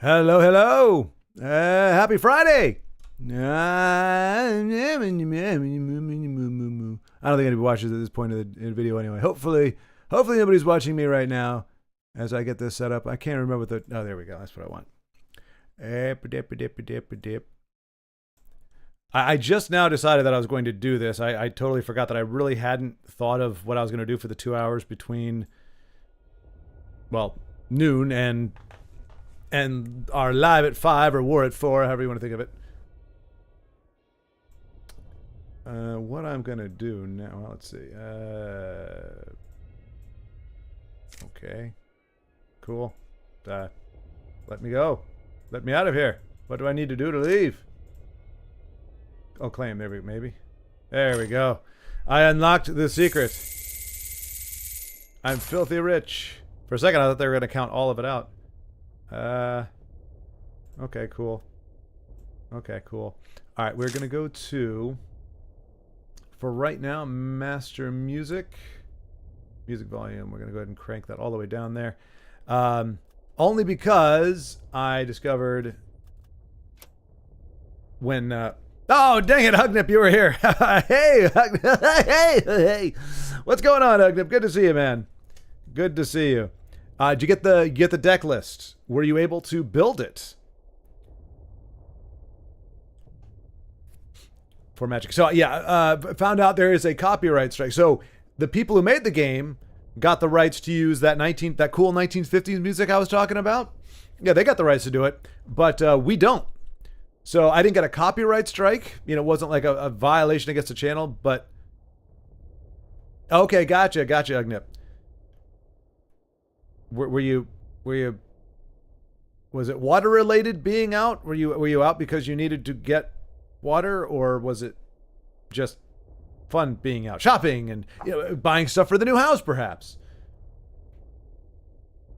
Hello, hello. Happy Friday. I don't think anybody watches at this point of the video anyway. Hopefully nobody's watching me right now as I get this set up. I can't remember the. Oh, there we go. That's what I want. I just now decided that I was going to do this. I totally forgot that I really hadn't thought of what I was going to do for the 2 hours between, well, noon and are live at 5 or war at 4, however you want to think of it. What I'm going to do now, well, let's see. Okay. Cool. Let me go. Let me out of here. What do I need to do to leave? Oh, claim. There we go. Maybe. There we go. I unlocked the secret. I'm filthy rich. For a second, I thought they were going to count all of it out. Okay, cool. Okay, cool. All right, we're going to go to, for right now, master music. Music volume. We're going to go ahead and crank that all the way down there. Only because I discovered when, oh, dang it, Hugnip, you were here. Hey, Hugnip. Hey. What's going on, Hugnip? Good to see you, man. Good to see you. Did you get the deck list? Were you able to build it for Magic? So yeah, found out there is a copyright strike. So the people who made the game got the rights to use that cool 1950s music I was talking about. Yeah, they got the rights to do it, but we don't. So I didn't get a copyright strike. You know, it wasn't like a violation against the channel, but okay, gotcha, Ugnip. Were you was it water related being out? Were you out because you needed to get water, or was it just fun being out shopping and buying stuff for the new house perhaps?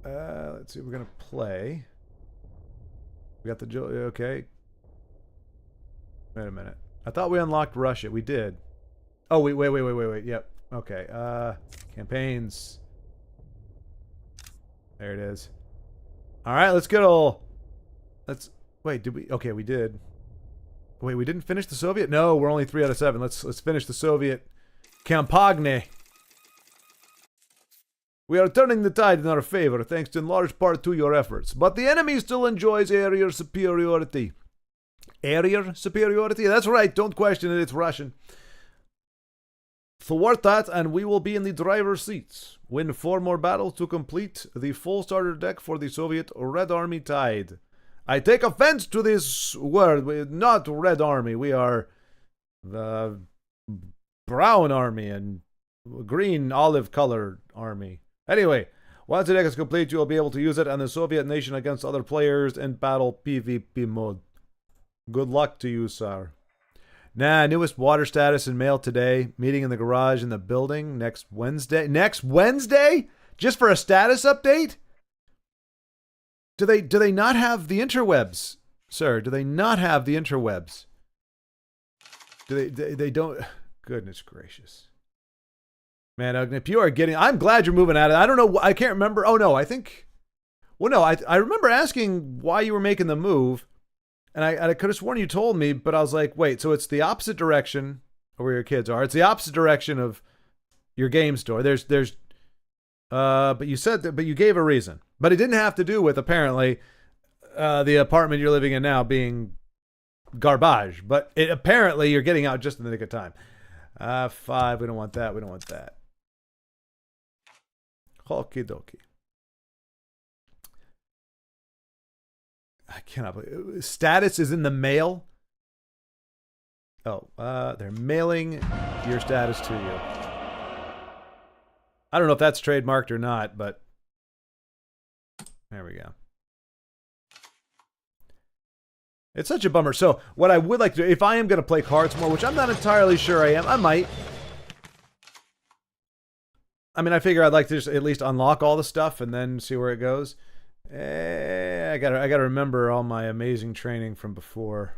Let's see, we're gonna play. We got the okay. Wait a minute. I thought we unlocked Russia. We did. Oh wait. Yep. Okay. Campaigns. There it is. All right, let's get all. Let's wait. Did we? Okay, we did. Wait, we didn't finish the Soviet. No, we're only 3 out of 7. Let's finish the Soviet campagne. We are turning the tide in our favor, thanks in large part to your efforts. But the enemy still enjoys area superiority. Area superiority? That's right. Don't question it. It's Russian. Thwart that, and we will be in the driver's seats. Win 4 more battles to complete the full starter deck for the Soviet Red Army Tide. I take offense to this word. We're not Red Army. We are the Brown Army and green olive colored army. Anyway, once the deck is complete, you will be able to use it and the Soviet nation against other players in battle PvP mode. Good luck to you, sir. Nah, newest water status and mail today. Meeting in the garage in the building next Wednesday. Next Wednesday? Just for a status update? Do they not have the interwebs, sir? Do they not have the interwebs? Do they don't? Goodness gracious. Man, Ugnip, you are getting. I'm glad you're moving at it. I don't know. I can't remember. Oh no, I think. Well, no, I remember asking why you were making the move. And I could have sworn you told me, but I was like, wait, so it's the opposite direction of where your kids are. It's the opposite direction of your game store. But you said that, but you gave a reason. But it didn't have to do with, apparently, the apartment you're living in now being garbage. But apparently you're getting out just in the nick of time. 5, we don't want that, we don't want that. Okie dokie. I cannot believe status is in the mail. Oh, they're mailing your status to you. I don't know if that's trademarked or not, but there we go. It's such a bummer. So what I would like to do, if I am going to play cards more, which I'm not entirely sure I am, I might. I mean, I figure I'd like to just at least unlock all the stuff and then see where it goes. I gotta remember all my amazing training from before.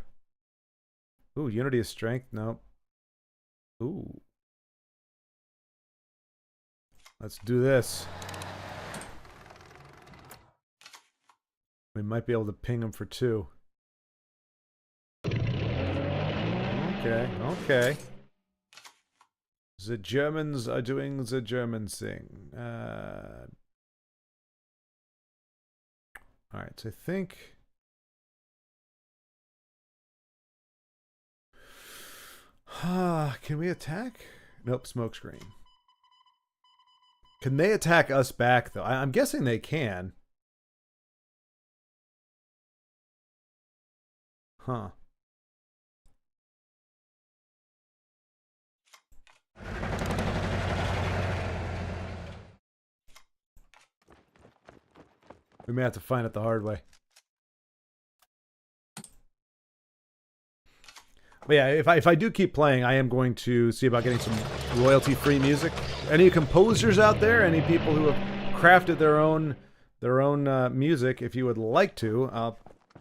Ooh, Unity of Strength. Nope. Ooh. Let's do this. We might be able to ping them for 2. Okay, okay. The Germans are doing the German thing. Alright, so I think... Can we attack? Nope, smokescreen. Can they attack us back, though? I'm guessing they can. Huh. We may have to find it the hard way. But yeah, if I do keep playing, I am going to see about getting some royalty-free music. Any composers out there, any people who have crafted their own music, if you would like to,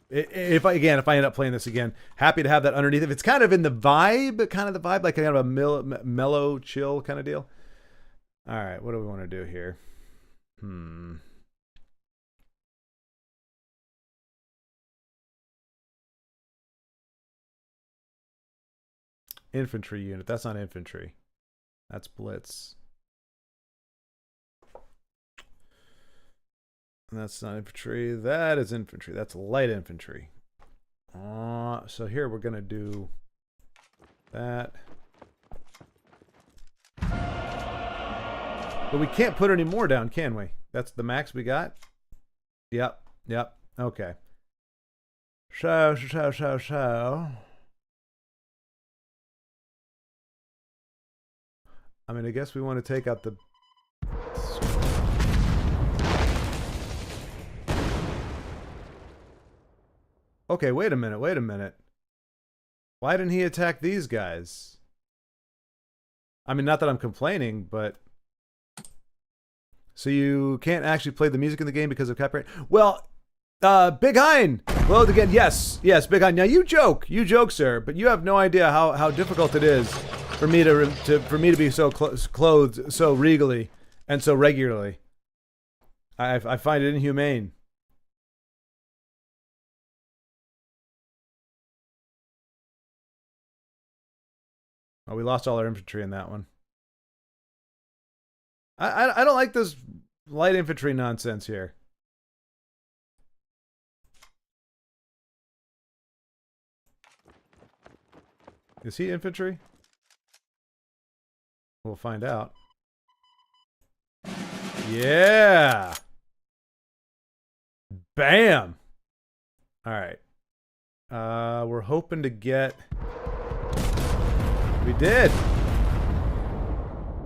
if I end up playing this again, happy to have that underneath. If it's kind of in the vibe, like kind of a mellow, chill kind of deal. All right, what do we want to do here? Infantry unit. That's not infantry. That's blitz. And that's not infantry. That is infantry. That's light infantry. So here we're going to do that. But we can't put any more down, can we? That's the max we got? Yep. Yep. Okay. So. I mean, I guess we want to take out the... Okay, wait a minute. Why didn't he attack these guys? I mean, not that I'm complaining, but... So you can't actually play the music in the game because of copyright? Well, Big Hein! Load again. Yes, Big Hein. Now you joke, sir, but you have no idea how difficult it is for me to be so clothed so regally and so regularly. I find it inhumane. Oh, we lost all our infantry in that one. I don't like this light infantry nonsense here. Is he infantry? We'll find out. Yeah! Bam! Alright. We're hoping to get... We did!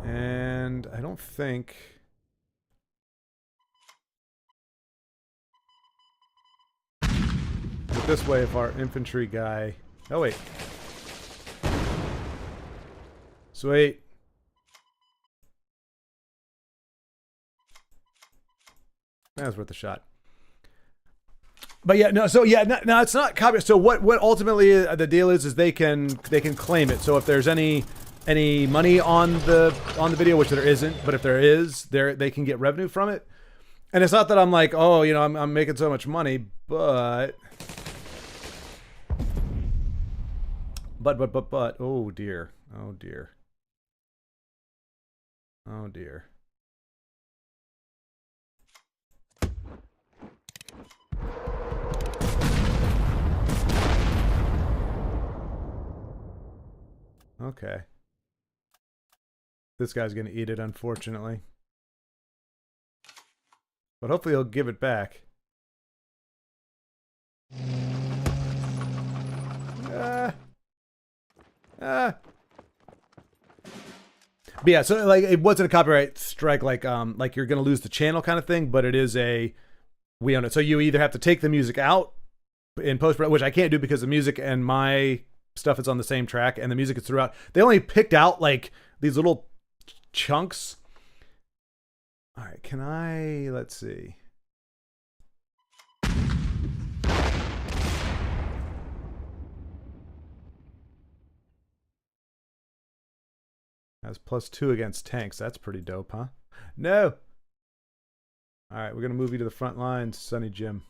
And I don't think... But this way, if our infantry guy... Oh, wait. Sweet. That's worth a shot. But yeah, no. So yeah, no, it's not copyright. So what ultimately the deal is they can claim it. So if there's any money on the video, which there isn't, but if there is, they can get revenue from it. And it's not that I'm like, oh, you know, I'm making so much money, but oh dear, oh dear. Oh dear. Okay. This guy's gonna eat it, unfortunately. But hopefully he'll give it back. But yeah, so like it wasn't a copyright strike like you're gonna lose the channel kind of thing, but it is we own it. So you either have to take the music out in post, which I can't do because the music and my stuff is on the same track and the music is throughout. They only picked out like these little chunks. All right, let's see. That's +2 against tanks. That's pretty dope, huh? No. All right, we're gonna move you to the front lines, Sonny Jim.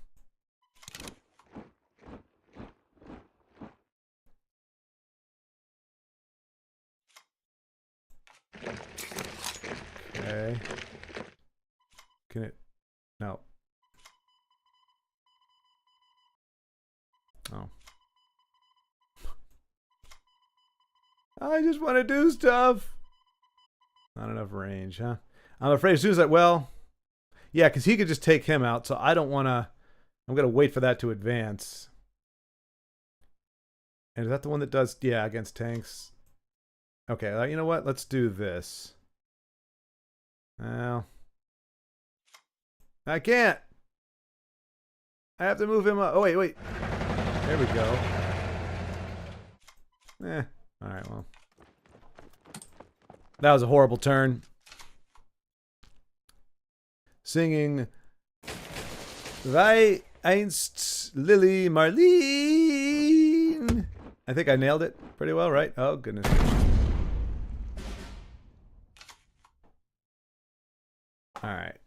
Okay. Can it? No. Oh. I just want to do stuff. Not enough range, huh? I'm afraid as soon as I, well, yeah, because he could just take him out, so I don't want to, I'm going to wait for that to advance. And is that the one that does, yeah, against tanks? Okay, you know what? Let's do this. Well, I can't. I have to move him up. Oh, wait. There we go. Alright, well. That was a horrible turn. Singing Zwei einst Lily Marlene. I think I nailed it pretty well, right? Oh, goodness. Alright.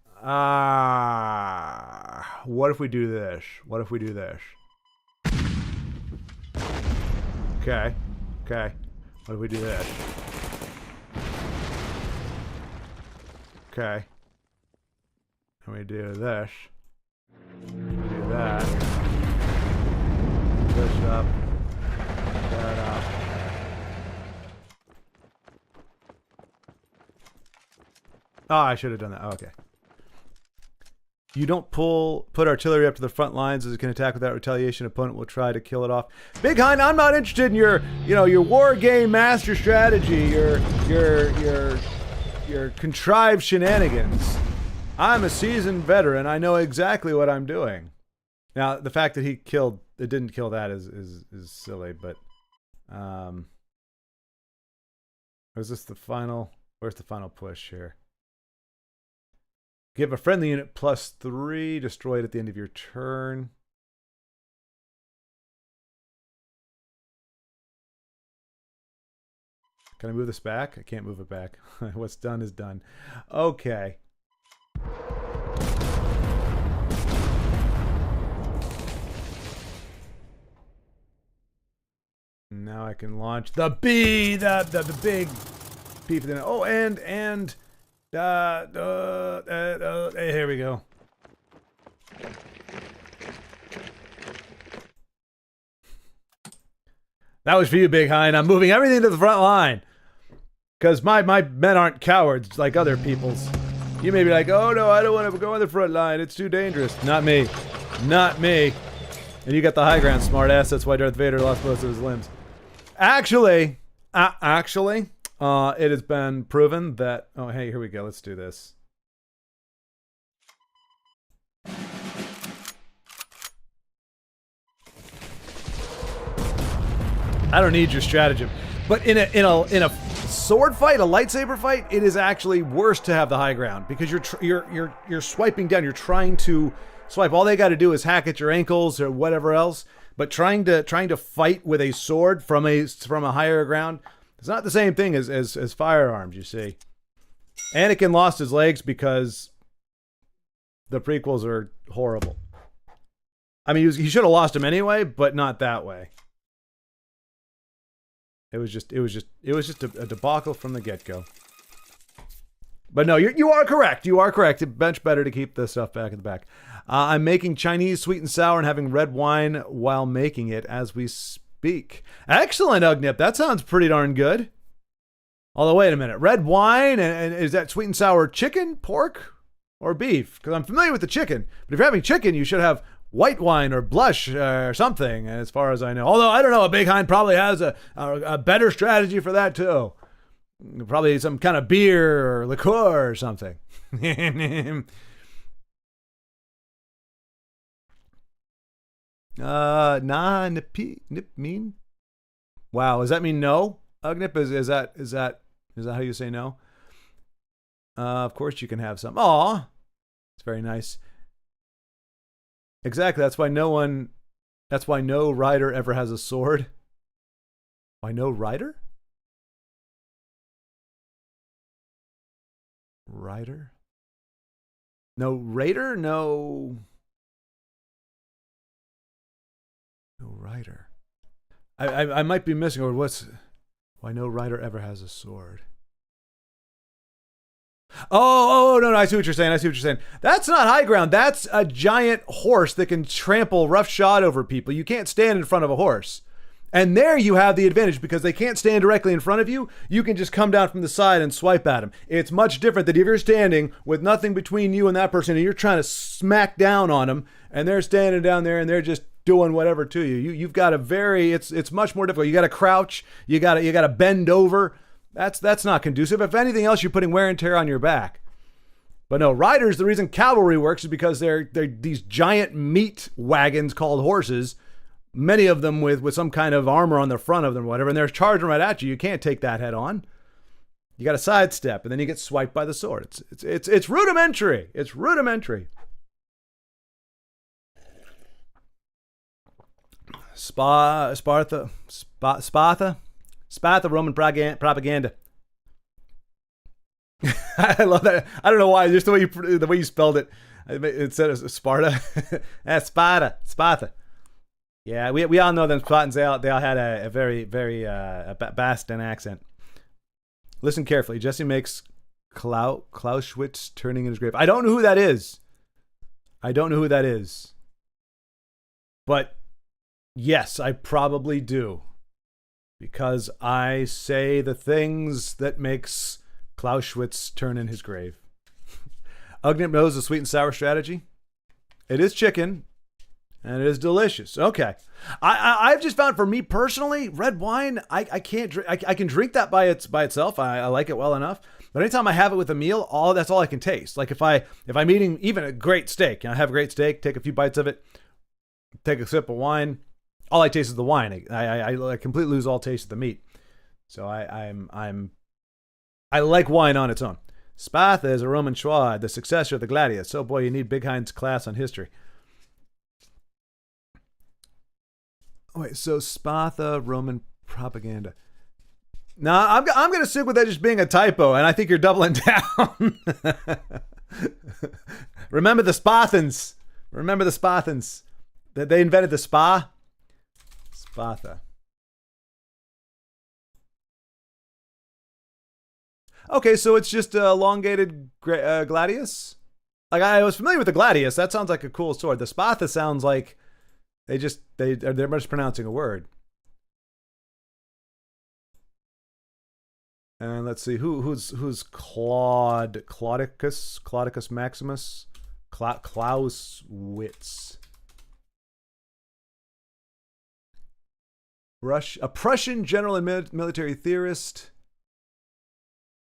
What if we do this? What if we do this? Okay. Okay. What if we do this? Okay. And we do this. We do that. This up. That up. Oh, I should have done that. Oh, okay. You don't put artillery up to the front lines as it can attack without retaliation. Opponent will try to kill it off. Big Hind, I'm not interested in your war game master strategy, your contrived shenanigans. I'm a seasoned veteran. I know exactly what I'm doing. Now, the fact that it didn't kill that is silly, but was this the final? Where's the final push here? Give a friendly unit +3, destroy it at the end of your turn. Can I move this back? I can't move it back. What's done is done. Okay. Now I can launch the B, the big B for the, oh, and here we go. That was for you, Big Hind. I'm moving everything to the front line. Because my men aren't cowards like other people's. You may be like, oh no, I don't want to go on the front line. It's too dangerous. Not me. Not me. And you got the high ground, smartass. That's why Darth Vader lost most of his limbs. Actually, it has been proven that... Oh, hey, here we go. Let's do this. I don't need your stratagem. But in a sword fight, a lightsaber fight, it is actually worse to have the high ground because you're swiping down. You're trying to swipe. All they got to do is hack at your ankles or whatever else. But trying to fight with a sword from a higher ground, it's not the same thing as firearms. You see, Anakin lost his legs because the prequels are horrible. I mean, he should have lost him anyway, but not that way. It was just a debacle from the get-go. But no, you are correct. You are correct. It's much better to keep this stuff back in the back. I'm making Chinese sweet and sour and having red wine while making it as we speak. Excellent, Ugnip. That sounds pretty darn good. Although, wait a minute. Red wine, and is that sweet and sour chicken, pork, or beef? Because I'm familiar with the chicken. But if you're having chicken, you should have white wine or blush or something, as far as I know. Although, I don't know, a Big Hind probably has a better strategy for that, too. Probably some kind of beer or liqueur or something. Nip mean? Wow, does that mean no? Ugnip, is that how you say no? Of course you can have some. Aw, it's very nice. Exactly. That's why no rider ever has a sword. Why no rider? Rider? No raider? No rider. I might be missing, or why no rider ever has a sword? No, I see what you're saying. That's not high ground. That's a giant horse that can trample roughshod over people. You can't stand in front of a horse. And there you have the advantage because they can't stand directly in front of you. You can just come down from the side and swipe at them. It's much different than if you're standing with nothing between you and that person and you're trying to smack down on them and they're standing down there and they're just doing whatever to you. You've got a it's much more difficult. You got to crouch. You got to bend over. That's not conducive. If anything else, you're putting wear and tear on your back. But no, riders, the reason cavalry works is because they're these giant meat wagons called horses, many of them with some kind of armor on the front of them or whatever, and they're charging right at you. You can't take that head on. You got to sidestep, and then you get swiped by the sword. It's rudimentary. It's rudimentary. Sparta, Roman propaganda. I love that. I don't know why. Just the way you spelled it. It said Sparta. Sparta. Yeah, we all know them Spartans. They all had a very Basque accent. Listen carefully. Jesse makes Clausewitz turning in his grave. I don't know who that is. But yes, I probably do. Because I say the things that makes Clausewitz turn in his grave. Ugnip knows the sweet and sour strategy. It is chicken, and it is delicious. Okay. I've just found, for me personally, red wine, I can't drink. I can drink that by itself. I like it well enough. But anytime I have it with a meal, that's all I can taste. Like if I'm eating even a great steak, I have a great steak, take a few bites of it, take a sip of wine. All I taste is the wine. I completely lose all taste of the meat. So I like wine on its own. Sparta is a Roman schwa, the successor of the gladius. So boy, you need Big Hind's class on history. Wait, so Sparta, Roman propaganda. Now I'm going to stick with that just being a typo, and I think you're doubling down. Remember the Spartans. That they invented the spa. Sparta. Okay, so it's just a elongated gladius? Like, I was familiar with the gladius. That sounds like a cool sword. The Sparta sounds like they're mispronouncing a word. And let's see, who's Claudicus Maximus? Clausewitz. A Prussian general and military theorist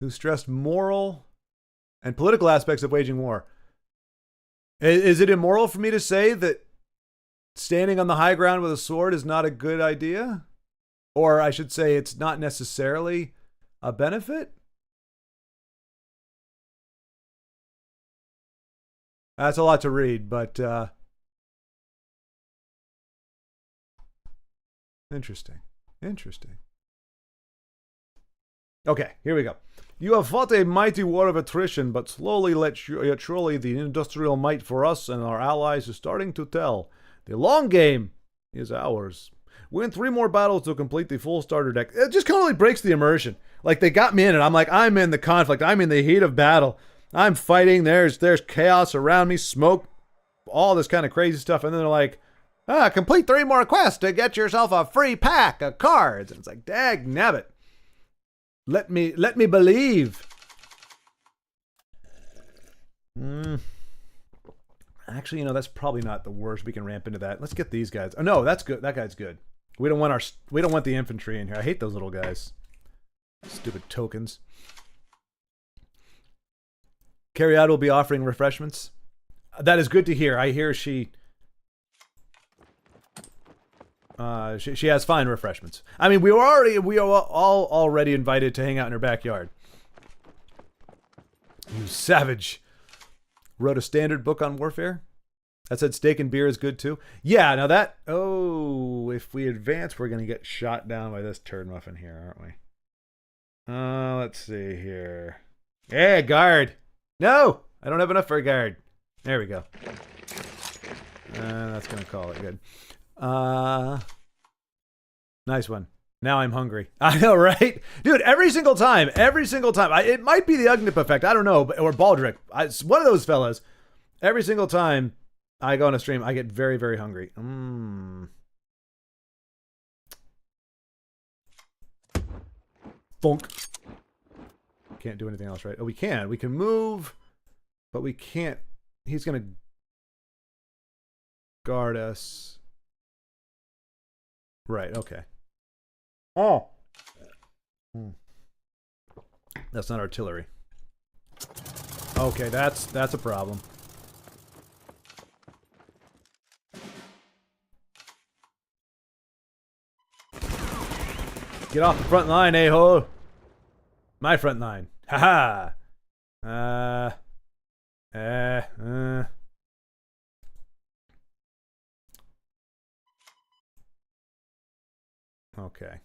who stressed moral and political aspects of waging war. Is it immoral for me to say that standing on the high ground with a sword is not a good idea? Or I should say it's not necessarily a benefit? That's a lot to read, but Interesting. Okay, here we go. You have fought a mighty war of attrition, but slowly yet surely the industrial might for us and our allies is starting to tell. The long game is ours. Win 3 more battles to complete the full starter deck. It just kind of like breaks the immersion. Like, they got me in it. I'm like, I'm in the conflict. I'm in the heat of battle. I'm fighting. There's chaos around me, smoke, all this kind of crazy stuff. And then they're like, complete 3 more quests to get yourself a free pack of cards. And it's like, dag nabbit. Let me believe. Actually, that's probably not the worst. We can ramp into that. Let's get these guys. Oh no, that's good. That guy's good. We don't want the infantry in here. I hate those little guys. Stupid tokens. Carriad will be offering refreshments. That is good to hear. I hear she has fine refreshments. I mean, we are all already invited to hang out in her backyard. You savage. Wrote a standard book on warfare. That said steak and beer is good too. Yeah, now that, if we advance, we're going to get shot down by this turd muffin here, aren't we? Let's see here. Yeah, guard. No, I don't have enough for a guard. There we go. That's going to call it good. Nice one. Now I'm hungry. I know, right? Dude, every single time. It might be the Ugnip effect. I don't know. Or Baldric. It's one of those fellas. Every single time I go on a stream, I get very, very hungry. Funk. Can't do anything else, right? Oh, we can. We can move, but we can't. He's going to guard us. Right, okay. Oh. That's not artillery. Okay, that's a problem. Get off the front line, a-hole. My front line. Haha. Okay.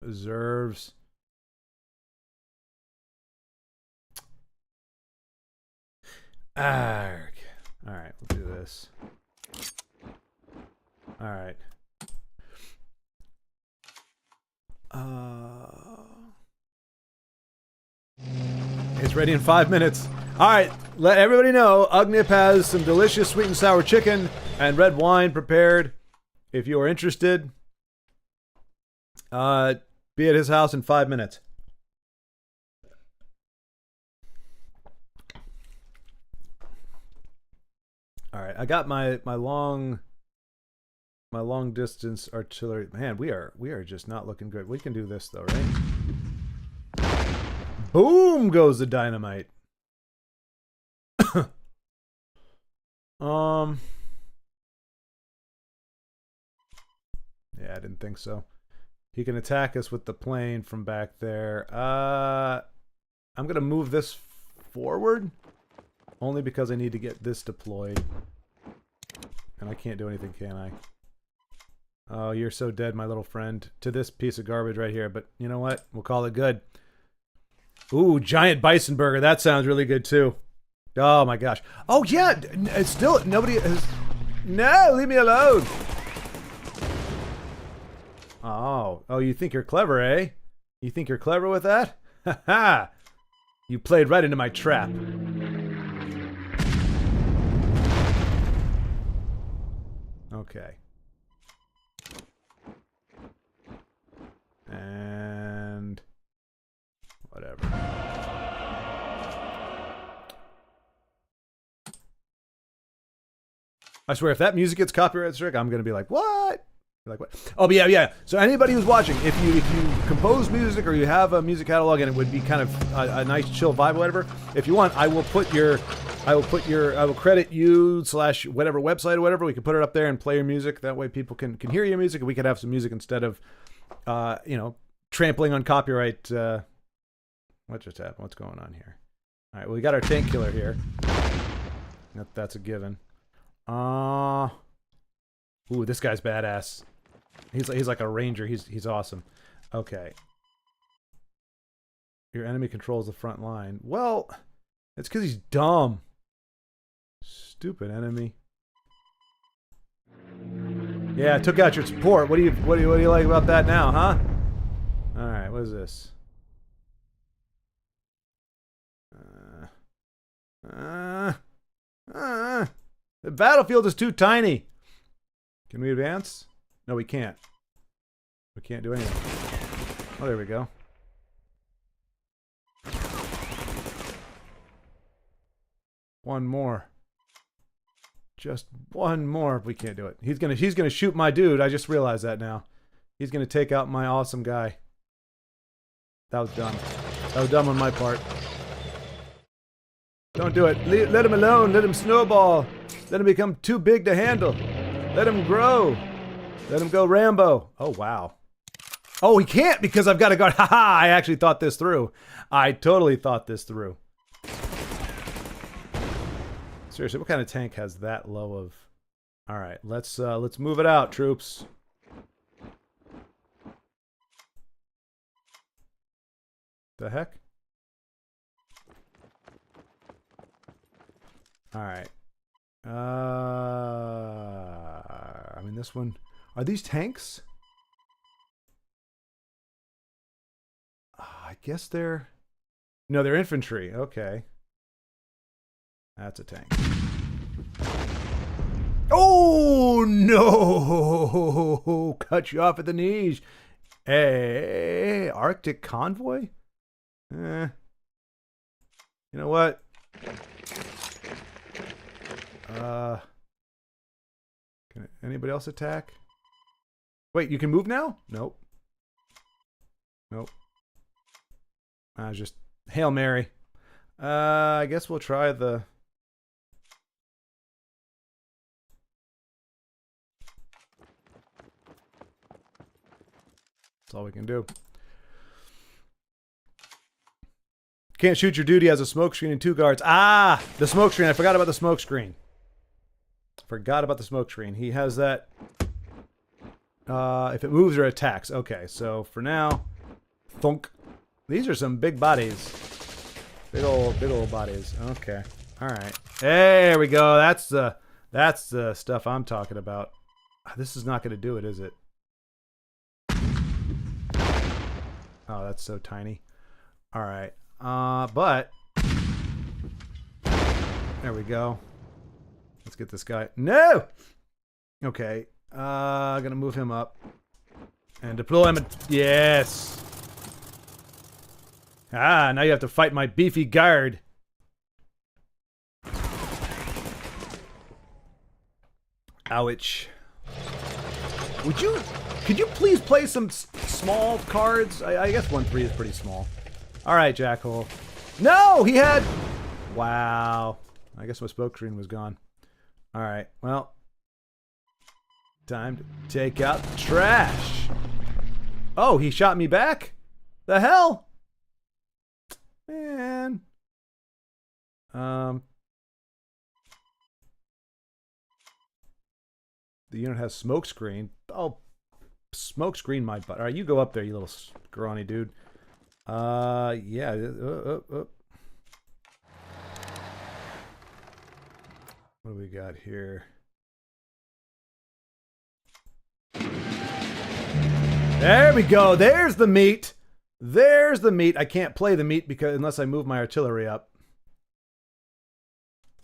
Reserves. Arg. All right, we'll do this. All right. It's ready in 5 minutes. All right, let everybody know Ugnip has some delicious sweet and sour chicken and red wine prepared. If you are interested, be at his house in 5 minutes. All right, I got my long distance artillery. Man, we are just not looking good. We can do this though, right? Boom goes the dynamite. Yeah, I didn't think so. He can attack us with the plane from back there. I'm gonna move this forward only because I need to get this deployed. And I can't do anything, can I? Oh, you're so dead, my little friend. To this piece of garbage right here. But you know what? We'll call it good. Ooh, giant bison burger. That sounds really good too. Oh my gosh. Oh yeah, it's still nobody has. No, leave me alone. Oh, you think you're clever, eh? You think you're clever with that? Ha ha! You played right into my trap. Okay. And whatever. I swear, if that music gets copyright strike, I'm gonna be like, what? Like what? Oh, but yeah. So anybody who's watching, if you compose music or you have a music catalog and it would be kind of a nice chill vibe or whatever, if you want, I will credit you / whatever website or whatever. We can put it up there and play your music. That way people can hear your music and we could have some music instead of, trampling on copyright. What just happened? What's going on here? All right, well, we got our tank killer here. That's a given. Ooh, this guy's badass. He's like a ranger. He's awesome. Okay. Your enemy controls the front line. Well, it's because he's dumb. Stupid enemy. Yeah, I took out your support. What do you like about that now, huh? All right, what is this? The battlefield is too tiny. Can we advance? No, we can't. We can't do anything. Oh, there we go. One more. Just one more. We can't do it. He's gonna shoot my dude. I just realized that now. He's gonna take out my awesome guy. That was dumb. That was dumb on my part. Don't do it. Let him alone. Let him snowball. Let him become too big to handle. Let him grow. Let him go Rambo. Oh, wow. Oh, he can't because I've got to guard. Haha, I actually thought this through. I totally thought this through. Seriously, what kind of tank has that low of... All right, let's move it out, troops. The heck? All right. this one. Are these tanks? I guess they're... No, they're infantry. Okay. That's a tank. Oh, no! Cut you off at the knees. Hey, Arctic convoy? You know what? Can anybody else attack? Wait, you can move now? Nope. Nope. Just Hail Mary. I guess we'll try the... That's all we can do. Can't shoot your duty as a smoke screen and 2 guards. Ah! The smoke screen. I forgot about the smoke screen. Forgot about the smoke screen. He has that... if it moves or attacks. Okay, so for now... Thunk. These are some big bodies. Big old bodies. Okay. Alright. There we go. That's the stuff I'm talking about. This is not going to do it, is it? Oh, that's so tiny. Alright. But... There we go. Let's get this guy. No! Okay. Gonna move him up. And deploy him. Yes! Ah, now you have to fight my beefy guard. Ouch. Could you please play some small cards? I guess 1-3 is pretty small. Alright, Jackhole. No! He had... Wow. I guess my smoke screen was gone. Alright, well. Time to take out the trash. Oh, he shot me back? The hell? Man. The unit has smoke screen. Oh, smoke screen my butt. All right, you go up there, you little scrawny dude. Yeah. What do we got here? There we go. There's the meat. There's the meat. I can't play the meat because unless I move my artillery up.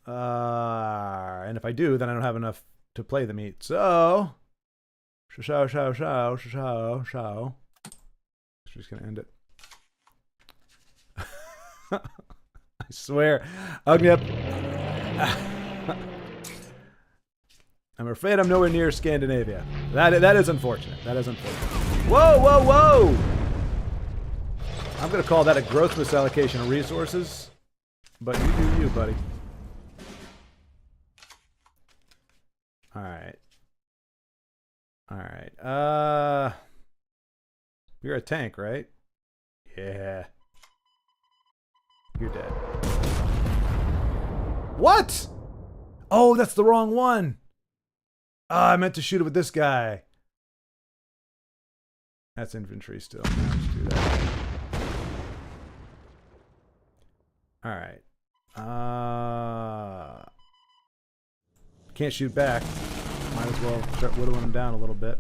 And if I do, then I don't have enough to play the meat. So, show. She's gonna end it. I swear, I'm afraid I'm nowhere near Scandinavia. That is unfortunate. That is unfortunate. Whoa! I'm gonna call that a gross misallocation of resources. But you do you, buddy. Alright. You're a tank, right? Yeah. You're dead. What? Oh, that's the wrong one. I meant to shoot it with this guy. That's infantry still. Now let's do that. Alright. Can't shoot back. Might as well start whittling him down a little bit.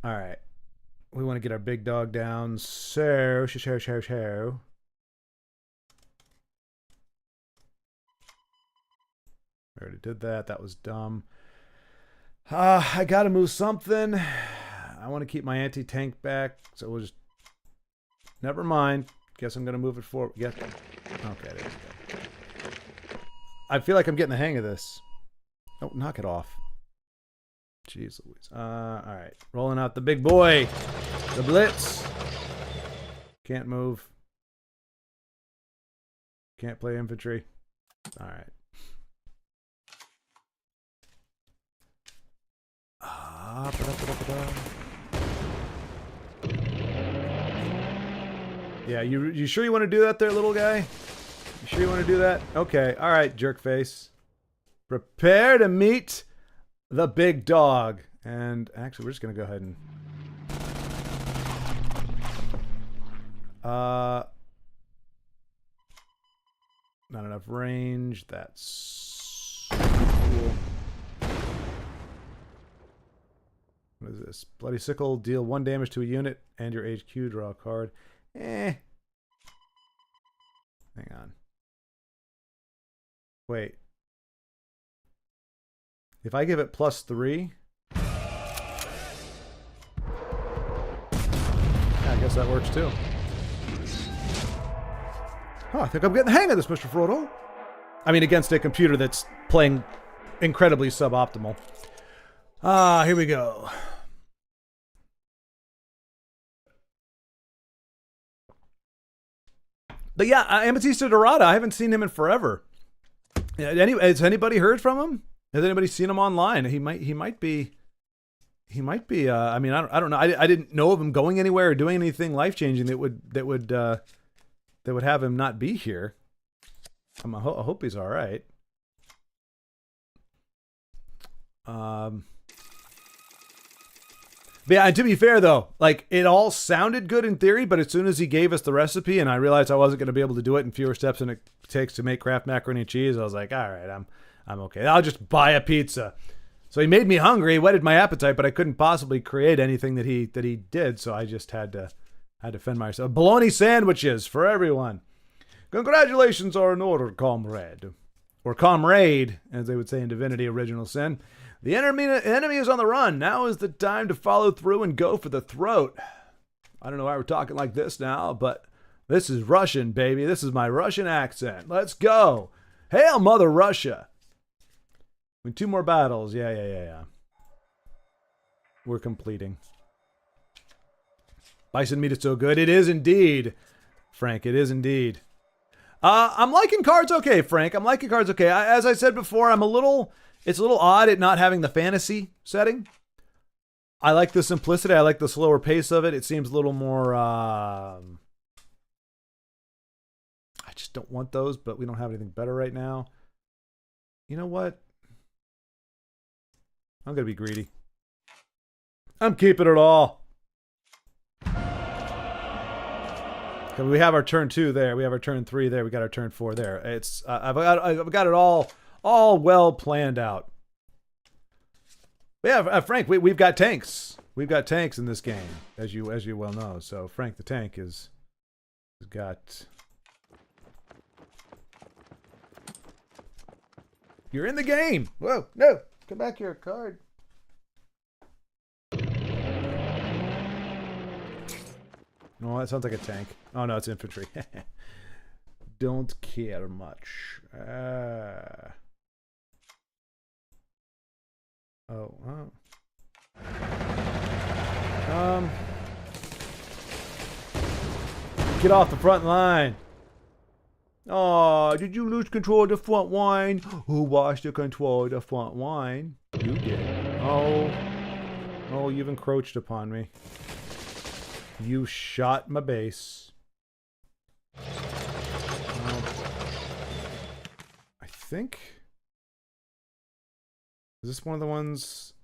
Alright. We want to get our big dog down. So, show. We already did that. That was dumb. I gotta move something. I want to keep my anti-tank back, so we'll just... Never mind. Guess I'm gonna move it forward. Yes. Okay, there we go. I feel like I'm getting the hang of this. Oh, knock it off. Jeez Louise. Alright. Rolling out the big boy. The Blitz. Can't move. Can't play infantry. Alright. Yeah, you sure you want to do that there, little guy? You sure you want to do that? Okay, alright, jerkface. Prepare to meet the big dog. And actually, we're just going to go ahead and... Not enough range. That's cool. What is this? Bloody Sickle, deal 1 damage to a unit and your HQ, draw a card. Hang on. Wait. If I give it +3... I guess that works too. Oh, I think I'm getting the hang of this, Mr. Frodo. I mean, against a computer that's playing incredibly suboptimal. Here we go. But yeah, Amethysta Dorada, I haven't seen him in forever. Has anybody heard from him? Has anybody seen him online? He might be. I mean, I don't know. I didn't know of him going anywhere or doing anything life changing that would have him not be here. I hope he's all right. But yeah, to be fair though, like it all sounded good in theory, but as soon as he gave us the recipe and I realized I wasn't going to be able to do it in fewer steps than it takes to make Kraft macaroni and cheese, I was like, all right, I'm okay. I'll just buy a pizza. So he made me hungry, whetted my appetite, but I couldn't possibly create anything that he did, so I just had to fend myself. Bologna sandwiches for everyone. Congratulations are in order, comrade. Or comrade, as they would say in Divinity Original Sin. The enemy is on the run. Now is the time to follow through and go for the throat. I don't know why we're talking like this now, but this is Russian, baby. This is my Russian accent. Let's go. Hail, Mother Russia. Win 2 more battles. Yeah. We're completing. Bison meat is so good. It is indeed, Frank. It is indeed. I'm liking cards okay, Frank. I'm liking cards okay. As I said before, it's a little odd at not having the fantasy setting. I like the simplicity. I like the slower pace of it. It seems a little more... I just don't want those, but we don't have anything better right now. You know what? I'm going to be greedy. I'm keeping it all. We have our turn 2 there. We have our turn 3 there. We got our turn 4 there. It's I've got it all well planned out. But yeah, Frank, we've got tanks. We've got tanks in this game, as you well know. So Frank the tank has got. You're in the game. Whoa, no, come back here, card. No, that sounds like a tank. Oh, no, it's infantry. Don't care much. Get off the front line. Oh, did you lose control of the front line? Who lost the control of the front line? You did. Oh, you've encroached upon me. You shot my base. I think... Is this one of the ones...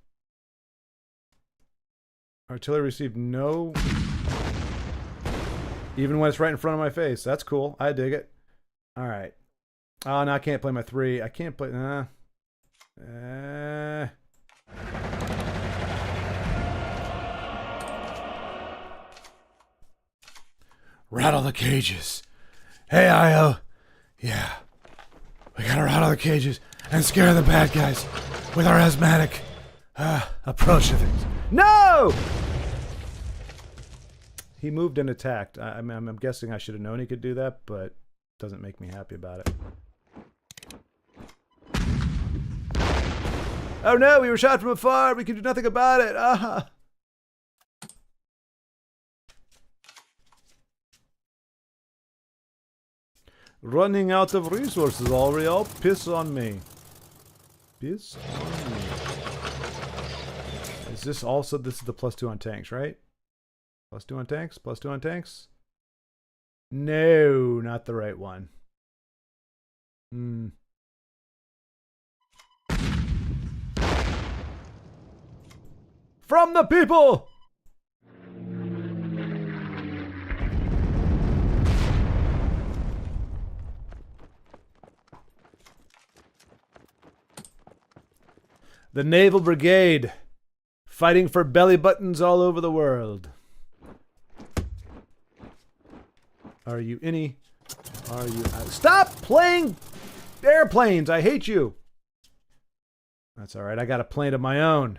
Artillery received no... Even when it's right in front of my face. That's cool. I dig it. Alright. Oh, no, I can't play my 3. I can't play... Rattle the cages. Hey, Io. Yeah. We gotta rattle the cages and scare the bad guys with our asthmatic approach to things. No! He moved and attacked. I'm guessing I should have known he could do that, but it doesn't make me happy about it. Oh no, we were shot from afar. We can do nothing about it. Running out of resources, Ariel. Piss on me. Piss on me. Is this also... This is the +2 on tanks, right? +2 on tanks? +2 on tanks? No, not the right one. From the people! The Naval Brigade Fighting for belly buttons all over the world. Are you any? Are you out? Stop playing airplanes! I hate you! That's alright, I got a plane of my own.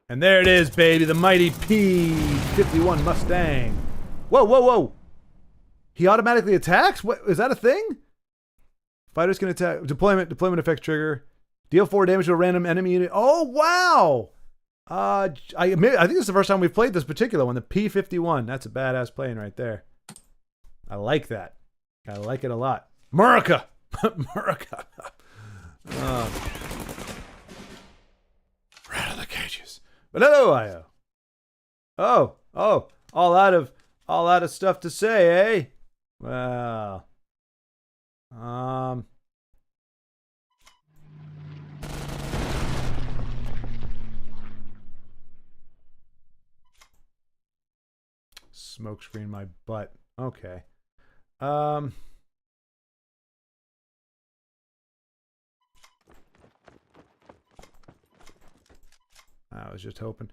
And there it is, baby, the mighty P-51 Mustang. Whoa, whoa, whoa! He automatically attacks? What, is that a thing? Fighters can attack. Deployment effects trigger. Deal 4 damage to a random enemy unit. Oh, wow! I think this is the first time we've played this particular one, the P-51. That's a badass plane right there. I like that. I like it a lot. America! America! Right on the cages. But hello, IO. Oh, all out of stuff to say, eh? Well, smoke screen my butt. Okay. I was just hoping.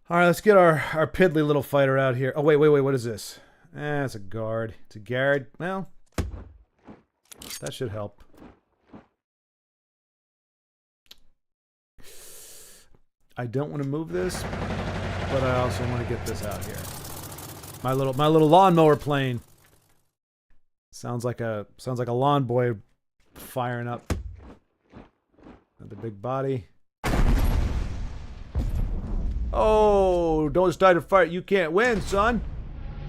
All right, let's get our piddly little fighter out here. Oh, wait, what is this? It's a guard. It's a guard. Well, that should help. I don't want to move this, but I also want to get this out here. My little lawnmower plane. Sounds like a lawn boy firing up. The big body. Oh, don't start a fight. You can't win, son.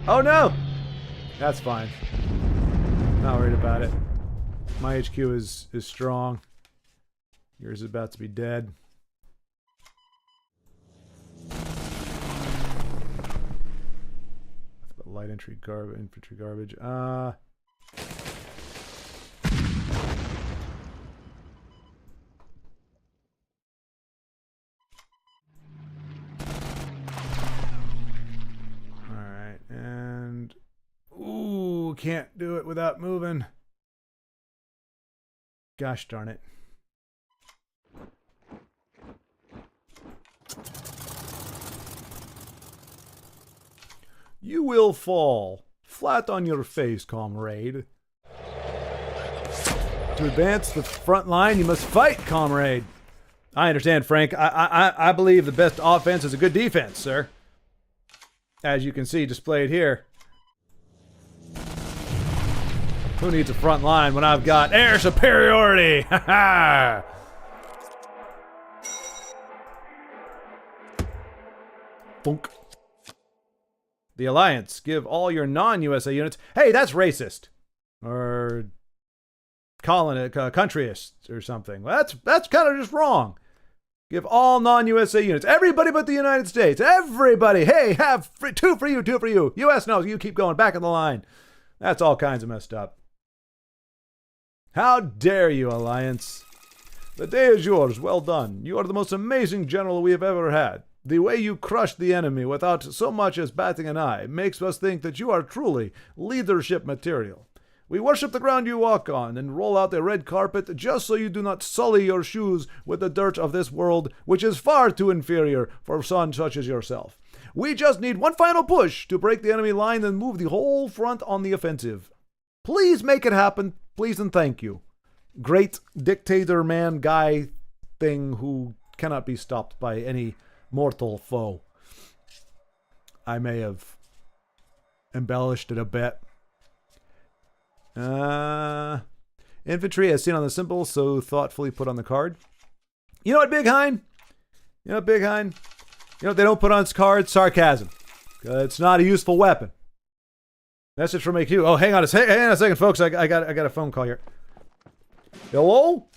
Oh, no. That's fine. Not worried about it. My HQ is strong. Yours is about to be dead. Light infantry garbage. And ooh, can't do it without moving. Gosh darn it. You will fall flat on your face, comrade. To advance the front line, you must fight, comrade. I understand, Frank. I believe the best offense is a good defense, sir. As you can see displayed here. Who needs a front line when I've got air superiority? Ha ha! Funk. The Alliance. Give all your non-USA units... Hey, that's racist. Or... countryist or something. That's kind of just wrong. Give all non-USA units. Everybody but the United States. Everybody. Hey, have two for you, two for you. US, no, you keep going. Back in the line. That's all kinds of messed up. How dare you, Alliance? The day is yours. Well done. You are the most amazing general we have ever had. The way you crushed the enemy without so much as batting an eye makes us think that you are truly leadership material. We worship the ground you walk on and roll out a red carpet just so you do not sully your shoes with the dirt of this world, which is far too inferior for sons such as yourself. We just need one final push to break the enemy line and move the whole front on the offensive. Please make it happen, please and thank you. Great dictator man guy thing who cannot be stopped by any mortal foe. I may have embellished it a bit. Infantry as seen on the symbol, so thoughtfully put on the card. You know what, Big Hein? You know what, Big Hein? You know what they don't put on cards? Sarcasm. It's not a useful weapon. Message from AQ. Oh, hang on a second, folks. I got a phone call here. Hello?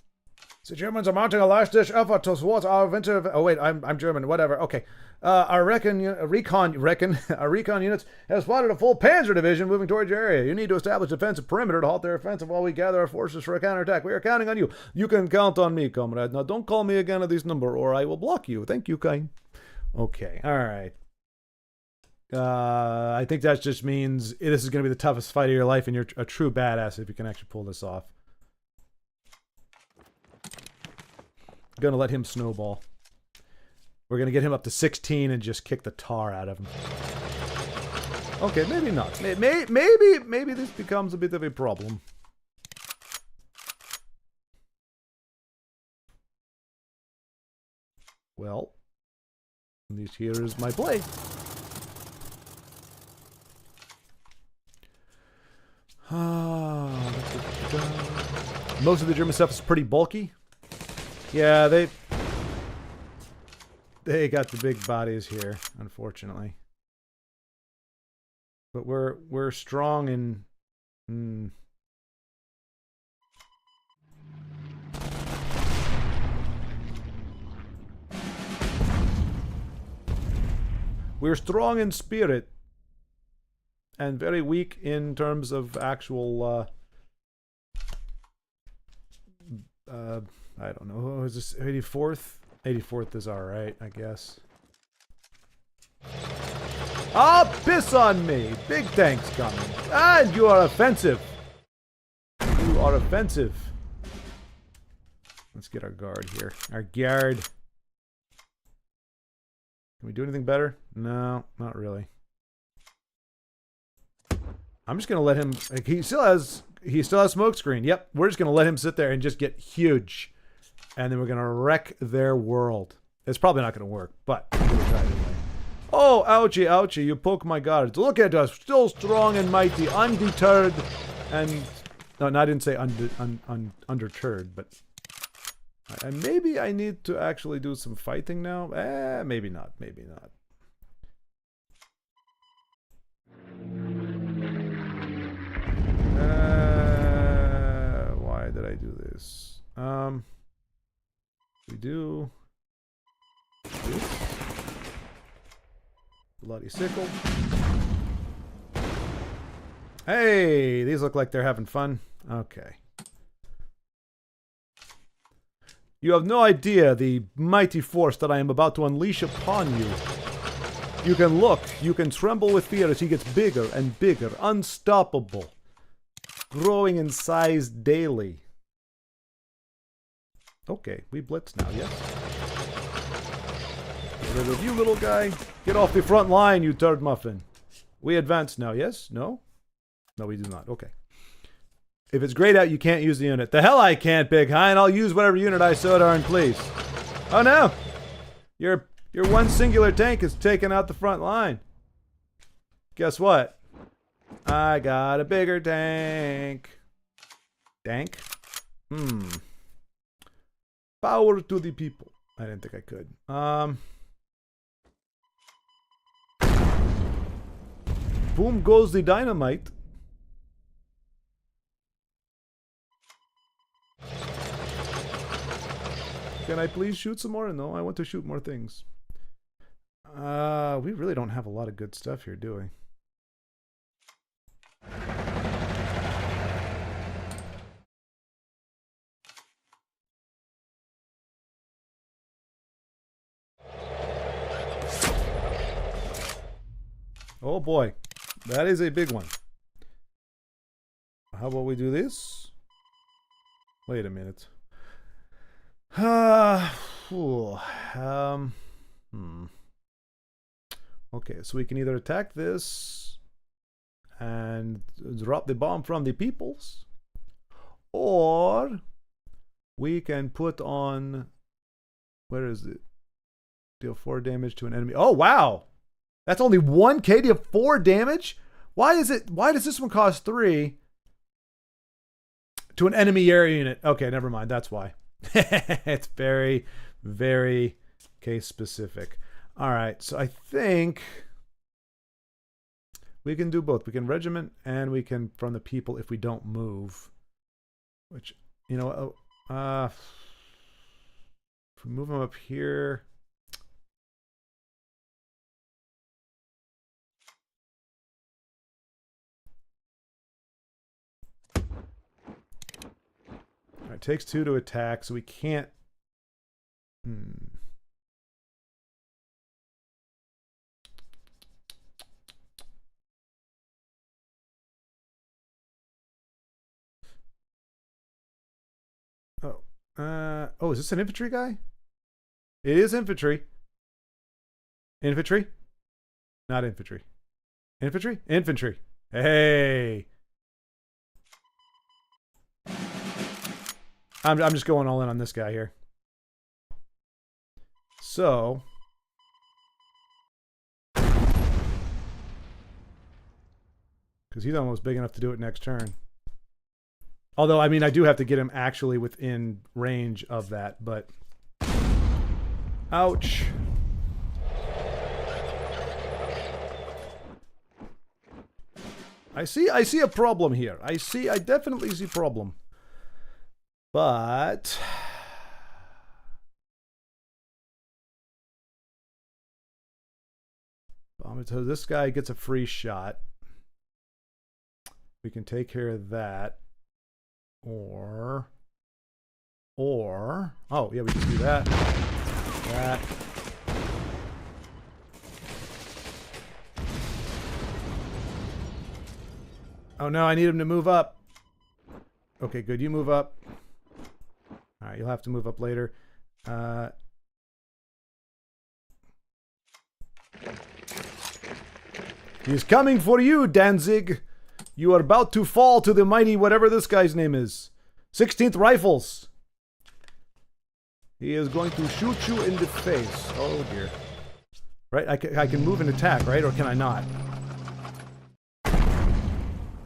The Germans are mounting a last-ditch effort towards our offensive... Oh, wait, I'm German. Whatever. Okay. Our recon units have spotted a full panzer division moving towards your area. You need to establish a defensive perimeter to halt their offensive while we gather our forces for a counterattack. We are counting on you. You can count on me, comrade. Now, don't call me again at this number, or I will block you. Thank you, Kain. Okay. All right. I think that just means this is going to be the toughest fight of your life, and you're a true badass if you can actually pull this off. Gonna let him snowball. We're gonna get him up to 16 and just kick the tar out of him. Okay, maybe not. Maybe this becomes a bit of a problem. Well, this here is my play. Most of the German stuff is pretty bulky. Yeah, they got the big bodies here, unfortunately. But we're strong in. We're strong in spirit and very weak in terms of actual I don't know. Is this 84th? 84th is alright, I guess. Ah, piss on me! Big tanks coming. And you are offensive. You are offensive. Let's get our guard here. Our guard. Can we do anything better? No, not really. I'm just gonna let him. Like, he still has smoke screen. Yep, we're just gonna let him sit there and just get huge, and then we're gonna wreck their world. It's probably not gonna work, but we're gonna try anyway. Oh, ouchie, ouchie! You poke my guards. Look at us, still strong and mighty, undeterred, and no, I didn't say undeterred, but maybe I need to actually do some fighting now. Maybe not. Maybe not. Why did I do this? We do this. Bloody sickle. Hey, these look like they're having fun. Okay. You have no idea the mighty force that I am about to unleash upon you. You can look, you can tremble with fear as he gets bigger and bigger, unstoppable, growing in size daily. Okay, we blitz now, yes? Get rid of you, little guy. Get off the front line, you turd muffin. We advance now, yes? No? No, we do not. Okay. If it's grayed out, you can't use the unit. The hell I can't, Big Hein. I'll use whatever unit I so darn please. Oh no! Your one singular tank is taking out the front line. Guess what? I got a bigger tank. Tank? Power to the people. I didn't think I could. Boom goes the dynamite. Can I please shoot some more? No, I want to shoot more things. We really don't have a lot of good stuff here, do we? Oh boy, that is a big one. How about we do this? Wait a minute. Okay, so we can either attack this and drop the bomb from the peoples, or we can put on, where is it? Deal 4 damage to an enemy. Oh wow! That's only 1k to 4 damage? Why does this one cost 3 to an enemy area unit? Okay, never mind, that's why. It's very, very case specific. Alright, so I think we can do both. We can regiment and we can from the people if we don't move. Which, you know, if we move them up here. It takes 2 to attack, so we can't. Oh, Oh, is this an infantry guy? It is infantry. Infantry? Not infantry. Infantry? Infantry. Hey. I'm just going all in on this guy here. So. Because he's almost big enough to do it next turn. Although, I mean, I do have to get him actually within range of that, but... Ouch. I see a problem here. I definitely see a problem. But... So this guy gets a free shot. We can take care of that. Or... Oh, yeah, we can do that. That. Oh no, I need him to move up. Okay, good. You move up. Alright, you'll have to move up later. He's coming for you, Danzig. You are about to fall to the mighty whatever this guy's name is. 16th Rifles. He is going to shoot you in the face. Oh dear. Right, I can move and attack, right? Or can I not?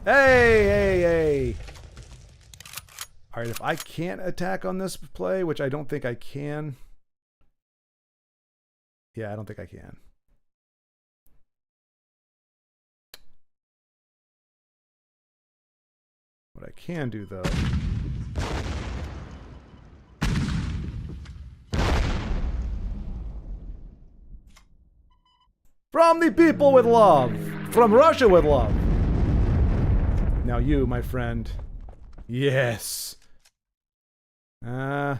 Hey! Alright, if I can't attack on this play, which I don't think I can. Yeah, I don't think I can. What I can do, though... From the people with love! From Russia with love! Now you, my friend. Yes! Oh,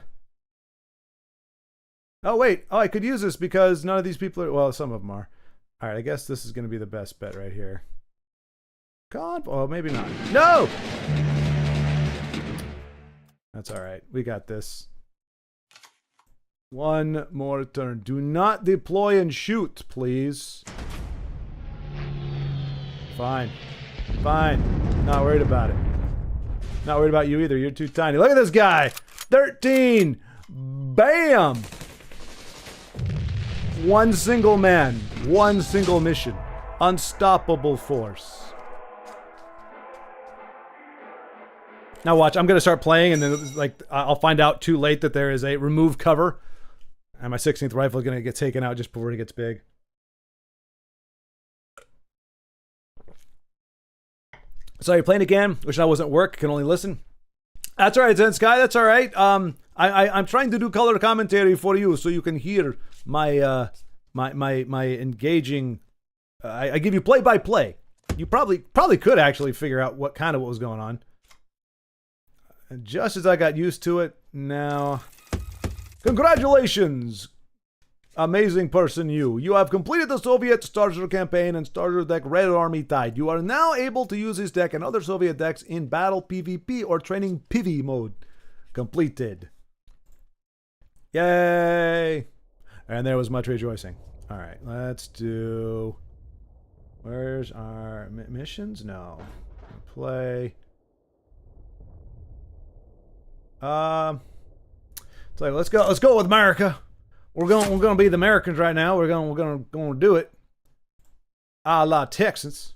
wait! Oh, I could use this because none of these people are... Well, some of them are. Alright, I guess this is going to be the best bet right here. Oh, maybe not. No! That's alright. We got this. One more turn. Do not deploy and shoot, please. Fine. Fine. Not worried about it. Not worried about you either. You're too tiny. Look at this guy! 13! Bam! One single man. One single mission. Unstoppable force. Now watch, I'm going to start playing and then like I'll find out too late that there is a remove cover. And my 16th rifle is going to get taken out just before it gets big. So you're playing again? Wish I wasn't work, can only listen. That's alright, Zen Sky, that's alright. I'm trying to do color commentary for you so you can hear my my engaging I give you play by play. You probably could actually figure out what was going on. And just as I got used to it, now... Congratulations! Amazing person you. You have completed the Soviet starter campaign and starter deck Red Army Tide. You are now able to use this deck and other Soviet decks in battle PvP or training PV mode. Completed. Yay! And there was much rejoicing. Alright, let's do... Where's our missions? No. Play... So let's go with America. We're gonna be the Americans right now. We're gonna do it. A la Texans.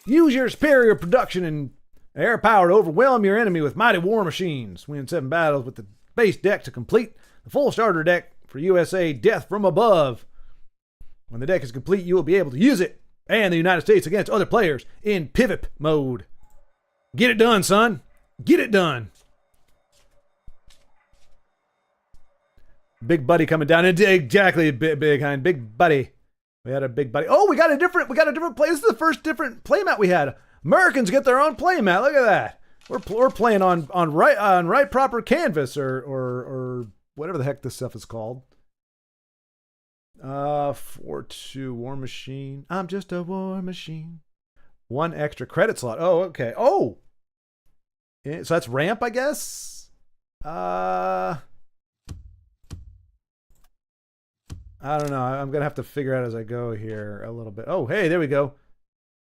Use your superior production and air power to overwhelm your enemy with mighty war machines. Win 7 battles with the base deck to complete the full starter deck for USA Death from Above. When the deck is complete, you will be able to use it and the United States against other players in pivot mode. Get it done, son. Get it done. Big buddy coming down. Exactly, big hind. Big buddy. We had a big buddy. Oh, we got a different play. This is the first different playmat we had. Americans get their own playmat. Look at that. We're playing on right proper canvas or whatever the heck this stuff is called. 4-2 War Machine. I'm just a war machine. 1 extra credit slot. Oh, okay. Oh. So that's ramp, I guess. I don't know. I'm going to have to figure out as I go here a little bit. Oh, hey, there we go.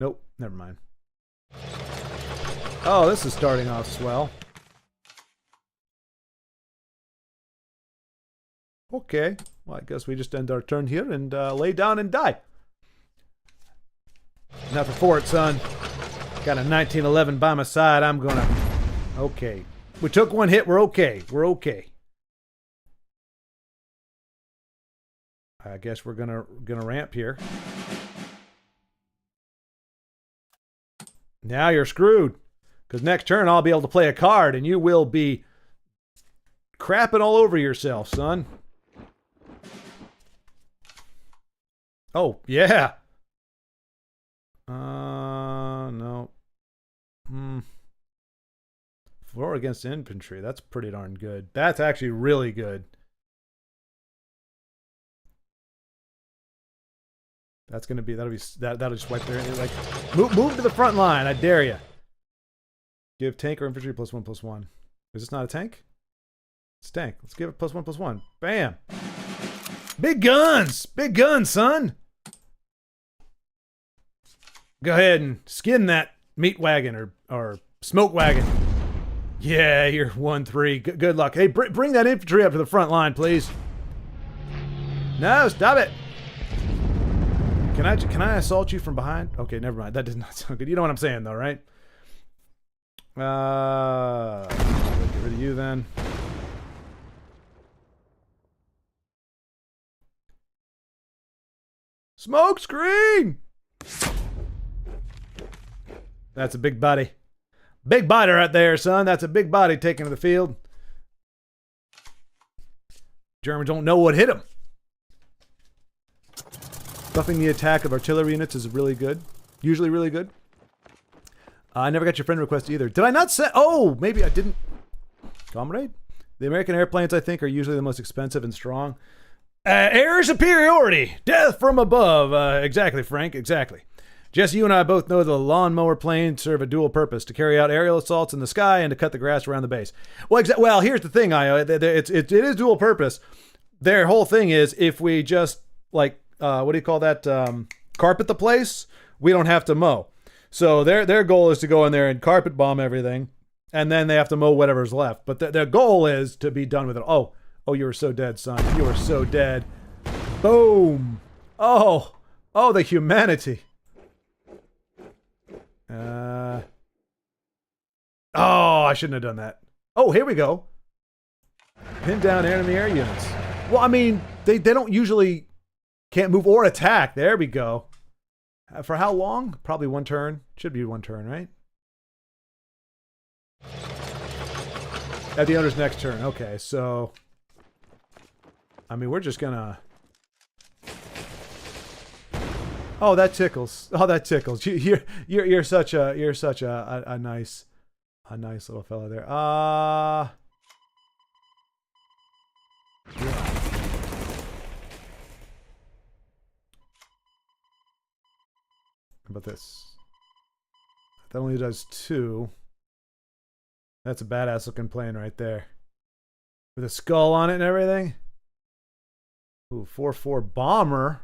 Nope, never mind. Oh, this is starting off swell. Okay, well, I guess we just end our turn here and lay down and die. Nothing for it, son. Got a 1911 by my side. I'm gonna... Okay. We took one hit. We're okay. We're okay. I guess we're gonna ramp here. Now you're screwed. Because next turn I'll be able to play a card and you will be crapping all over yourself, son. Oh, yeah. No. War against infantry. That's pretty darn good. That's actually really good. That's gonna be that'll just wipe their like move to the front line. I dare you. Give tank or infantry +1/+1. Is this not a tank? It's tank. Let's give it +1/+1. Bam. Big guns, son. Go ahead and skin that meat wagon or smoke wagon. Yeah, you're 1-3. Good luck. Hey, bring that infantry up to the front line, please. No, stop it. Can I assault you from behind? Okay, never mind. That does not sound good. You know what I'm saying, though, right? Get rid of you then. Smoke screen. That's a big body. Big body right there, son. That's a big body taken to the field. Germans don't know what hit them. Buffing the attack of artillery units is really good. Usually really good. I never got your friend request either. Did I not say? Oh, maybe I didn't. Comrade? The American airplanes, I think, are usually the most expensive and strong. Air superiority. Death from above. Exactly, Frank. Exactly. Jesse, you and I both know the lawnmower planes serve a dual purpose, to carry out aerial assaults in the sky and to cut the grass around the base. Well, here's the thing, it is dual purpose. Their whole thing is, if we just, like, what do you call that, carpet the place, we don't have to mow. So their goal is to go in there and carpet bomb everything, and then they have to mow whatever's left. But their goal is to be done with it. Oh, you were so dead, son. You were so dead. Boom. Oh, the humanity. I shouldn't have done that. Oh, here we go. Pin down enemy air units. Well, I mean, they don't usually can't move or attack. There we go. For how long? Probably one turn. Should be one turn, right? At the owner's next turn. Okay, so I mean, we're just gonna... Oh, that tickles. Oh, that tickles. You're such a nice little fella there. Yeah. How about this? That only does 2. That's a badass looking plane right there. With a skull on it and everything. Ooh, 4-4 bomber.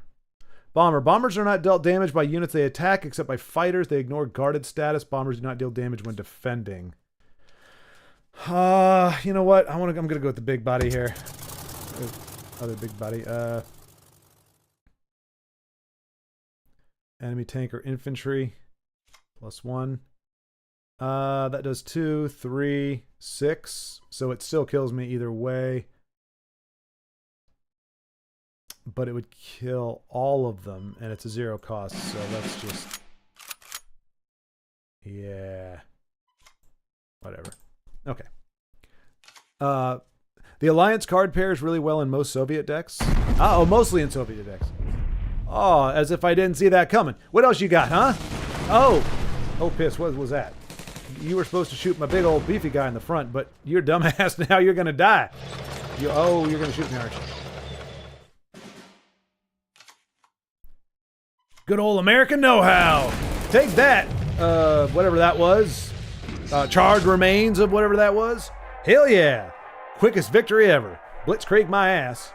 Bombers are not dealt damage by units they attack, except by fighters. They ignore guarded status. Bombers do not deal damage when defending. You know what? I'm gonna go with the big body here. Other big body. Enemy tank or infantry. +1. That does 2, 3, 6. So it still kills me either way. But it would kill all of them, and it's a 0 cost, so let's just... Yeah. Whatever. Okay. The Alliance card pairs really well in most Soviet decks. Mostly in Soviet decks. Oh, as if I didn't see that coming. What else you got, huh? Oh, piss, what was that? You were supposed to shoot my big old beefy guy in the front, but you're dumbass now, you're gonna die. You're gonna shoot me, aren't you? Good old American know-how. Take that, whatever that was. Charred remains of whatever that was. Hell yeah. Quickest victory ever. Blitzkrieg my ass.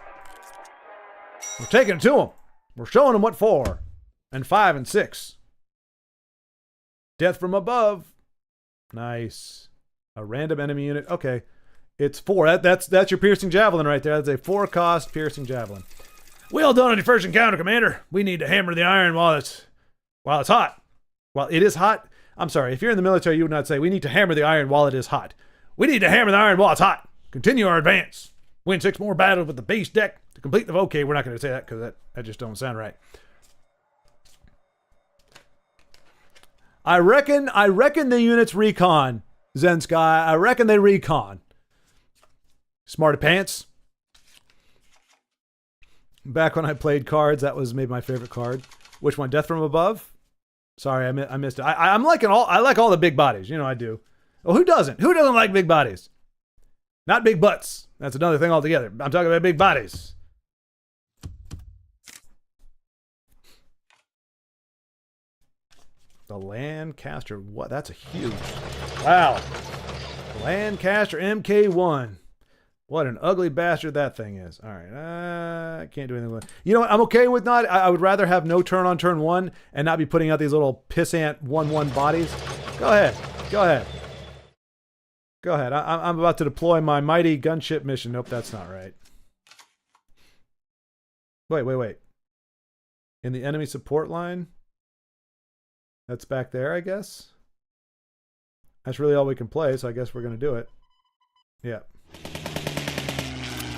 We're taking it to them. We're showing them what for. And 5 and 6. Death from above. Nice. A random enemy unit. Okay. It's 4. That's your piercing javelin right there. That's a 4-cost piercing javelin. Well done on your first encounter, Commander. We need to hammer the iron while it's hot. While it is hot? I'm sorry. If you're in the military, you would not say, we need to hammer the iron while it is hot. We need to hammer the iron while it's hot. Continue our advance. Win 6 more battles with the base deck to complete the... Okay, we're not going to say that because that just don't sound right. I reckon the units recon, Zensky. I reckon they recon. Smarty pants. Back when I played cards, that was maybe my favorite card. Which one? Death from Above? Sorry, I missed it. I like all the big bodies. You know I do. Well, who doesn't? Who doesn't like big bodies? Not big butts. That's another thing altogether. I'm talking about big bodies. The Lancaster. What? That's a huge... Wow. Lancaster MK1. What an ugly bastard that thing is. All right. I can't do anything with it. You know what? I'm okay with not... I would rather have no turn on turn 1 and not be putting out these little pissant 1/1 bodies. Go ahead. Go ahead. Go ahead. I'm about to deploy my mighty gunship mission. Nope, that's not right. Wait. In the enemy support line? That's back there, I guess? That's really all we can play, so I guess we're going to do it. Yeah.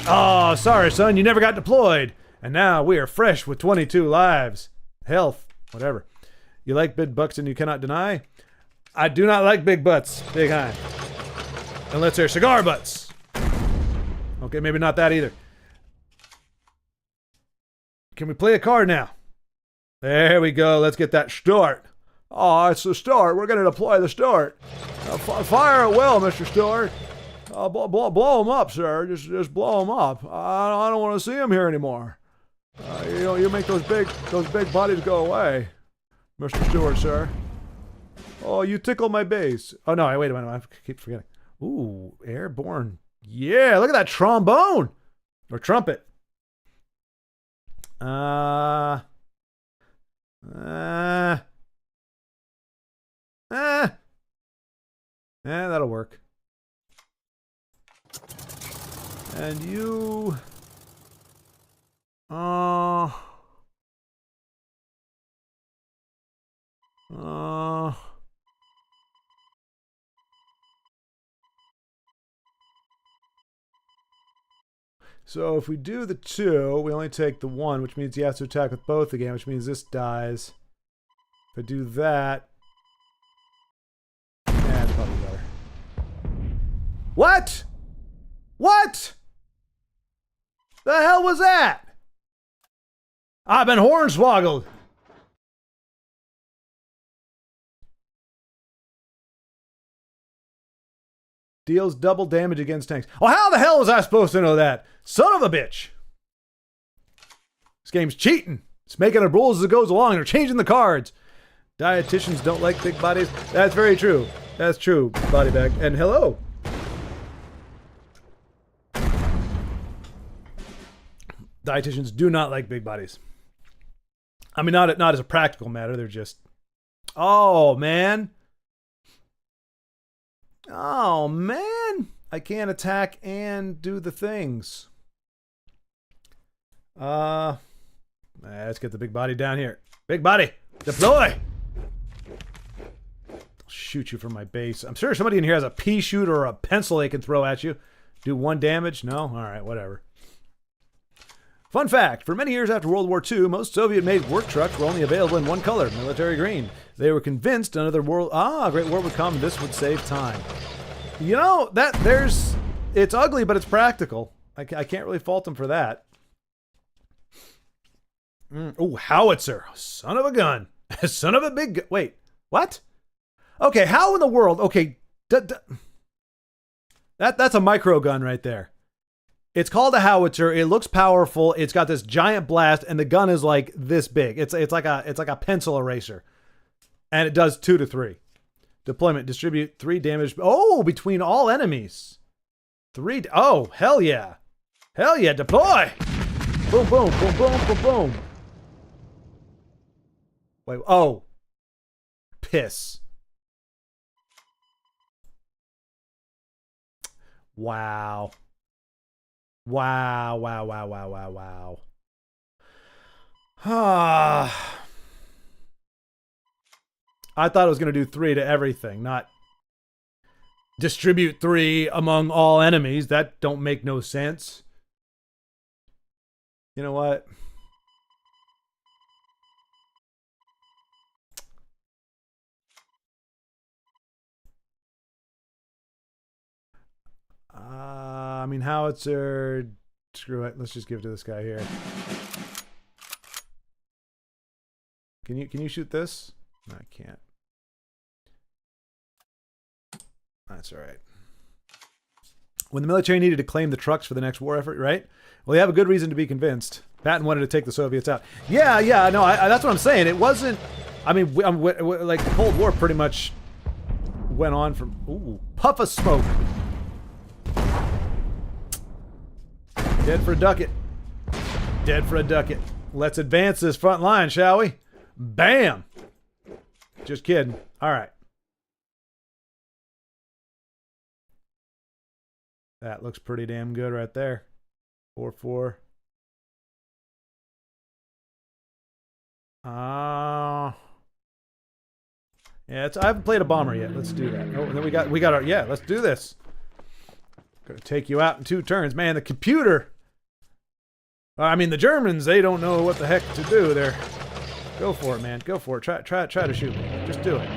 Oh, sorry, son. You never got deployed. And now we are fresh with 22 lives. Health. Whatever. You like big bucks and you cannot deny? I do not like big butts. Big high. Unless they're cigar butts. Okay, maybe not that either. Can we play a card now? There we go. Let's get that start. Oh, it's the start. We're going to deploy the start. Fire it well, Mr. Stewart. Blow him up, sir. Just blow him up. I don't want to see him here anymore. You make those big bodies go away, Mr. Stewart, sir. Oh, you tickle my base. Oh no, wait a minute. I keep forgetting. Ooh, airborne. Yeah, look at that trombone or trumpet. That'll work. And you... So if we do the 2, we only take the 1, which means he has to attack with both again, which means this dies. If I do that... That's probably better. What? What? The hell was that? I've been hornswoggled. Deals double damage against tanks. Oh, how the hell was I supposed to know that? Son of a bitch. This game's cheating. It's making up rules as it goes along. They're changing the cards. Dietitians don't like big bodies. That's very true. That's true, body bag. And hello. Dietitians do not like big bodies. I mean, not as a practical matter. They're just... Oh, man. Oh, man. I can't attack and do the things. Let's get the big body down here. Big body, deploy. I'll shoot you from my base. I'm sure somebody in here has a pea shooter or a pencil they can throw at you. Do 1 damage? No? All right, whatever. Fun fact, for many years after World War II, most Soviet-made work trucks were only available in one color, military green. They were convinced another great war would come, this would save time. You know, it's ugly, but it's practical. I can't really fault them for that. Oh, howitzer. Son of a gun. Son of a big gun. Wait, what? Okay, how in the world? Okay, that's a micro gun right there. It's called a howitzer. It looks powerful. It's got this giant blast, and the gun is like this big. It's like a pencil eraser, and it does 2 to 3. Deployment: distribute 3 damage. Oh, between all enemies. 3. Oh, hell yeah. Hell yeah, deploy! Boom, boom, boom, boom, boom, boom. Wait, oh. Piss. Wow. Wow, wow, wow, wow, wow, wow. Ah. I thought it was going to do 3 to everything, not distribute 3 among all enemies. That don't make no sense. You know what? I mean, howitzer. Screw it. Let's just give it to this guy here. Can you shoot this? No, I can't. That's all right. When the military needed to claim the trucks for the next war effort, right? Well, they have a good reason to be convinced. Patton wanted to take the Soviets out. Yeah, no, that's what I'm saying. It wasn't. I mean, like the Cold War pretty much went on from. Ooh, puff of smoke. Dead for a ducat. Dead for a ducat. Let's advance this front line, shall we? Bam! Just kidding. All right. That looks pretty damn good right there. 4-4. Yeah, I haven't played a bomber yet. Let's do that. Oh, and then we got our, yeah, let's do this. Gonna take you out in 2 turns. Man, the computer. I mean, the Germans, they don't know what the heck to do. They're, go for it, man. Go for it. Try to shoot me. Just do it.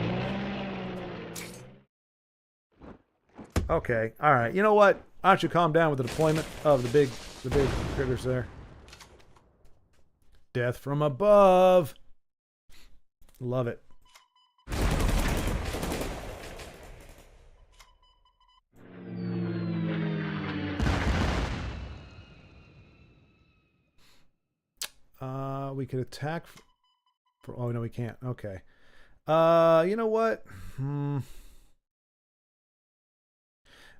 Okay. All right. You know what? Why don't you calm down with the deployment of the big critters there? Death from above. Love it. We could attack for, oh no, we can't. Okay. You know what?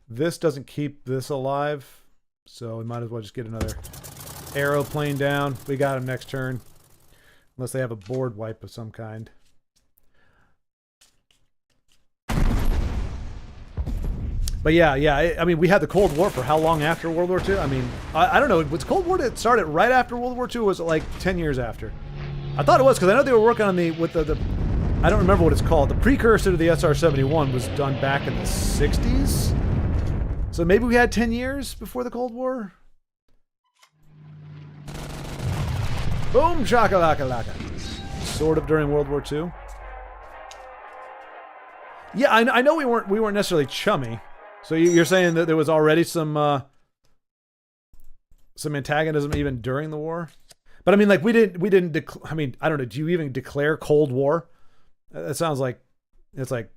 This doesn't keep this alive, so we might as well just get another aeroplane down. We got him next turn. Unless they have a board wipe of some kind. But yeah, I mean, we had the Cold War for how long after World War II? I mean, I don't know. Was Cold War that started right after World War II, or was it like 10 years after? I thought it was, because I know they were working on the I don't remember what it's called. The precursor to the SR-71 was done back in the 60s? So maybe we had 10 years before the Cold War? Boom, shakalaka-laka. Sort of during World War II. Yeah, I know we weren't necessarily chummy. So you're saying that there was already some antagonism even during the war? But I mean, like we didn't I mean, I don't know. Do you even declare Cold War? That sounds like it's like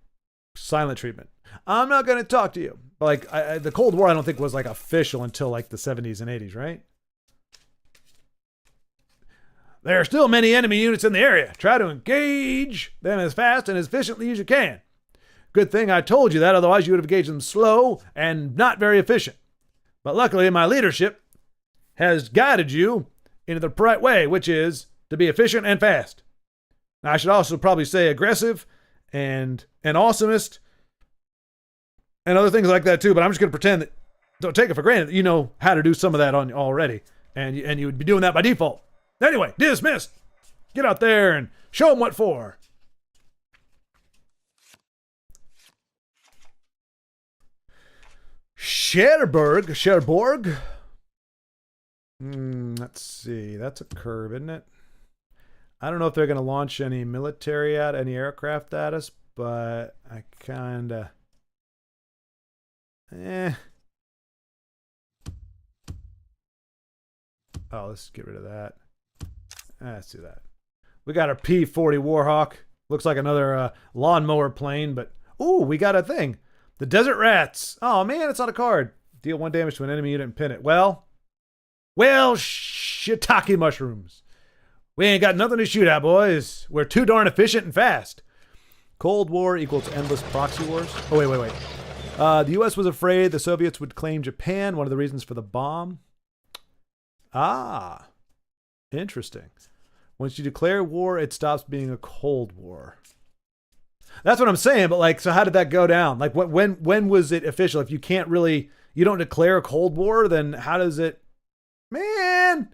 silent treatment. I'm not going to talk to you. But like the Cold War, I don't think was like official until like the 70s and 80s, right? There are still many enemy units in the area. Try to engage them as fast and as efficiently as you can. Good thing I told you that, otherwise you would have engaged them slow and not very efficient. But luckily, my leadership has guided you into the right way, which is to be efficient and fast. Now, I should also probably say aggressive and awesomest and other things like that too, but I'm just going to pretend that, don't take it for granted that you know how to do some of that on already, and you would be doing that by default. Anyway, dismissed. Get out there and show them what for. Cherbourg. Let's see. That's a curve, isn't it? I don't know if they're going to launch any military at any aircraft at us, but I kind of. Oh, let's get rid of that. Let's do that. We got our P-40 Warhawk. Looks like another lawnmower plane, but ooh, we got a thing. The Desert Rats. Oh man, it's not a card. Deal 1 damage to an enemy unit and pin it. Well, shiitake mushrooms. We ain't got nothing to shoot at, boys. We're too darn efficient and fast. Cold War equals endless proxy wars. Oh, wait. The U.S. was afraid the Soviets would claim Japan, one of the reasons for the bomb. Ah, interesting. Once you declare war, it stops being a Cold War. That's what I'm saying, but like, so how did that go down? Like, when was it official? If you can't really, you don't declare a Cold War, then how does it, man?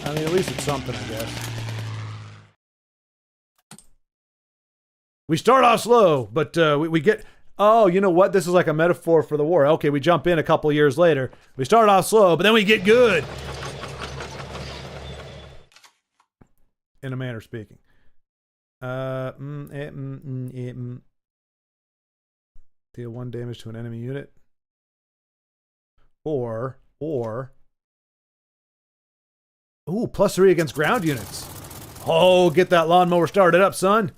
I mean, at least it's something, I guess. We start off slow, but we get, oh, you know what? This is like a metaphor for the war. Okay, we jump in a couple years later. We start off slow, but then we get good. In a manner of speaking. Deal 1 damage to an enemy unit. Or, ooh, +3 against ground units. Oh, get that lawnmower started up, son.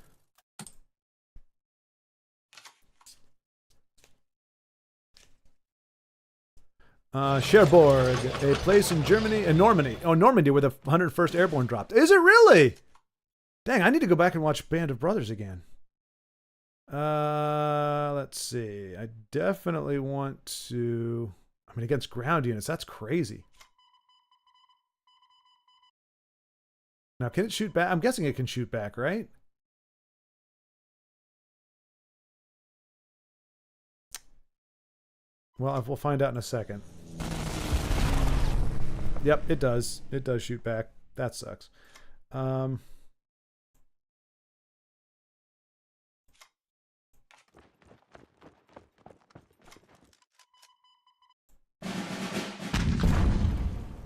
Cherbourg, a place in Germany, in Normandy. Oh, Normandy, where the 101st Airborne dropped. Is it really? Dang, I need to go back and watch Band of Brothers again. Let's see. I definitely want to... I mean, against ground units, that's crazy. Now, can it shoot back? I'm guessing it can shoot back, right? Well, we'll find out in a second. Yep, it does. It does shoot back. That sucks.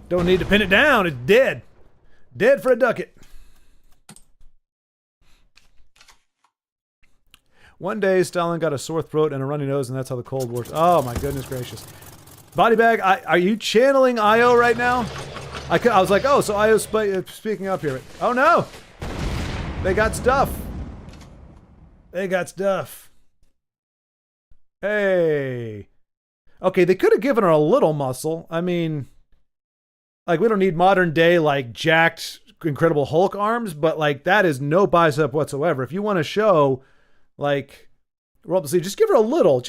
Don't need to pin it down. It's dead. Dead for a ducat. One day, Stalin got a sore throat and a runny nose, and that's how the Cold War... Oh, my goodness gracious. Body bag, are you channeling IO right now? I was like, oh, so IO's speaking up here. Oh, no. They got stuff. They got stuff. Hey. Okay, they could have given her a little muscle. I mean, like, we don't need modern day, like, jacked Incredible Hulk arms, but, like, that is no bicep whatsoever. If you want to show, like... Roll up the sleeve. Just give her a little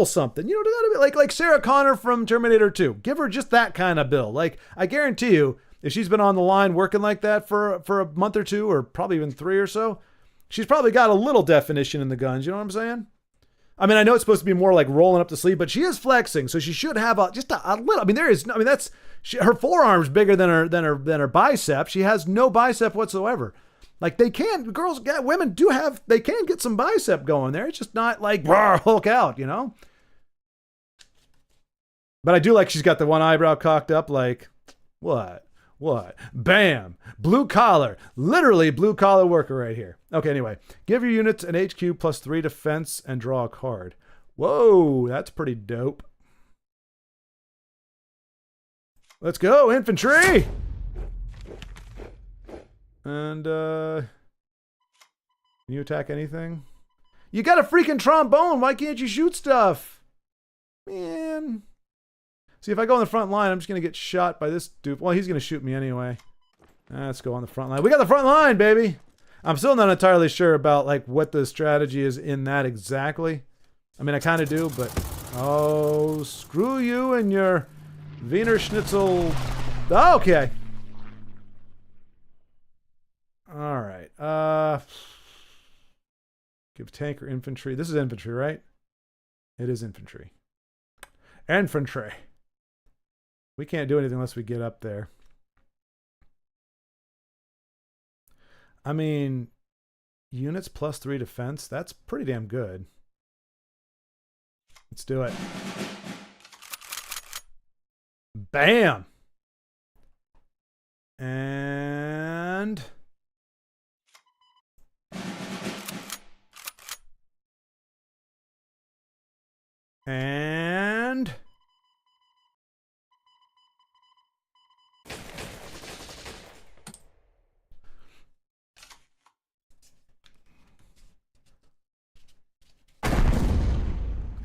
something. You know, like Sarah Connor from Terminator 2. Give her just that kind of build. Like, I guarantee you, if she's been on the line working like that for a month or two, or probably even 3 or so, she's probably got a little definition in the guns. You know what I'm saying? I mean, I know it's supposed to be more like rolling up the sleeve, but she is flexing, so she should have just a little. I mean, that's her forearm's bigger than her bicep. She has no bicep whatsoever. Like, they can, women do have, they can get some bicep going there. It's just not like, Hulk out, you know? But I do like she's got the one eyebrow cocked up, like, what? Bam! Blue collar. Literally blue collar worker right here. Okay, anyway. Give your units an HQ +3 defense and draw a card. Whoa, that's pretty dope. Let's go, infantry! And, can you attack anything? You got a freaking trombone! Why can't you shoot stuff? Man. See, if I go on the front line, I'm just gonna get shot by this dude. Well, he's gonna shoot me anyway. Let's go on the front line. We got the front line, baby! I'm still not entirely sure about, like, what the strategy is in that exactly. I mean, I kind of do, but... Oh, screw you and your Wiener Schnitzel... Okay. Alright, give tank or infantry. This is infantry, right? It is infantry. Infantry. We can't do anything unless we get up there. I mean, units +3 defense, that's pretty damn good. Let's do it. Bam! And...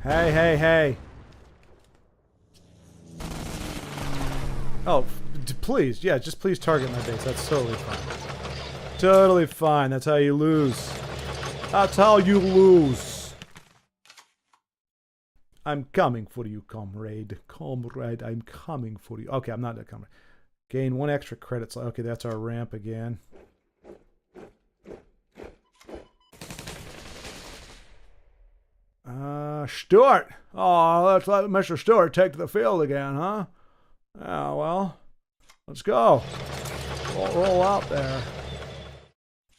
Hey. Oh, please. Yeah, just please target my base. That's totally fine. Totally fine. That's how you lose. That's how you lose. I'm coming for you, comrade. Comrade, I'm coming for you. Okay, I'm not that comrade. Gain 1 extra credit slot. Okay, that's our ramp again. Stewart. Oh, let's let Mr. Stewart take to the field again, huh? Yeah, well, let's go. Roll out there.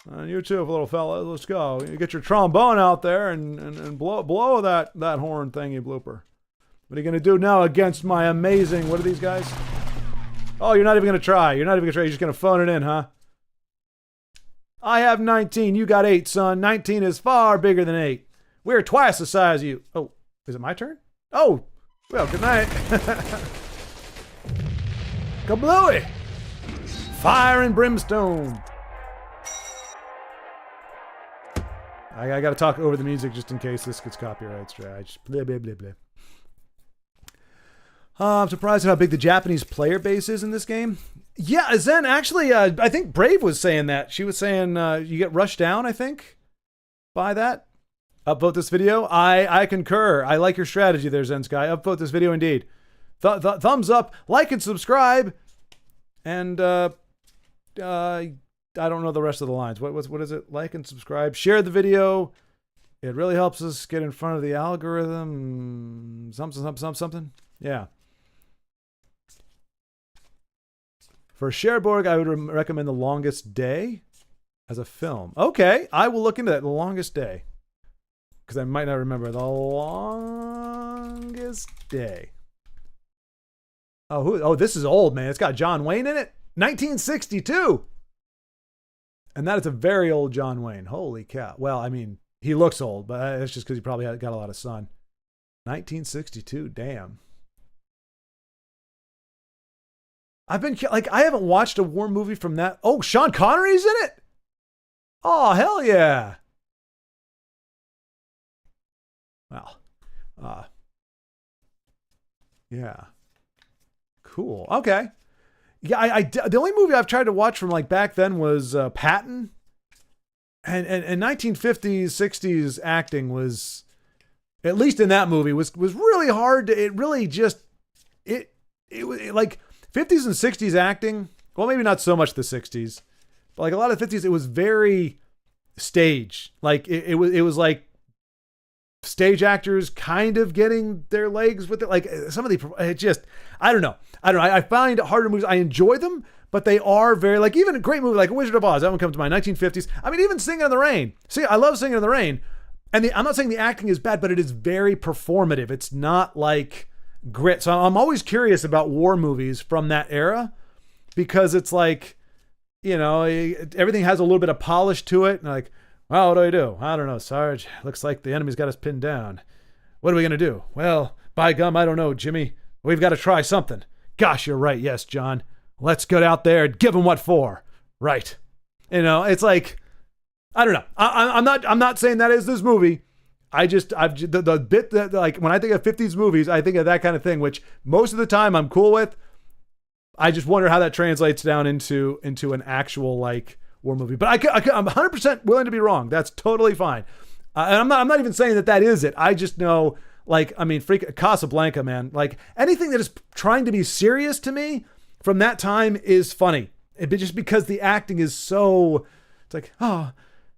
And you too, little fella. Let's go. You get your trombone out there and blow that horn thingy blooper. What are you going to do now against my amazing... What are these guys? Oh, you're not even going to try. You're not even going to try. You're just going to phone it in, huh? I have 19. You got 8, son. 19 is far bigger than 8. We're twice the size of you. Oh, is it my turn? Oh, well, good night. Kablooey! Fire and brimstone. I gotta talk over the music just in case this gets copyright strike. Blah, blah, blah, blah. I'm surprised at how big the Japanese player base is in this game. Yeah, Zen, actually, I think Brave was saying that. She was saying you get rushed down, I think, by that. Upvote this video. I concur. I like your strategy there, Zen Sky. Upvote this video indeed. Thumbs up, like and subscribe. And I don't know the rest of the lines. What is it? Like and subscribe. Share the video. It really helps us get in front of the algorithm. Something. Yeah. For Cherbourg, I would recommend The Longest Day as a film. Okay, I will look into that. The Longest Day. Because I might not remember. The Longest Day. Oh, this is old, man. It's got John Wayne in it. 1962. And that is a very old John Wayne. Holy cow. Well, I mean, he looks old, but it's just because he probably got a lot of sun. 1962. Damn. I haven't watched a war movie from that. Oh, Sean Connery's in it? Oh, hell yeah. Well, yeah. Cool. Okay. Yeah, the only movie I've tried to watch from like back then was Patton. And 1950s, 60s acting was, at least in that movie, was really hard to, it really just, it was like 50s and 60s acting. Well, maybe not so much the 60s, but like a lot of the 50s, it was very stage. Like it was like stage actors kind of getting their legs with it. Like some of the, it just, I don't know. I find harder movies. I enjoy them, but they are very, like even a great movie like Wizard of Oz. That one comes to mind. 1950s. I mean, even Singing in the Rain. See, I love Singing in the Rain. And I'm not saying the acting is bad, but it is very performative. It's not like grit. So I'm always curious about war movies from that era because it's like, you know, everything has a little bit of polish to it. And like, well, what do I do? I don't know, Sarge. Looks like the enemy's got us pinned down. What are we going to do? Well, by gum, I don't know, Jimmy. We've got to try something. Gosh, you're right. Yes, John. Let's get out there and give them what for. Right. You know, it's like, I don't know. I'm not saying that is this movie. The bit that, like, when I think of 50s movies, I think of that kind of thing, which most of the time I'm cool with. I just wonder how that translates down into an actual, like, war movie. But I'm 100% willing to be wrong. That's totally fine. And I'm not even saying that is it. I just know, like, I mean, Casablanca, man. Like, anything that is trying to be serious to me from that time is funny. Just because the acting is so, it's like, oh,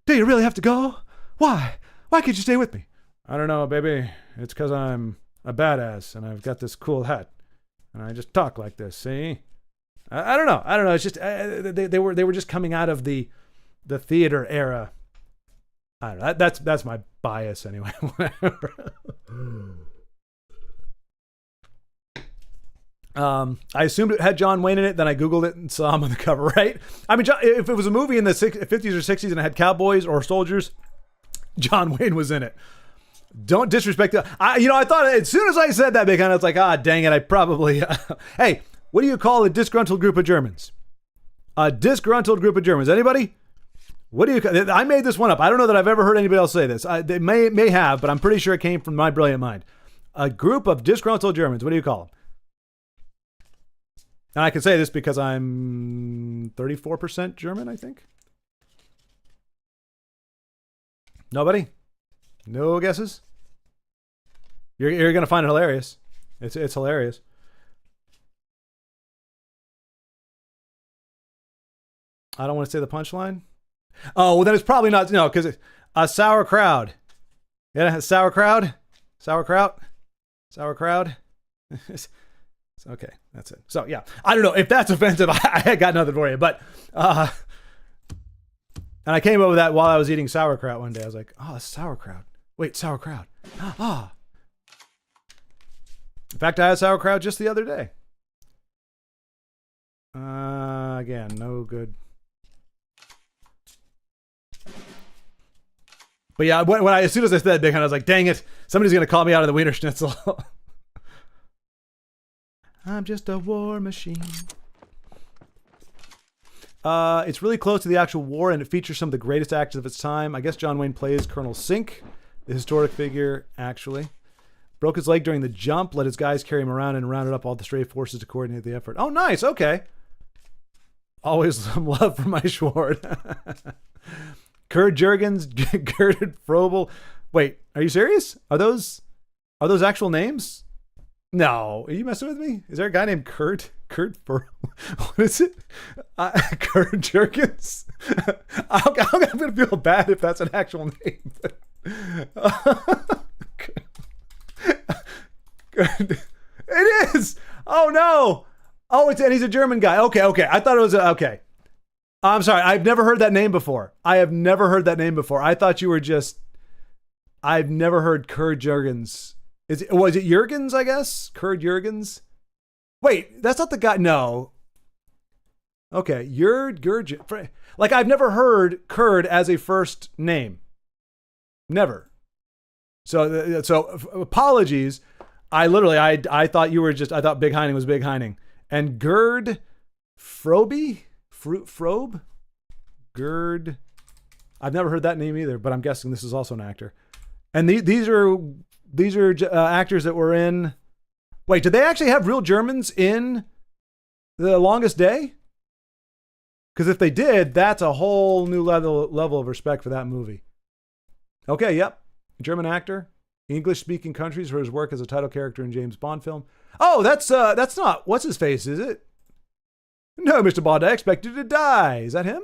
do you really have to go? Why? Why can't you stay with me? I don't know, baby. It's because I'm a badass and I've got this cool hat and I just talk like this. See? I don't know. It's just they were just coming out of the theater era. I don't know. That's my bias anyway. I assumed it had John Wayne in it. Then I Googled it and saw him on the cover. Right? I mean, if it was a movie in the 50s or 60s and it had cowboys or soldiers, John Wayne was in it. Don't disrespect it. I thought as soon as I said that, kind of it's like, dang it, I probably. Hey. What do you call a disgruntled group of Germans? A disgruntled group of Germans. Anybody? What do you? I made this one up. I don't know that I've ever heard anybody else say this. They may have, but I'm pretty sure it came from my brilliant mind. A group of disgruntled Germans. What do you call them? And I can say this because I'm 34% German, I think. Nobody? No guesses? You're gonna find it hilarious. It's hilarious. I don't want to say the punchline. Oh, well then it's probably not. No, because a sour crowd. Yeah, sauerkraut. Sauerkraut. Sauerkraut. Okay, that's it. So yeah, I don't know if that's offensive. I got nothing for you, but and I came up with that while I was eating sauerkraut one day. I was like, oh, sauerkraut. Wait, sauerkraut. Ah. In fact, I had sauerkraut just the other day. Again, no good. But yeah, as soon as I said Big Hunt, I was like, dang it, somebody's gonna call me out of the Wiener Schnitzel. I'm just a war machine. It's really close to the actual war, and it features some of the greatest actors of its time. I guess John Wayne plays Colonel Sink, the historic figure, actually. Broke his leg during the jump, let his guys carry him around, and rounded up all the stray forces to coordinate the effort. Oh, nice, okay. Always some love for my Schwart. Kurt Jurgens, Gertrude Frobel. Wait, are you serious? Are those actual names? No, are you messing with me? Is there a guy named Kurt? What is it? Kurt Jurgens? I'm going to feel bad if that's an actual name. It is. Oh no. Oh, and he's a German guy. Okay. I thought it was okay. I'm sorry. I've never heard that name before. I thought you were just. I've never heard Kurt Jurgens. Was it Jurgens? I guess Kurt Jurgens. Wait, that's not the guy. No. Okay, like I've never heard Kurd as a first name. Never. So apologies. I thought you were just. I thought Big Heining was Big Heining. And Gerd Frobe. Frobe? Gerd. I've never heard that name either, but I'm guessing this is also an actor. And these are actors that were in. Wait, did they actually have real Germans in The Longest Day? Because if they did, that's a whole new level of respect for that movie. Okay, yep. German actor. English-speaking countries for his work as a title character in James Bond film. Oh, that's not what's his face, is it? No, Mr. Bond, I expected to die. Is that him?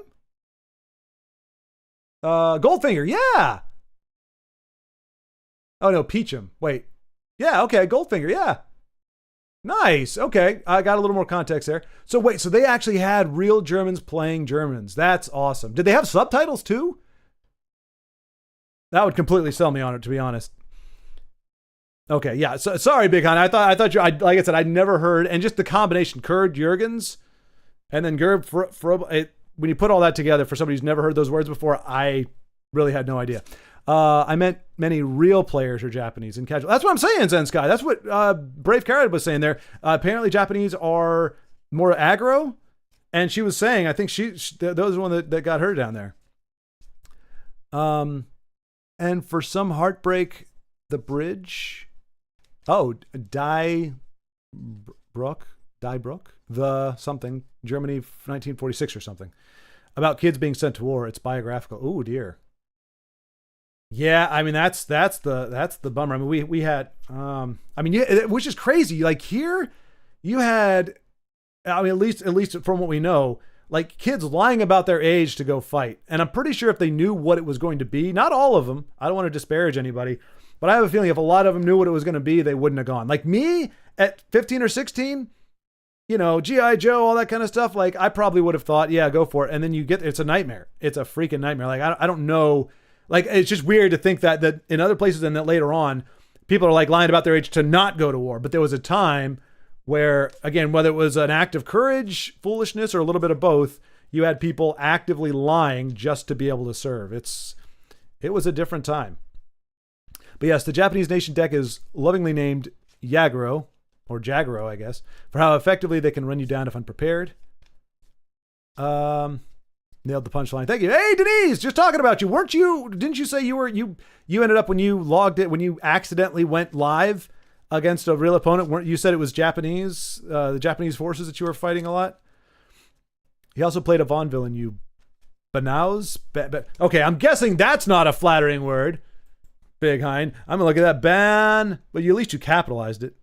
Goldfinger, yeah. Oh no, Peachum. Wait. Yeah, okay, Goldfinger, yeah. Nice. Okay, I got a little more context there. So wait, so they actually had real Germans playing Germans. That's awesome. Did they have subtitles too? That would completely sell me on it, to be honest. Okay, yeah. So, sorry, Big Hunt. I thought you. Like I said, I'd never heard, and just the combination, Kurt Jurgens, and then Gerb when you put all that together for somebody who's never heard those words before, I really had no idea. I meant many real players are Japanese and casual. That's what I'm saying, Zen Sky. That's what Brave Carrot was saying there. Apparently, Japanese are more aggro, and she was saying, I think those are one that got her down there. And for some heartbreak, the bridge. Oh, Die Brook, the something, Germany, 1946 or something, about kids being sent to war. It's biographical. Oh dear. Yeah, I mean that's the bummer. I mean we had which is crazy. Like here, you had, I mean at least from what we know, like kids lying about their age to go fight. And I'm pretty sure if they knew what it was going to be, not all of them. I don't want to disparage anybody. But I have a feeling if a lot of them knew what it was going to be, they wouldn't have gone. Like me at 15 or 16, you know, G.I. Joe, all that kind of stuff. Like I probably would have thought, yeah, go for it. And then it's a nightmare. It's a freaking nightmare. Like I don't know. Like it's just weird to think that in other places and that later on, people are like lying about their age to not go to war. But there was a time where, again, whether it was an act of courage, foolishness, or a little bit of both, you had people actively lying just to be able to serve. It was a different time. But yes, the Japanese nation deck is lovingly named Yagro, or Jagro, I guess, for how effectively they can run you down if unprepared. Nailed the punchline. Thank you. Hey, Denise, just talking about you. Didn't you say you ended up when you accidentally went live against a real opponent? You said it was Japanese, the Japanese forces that you were fighting a lot? He also played a Vaughn villain, you Banaus? Okay, I'm guessing that's not a flattering word. Big Hein. I'm gonna look at that. Ban. But at least you capitalized it.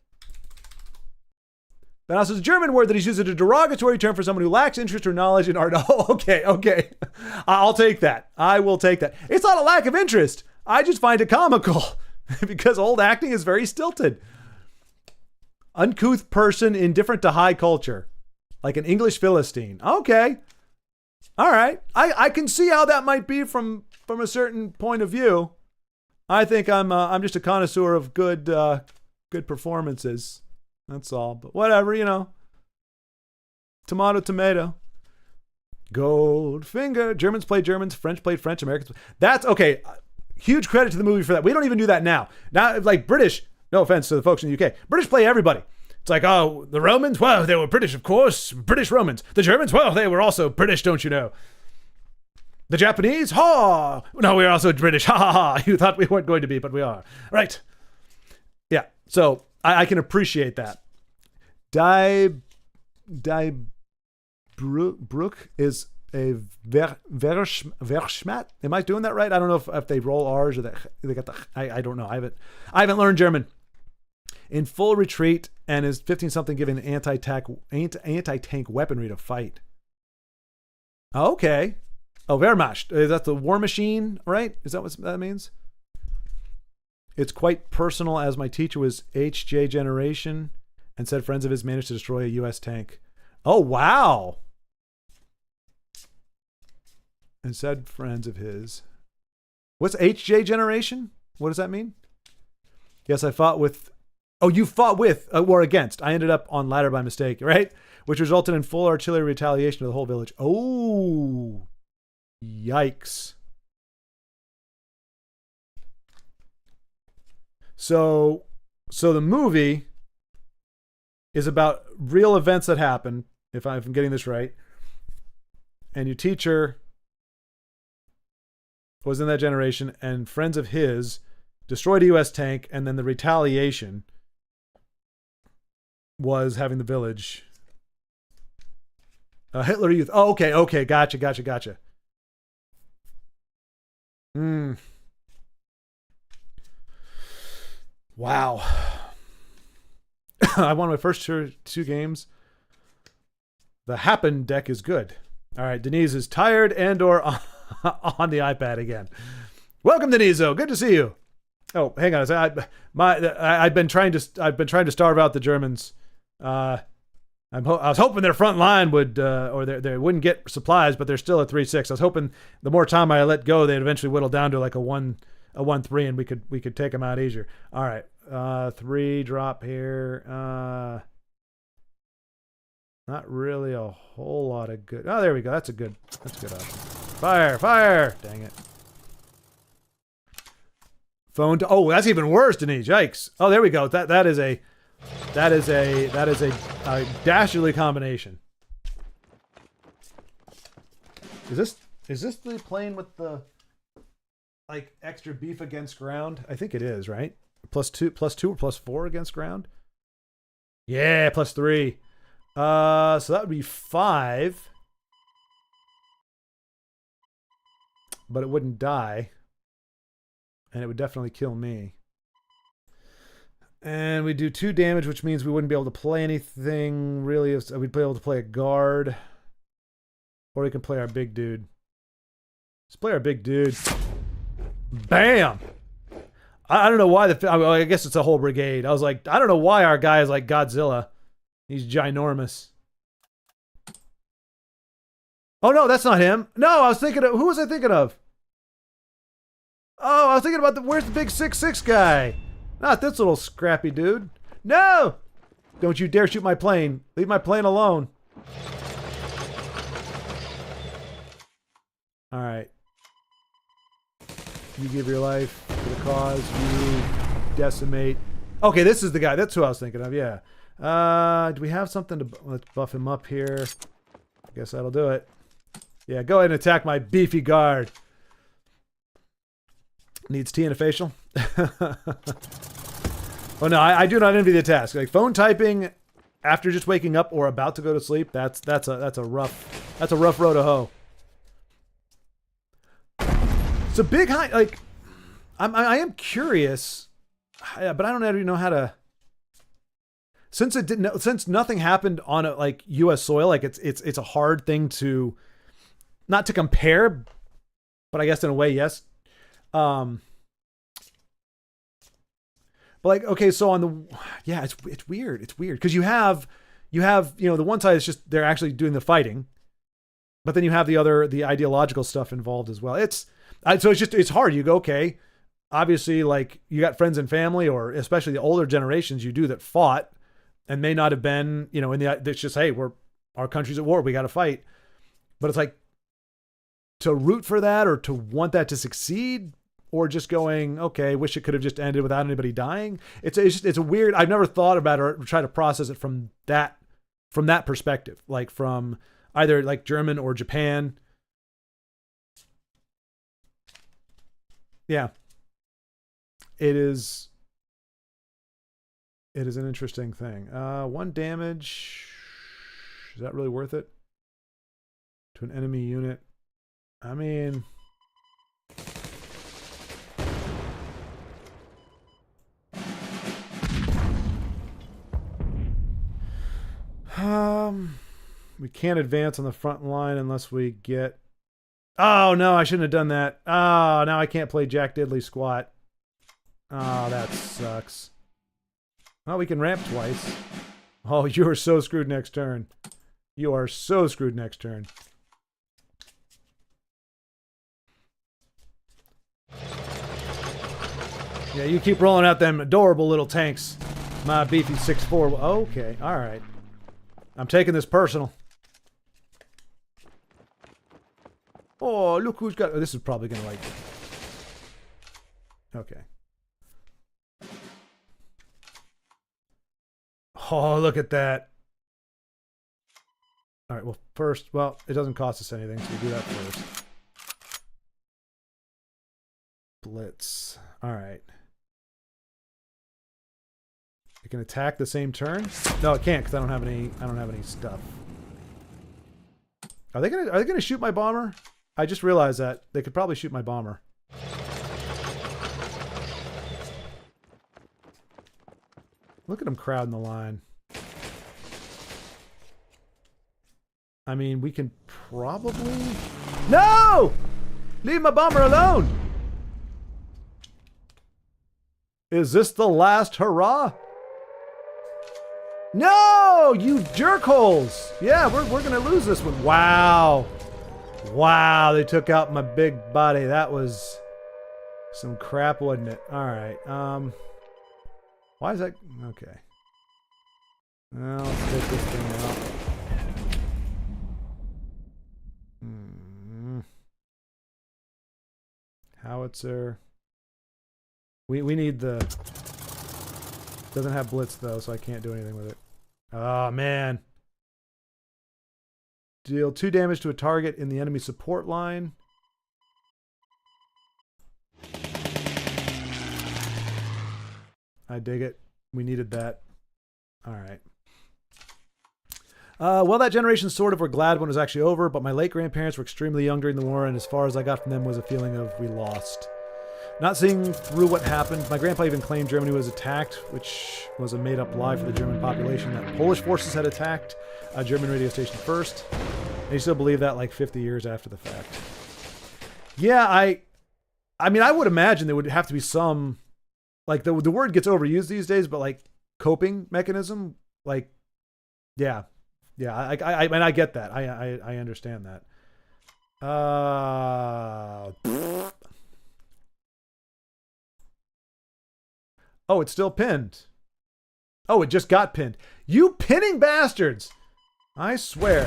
Banaus is a German word that is used as a derogatory term for someone who lacks interest or knowledge in art. Oh, okay. I'll take that. I will take that. It's not a lack of interest. I just find it comical because old acting is very stilted. Uncouth person indifferent to high culture. Like an English Philistine. Okay. All right. I can see how that might be from a certain point of view. I think I'm just a connoisseur of good performances. That's all. But whatever, Tomato, tomato. Goldfinger. Germans play Germans. French played French. Americans. That's okay. Huge credit to the movie for that. We don't even do that now. Now, like British, no offense to the folks in the UK, British play everybody. It's like, oh, the Romans? Well, they were British, of course. British Romans. The Germans? Well, they were also British, don't you know? The Japanese? Ha! No, we're also British. Ha ha ha. You thought we weren't going to be, but we are. Right. Yeah. So I can appreciate that. Brook is a Verschmat. Am I doing that right? I don't know if they roll R's or they got the. I don't know. I haven't learned German. In full retreat and is 15-something giving anti-tank weaponry to fight. Okay. Oh, Wehrmacht. Is that the war machine, right? Is that what that means? It's quite personal as my teacher was HJ generation and said friends of his managed to destroy a U.S. tank. Oh, wow. And said friends of his. What's HJ generation? What does that mean? Yes, I fought with... Oh, you fought with or against. I ended up on ladder by mistake, right? Which resulted in full artillery retaliation of the whole village. Oh, yikes. So the movie is about real events that happened, if I'm getting this right. And your teacher was in that generation, and friends of his destroyed a U.S. tank, and then the retaliation was having the village. Hitler Youth. Oh, okay. Gotcha. Wow. I won my first two games. The Happen deck is good. All right, Denise is tired and or on the iPad again. Welcome, Deniso. Good to see you. Oh, hang on. I've been trying to starve out the Germans. I was hoping their front line would, or they wouldn't get supplies, but they're still at 3-6. I was hoping the more time I let go, they'd eventually whittle down to like a 1-3, and we could take them out easier. All right, 3 drop here. Not really a whole lot of good. Oh, there we go. That's a good option. Fire! Dang it. Phone to. Oh, that's even worse, Denise. Yikes. Oh, there we go. That is a dastardly combination. Is this the plane with the like extra beef against ground? I think it is, right? +2 or +4 against ground? Yeah, +3. So that would be 5. But it wouldn't die. And it would definitely kill me. And we do 2 damage, which means we wouldn't be able to play anything really. We'd be able to play a guard. Or we can play our big dude. Let's play our big dude. Bam! I don't know why I guess it's a whole brigade. I was like, I don't know why our guy is like Godzilla. He's ginormous. Oh no, that's not him. No, I was thinking of, who was I thinking of? Oh, I was thinking about where's the big 6'6" guy? Not this little scrappy dude. No! Don't you dare shoot my plane. Leave my plane alone. Alright. You give your life for the cause. You decimate. Okay, this is the guy. That's who I was thinking of, yeah. Do we have something to... Let's buff him up here. I guess that'll do it. Yeah, go ahead and attack my beefy guard. Needs tea and a facial. Oh no, I do not envy the task. Like phone typing after just waking up or about to go to sleep, that's a rough row to hoe. It's a big high. Like, I am curious, but I don't even know how to. Since it didn't, since nothing happened on a, like U.S. soil, like it's a hard thing to, not to compare, but I guess in a way, yes. But like, okay, so on the, yeah, it's weird. It's weird because you have, the one side is just they're actually doing the fighting, but then you have the ideological stuff involved as well. So it's hard. You go, okay, obviously, like you got friends and family, or especially the older generations you do that fought and may not have been, in the, it's just, hey, our country's at war, we got to fight. But it's like to root for that or to want that to succeed, or just going, okay, wish it could have just ended without anybody dying. It's a weird, I've never thought about it or tried to process it from that perspective, like from either like German or Japan. Yeah. It is an interesting thing. 1 damage. Is that really worth it? To an enemy unit. I mean, we can't advance on the front line unless we get. Oh no, I shouldn't have done that. Oh, now I can't play Jack Diddley squat. Oh, that sucks. Oh, we can ramp twice. Oh, you are so screwed next turn. You are so screwed next turn. Yeah, you keep rolling out them adorable little tanks. My beefy 6'4". Okay, all right. I'm taking this personal. Oh, look who's got... Oh, this is probably going to like... Okay. Oh, look at that. All right, well, first... Well, it doesn't cost us anything, so we do that first. Blitz. All right. It can attack the same turn? No, it can't because I don't have any stuff. Are they gonna shoot my bomber? I just realized that they could probably shoot my bomber. Look at them crowding the line. I mean, we can probably... No! Leave my bomber alone! Is this the last hurrah? No! You jerkholes! Yeah, we're gonna lose this one. Wow. Wow, they took out my big body. That was some crap, wasn't it? Alright, why is that... Okay. Well, let's take this thing out. Howitzer. We need the... Doesn't have blitz though, so I can't do anything with it. Oh man. Deal 2 damage to a target in the enemy support line. I dig it. We needed that. Alright. Well, that generation sort of were glad when it was actually over, but my late grandparents were extremely young during the war, and as far as I got from them was a feeling of we lost. Not seeing through what happened, my grandpa even claimed Germany was attacked, which was a made-up lie for the German population, that Polish forces had attacked a German radio station first. And he still believed that like 50 years after the fact. Yeah, I mean, I would imagine there would have to be some, like the word gets overused these days, but like coping mechanism, like, yeah, I mean, I get that. I understand that. Oh, it's still pinned. Oh, it just got pinned. You pinning bastards! I swear.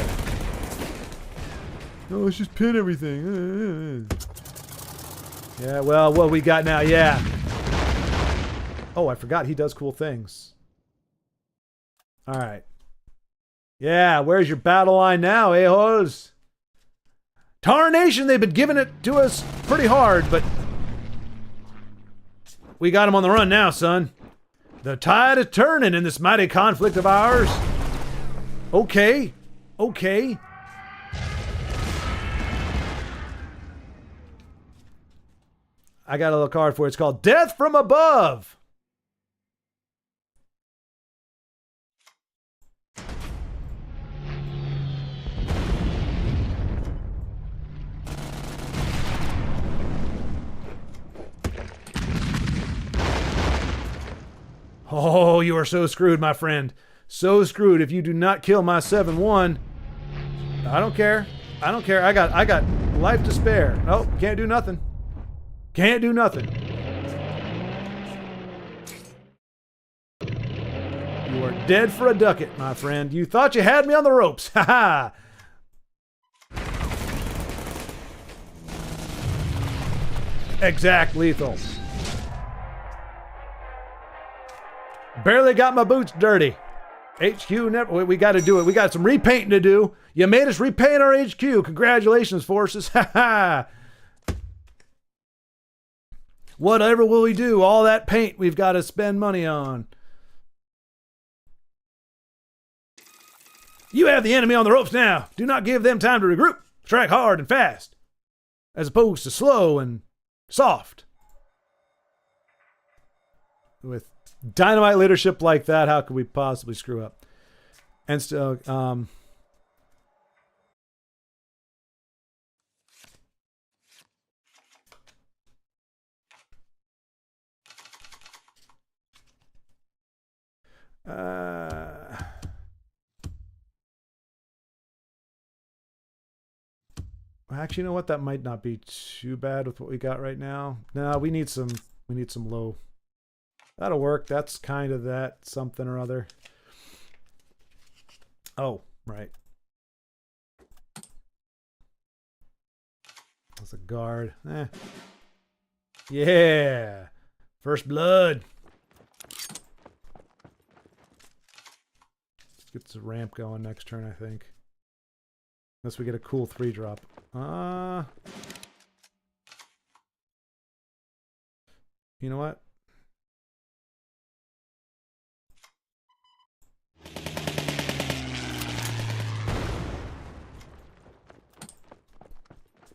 No, let's just pin everything. Yeah, well, what we got now, yeah. Oh, I forgot he does cool things. Alright. Yeah, where's your battle line now, a-holes? Tarnation, they've been giving it to us pretty hard, but... we got him on the run now, son. The tide is turning in this mighty conflict of ours. Okay. Okay. I got a little card for you. It's called Death from Above. Oh, you are so screwed, my friend. So screwed if you do not kill my 7-1. I don't care. I don't care. I got life to spare. Nope, can't do nothing. Can't do nothing. You are dead for a ducat, my friend. You thought you had me on the ropes. Ha ha. Exact lethal. Barely got my boots dirty. HQ never. We got to do it. We got some repainting to do. You made us repaint our HQ. Congratulations, forces. Ha ha. Whatever will we do? All that paint we've got to spend money on. You have the enemy on the ropes now. Do not give them time to regroup. Strike hard and fast, as opposed to slow and soft. With dynamite leadership like that, how could we possibly screw up? And still, actually, you know what? That might not be too bad with what we got right now. No, we need some low. That'll work. That's kind of that something or other. Oh, right. That's a guard. Yeah. First blood. Let's get the ramp going next turn, I think. Unless we get a cool 3-drop. You know what?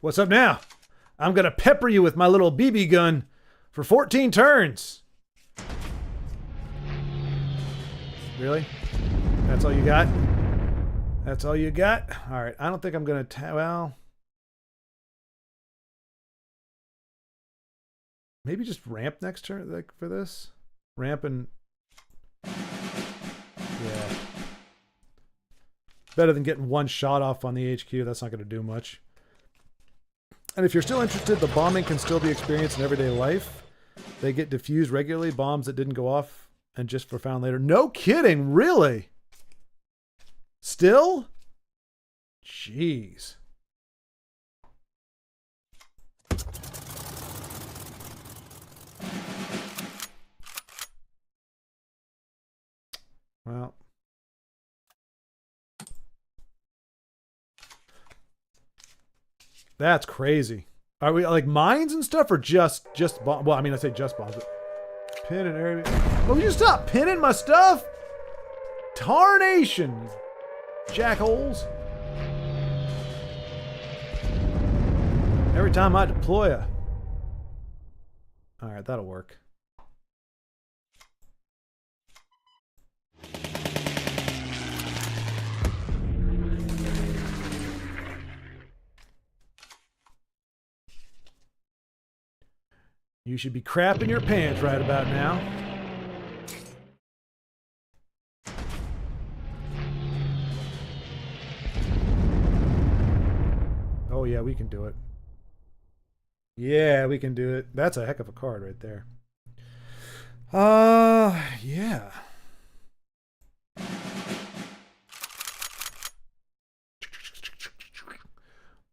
What's up now? I'm gonna pepper you with my little BB gun for 14 turns. Really? That's all you got? That's all you got? All right. I don't think I'm gonna. Well, maybe just ramp next turn, like for this. Ramp and yeah. Better than getting one shot off on the HQ. That's not gonna do much. And if you're still interested, the bombing can still be experienced in everyday life. They get diffused regularly, bombs that didn't go off and just were found later. No kidding, really? Still? Jeez. Well. That's crazy. Are we like mines and stuff or just bombs? Well, I mean, I say just bombs, but pin and area. Oh, you stop pinning my stuff? Tarnation, jackholes. Every time I deploy a... Alright, that'll work. You should be crapping your pants right about now. Oh yeah, we can do it. Yeah, we can do it. That's a heck of a card right there. Yeah.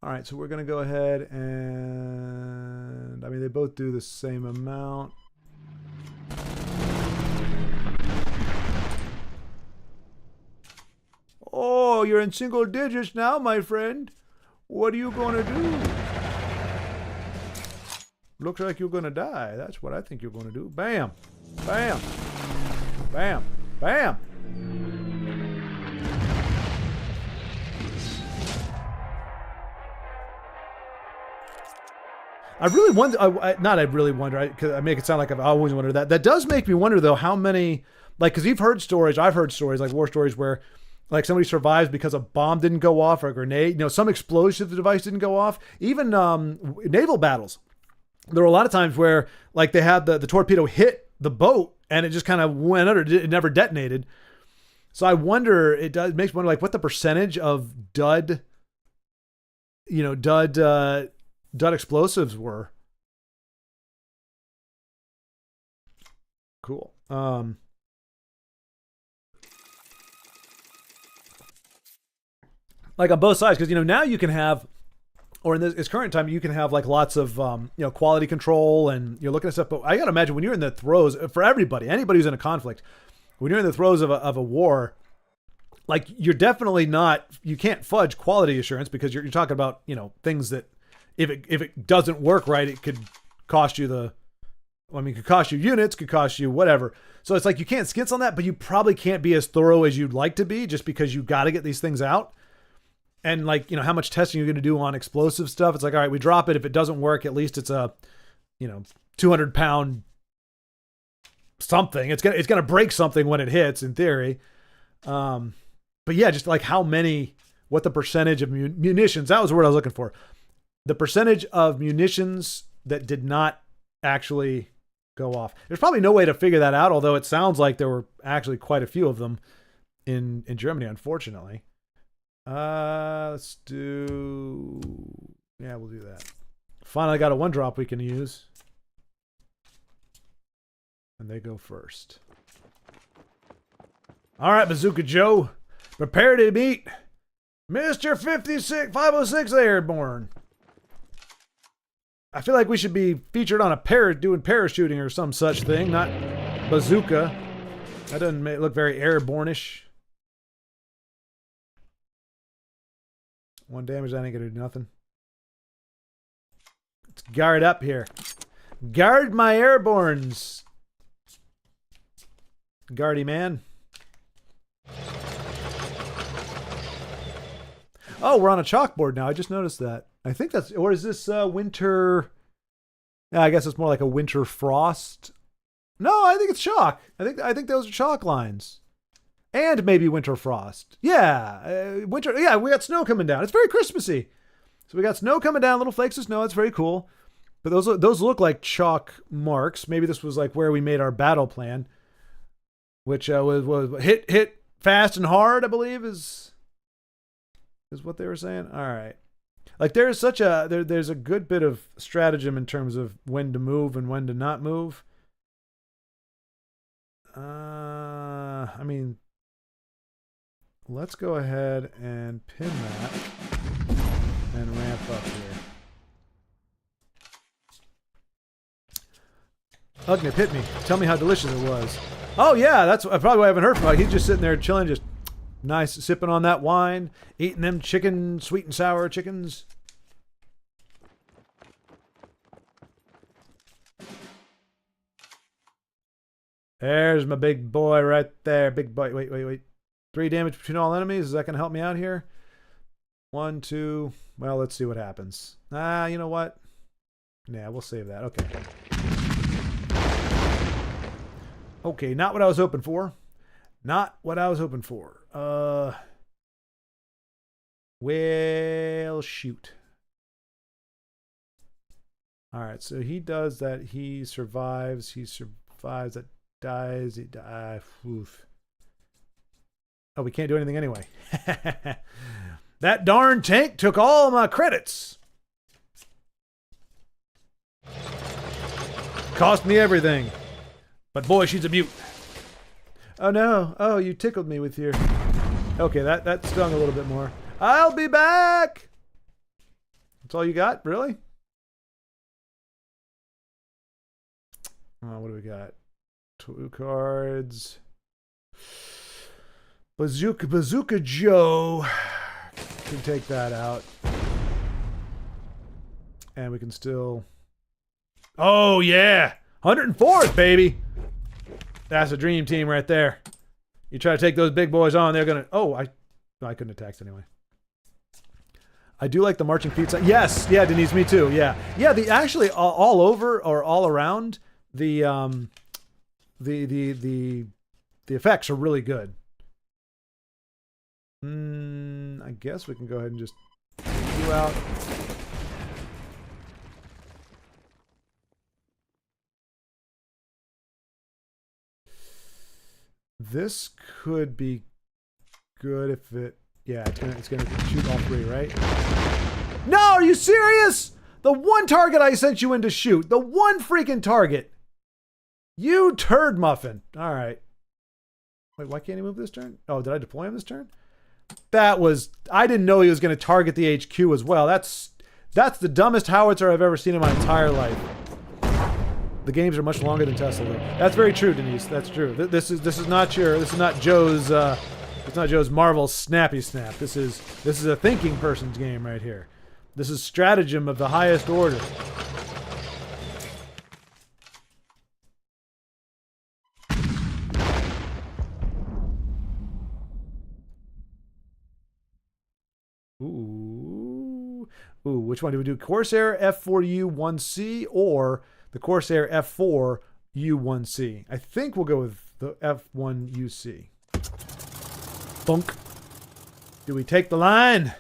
All right, so we're going to go ahead and... I mean, they both do the same amount. Oh, you're in single digits now, my friend. What are you going to do? Looks like you're going to die. That's what I think you're going to do. Bam. Bam. Bam. Bam. I really wonder. Not I really wonder. Because I make it sound like I've always wondered that. That does make me wonder though how many, like, because you've heard stories. I've heard stories like war stories where, like, somebody survives because a bomb didn't go off or a grenade. You know, some explosive device didn't go off. Even naval battles. There were a lot of times where, like, they had the torpedo hit the boat and it just kind of went under. It never detonated. So I wonder. It makes me wonder, like, what the percentage of dud explosives were. Cool. Like on both sides, because now you can have, or in this current time, you can have like lots of quality control, and you're looking at stuff. But I gotta imagine when you're in the throes, for anybody who's in a conflict, when you're in the throes of a war, like, you're definitely not, you can't fudge quality assurance, because you're talking about things that if it doesn't work right, it could cost you could cost you units, could cost you whatever. So it's like you can't skits on that, but you probably can't be as thorough as you'd like to be, just because you got to get these things out. And like, how much testing you're going to do on explosive stuff. It's like, all right, we drop it. If it doesn't work, at least it's a, 200-pound something. It's gonna break something when it hits, in theory. But yeah, just like what the percentage of munitions, that was the word I was looking for. The percentage of munitions that did not actually go off. There's probably no way to figure that out, although it sounds like there were actually quite a few of them in Germany, unfortunately. Let's do... Yeah, we'll do that. Finally got a 1-drop we can use. And they go first. All right, Bazooka Joe. Prepare to meet Mr. 506 Airborne. I feel like we should be featured on doing parachuting or some such thing, not bazooka. That doesn't look very airborne-ish. 1 damage, that ain't gonna do nothing. Let's guard up here. Guard my airbornes. Guardy man. Oh, we're on a chalkboard now. I just noticed that. I think that's, or is this winter? Yeah, I guess it's more like a winter frost. No, I think it's chalk. I think those are chalk lines. And maybe winter frost. Yeah, winter. Yeah, we got snow coming down. It's very Christmassy. So we got snow coming down, little flakes of snow. It's very cool. But those look like chalk marks. Maybe this was like where we made our battle plan, which was hit fast and hard, I believe is what they were saying. All right. Like there's a good bit of stratagem in terms of when to move and when to not move. I mean, let's go ahead and pin that and ramp up here. Ugnip, hit me. Tell me how delicious it was. Oh yeah, that's probably why I haven't heard from him. He's just sitting there chilling, just nice, sipping on that wine, eating them chicken, sweet and sour chickens. There's my big boy right there. Big boy. Wait. 3 damage between all enemies. Is that going to help me out here? 1, 2. Well, let's see what happens. You know what? Yeah, we'll save that. Okay. Okay, not what I was hoping for. Not what I was hoping for. Well, shoot. All right, so he does that. He survives. He survives. That dies. He dies. Oof. Oh, we can't do anything anyway. That darn tank took all my credits. Cost me everything. But boy, she's a mute. Oh no. Oh, you tickled me with your... Okay, that stung a little bit more. I'll be back. That's all you got? Really? Oh, what do we got? 2 cards. Bazooka Joe. Can take that out. And we can still... Oh, yeah. 104th, baby. That's a dream team right there. You try to take those big boys on, they're going to... Oh, I couldn't have taxed anyway. I do like the marching feet. Yes, yeah, Denise, me too. Yeah, yeah. The actually all over or all around the effects are really good. I guess we can go ahead and just take you out. This could be good if it. Yeah, it's gonna shoot all three, right? No, are you serious? The one target I sent you in to shoot. The one freaking target. You turd muffin. All right. Wait, why can't he move this turn? Oh, did I deploy him this turn? That was... I didn't know he was going to target the HQ as well. That's the dumbest howitzer I've ever seen in my entire life. The games are much longer than Tesla, though. That's very true, Denise. That's true. This is not Joe's... it's not Joe's Marvel snappy snap. This is a thinking person's game right here. This is stratagem of the highest order. Ooh, which one do we do? Corsair F4U1C or the Corsair F4U1C? I think we'll go with the F1UC. Bunk. Do we take the line?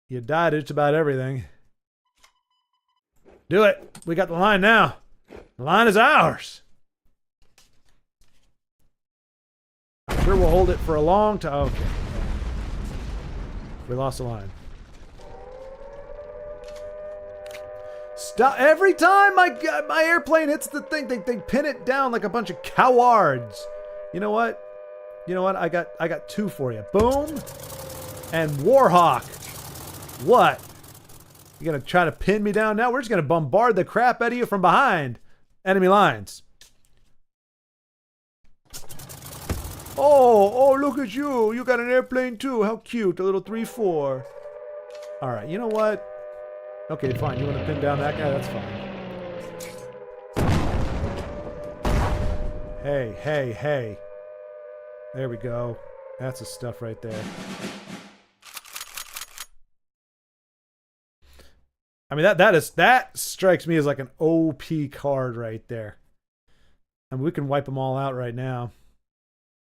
You died at just about everything. Do it. We got the line now. The line is ours. I'm sure we'll hold it for a long time. Okay. We lost the line. Stop. Every time my airplane hits the thing, they pin it down like a bunch of cowards. You know what? I got two for you. Boom. And Warhawk. What? You gonna try to pin me down now? We're just gonna bombard the crap out of you from behind. Enemy lines. Oh, look at you. You got an airplane too. How cute. A little 3-4. All right, you know what? Okay, fine. You want to pin down that guy? That's fine. Hey. There we go. That's the stuff right there. I mean, that strikes me as like an OP card right there. I mean, we can wipe them all out right now.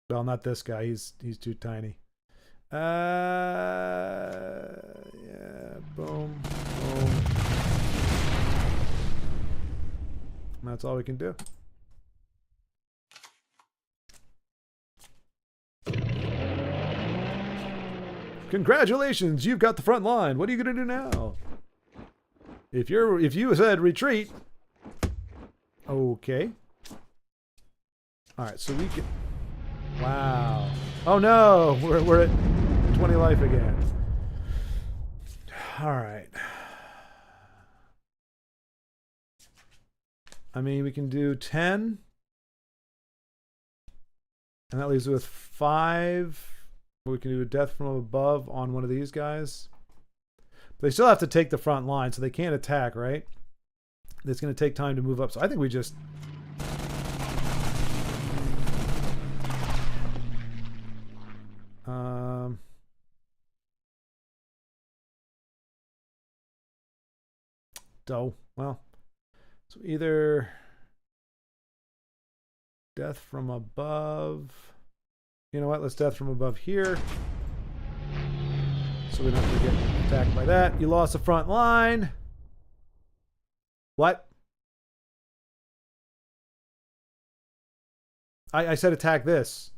Well, not this guy. He's too tiny. Yeah. Boom. And that's all we can do. Congratulations, you've got the front line. What are you gonna do now? If you said retreat. Okay. Alright, so we can. Wow. Oh no! We're at 20 life again. Alright. I mean, we can do 10. And that leaves us with 5. We can do a death from above on one of these guys. But they still have to take the front line, so they can't attack, right? It's going to take time to move up. So I think we just... well, so either death from above. You know what? Let's death from above here. So we don't have to get attacked by that. You lost the front line. What? I said attack this.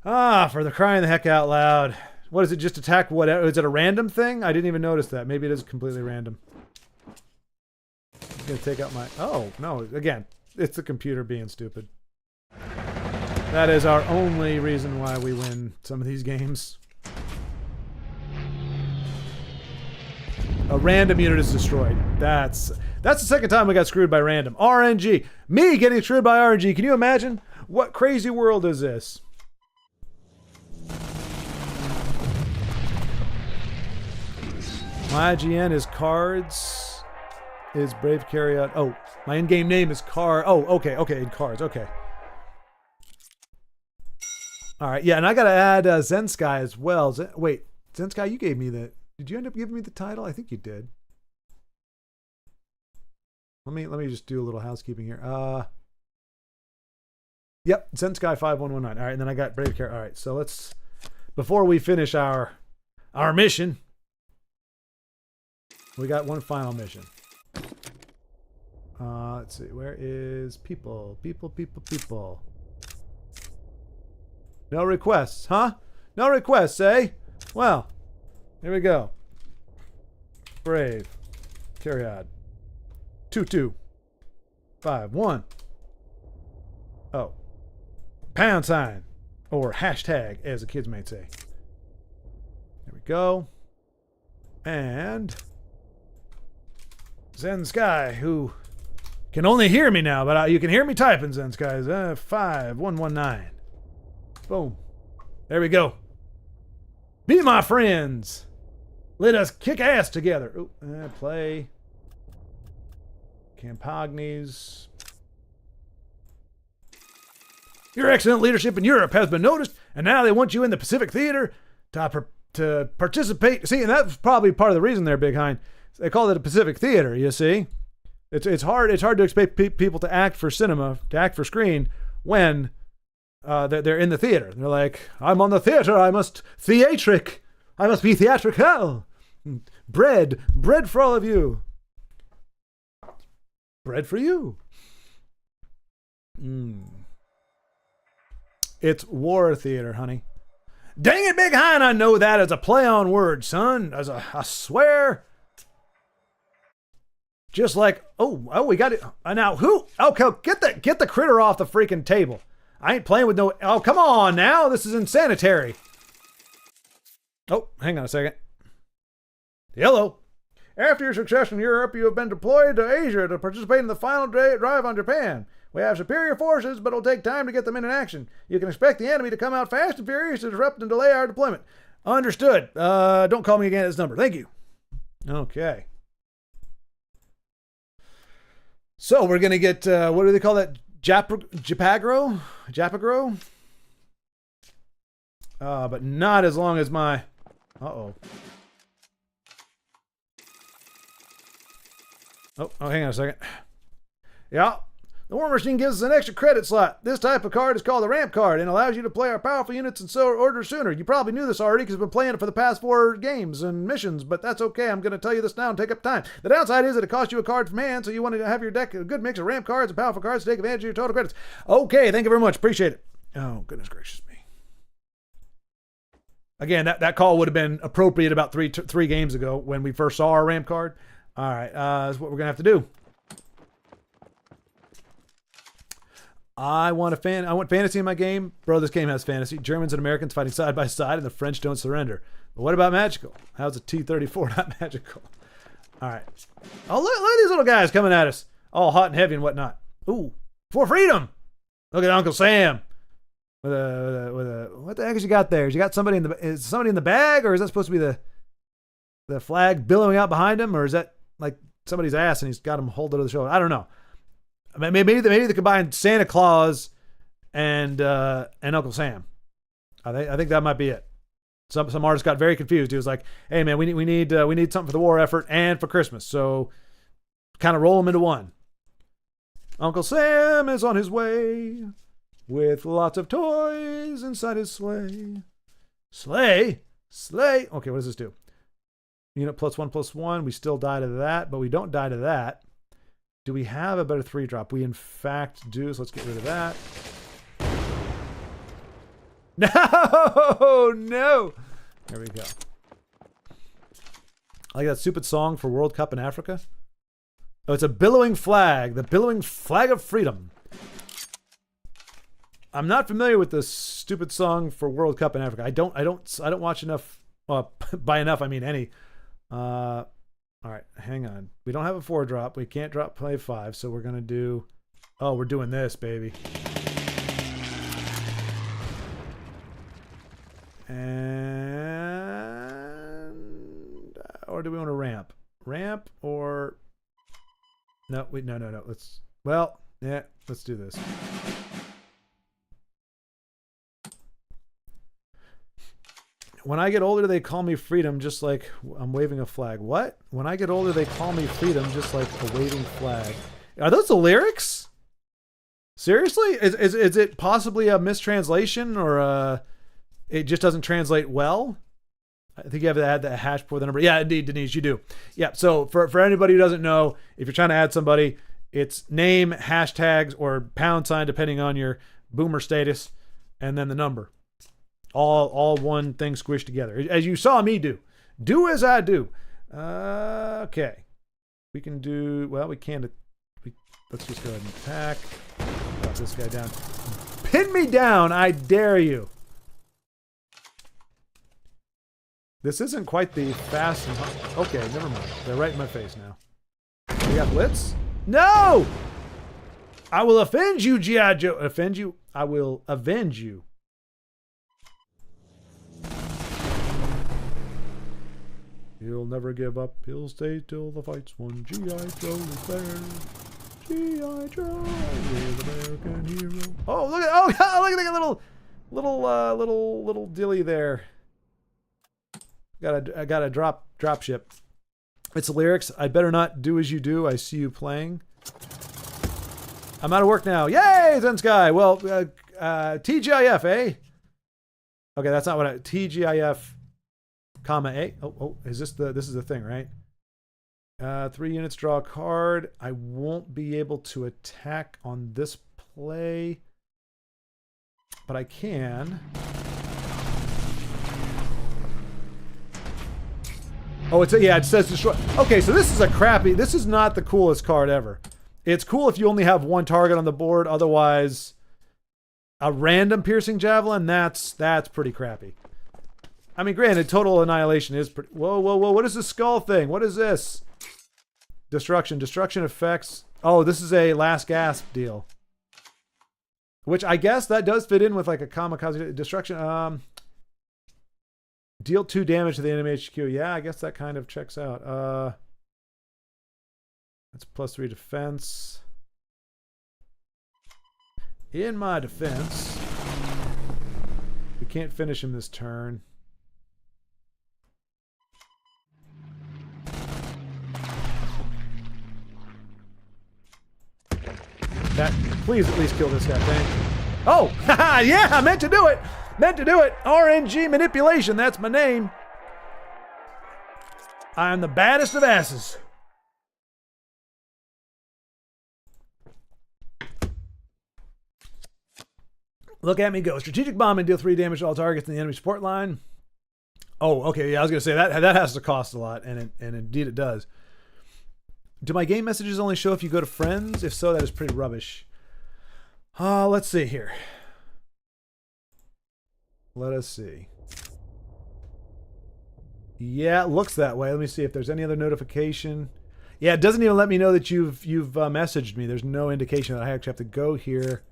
For the crying the heck out loud. What is it? Just attack whatever? Is it a random thing? I didn't even notice that. Maybe it is completely random. I'm gonna take out my... Oh, no. Again, it's the computer being stupid. That is our only reason why we win some of these games. A random unit is destroyed. That's the second time we got screwed by random. RNG. Me getting screwed by RNG. Can you imagine? What crazy world is this? My IGN is Cards. Is Brave Carryout. Oh, my in-game name is Card. Oh, okay, in Cards. Okay. All right, yeah, and I gotta add Zensky as well. Wait, Zensky, you gave me the... Did you end up giving me the title? I think you did. Let me just do a little housekeeping here. Yep, Zensky 5119. All right, and then I got Brave Care. All right, so let's... Before we finish our mission, we got one final mission. Let's see. Where is people? People. No requests, huh? No requests, eh? Well, here we go. Brave. Carry on. 2251. Oh. Pound sign. Or hashtag, as the kids might say. There we go. And Zen Sky, who can only hear me now, but you can hear me typing, Zen Sky. 5119. Boom. There we go. Be my friends. Let us kick ass together. Ooh, play. Campagnes. Your excellent leadership in Europe has been noticed, and now they want you in the Pacific Theater to participate. See, and that's probably part of the reason they're big behind. They call it a Pacific Theater, you see. It's hard to expect people to act for cinema, to act for screen, when they're in the theater. They're like, I'm on the theater, I must be theatrical. Bread for all of you. Bread for you. It's war theater, honey. Dang it, Big Hein, I know that as a play on words, son. I swear. Just like, oh, we got it. Now, who? Okay, get the critter off the freaking table. I ain't playing with no... Oh, come on now. This is insanitary. Oh, hang on a second. Hello. After your success in Europe, you have been deployed to Asia to participate in the final drive on Japan. We have superior forces, but it'll take time to get them into action. You can expect the enemy to come out fast and furious to disrupt and delay our deployment. Understood. Don't call me again at this number. Thank you. Okay. So we're going to get, what do they call that? Japagro? But not as long as my... Uh-oh. Oh, hang on a second. Yeah. The War Machine gives us an extra credit slot. This type of card is called the ramp card and allows you to play our powerful units in order sooner. You probably knew this already because I've been playing it for the past 4 games and missions, but that's okay. I'm going to tell you this now and take up time. The downside is that it costs you a card from hand, so you want to have your deck a good mix of ramp cards and powerful cards to take advantage of your total credits. Okay, thank you very much. Appreciate it. Oh, goodness gracious me. Again, that call would have been appropriate about three games ago when we first saw our ramp card. All right, that's what we're going to have to do. I want fantasy in my game. Bro, this game has fantasy. Germans and Americans fighting side by side, and the French don't surrender. But what about magical? How's a T-34 not magical? All right. Oh, look at these little guys coming at us. All hot and heavy and whatnot. Ooh, for freedom. Look at Uncle Sam. With a what the heck has you got there? Has you got somebody is somebody in the bag, or is that supposed to be the flag billowing out behind him, or is that like somebody's ass and he's got him hold it to the shoulder? I don't know. Maybe they combined Santa Claus and Uncle Sam. I think that might be it. Some artist got very confused. He was like, "Hey man, we need something for the war effort and for Christmas." So kind of roll them into one. Uncle Sam is on his way with lots of toys inside his sleigh. Sleigh. Okay, what does this do? Unit +1/+1. We still die to that, but we don't die to that. Do we have a better 3-drop? We in fact do, so let's get rid of that. No! There we go. I like that stupid song for World Cup in Africa. Oh, it's a billowing flag. The billowing flag of freedom. I'm not familiar with the stupid song for World Cup in Africa. I don't watch enough. By enough, I mean any. All right, hang on. We don't have a 4-drop. We can't play 5, so we're going to do... Oh, we're doing this, baby. And... Or do we want to ramp? Ramp or... No, wait, no. Let's... Well, yeah, let's do this. When I get older, they call me freedom, just like I'm waving a flag. What? When I get older, they call me freedom, just like a waving flag. Are those the lyrics? Seriously? Is it possibly a mistranslation or it just doesn't translate well? I think you have to add the hash before the number. Yeah, indeed, Denise, you do. Yeah, so for anybody who doesn't know, if you're trying to add somebody, it's name, hashtags, or pound sign, depending on your boomer status, and then the number. All one thing squished together, as you saw me do. Do as I do. Okay, we can do. Well, we can't. Let's just go ahead and attack. Drop this guy down. Pin me down, I dare you. This isn't quite the fast and hot. Okay, never mind. They're right in my face now. We got Blitz? No! I will offend you, G.I. Joe. Offend you? I will avenge you. He'll never give up. He'll stay till the fight's won. G.I. Joe is there. G.I. Joe is American hero. Oh, look at look at that little dilly there. I got a drop ship. It's the lyrics. I'd better not do as you do. I see you playing. I'm out of work now. Yay, Zen Sky. Well, TGIF, eh? Okay, that's not what TGIF, comma A. Oh, is this is the thing, right? 3 units, draw a card. I won't be able to attack on this play, but I can. Oh, it says destroy. Okay, so this is not the coolest card ever. It's cool if you only have one target on the board. Otherwise, a random piercing javelin, that's pretty crappy. I mean, granted, total annihilation is pretty. Whoa! What is this skull thing? What is this? Destruction effects. Oh, this is a last gasp deal. Which I guess that does fit in with like a kamikaze destruction. Deal 2 damage to the enemy HQ. Yeah, I guess that kind of checks out. That's +3 defense. In my defense, we can't finish him this turn. Please at least kill this guy, thank you. Oh, yeah, I meant to do it. RNG manipulation, that's my name. I'm the baddest of asses. Look at me go. Strategic bombing, deal 3 damage to all targets in the enemy support line. Oh, okay, yeah, I was gonna say that has to cost a lot, and indeed it does. Do my game messages only show if you go to friends? If so, that is pretty rubbish. Let's see here. Let us see. Yeah, it looks that way. Let me see if there's any other notification. Yeah, it doesn't even let me know that you've messaged me. There's no indication that I actually have to go here.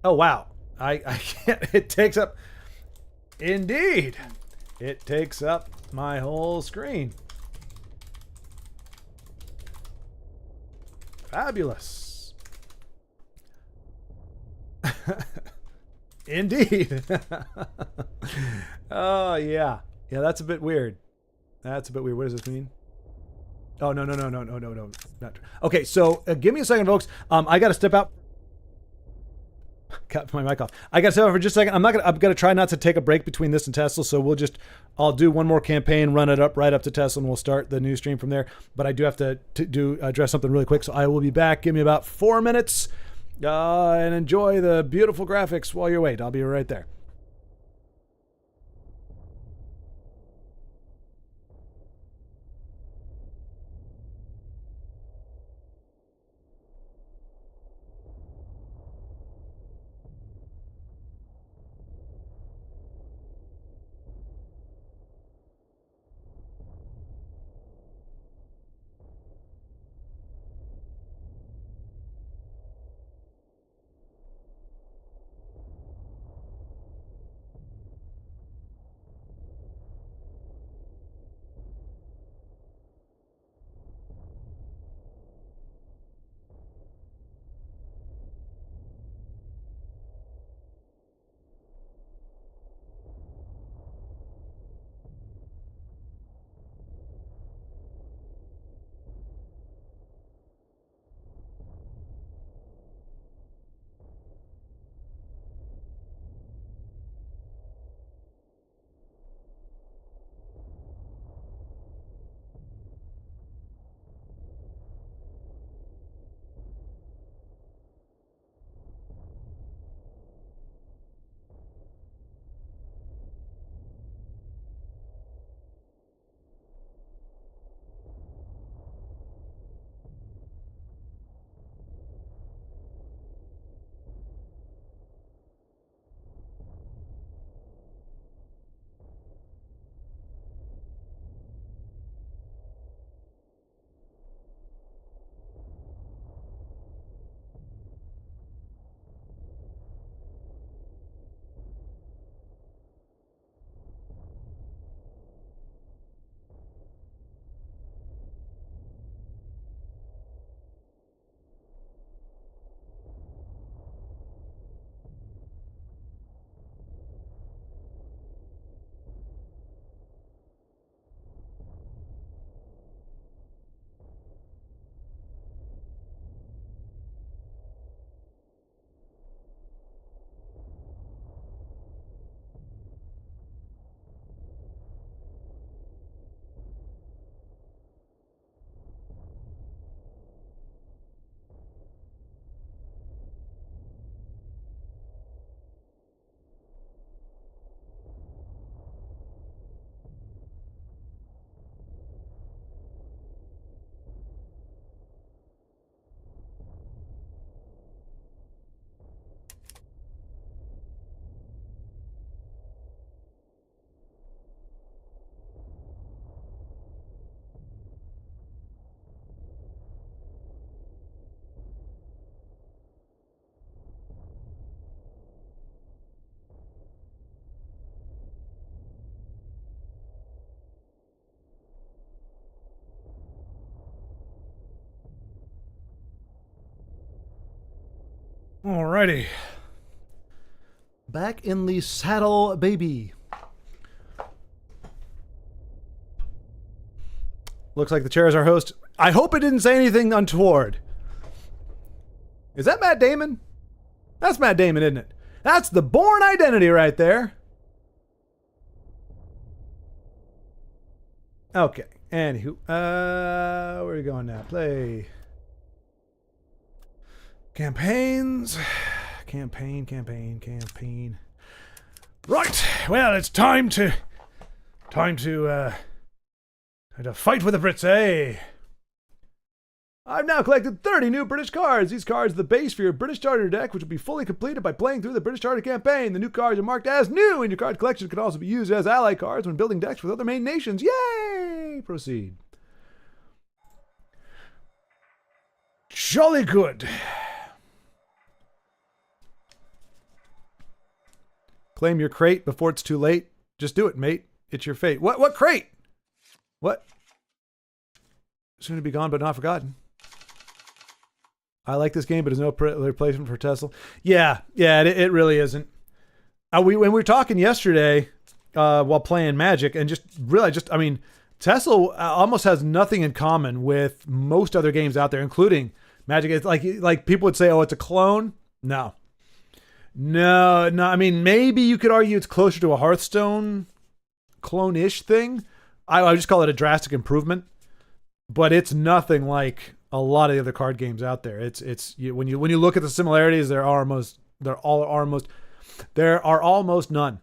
Oh, wow. I can't. It takes up. Indeed. It takes up my whole screen. Fabulous. Indeed. Oh, yeah. Yeah, that's a bit weird. That's a bit weird. What does this mean? Oh, no. Not, okay, so give me a second, folks. I got to step out. Cut my mic off. I got to step out for just a second. I'm going to try not to take a break between this and Tesla, so I'll do one more campaign, run it up right up to Tesla, and we'll start the new stream from there. But I do have to address something really quick, so I will be back. Give me about 4 minutes. And enjoy the beautiful graphics while you wait. I'll be right there. Alrighty. Back in the saddle, baby. Looks like the chair is our host. I hope it didn't say anything untoward. Is that Matt Damon? That's Matt Damon, isn't it? That's the Bourne Identity right there. Okay. Anywho, where are we going now? Play. Campaigns. Campaign. Right. Well, it's time to fight with the Brits, eh? I've now collected 30 new British cards. These cards are the base for your British Charter deck, which will be fully completed by playing through the British Charter campaign. The new cards are marked as new, and your card collection can also be used as ally cards when building decks with other main nations. Yay! Proceed. Jolly good. Claim your crate before it's too late. Just do it, mate. It's your fate. What crate? What? Soon to be gone, but not forgotten. I like this game, but there's no replacement for Tesla. Yeah, it really isn't. When we were talking yesterday while playing Magic, and just realized, Tesla almost has nothing in common with most other games out there, including Magic. It's like people would say, oh, it's a clone. No. I mean, maybe you could argue it's closer to a Hearthstone clone-ish thing. I would just call it a drastic improvement, but it's nothing like a lot of the other card games out there. When you look at the similarities, there are almost none.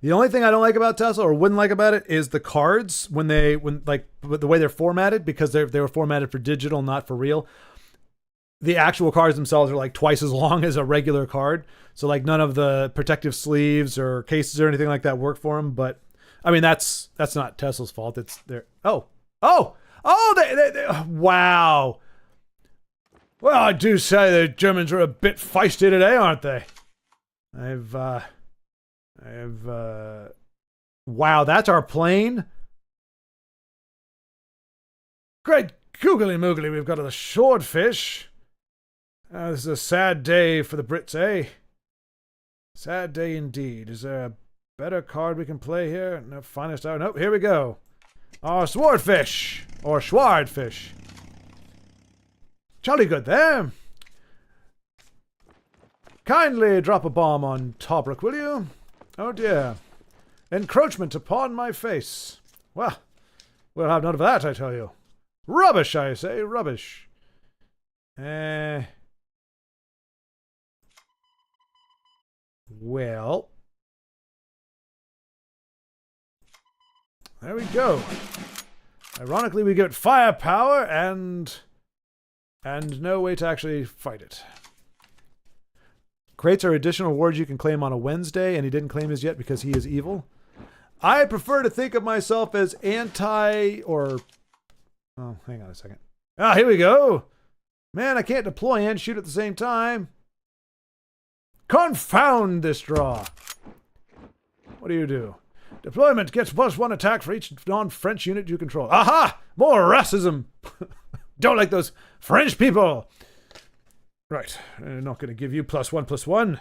The only thing I don't like about Tesla, or wouldn't like about it, is the cards when the way they're formatted, because they were formatted for digital, not for real. The actual cards themselves are like twice as long as a regular card, so like none of the protective sleeves or cases or anything like that work for them. But I mean, that's not Tesla's fault. It's their they wow. Well, I do say the Germans are a bit feisty today, aren't they? Wow, that's our plane. Great googly moogly, we've got the swordfish. This is a sad day for the Brits, eh? Sad day indeed. Is there a better card we can play here? No, finest hour. Nope, here we go. Our swordfish, or swordfish. Jolly good there. Kindly drop a bomb on Tobruk, will you? Oh dear. Encroachment upon my face. Well, we'll have none of that, I tell you. Rubbish, I say, rubbish. Well. There we go. Ironically, we get firepower and no way to actually fight it. Crates are additional rewards you can claim on a Wednesday, and he didn't claim his yet because he is evil. I prefer to think of myself as oh, hang on a second. Ah, here we go. Man, I can't deploy and shoot at the same time. Confound this draw. What do? Deployment gets +1 attack for each non-French unit you control. Aha! More racism. Don't like those French people. Right. I'm not going to give you +1/+1.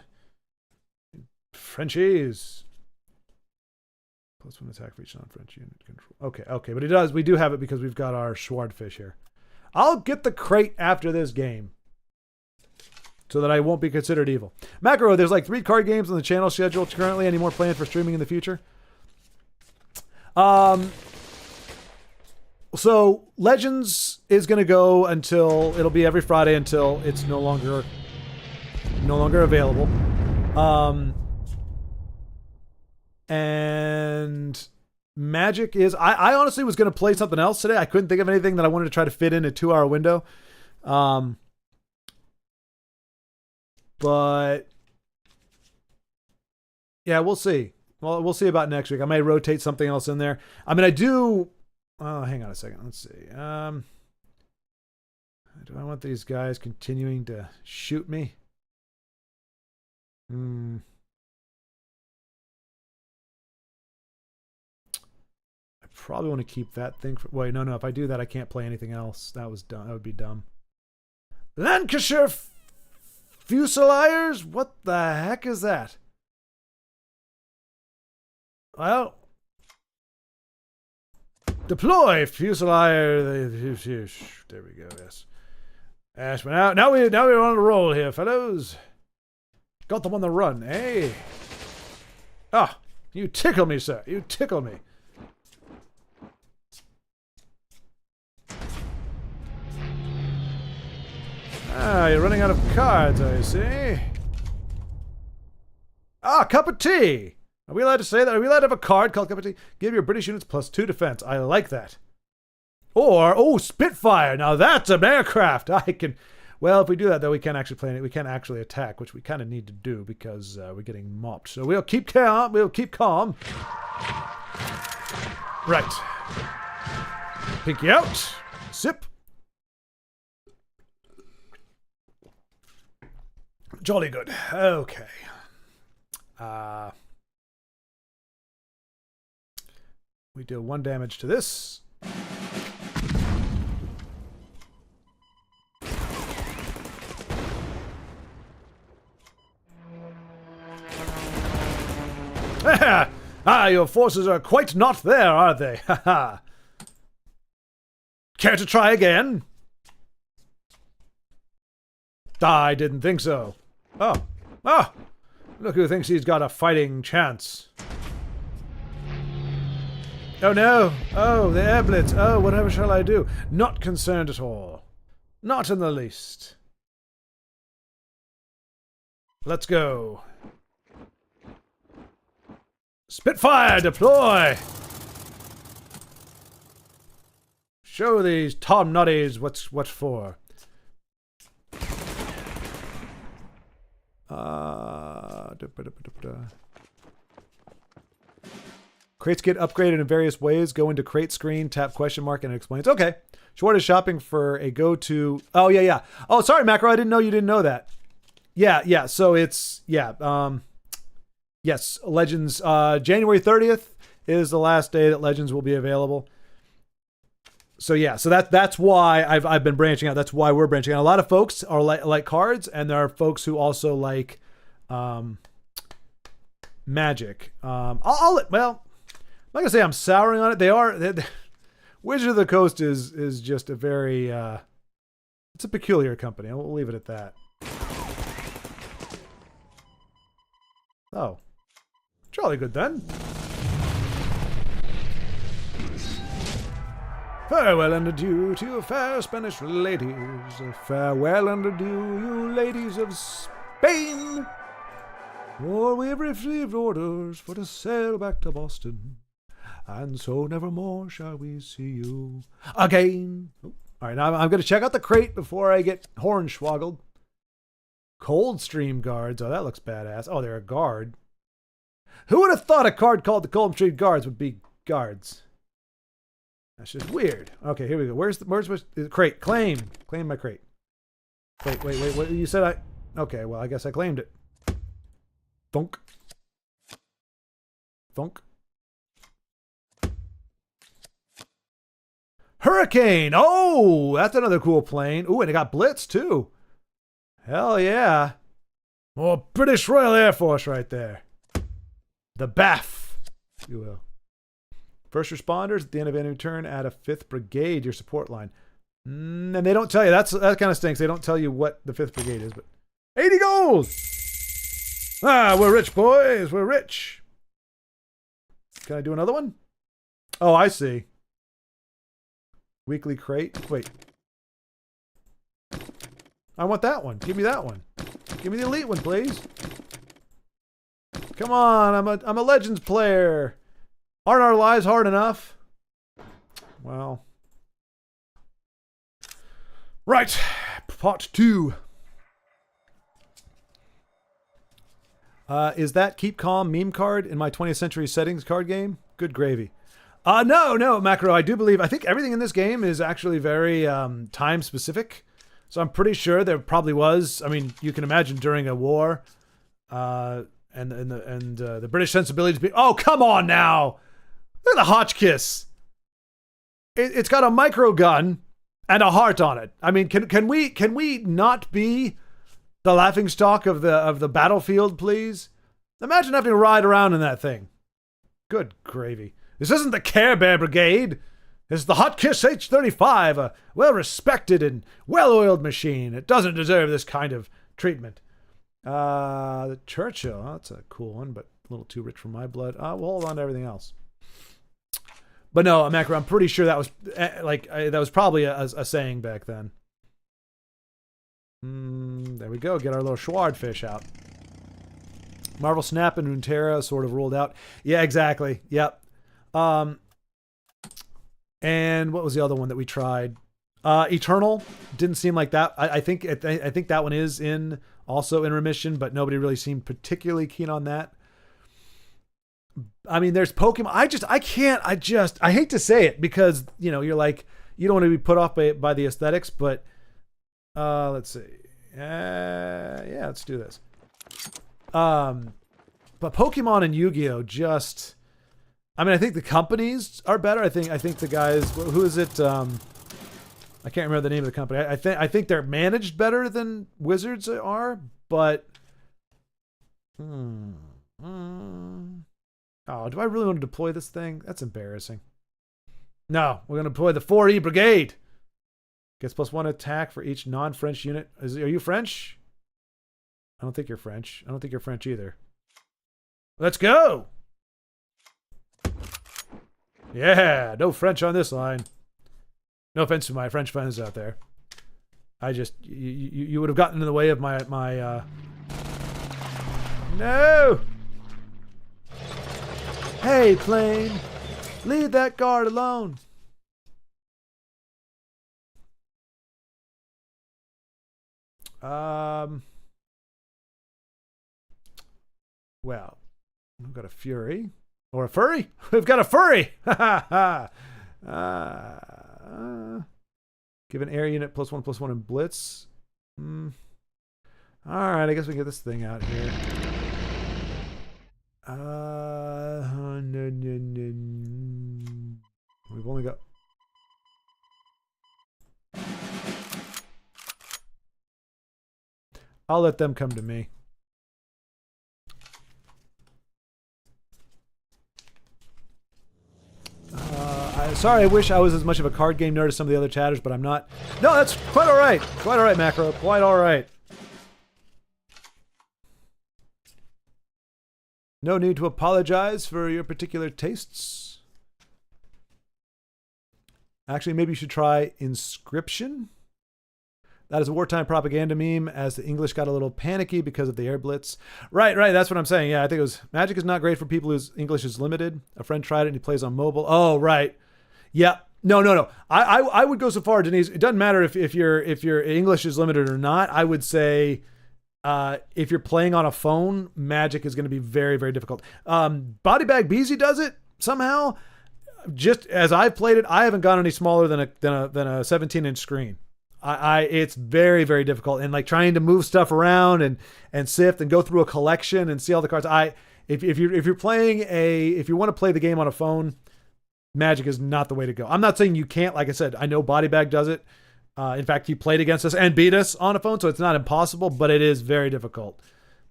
Frenchies. +1 attack for each non-French unit control. Okay. But we do have it because we've got our swordfish here. I'll get the crate after this game, so that I won't be considered evil. Macro, there's like 3 card games on the channel schedule currently. Any more planned for streaming in the future? So Legends is going to go until it'll be every Friday until it's no longer available. And Magic is I honestly was going to play something else today. I couldn't think of anything that I wanted to try to fit in a 2-hour window. But yeah, we'll see. Well, we'll see about next week. I may rotate something else in there. I mean, I do. Oh, hang on a second. Let's see. Do I want these guys continuing to shoot me? I probably want to keep that thing. Wait, no. If I do that, I can't play anything else. That was dumb. That would be dumb. Lancashire Fusiliers? What the heck is that? Well, deploy Fusilier. There we go. Yes. Ashman. Now we're on a roll here, fellows. Got them on the run. Hey. Ah, you tickle me, sir. You tickle me. Ah, you're running out of cards, I see. Ah, cup of tea. Are we allowed to say that? Are we allowed to have a card called cup of tea? Give your British units +2 defense. I like that. Or, oh, Spitfire. Now that's an aircraft. I can... Well, if we do that, though, we can't actually play it. We can't actually attack, which we kind of need to do because we're getting mopped. So we'll keep calm. We'll keep calm. Right. Pinky out. Sip. Jolly good. Okay. We deal 1 damage to this. Your forces are quite not there, are they? Care to try again? I didn't think so. Oh. Look who thinks he's got a fighting chance. Oh no. Oh, the air blitz. Oh, whatever shall I do? Not concerned at all. Not in the least. Let's go. Spitfire, deploy! Show these Tom Nutties what's for. Crates get upgraded in various ways. Go into crate screen, tap question mark, and it explains. Okay. Short is shopping for a go-to... Oh, yeah. Oh, sorry, Macro. I didn't know you didn't know that. Yeah. So it's... Yeah. Yes, Legends. January 30th is the last day that Legends will be available. So yeah, so that's why I've been branching out. That's why we're branching out. A lot of folks are like cards, and there are folks who also like Magic. Well, I'm not gonna say I'm souring on it. They're Wizard of the Coast is just a very it's a peculiar company. We'll leave it at that. Oh, jolly good then. Farewell and adieu to you fair Spanish ladies. Farewell and adieu, you ladies of Spain. For we've received orders for to sail back to Boston, and so nevermore shall we see you again. All right, now I'm going to check out the crate before I get hornswoggled. Coldstream Guards. Oh, that looks badass. Oh, they're a guard. Who would have thought a card called the Coldstream Guards would be guards? That's just weird. Okay, here we go. Where's the crate? Claim my crate. Wait. What you said? Okay. Well, I guess I claimed it. Thunk. Hurricane. Oh, that's another cool plane. Ooh, and it got Blitz too. Hell yeah. More British Royal Air Force right there. The BAF, if you will. First responders, at the end of any turn, add a 5th Brigade to your support line. And they don't tell you. That kind of stinks. They don't tell you what the 5th Brigade is, but 80 gold! Ah, we're rich, boys. We're rich. Can I do another one? Oh, I see. Weekly crate. Wait. I want that one. Give me that one. Give me the elite one, please. Come on, I'm a Legends player. Aren't our lives hard enough? Well. Right. Part 2. Is that Keep Calm meme card in my 20th Century Settings card game? Good gravy. No, Macro. I think everything in this game is actually very time specific. So I'm pretty sure there probably was. I mean, you can imagine during a war, and the British sensibilities be. Oh, come on now! Look at the Hotchkiss. It's got a micro gun and a heart on it. I mean, can we not be The laughing stock of the battlefield, please. Imagine having to ride around in that thing. Good gravy. This isn't the Care Bear Brigade. This is the Hot Kiss H-35, a well-respected and well-oiled machine. It doesn't deserve this kind of treatment. The Churchill. Oh, that's a cool one, but a little too rich for my blood. We'll hold on to everything else. But no, Macro, I'm pretty sure that was that was probably a saying back then. There we go. Get our little Schwardfish out. Marvel Snap and Runeterra sort of ruled out. Yeah, exactly. Yep. And what was the other one that we tried? Eternal didn't seem like that. I think that one is also in remission, but nobody really seemed particularly keen on that. I mean, there's Pokemon. I hate to say it because, you're like, you don't want to be put off by the aesthetics, but let's see. Yeah, let's do this. But Pokemon and Yu-Gi-Oh! I think the companies are better. I think the guys, who is it? I can't remember the name of the company. I think they're managed better than Wizards are, but oh, do I really want to deploy this thing? That's embarrassing. No, we're going to deploy the 4E Brigade. Gets +1 attack for each non-French unit. Are you French? I don't think you're French. I don't think you're French either. Let's go! Yeah, no French on this line. No offense to my French friends out there. You would have gotten in the way of my No! Hey, plane! Leave that guard alone! Well, we've got a Fury. Or a Furry? We've got a Furry! Give an air unit +1/+1 in Blitz. Alright, I guess we can get this thing out here. No. We've only got... I'll let them come to me. Sorry, I wish I was as much of a card game nerd as some of the other chatters, but I'm not. No, that's quite all right. Quite all right, Macro. Quite all right. No need to apologize for your particular tastes. Actually, maybe you should try Inscription. That is a wartime propaganda meme as the English got a little panicky because of the air blitz. Right. That's what I'm saying. Yeah, I think it was Magic is not great for people whose English is limited. A friend tried it and he plays on mobile. Oh, right. Yeah. No. I would go so far, Denise. It doesn't matter if your English is limited or not. I would say if you're playing on a phone, Magic is going to be very, very difficult. Body Bag Beezy does it somehow. Just as I've played it, I haven't gone any smaller than a 17-inch screen. It's very, very difficult, and like trying to move stuff around and sift and go through a collection and see all the cards. If you want to play the game on a phone, Magic is not the way to go. I'm not saying you can't. Like I said, I know Body Bag does it. In fact, he played against us and beat us on a phone, so it's not impossible, but it is very difficult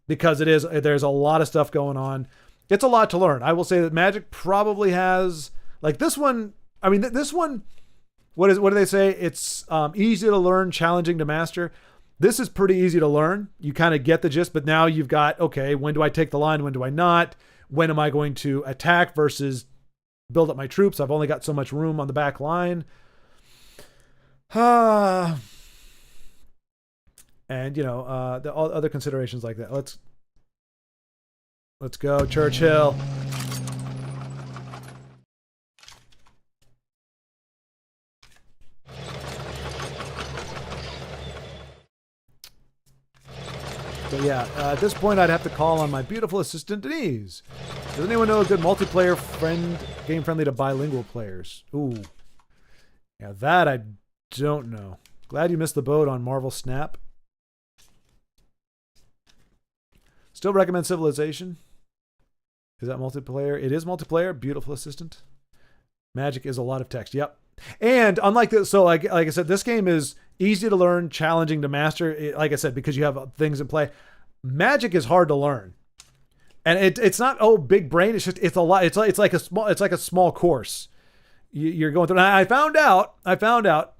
because there's a lot of stuff going on. It's a lot to learn. I will say that Magic probably has like this one. I mean, this one. What do they say? It's easy to learn, challenging to master. This is pretty easy to learn. You kind of get the gist, but now you've got, okay, when do I take the line? When do I not? When am I going to attack versus build up my troops? I've only got so much room on the back line. And, the all other considerations like that. Let's go, Churchill. But yeah, at this point, I'd have to call on my beautiful assistant, Denise. Does anyone know a good multiplayer game friendly to bilingual players? Ooh. Yeah, that I don't know. Glad you missed the boat on Marvel Snap. Still recommend Civilization. Is that multiplayer? It is multiplayer. Beautiful assistant. Magic is a lot of text. Yep. And unlike this, so like I said, this game is easy to learn, challenging to master. Like I said, because you have things in play. Magic is hard to learn, and it's not big brain. It's just it's a lot. It's like a small course. You're going through. And I found out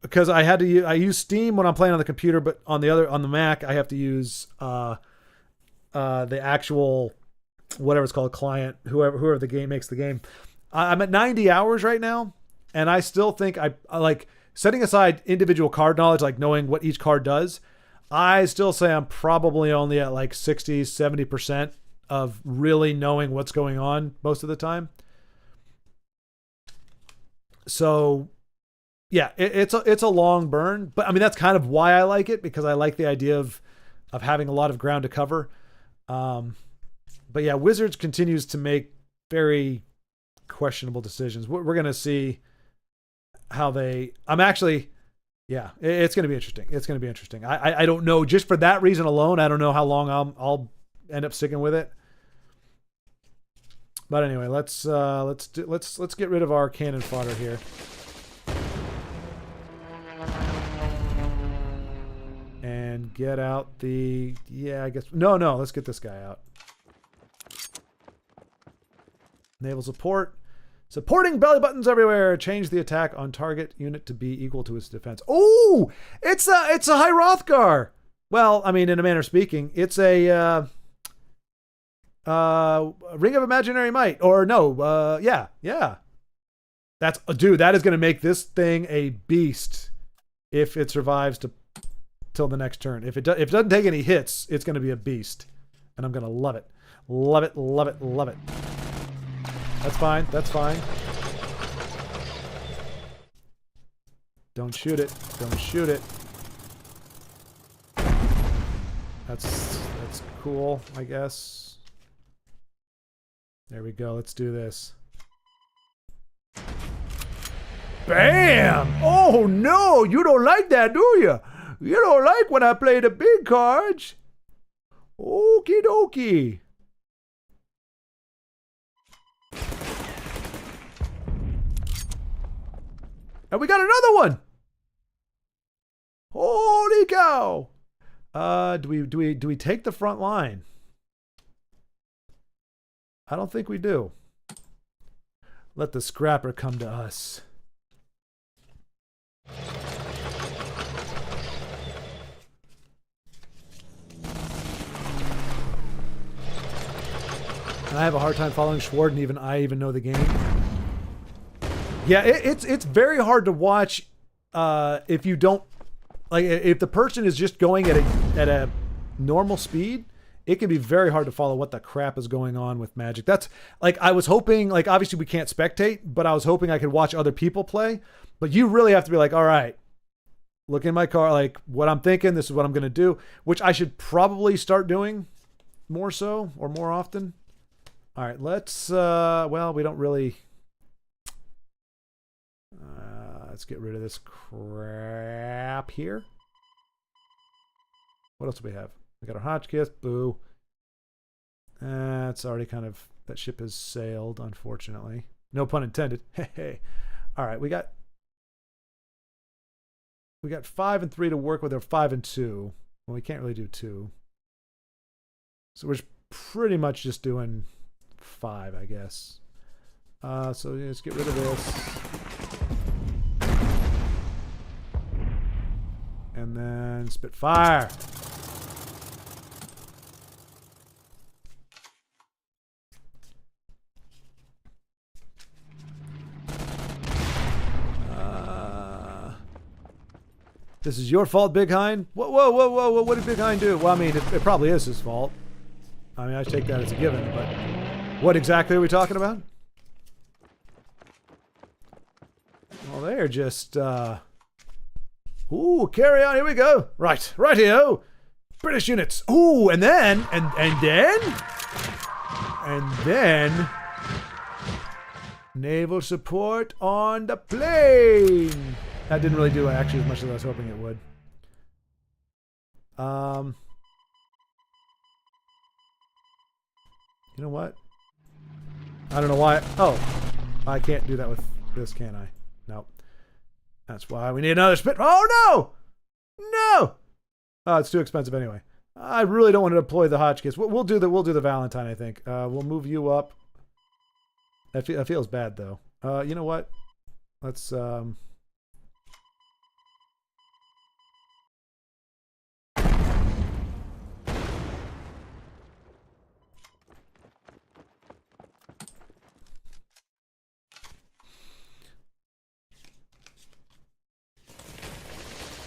because I use Steam when I'm playing on the computer, but on the Mac I have to use the actual whatever it's called client, whoever the game makes the game. I'm at 90 hours right now, and I still think I like setting aside individual card knowledge, like knowing what each card does. I still say I'm probably only at like 60, 70% of really knowing what's going on most of the time. So yeah, it's a long burn, but I mean, that's kind of why I like it, because I like the idea of having a lot of ground to cover. But yeah, Wizards continues to make very questionable decisions. We're going to see how it's going to be interesting. It's going to be interesting. I don't know, just for that reason alone, I don't know how long I'll end up sticking with it. But anyway, let's get rid of our cannon fodder here. And get out let's get this guy out. Naval support. Supporting belly buttons everywhere. Change the attack on target unit to be equal to its defense. Oh, it's a High Hrothgar. Well, I mean, in a manner of speaking, it's a Ring of Imaginary Might. Or no, yeah. That is going to make this thing a beast if it survives till the next turn. If it doesn't take any hits, it's going to be a beast, and I'm going to love it. Love it, love it, love it. That's fine. That's fine. Don't shoot it. Don't shoot it. That's cool, I guess. There we go. Let's do this. Bam! Oh no, you don't like that, do you? You don't like when I play the big cards. Okie dokie. And we got another one. Holy cow! Do we take the front line? I don't think we do. Let the scrapper come to us. And I have a hard time following Schwartz, and even I know the game. Yeah, it's very hard to watch if you don't, like, if the person is just going at a normal speed. It can be very hard to follow what the crap is going on with Magic. That's like, I was hoping, like, obviously we can't spectate, but I was hoping I could watch other people play. But you really have to be like, all right, look in my car, like what I'm thinking, this is what I'm going to do, which I should probably start doing more so or more often. All right, let's, well, we don't really, let's get rid of this crap here. What else do we have? We got our Hotchkiss, boo. It's already kind of, that ship has sailed, unfortunately. No pun intended. Hey. All right, we got 5 and 3 to work with, or 5 and 2. Well, we can't really do 2. So we're pretty much just doing 5, I guess. So let's get rid of this. And then Spitfire. This is your fault, Big Hind? Whoa. What did Big Hind do? Well, I mean, it probably is his fault. I mean, I take that as a given, but what exactly are we talking about? Well, they're just, ooh, carry on, here we go. Right here. British units. Ooh, and then, naval support on the plane. That didn't really do actually as much as I was hoping it would. You know what? I don't know why. Oh, I can't do that with this, can I? Nope. That's why we need another spit. Oh, no! No! Oh, it's too expensive anyway. I really don't want to deploy the Hotchkiss. We'll do the Valentine, I think. We'll move you up. That feels bad, though. You know what? Let's...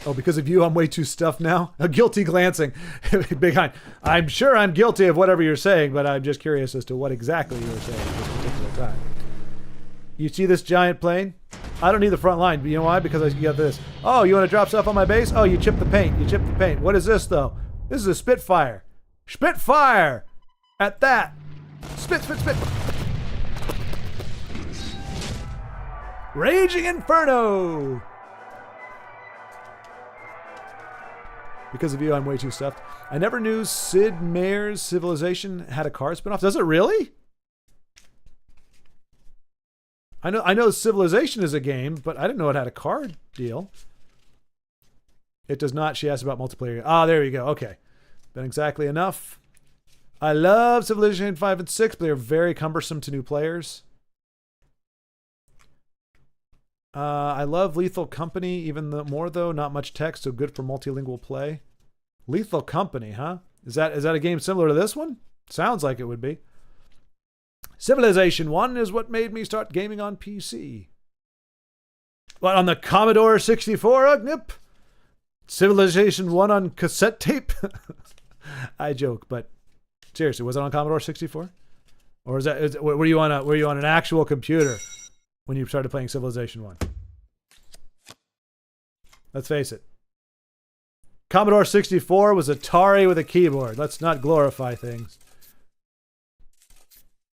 Oh, because of you, I'm way too stuffed now? A guilty glancing. Big Hein. I'm sure I'm guilty of whatever you're saying, but I'm just curious as to what exactly you were saying at this particular time. You see this giant plane? I don't need the front line. You know why? Because you got this. Oh, you want to drop stuff on my base? Oh, you chipped the paint. You chipped the paint. What is this, though? This is a Spitfire. Spitfire! At that. Spit, spit, spit. Raging Inferno! Because of you, I'm way too stuffed. I never knew Sid Meier's Civilization had a card spinoff. Does it really? I know Civilization is a game, but I didn't know it had a card deal. It does not. She asked about multiplayer. Ah, there you go. Okay. Been exactly enough. I love Civilization 5 and 6, but they're very cumbersome to new players. I love Lethal Company, even more though. Not much text, so good for multilingual play. Lethal Company, huh? Is that a game similar to this one? Sounds like it would be. Civilization 1 is what made me start gaming on PC. What, on the Commodore 64, Ugnip? Civilization 1 on cassette tape? I joke, but seriously, was it on Commodore 64? Or were you on an actual computer when you started playing Civilization 1? Let's face it. Commodore 64 was Atari with a keyboard. Let's not glorify things.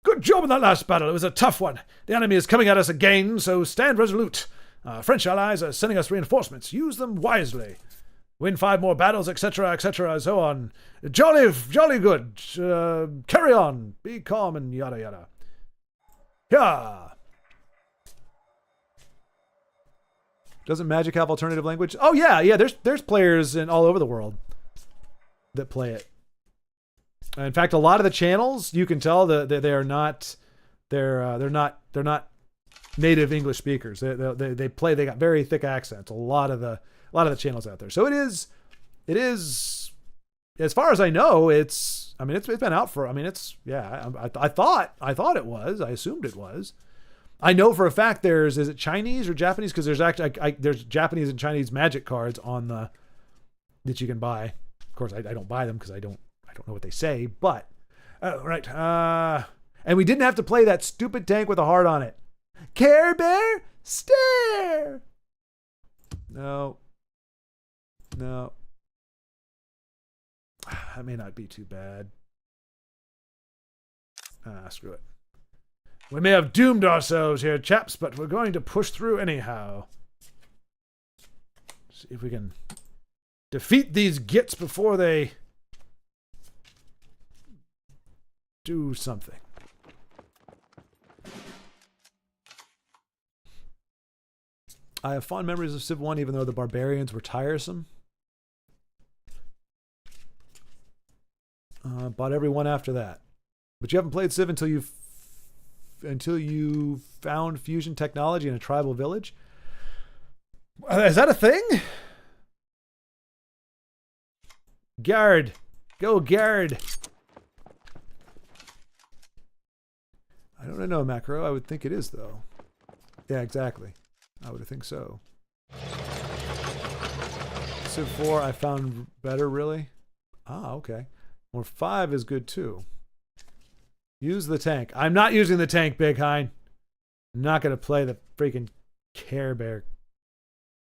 Good job in that last battle. It was a tough one. The enemy is coming at us again, so stand resolute. French allies are sending us reinforcements. Use them wisely. Win 5 more battles, etc., so on. Jolly good. Carry on. Be calm and yada yada. Yeah. Doesn't Magic have alternative language? Oh yeah. There's players all over the world that play it. In fact, a lot of the channels you can tell that they're not native English speakers. They got very thick accents. A lot of the channels out there. So it is as far as I know. It's been out for. I thought it was. I assumed it was. I know for a fact is it Chinese or Japanese? Because there's actually there's Japanese and Chinese Magic cards on that you can buy. Of course, I don't buy them because I don't know what they say. But right, and we didn't have to play that stupid tank with a heart on it. Care Bear, stare. No. That may not be too bad. Screw it. We may have doomed ourselves here, chaps, but we're going to push through anyhow. See if we can defeat these gits before they do something. I have fond memories of Civ 1, even though the barbarians were tiresome. Bought every one after that. But you haven't played Civ until you found fusion technology in a tribal village? Is that a thing? Guard. Go, Guard. I don't know, Macro. I would think it is, though. Yeah, exactly. I would think so. Civ 4 I found better, really? Ah, okay. Or 5 is good, too. Use the tank. I'm not using the tank, Big Hein. I'm not going to play the freaking Care Bear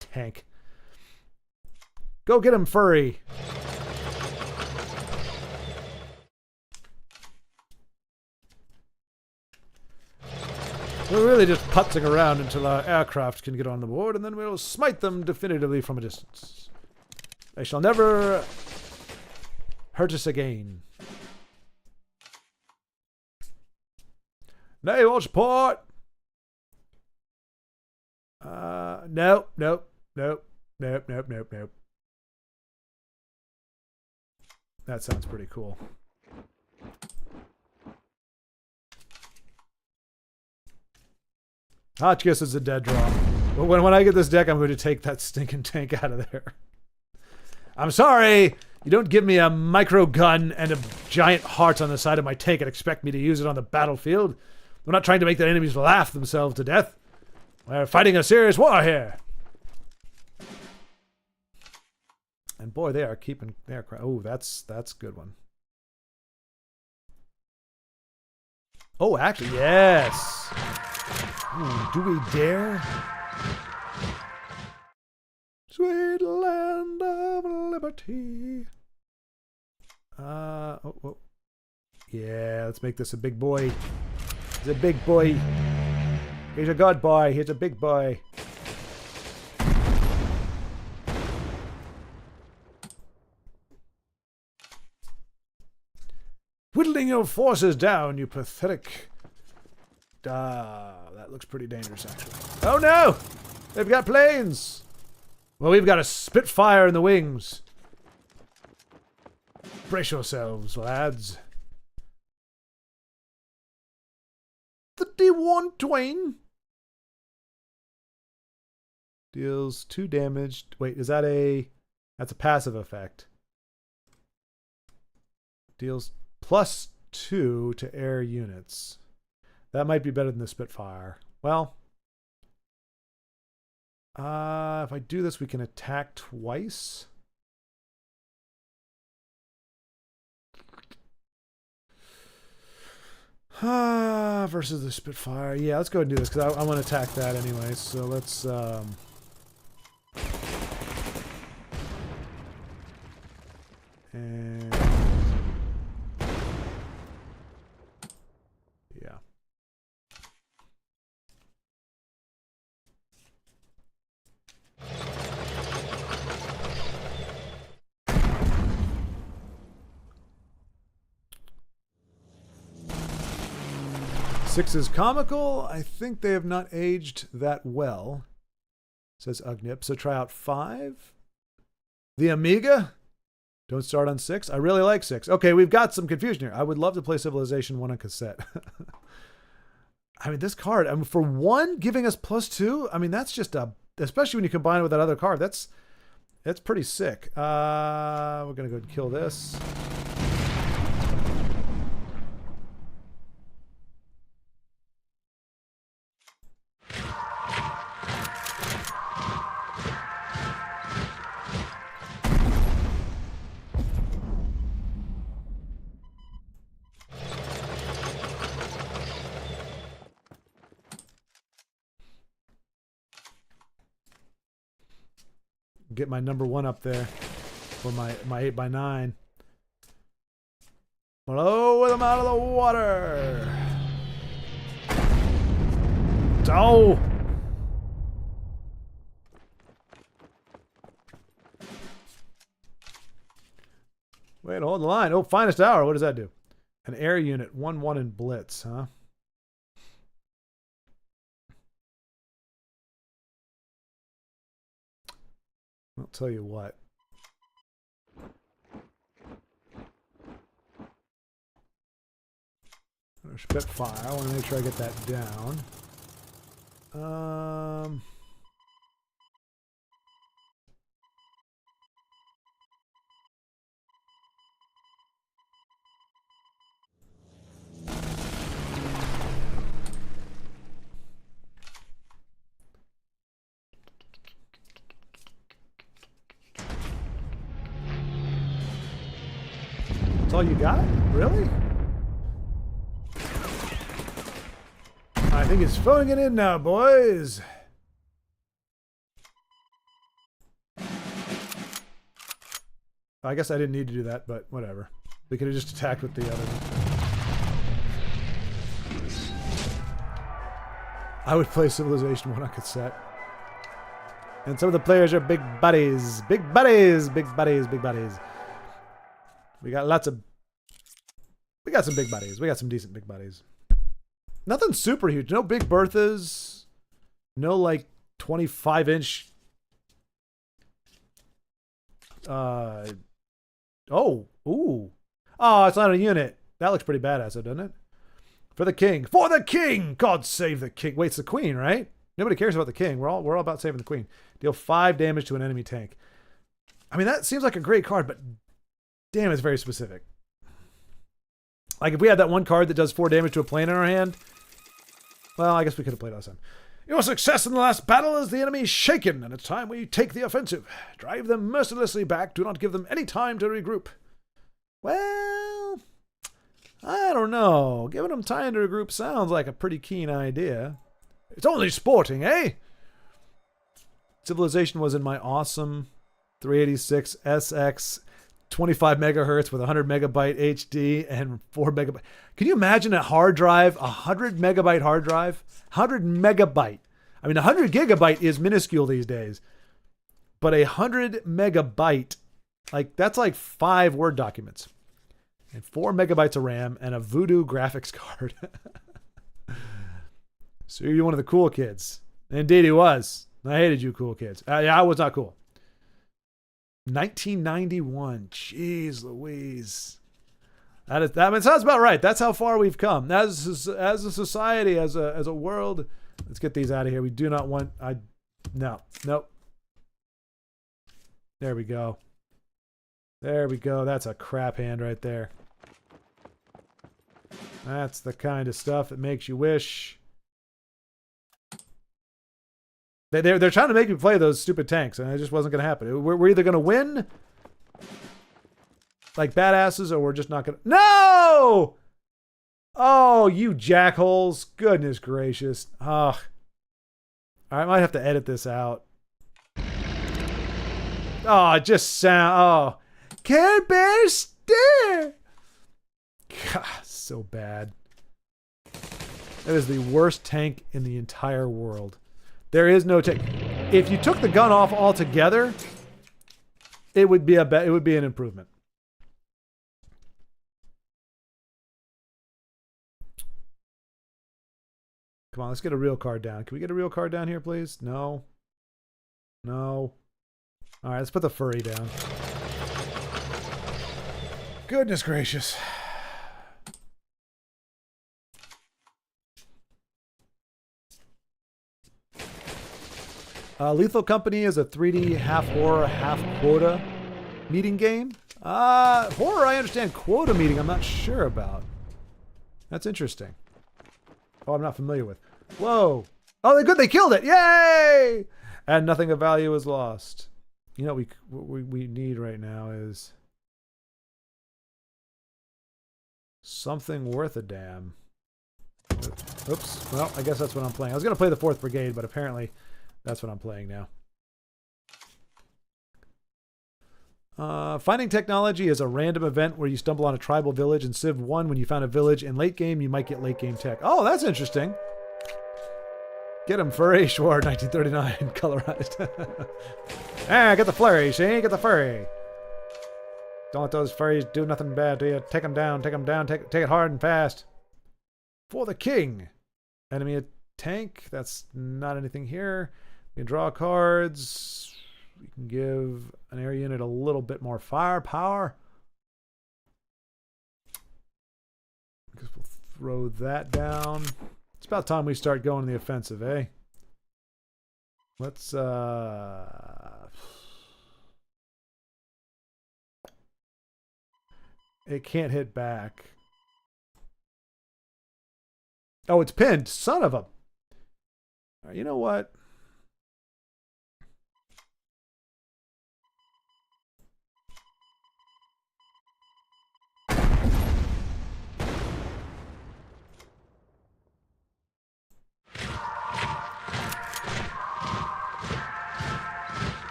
tank. Go get him, Furry. We're really just putzing around until our aircraft can get on the board, and then we'll smite them definitively from a distance. They shall never hurt us again. Naval support! Nope, nope, nope, nope, nope, nope, nope. That sounds pretty cool. Hotchkiss is a dead draw. But when I get this deck, I'm going to take that stinking tank out of there. I'm sorry! You don't give me a micro gun and a giant heart on the side of my tank and expect me to use it on the battlefield. We're not trying to make the enemies laugh themselves to death. We're fighting a serious war here. And boy, they are keeping their... Oh, that's a good one. Oh, actually, yes! Ooh, do we dare? Sweet land of liberty. Oh. Yeah, let's make this a big boy. He's a big boy. He's a god boy. He's a big boy. Whittling your forces down, you pathetic... that looks pretty dangerous, actually. Oh no! They've got planes! Well, we've got a Spitfire in the wings. Brace yourselves, lads. The D1 Twain deals 2 damage. Wait, is that a... That's a passive effect. Deals +2 to air units. That might be better than the Spitfire. Well, if I do this, we can attack twice. Versus the Spitfire. Yeah, let's go ahead and do this because I want to attack that anyway. So let's. And yeah. Six is comical. I think they have not aged that well, says Ugnip. So try out 5. The Amiga. Don't start on 6. I really like 6. Okay, we've got some confusion here. I would love to play Civilization 1 on cassette. I mean, this card, for 1 giving us +2, I mean, that's just a... Especially when you combine it with that other card, that's pretty sick. We're going to go and kill this. Get my number 1 up there for my 8x9. Blow them out of the water. Oh! Wait, hold the line. Oh, finest hour. What does that do? An air unit, 1/1 in blitz, huh? I'll tell you what. Spitfire. I want to make sure I get that down. That's all you got? Really? I think it's throwing it in now, boys. I guess I didn't need to do that, but whatever. We could have just attacked with the other one. I would play Civilization 1 on cassette. And some of the players are big buddies. Big buddies! Big buddies, big buddies. We got lots of... We got some big buddies. We got some decent big buddies. Nothing super huge. No Big Berthas. No, like, 25-inch. Oh, ooh. Oh, it's not a unit. That looks pretty badass, doesn't it? For the king. For the king! God save the king. Wait, it's the queen, right? Nobody cares about the king. We're all about saving the queen. Deal 5 damage to an enemy tank. I mean, that seems like a great card, but damn, it's very specific. Like, if we had that one card that does 4 damage to a plane in our hand, well, I guess we could have played last time. Your success in the last battle is the enemy shaken, and it's time we take the offensive. Drive them mercilessly back. Do not give them any time to regroup. Well, I don't know. Giving them time to regroup sounds like a pretty keen idea. It's only sporting, eh? Civilization was in my awesome 386 SX 25 megahertz with 100 megabyte HD and 4 megabyte. Can you imagine a hard drive, 100 megabyte hard drive? 100 megabyte. I mean, 100 gigabyte is minuscule these days. But 100 megabyte, like, that's like 5 Word documents. And 4 megabytes of RAM and a Voodoo graphics card. So you're one of the cool kids. Indeed he was. I hated you cool kids. Yeah, I was not cool. 1991. Jeez Louise. I mean, it sounds about right. That's how far we've come. As a society, as a world. Let's get these out of here. We do not want... No. Nope. There we go. There we go. That's a crap hand right there. That's the kind of stuff that makes you wish. They're trying to make me play those stupid tanks, and it just wasn't going to happen. We're either going to win like badasses, or we're just not going to... No! Oh, you jackholes. Goodness gracious. Oh. I might have to edit this out. Oh, it just sound... Oh. Care Bear stare! God, so bad. That is the worst tank in the entire world. There is no tank. If you took the gun off altogether, it would be an improvement. Come on, let's get a real card down. Can we get a real card down here, please? No. No. All right, let's put the furry down. Goodness gracious. Lethal Company is a 3D half horror, half quota meeting game. Horror, I understand. Quota meeting, I'm not sure about. That's interesting. Oh, I'm not familiar with. Whoa. Oh, they're good. They killed it. Yay! And nothing of value is lost. You know what we need right now is something worth a damn. Oops. Well, I guess that's what I'm playing. I was going to play the 4th Brigade, but apparently that's what I'm playing now. Finding technology is a random event where you stumble on a tribal village in Civ 1. When you found a village in late game, you might get late game tech. Oh, that's interesting. Get him, furry. Schwartz, 1939, colorized. Get the flurry, see? Get the furry. Don't let those furries do nothing bad to you. Take them down, take them down, take it hard and fast. For the king. Enemy tank. That's not anything here. We can draw cards. We can give an air unit a little bit more firepower. I guess we'll throw that down. It's about time we start going to the offensive, eh? Let's, it can't hit back. Oh, it's pinned. Son of a... You know what?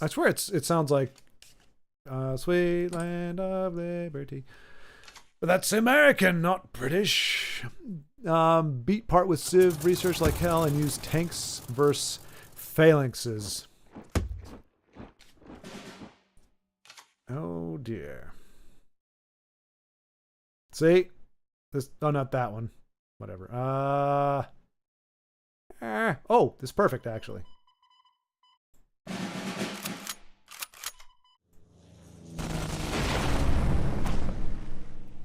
I swear it sounds like sweet land of liberty. But that's American, not British. Beat part with Civ, research like hell, and use tanks versus phalanxes. Oh dear. See? This, oh, not that one. Whatever. Oh, this is perfect, actually.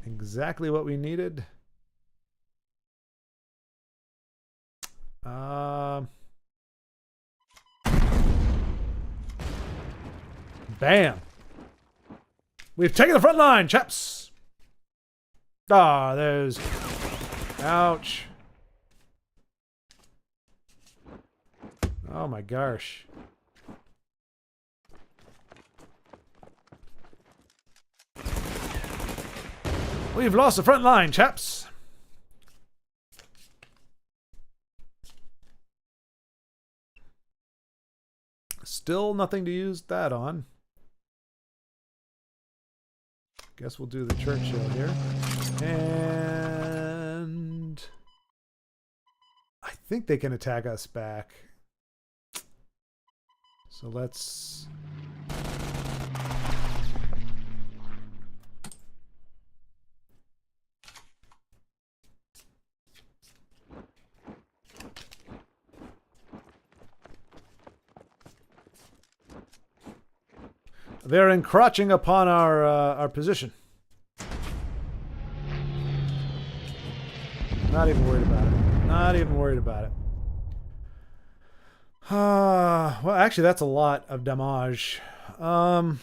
Exactly what we needed. Bam. We've taken the front line, chaps. Ah, there's... Ouch. Oh my gosh. We've lost the front line, chaps. Still nothing to use that on. Guess we'll do the Churchill here. And I think they can attack us back. So let's... They're encroaching upon our position. Not even worried about it. Not even worried about it. Well, actually, that's a lot of damage. I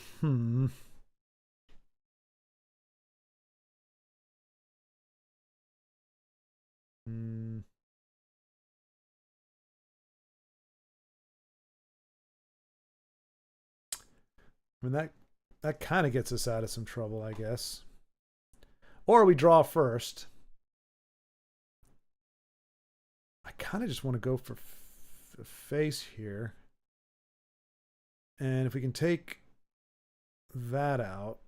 mean, that kind of gets us out of some trouble, I guess. Or we draw first. I kind of just want to go for face here. And if we can take that out.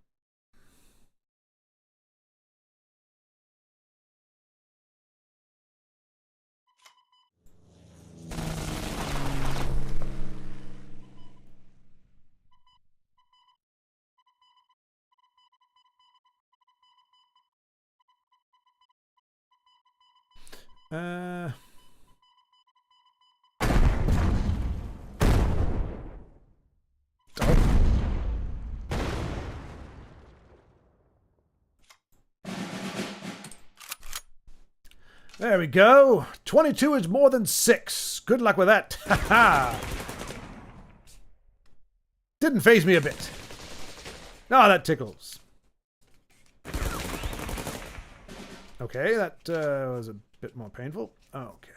There we go. 22 is more than 6. Good luck with that. Ha Didn't faze me a bit. Ah, that tickles. Okay, that was a bit more painful. Okay.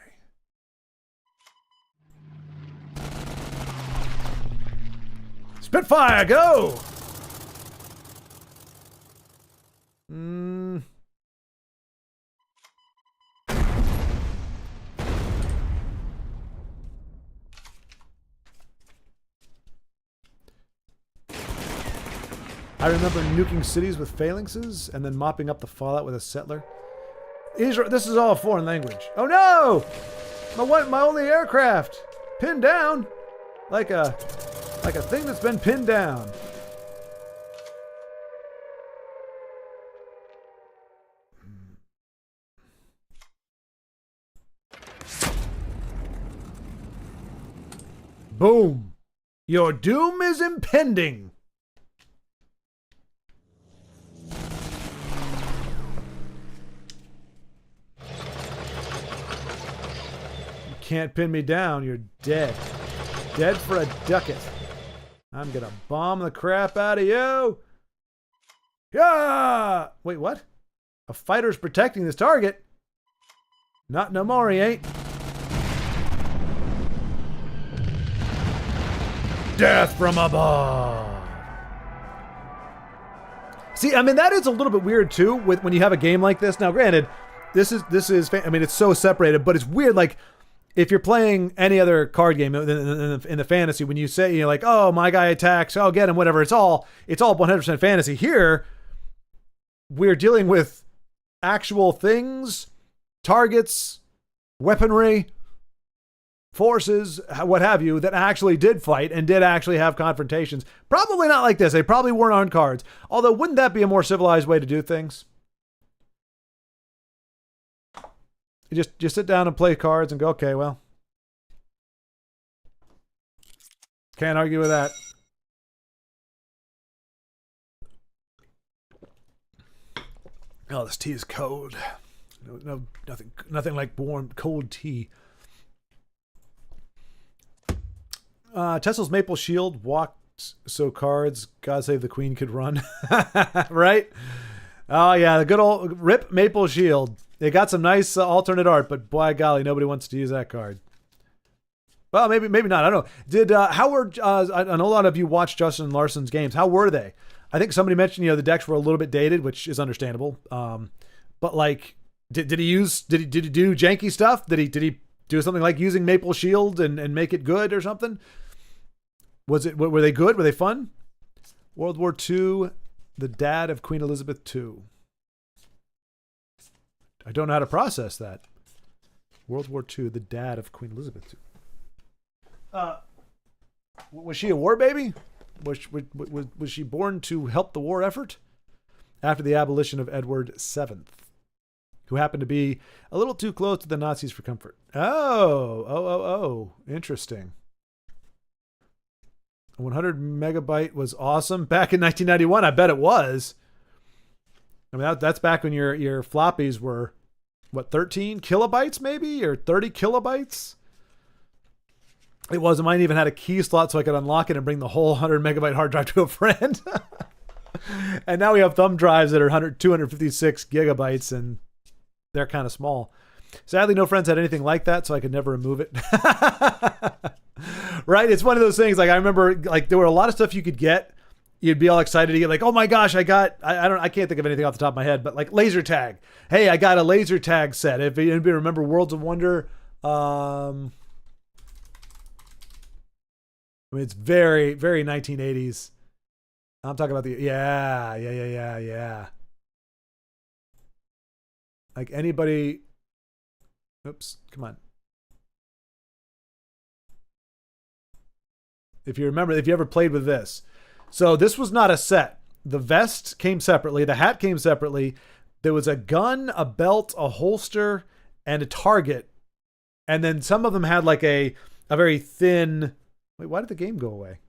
Spitfire, go! I remember nuking cities with phalanxes and then mopping up the fallout with a settler. This is all a foreign language. Oh no! My only aircraft! Pinned down! Like a thing that's been pinned down. Boom! Your doom is impending! Can't pin me down, you're dead. Dead for a ducat. I'm gonna bomb the crap out of you. Yeah! Wait, what? A fighter's protecting this target? Not no more, he ain't. Death from above. See, I mean, that is a little bit weird too when you have a game like this. Now, granted, this is I mean, it's so separated, but it's weird, like, if you're playing any other card game in the fantasy, when you say, like, oh, my guy attacks, I'll get him, whatever, it's all 100% fantasy. Here, we're dealing with actual things, targets, weaponry, forces, what have you, that actually did fight and did actually have confrontations. Probably not like this. They probably weren't on cards. Although, wouldn't that be a more civilized way to do things? You just sit down and play cards and go, okay, well, Can't argue with that. Oh, this tea is cold. No, nothing like warm, cold tea. Tesla's Maple Shield walked so cards, God Save the Queen could run. Right? Oh, yeah, the good old RIP Maple Shield. They got some nice alternate art, but by golly, nobody wants to use that card. Well, maybe not. I don't know. Did how were I know a lot of you watched Justin Larson's games. How were they? I think somebody mentioned the decks were a little bit dated, which is understandable. But like, did he do janky stuff? Did he do something like using Maple Shield and make it good or something? Were they good? Were they fun? World War II, the dad of Queen Elizabeth II. I don't know how to process that. World War II, the dad of Queen Elizabeth II. Was she a war baby? Was she born to help the war effort? After the abolition of Edward VII, who happened to be a little too close to the Nazis for comfort. Oh, interesting. 100 megabyte was awesome back in 1991. I bet it was. I mean, that's back when your floppies were, what, 13 kilobytes maybe? Or 30 kilobytes? It was. Mine even had a key slot so I could unlock it and bring the whole 100 megabyte hard drive to a friend. And now we have thumb drives that are 256 gigabytes, and they're kind of small. Sadly, no friends had anything like that, so I could never remove it. Right? It's one of those things. Like, I remember, like, there were a lot of stuff you could get. You'd be all excited to get, like, oh my gosh, I can't think of anything off the top of my head, but like laser tag. Hey, I got a laser tag set. If anybody remember Worlds of Wonder, I mean, it's very, very 1980s. I'm talking about yeah. Like anybody, oops, come on. If you remember, if you ever played with this. So this was not a set. The vest came separately. The hat came separately. There was a gun, a belt, a holster, and a target. And then some of them had like a very thin... Wait, why did the game go away?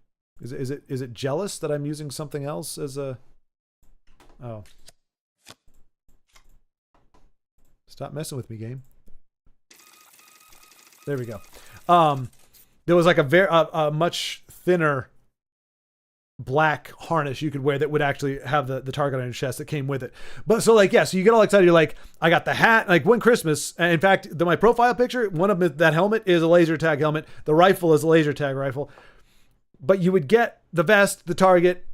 Is it jealous that I'm using something else as a... Oh. Stop messing with me, game. There we go. There was like a much thinner black harness you could wear that would actually have the target on your chest that came with it. But so like, yeah, so you get all excited. You're like, I got the hat. Like one Christmas, and in fact, my profile picture, one of them, that helmet is a laser tag helmet. The rifle is a laser tag rifle. But you would get the vest, the target,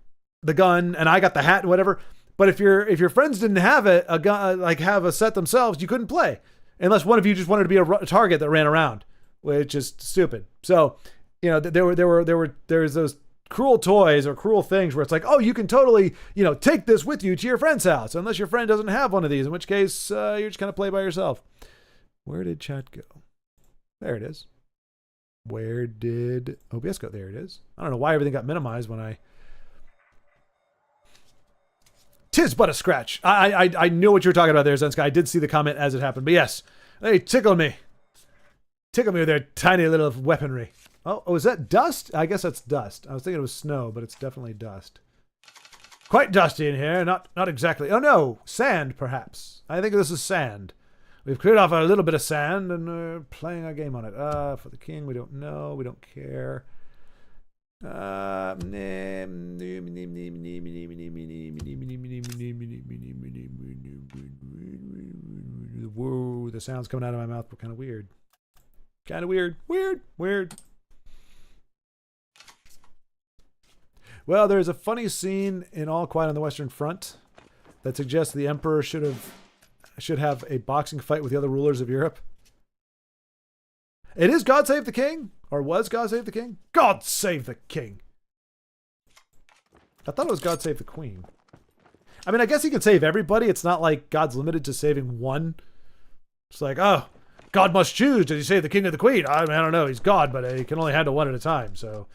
the gun, and I got the hat and whatever. But if your friends didn't have a gun, like have a set themselves, you couldn't play unless one of you just wanted to be a target that ran around, which is stupid. So, you know, there's those cruel toys or cruel things where it's like, oh, you can totally, you know, take this with you to your friend's house, unless your friend doesn't have one of these, in which case you're just going to play by yourself. Where did chat go? There it is. Where did OBS go? There it is. I don't know why everything got minimized when I... Tis but a scratch. I knew what you were talking about there, Zenska. I did see the comment as it happened. But yes, they tickle me. Tickle me with their tiny little weaponry. Oh, is that dust? I guess that's dust. I was thinking it was snow, but it's definitely dust. Quite dusty in here. Not exactly. Oh, no. Sand, perhaps. I think this is sand. We've cleared off a little bit of sand, and we're playing our game on it. For the king, we don't know. We don't care. Whoa, the sounds coming out of my mouth were kind of weird. Kind of weird. Weird. Well, there's a funny scene in All Quiet on the Western Front that suggests the emperor should have a boxing fight with the other rulers of Europe. It is God Save the King? Or was God Save the King? God Save the King! I thought it was God Save the Queen. I mean, I guess he can save everybody. It's not like God's limited to saving one. It's like, oh, God must choose. Does he save the king or the queen? I don't know. He's God, but he can only handle one at a time. So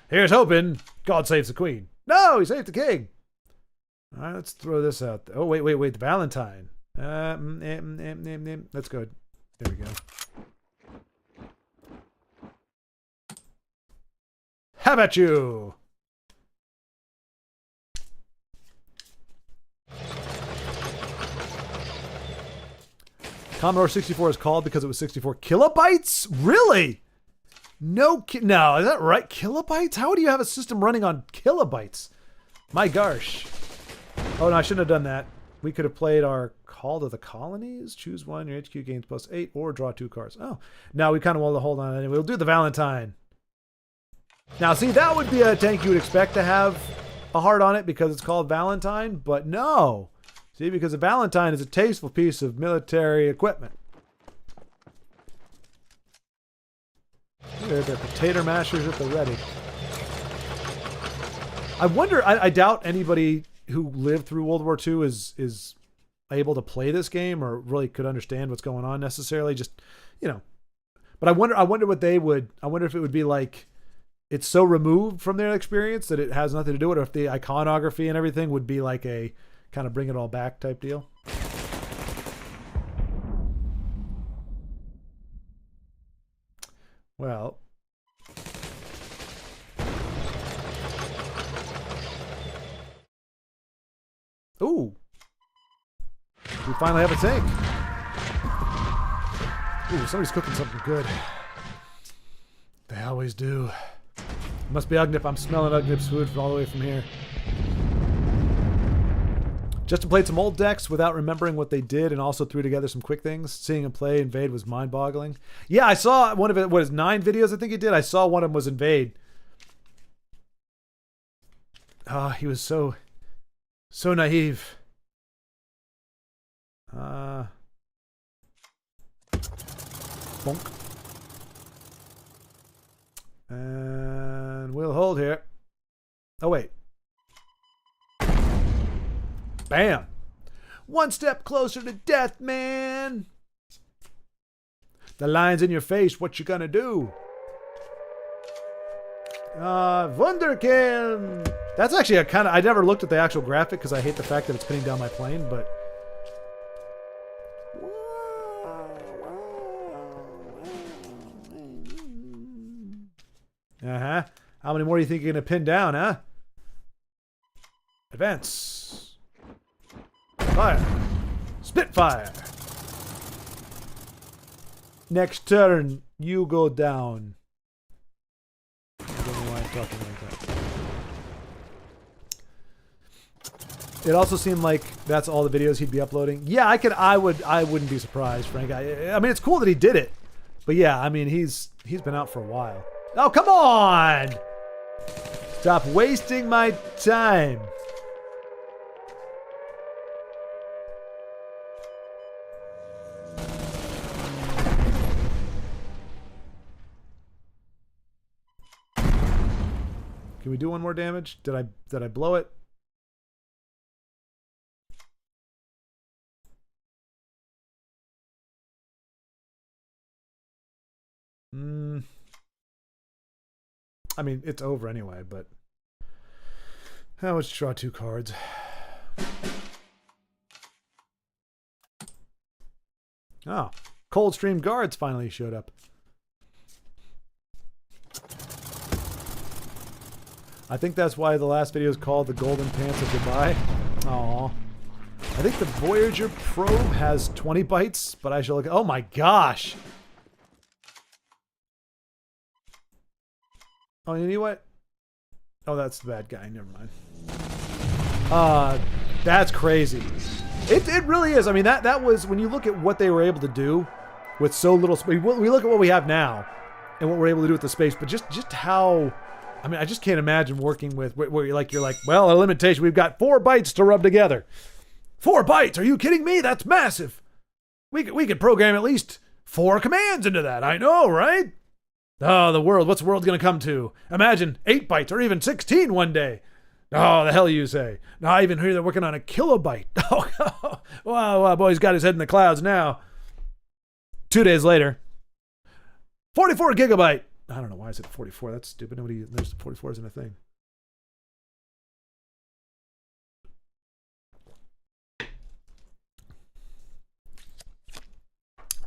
here's hoping God saves the queen. No, he saved the king. All right, let's throw this out. Oh, wait. The Valentine. That's good. There we go. How about you? Commodore 64 is called because it was 64 kilobytes? Really? No, no, is that right? Kilobytes? How do you have a system running on kilobytes? My gosh. Oh, no, I shouldn't have done that. We could have played our Call to the Colonies. Choose one. Your HQ gains +8 or draw 2 cards. Oh, now we kind of want to hold on anyway. We'll do the Valentine. Now, see, that would be a tank you would expect to have a heart on it because it's called Valentine, but no. See, because a Valentine is a tasteful piece of military equipment. They're the potato mashers at the ready. I wonder, I doubt anybody who lived through World War II is able to play this game or really could understand what's going on necessarily. Just, you know. But I wonder what they would, I wonder if it would be like, it's so removed from their experience that it has nothing to do with it, or if the iconography and everything would be like a kind of bring it all back type deal. Well, ooh, we finally have a tank. Ooh, somebody's cooking something good. They always do. It must be Ugnip. I'm smelling Ugnip's food from all the way from here. Justin played some old decks without remembering what they did and also threw together some quick things. Seeing him play Invade was mind-boggling. Yeah, I saw one of it, what is 9 videos I think he did? I saw one of them was Invade. Oh, he was so naive. Bonk. And we'll hold here. Oh, wait. Bam. One step closer to death, man. The line's in your face. What you gonna do? Wunderkill. That's actually a kind of... I never looked at the actual graphic because I hate the fact that it's pinning down my plane, but... Uh-huh. How many more do you think you're going to pin down, huh? Advance. Fire. Spitfire. Next turn, you go down. I don't know why I'm talking like that. It also seemed like that's all the videos he'd be uploading. Yeah, I wouldn't be surprised, Frank. I mean, it's cool that he did it. But yeah, I mean, he's been out for a while. Oh, come on! Stop wasting my time. Can we do one more damage? Did I blow it? I mean, it's over anyway, but... let's draw 2 cards. Oh, Coldstream Guards finally showed up. I think that's why the last video is called The Golden Pants of Goodbye. Aww. I think the Voyager probe has 20 bytes, but I shall look... Oh my gosh! Oh, you know what? Oh, that's the bad guy. Never mind. That's crazy. It really is. I mean, that was... When you look at what they were able to do with so little space... We look at what we have now and what we're able to do with the space, but just how... I mean, I just can't imagine working with... Where you're like, well, a limitation. We've got 4 bytes to rub together. 4 bytes? Are you kidding me? That's massive. We could program at least 4 commands into that. I know, right? Oh, the world. What's the world going to come to? Imagine 8 bytes or even 16 one day. Oh, the hell you say. Now, I even hear they're working on a kilobyte. Oh, wow, boy, he's got his head in the clouds now. 2 days later. 44 gigabyte. I don't know why I said 44. That's stupid. Nobody knows 44 isn't a thing.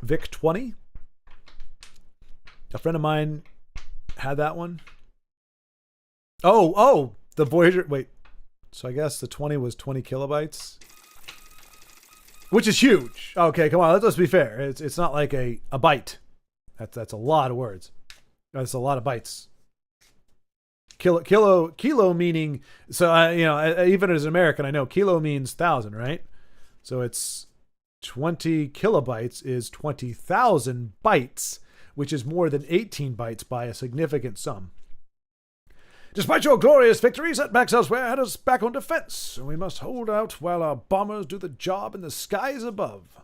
Vic 20. A friend of mine had that one. Oh, the Voyager. Wait. So I guess the 20 was 20 kilobytes, which is huge. Okay, come on. Let's be fair. It's not like a byte. That's a lot of words. That's a lot of bytes. Kilo meaning, so even as an American, I know kilo means 1,000, right? So it's 20 kilobytes is 20,000 bytes, which is more than 18 bytes by a significant sum. Despite your glorious victory, setbacks elsewhere had us back on defense, and we must hold out while our bombers do the job in the skies above.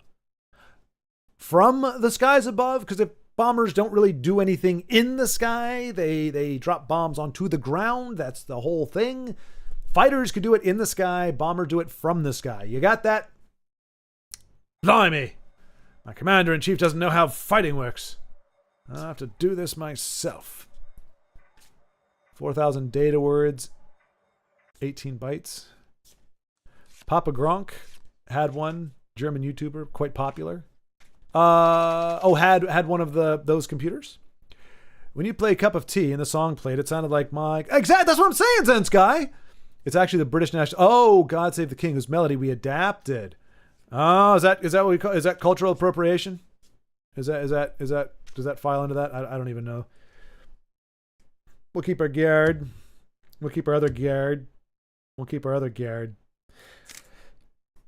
From the skies above? Because if bombers don't really do anything in the sky, they drop bombs onto the ground. That's the whole thing. Fighters could do it in the sky, bombers do it from the sky. You got that? Blimey! My commander-in-chief doesn't know how fighting works. I'll have to do this myself. 4,000 data words, 18 bytes. Papa Gronk had one, German YouTuber, quite popular. Had one of those computers. When you play Cup of Tea and the song played, it sounded like my... Exactly, that's what I'm saying, Zen Sky! It's actually the British national... Oh, God Save the King, whose melody we adapted. Oh, is that what we call... Is that cultural appropriation? Does that file into that? I don't even know. We'll keep our Gerd. We'll keep our other Gerd. We'll keep our other Gerd.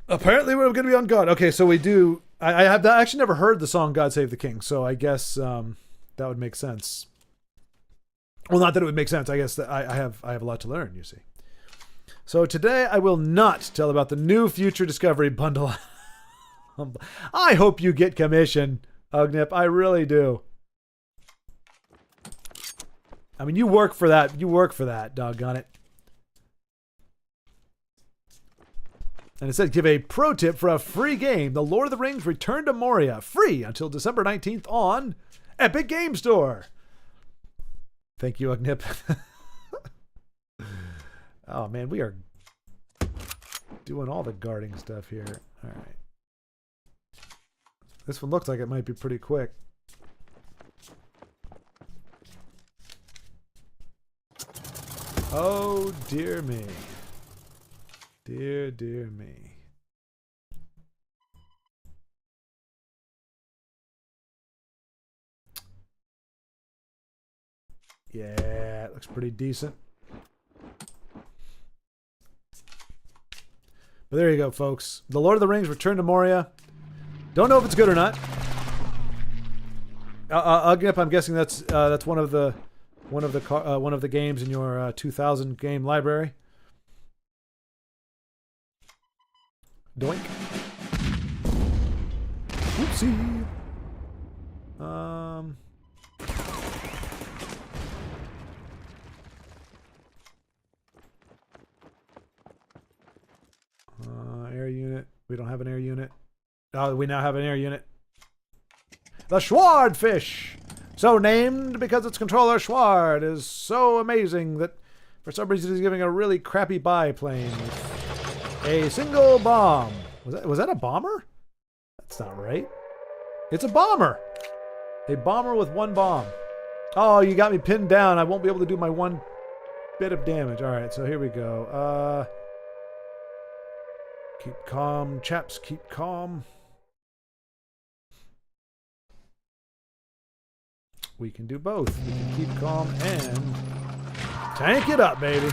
Apparently we're going to be on God. Okay, so we do... I have actually never heard the song God Save the King, so I guess that would make sense. Well, not that it would make sense. I guess that I have a lot to learn, you see. So today I will not tell about the new Future Discovery bundle. I hope you get commission, Ugnip. I really do. I mean, you work for that. You work for that, doggone it. And it said, give a pro tip for a free game. The Lord of the Rings Return to Moria. Free until December 19th on Epic Game Store. Thank you, Ugnip. Oh, man, we are doing all the guarding stuff here. All right. This one looks like it might be pretty quick. Oh, dear me. Dear, dear me. Yeah, it looks pretty decent. But there you go, folks. The Lord of the Rings Return to Moria. Don't know if it's good or not. Ugnip, I'm guessing that's one of the games in your 2000 game library. Doink. Whoopsie. Air unit. We don't have an air unit. Oh, we now have an air unit. The Schwardfish! So named because its controller, Schward, is so amazing that for some reason he's giving a really crappy biplane with a single bomb. Was that a bomber? That's not right. It's a bomber. A bomber with one bomb. Oh, you got me pinned down. I won't be able to do my one bit of damage. All right, so here we go. Keep calm, chaps. Keep calm. We can do both. We can keep calm and tank it up, baby.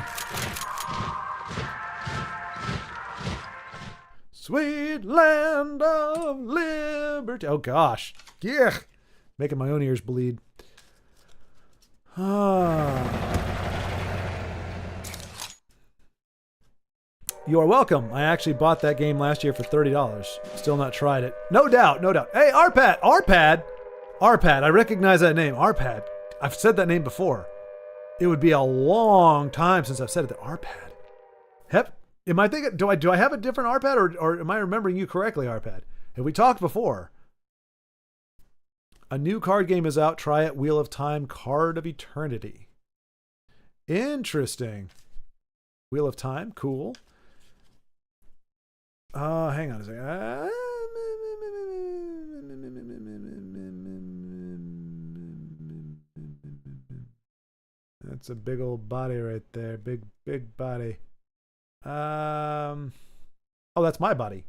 Sweet land of liberty. Oh, gosh. Yeah. Making my own ears bleed. You are welcome. I actually bought that game last year for $30. Still not tried it. No doubt, no doubt. Hey, Arpad. Arpad, I recognize that name. Arpad. I've said that name before. It would be a long time since I've said it. Arpad. Am I thinking? Do I have a different Arpad, or am I remembering you correctly, Arpad? Have we talked before? A new card game is out. Try it. Wheel of Time, Card of Eternity. Interesting. Wheel of Time, cool. Hang on a second. That's a big old body right there. Big body. Oh, that's my body.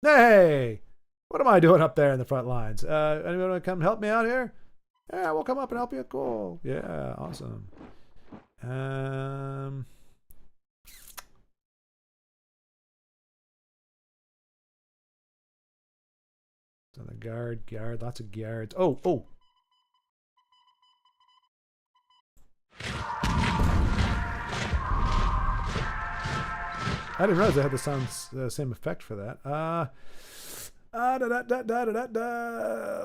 Hey! What am I doing up there in the front lines? Anyone want to come help me out here? Yeah, we'll come up and help you. Cool. Yeah, awesome. So the guard, lots of guards. Oh. I didn't realize I had the same effect for that.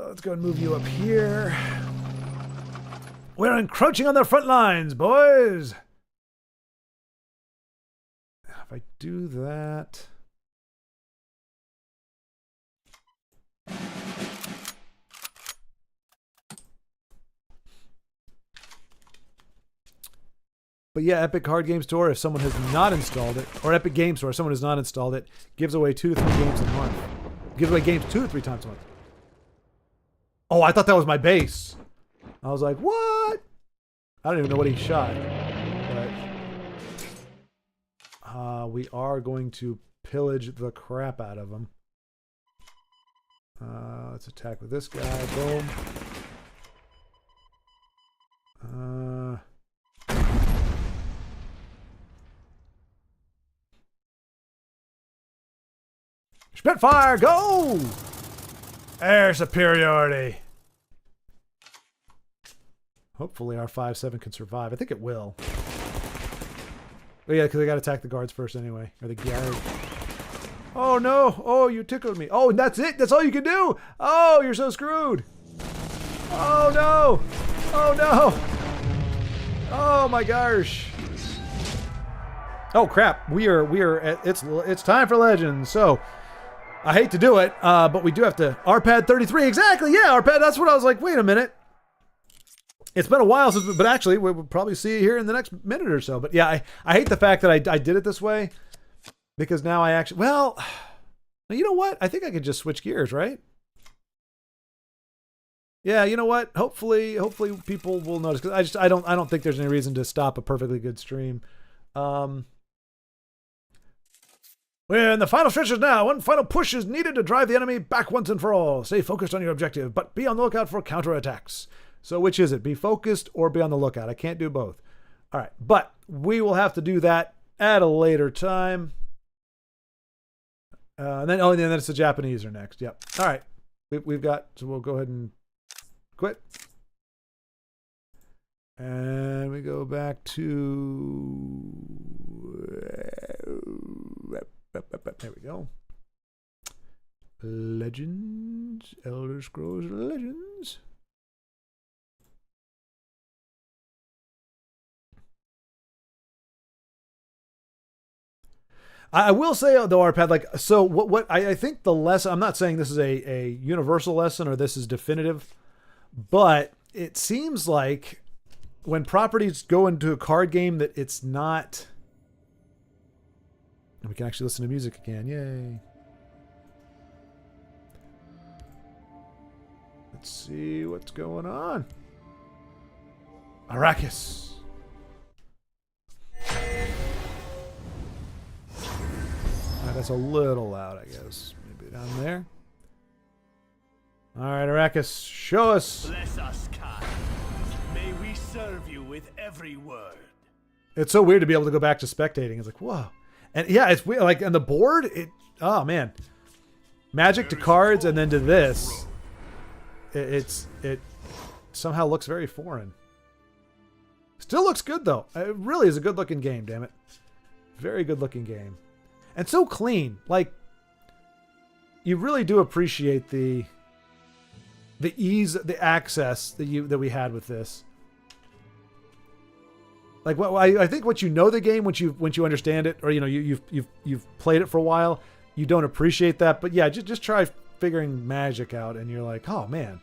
Let's go and move you up here. We're encroaching on the front lines, boys. If I do that. But yeah, Epic Card Game Store, if someone has not installed it, or Epic Game Store, if someone has not installed it, gives away 2 to 3 games a month. Gives away games 2 to 3 times a month. Oh, I thought that was my base. I was like, what? I don't even know what he shot. But we are going to pillage the crap out of him. Let's attack with this guy. Boom. Spitfire, go! Air superiority. Hopefully our 5-7 can survive. I think it will. But yeah, because they got to attack the guards first anyway. Or the guard. Oh no! Oh, you tickled me. Oh, that's it? That's all you can do? Oh, you're so screwed. Oh no! Oh no! Oh my gosh! Oh crap! We are at, it's time for Legends. So I hate to do it, but we do have to RPad 33 exactly. Yeah, RPad. That's what I was like. Wait a minute. It's been a while since, but actually we'll probably see it here in the next minute or so. But yeah, I hate the fact that I did it this way because now I actually you know what? I think I could just switch gears, right? Yeah, you know what? Hopefully people will notice because I don't think there's any reason to stop a perfectly good stream. We're in the final stretches now. One final push is needed to drive the enemy back once and for all. Stay focused on your objective, but be on the lookout for counterattacks. So which is it? Be focused or be on the lookout? I can't do both. All right, but we will have to do that at a later time. And then it's the Japanese are next. Yep. All right, we've got. So we'll go ahead and quit. And we go back to. There we go. Legends, Elder Scrolls Legends. I will say though, RPad, like, so what I think the lesson, I'm not saying this is a universal lesson or this is definitive, but it seems like when properties go into a card game that it's not, and we can actually listen to music again. Yay. Let's see what's going on. Arrakis. That's a little loud, I guess. Maybe down there. All right, Arrakis, show us. Bless us, Kards. May we serve you with every word. It's so weird to be able to go back to spectating. It's like, whoa. And yeah, it's weird. Like on the board, oh man. Magic to cards and then to this. It somehow looks very foreign. Still looks good though. It really is a good looking game, damn it. Very good looking game. And so clean. Like, you really do appreciate the ease, the access that we had with this. Like, what I think once you know the game, once you understand it, or you know you've played it for a while, you don't appreciate that. But yeah, just try figuring Magic out, and you're like, oh man,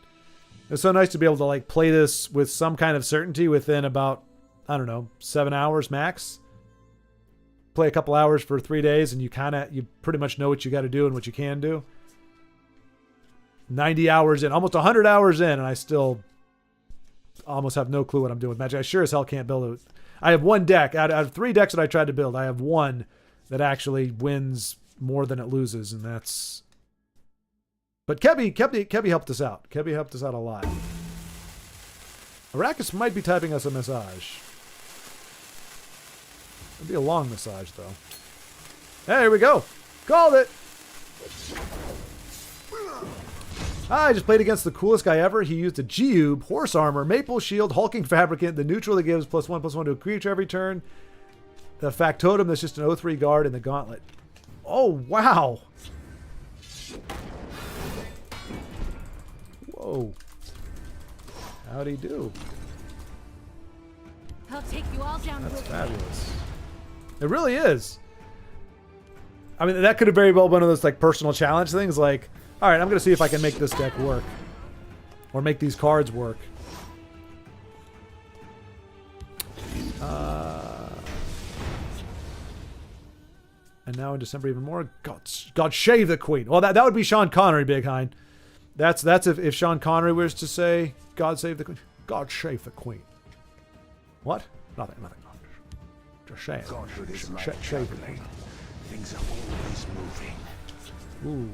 it's so nice to be able to like play this with some kind of certainty within about, I don't know, 7 hours max. Play a couple hours for 3 days and you pretty much know what you got to do and what you can do. 90 hours in, almost 100 hours in, and I still almost have no clue what I'm doing with Magic. I sure as hell can't build it. I have one deck out of 3 decks that I tried to build. I have one that actually wins more than it loses, and that's. But Kebby helped us out. Kebby helped us out a lot. Arrakis might be typing us a massage. It'd be a long massage, though. Hey, here we go. Called it. I just played against the coolest guy ever. He used a Geube, Horse Armor, Maple Shield, Hulking Fabricant, the neutral that gives +1/+1 to a creature every turn, the Factotum that's just an 0/3 guard, and the Gauntlet. Oh, wow. Whoa. How'd he do? I'll take you all down. That's fabulous. It really is. I mean, that could have very well been one of those like personal challenge things. Like, all right, I'm going to see if I can make this deck work. Or make these cards work. And now in December even more. God shave the Queen. Well, that would be Sean Connery, Big Hind. That's if Sean Connery was to say, God save the Queen. God shave the Queen. What? Nothing. Just shave. Shave the Queen. Things are always moving. Ooh.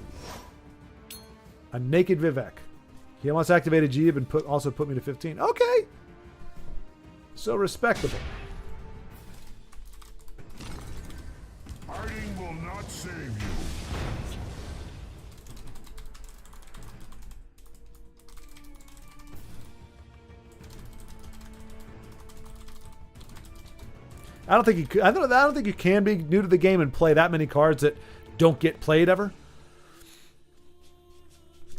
A naked Vivek. He almost activated Geeb and also put me to 15. Okay. So respectable. Hiding will not save you. I don't think you can be new to the game and play that many cards that don't get played ever.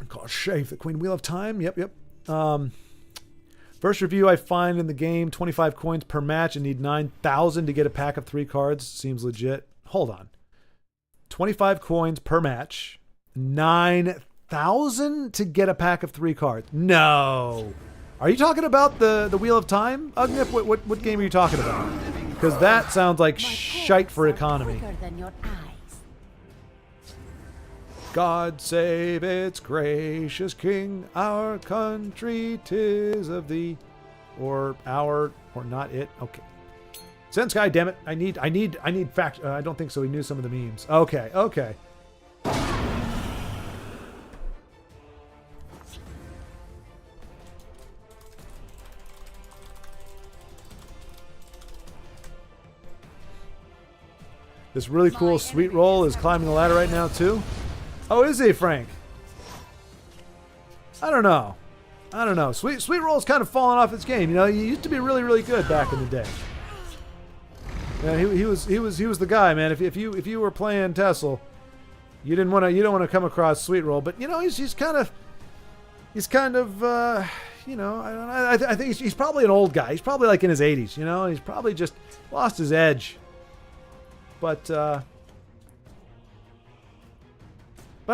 God shave the Queen. Wheel of Time. Yep. First review I find in the game, 25 coins per match and need 9,000 to get a pack of 3 cards. Seems legit. Hold on. 25 coins per match. 9,000 to get a pack of 3 cards. No. Are you talking about the Wheel of Time? Ugnip, what game are you talking about? Because that sounds like shite for economy. God save its gracious king, our country 'tis of thee. Or not it. Okay. Send Sky, damn it. I need fact. I don't think so. He knew some of the memes. Okay. This really cool Sweet Roll is climbing the ladder right now, too. Oh, is he, Frank? I don't know. Sweet Roll's kind of fallen off its game. You know, he used to be really, really good back in the day. Yeah, he was the guy, man. If you were playing Tessel, you don't want to come across Sweet Roll, but you know he's kind of you know, I think he's probably an old guy. He's probably like in his 80s. You know, he's probably just lost his edge. But I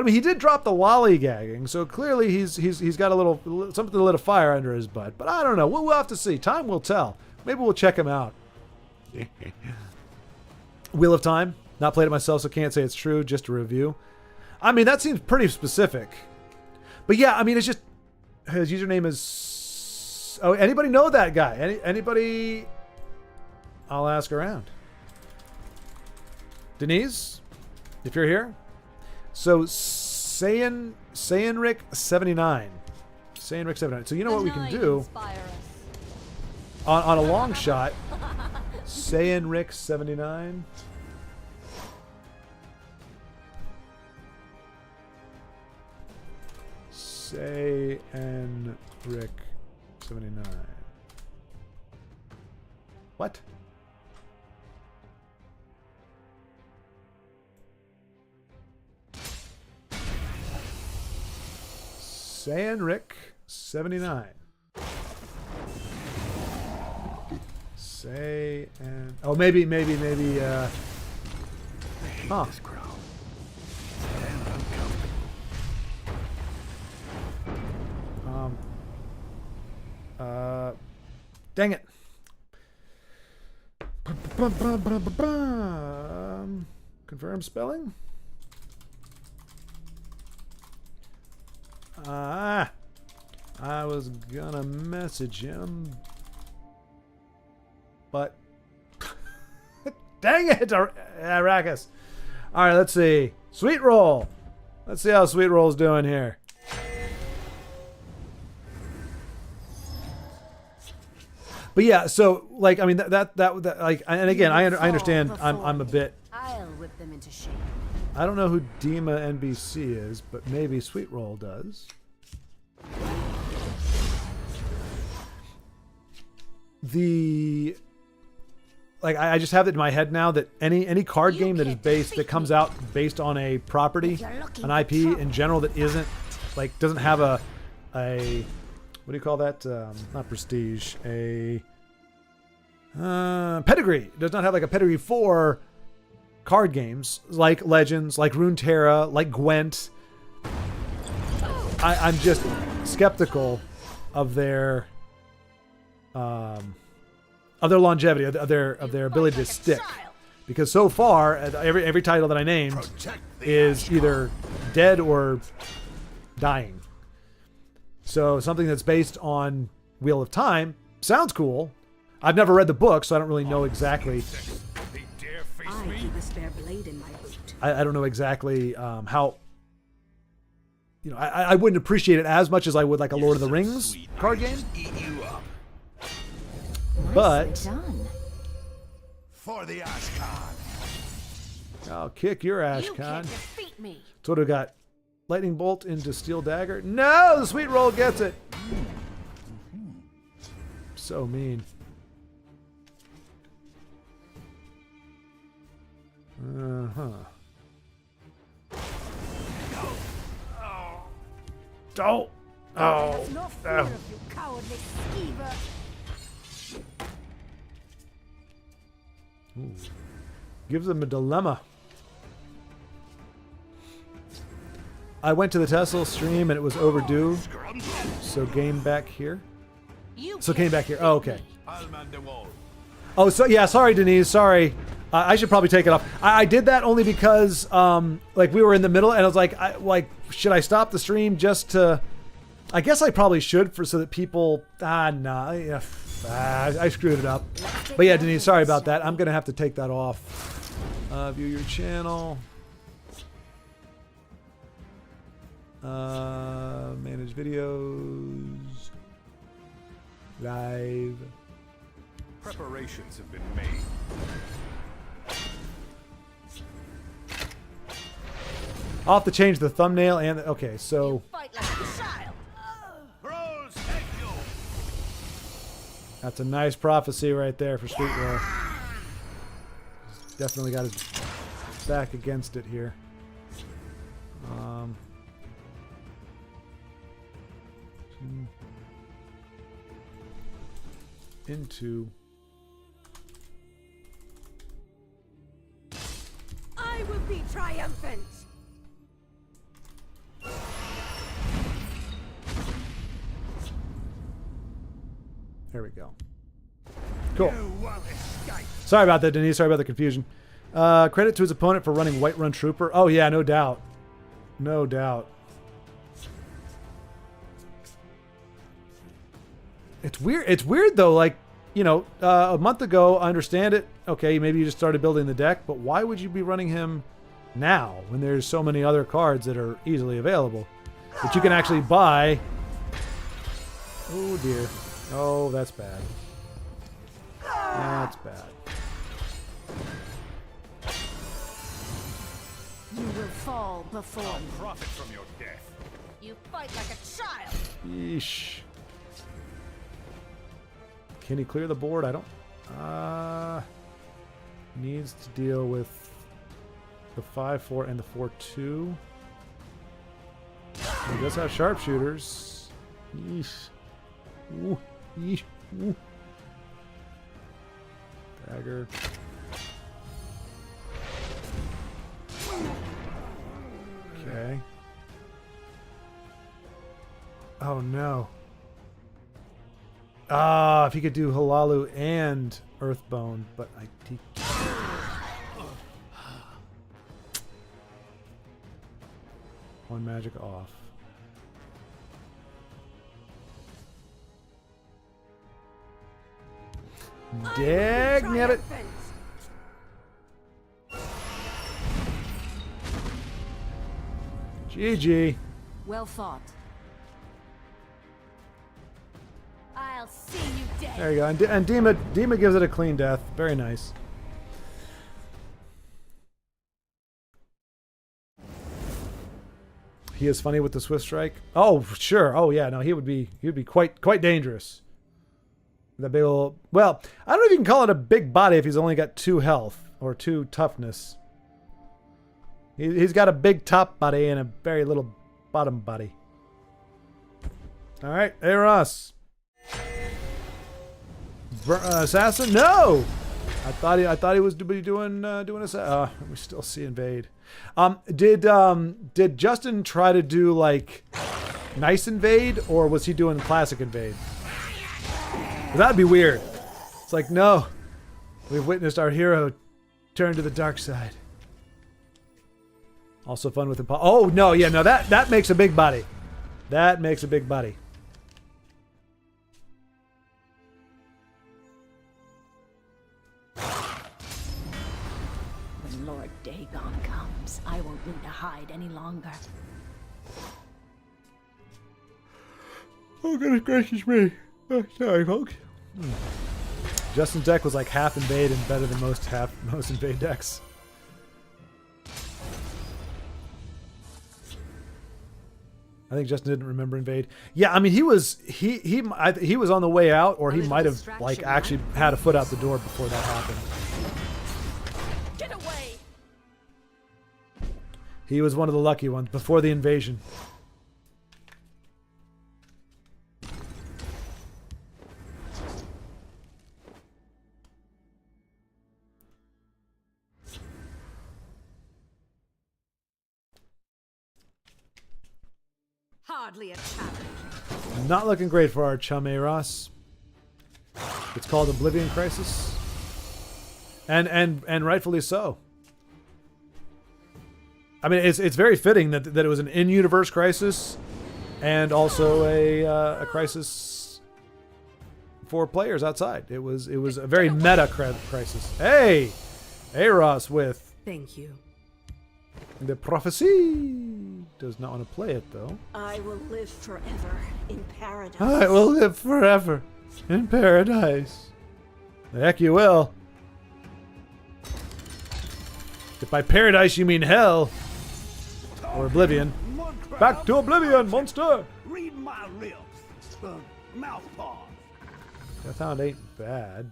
mean, he did drop the lollygagging, so clearly he's got a little something to lit a fire under his butt. But I don't know. We'll have to see. Time will tell. Maybe we'll check him out. Wheel of Time. Not played it myself, so can't say it's true. Just a review. I mean, that seems pretty specific. But yeah, I mean, it's just his username is. Oh, anybody know that guy? Anybody? I'll ask around. Denise, if you're here. So Saiyanrick 79. Saiyanrick 79. So you know what we can do on a long shot. Saiyanrick 79. Saiyanrick 79. What? Saiyanrick 79. Oh, maybe huh. Dang it. Confirm spelling. I was gonna message him, but dang it, Arrakis. All right, let's see. Sweet Roll. Let's see how Sweet Roll's doing here. But yeah, so like, I mean, that like, and again, I understand. I'm a bit. I'll whip them into shape. I don't know who Dima NBC is, but maybe Sweet Roll does. Like, I just have it in my head now that any card game that comes out based on a property, an IP in general that isn't, like, doesn't have a what do you call that? Not prestige, a pedigree. Does not have like a pedigree for card games like Legends, like Runeterra, like Gwent. I'm just skeptical of their longevity, of their ability to stick, because so far every title that I named is either dead or dying. So something that's based on Wheel of Time sounds cool. I've never read the book, so I don't really know exactly. I keep a spare blade in my boot. I don't know exactly how. You know, I wouldn't appreciate it as much as I would like a Lord of the Rings card game. But Done. For the Ashcan. I'll kick your You Ashcan. can't defeat me. So what do we got? Lightning Bolt into Steel Dagger. No, the Sweet Roll gets it. So mean. Uh-huh. Don't. Oh. There's no fear of you, cowardly skeever. Ooh. Gives them a dilemma. I went to the Tesla stream and it was overdue, so came back here. Oh, okay. Oh, so yeah, sorry, Denise. Sorry. I should probably take it off. I did that only because, like, we were in the middle, and I was like, should I stop the stream just to? I guess I probably should, so that people. I screwed it up. But yeah, Denise, sorry about that. I'm gonna have to take that off. View your channel. Manage videos. Live. Preparations have been made. I'll have to change the thumbnail and okay, so Fight like a child. Bros, take you. that's a nice prophecy right there for Sweet Roll. Definitely got his back against it here. Into I will be triumphant. there we go. Cool. You won't escape. Sorry about that, Denise. Sorry about the confusion. Credit to his opponent for running Whiterun Trooper. Oh yeah, no doubt. No doubt. It's weird. It's weird though. Like, you know, a month ago, I understand it. Okay, maybe you just started building the deck, but why would you be running him now when there's so many other cards that are easily available that you can actually buy? Oh dear. Oh, that's bad. That's bad. You will fall before I'll me. profit from your death. You fight like a child. Yeesh. Can he clear the board? I don't. Needs to deal with the 5-4 and the 4-2. He does have sharpshooters. Yeesh. Ooh. Yeesh. Ooh. Dagger. Okay. Oh no. If he could do Halalu and Earthbone, but he one magic off. Dang it. GG. Well fought. I'll see you dead. There you go. And Dima gives it a clean death. Very nice. He is funny with the Swift Strike. Oh, sure. Oh, yeah. No, he would be quite dangerous. That big old. Well, I don't know if you can call it a big body if he's only got 2 health or 2 toughness. He's got a big top body and a very little bottom body. All right, hey Ross. Assassin? No. I thought he was doing assassin. We still see invade. Did Justin try to do like nice invade, or was he doing classic invade? That'd be weird. It's like, no, we've witnessed our hero turn to the dark side. Also fun with the oh no, yeah, no, that makes a big body. That makes a big body. When Lord Dagon comes, I won't need to hide any longer. Oh goodness gracious me. Oh, sorry, folks. Justin's deck was like half invade and better than most invade decks. I think Justin didn't remember invade. Yeah, I mean he was on the way out, or he might have like actually had a foot out the door before that happened. Get away! He was one of the lucky ones before the invasion. Hardly a challenge. Not looking great for our chum, Ross. It's called Oblivion Crisis. And rightfully so. I mean, it's very fitting that it was an in-universe crisis and also a crisis for players outside. It was a very meta crisis. Hey Ross with Thank you. the prophecy. Does not want to play it though. I will live forever in paradise. I will live forever in paradise. The heck you will. If by paradise you mean hell or oblivion. Back to oblivion, monster! Read my lips. Mouth paws. That sound ain't bad.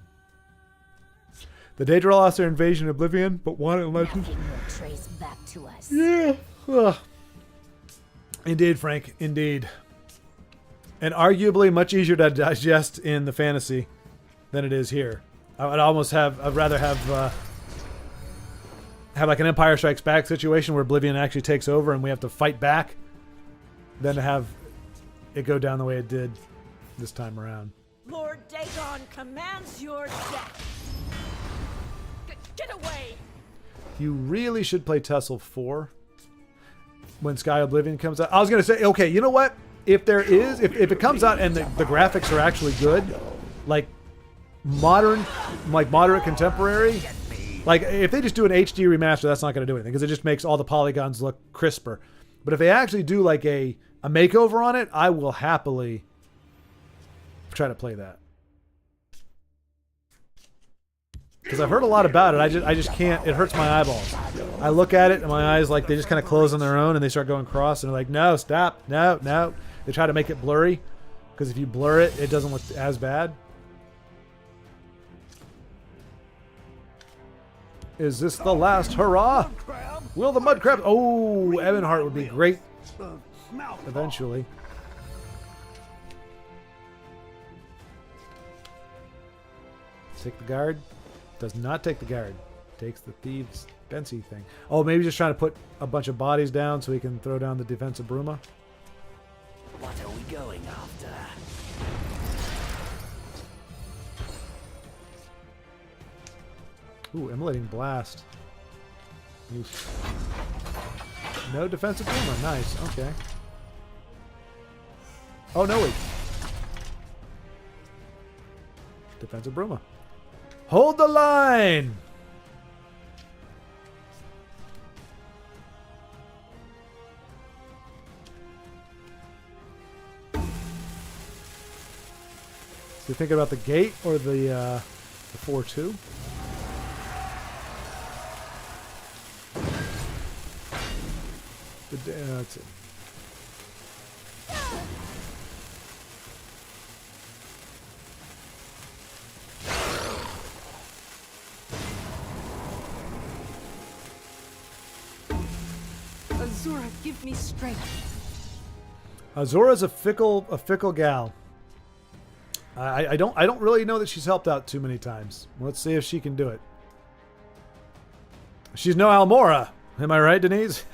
The Daedra lost their invasion of Oblivion, but won it in Legends. Nothing will trace back to us. Yeah. Ugh. Indeed, Frank. Indeed. And arguably much easier to digest in the fantasy than it is here. I'd rather have like an Empire Strikes Back situation where Oblivion actually takes over and we have to fight back than to have it go down the way it did this time around. Lord Dagon commands your death. Get away! You really should play Tussle 4 when Sky Oblivion comes out. I was going to say, okay, you know what? If it comes out and the graphics are actually good, like modern, like moderate contemporary, like if they just do an HD remaster, that's not going to do anything because it just makes all the polygons look crisper. But if they actually do like a makeover on it, I will happily try to play that. Because I've heard a lot about it. I just can't. It hurts my eyeballs. I look at it and my eyes, like, they just kind of close on their own and they start going cross and they're like, no, stop, no. They try to make it blurry because if you blur it, it doesn't look as bad. Is this the last hurrah? Will the mud crab? Oh, Ebonheart would be great eventually. Take the guard. Does not take the guard. Takes the thieves Bensi thing. Oh, maybe just trying to put a bunch of bodies down so he can throw down the defensive Bruma. What are we going after? Ooh, Immolating Blast. Oof. No defensive Bruma. Nice. Okay. Oh, no, wait. Defensive Bruma. Hold the line! So you thinking about the gate or the 4-2? That's it. Azura, give me strength. Azura's a fickle gal. I don't really know that she's helped out too many times. Let's see if she can do it. She's no Almora. Am I right, Denise?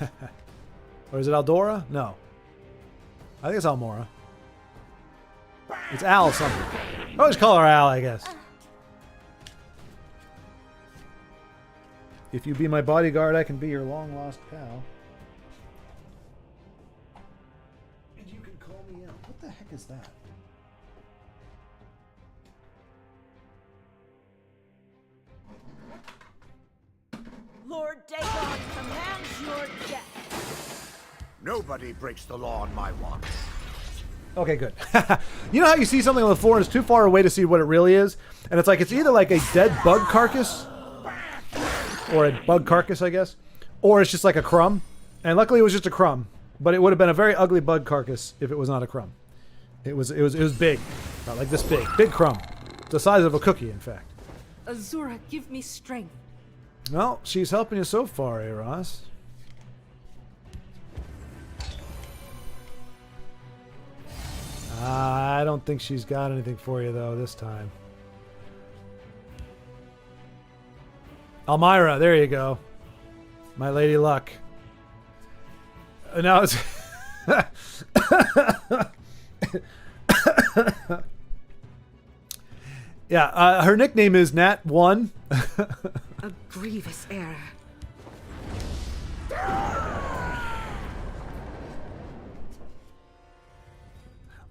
Or is it Aldora? No. I think it's Almora. It's Al something. I always call her Al, I guess. If you be my bodyguard, I can be your long-lost pal. And you can call me out. What the heck is that? Lord Dagon commands your death. Nobody breaks the law on my watch. Okay, good. You know how you see something on the floor and it's too far away to see what it really is? And it's like, it's either like a dead bug carcass, or a bug carcass, I guess, or it's just like a crumb. And luckily it was just a crumb, but it would have been a very ugly bug carcass if it was not a crumb. It was big, about like this big crumb, the size of a cookie, in fact. Azura, give me strength. Well, she's helping you so far, Eros. I don't think she's got anything for you, though, this time. Almyra, there you go. My Lady Luck. Now it's... Yeah, her nickname is Nat1. A grievous error.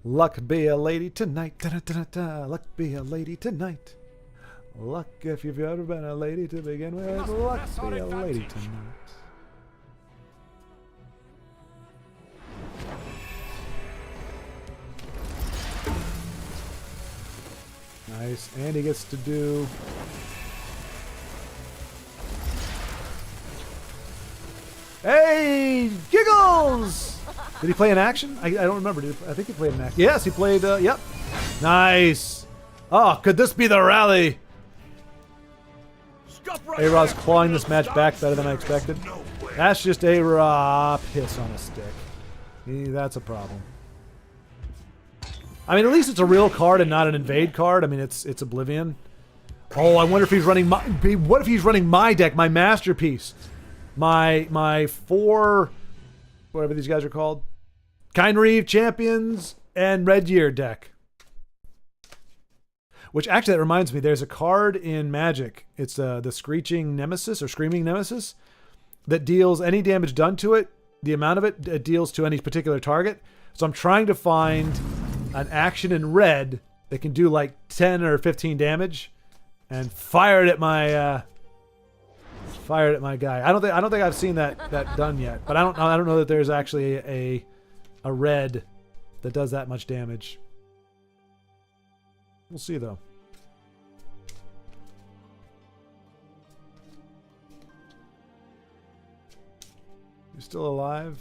Luck be a lady tonight. Da, da, da, da. Luck be a lady tonight. Luck if you've ever been a lady to begin with. Luck be a lady tonight. Nice. And he gets to do... Hey! Giggles! Did he play in action? I don't remember. I think he played in action. Yes, he played... yep. Nice. Oh, could this be the rally? A-Rod's clawing this match back better than I expected. That's just A-Rod piss on a stick. That's a problem. I mean, at least it's a real card and not an invade card. I mean, it's Oblivion. Oh, I wonder if he's running my... What if he's running my deck, my masterpiece? My 4... Whatever these guys are called. Kindreave, Champions, and Red Year deck. Which, actually, that reminds me, there's a card in Magic. It's the Screeching Nemesis, or Screaming Nemesis, that deals any damage done to it, the amount of it, it deals to any particular target. So I'm trying to find an action in red that can do like 10 or 15 damage, and fire it at my guy. I don't think I've seen that done yet. But I don't know that there's actually a red that does that much damage. We'll see though. You're still alive?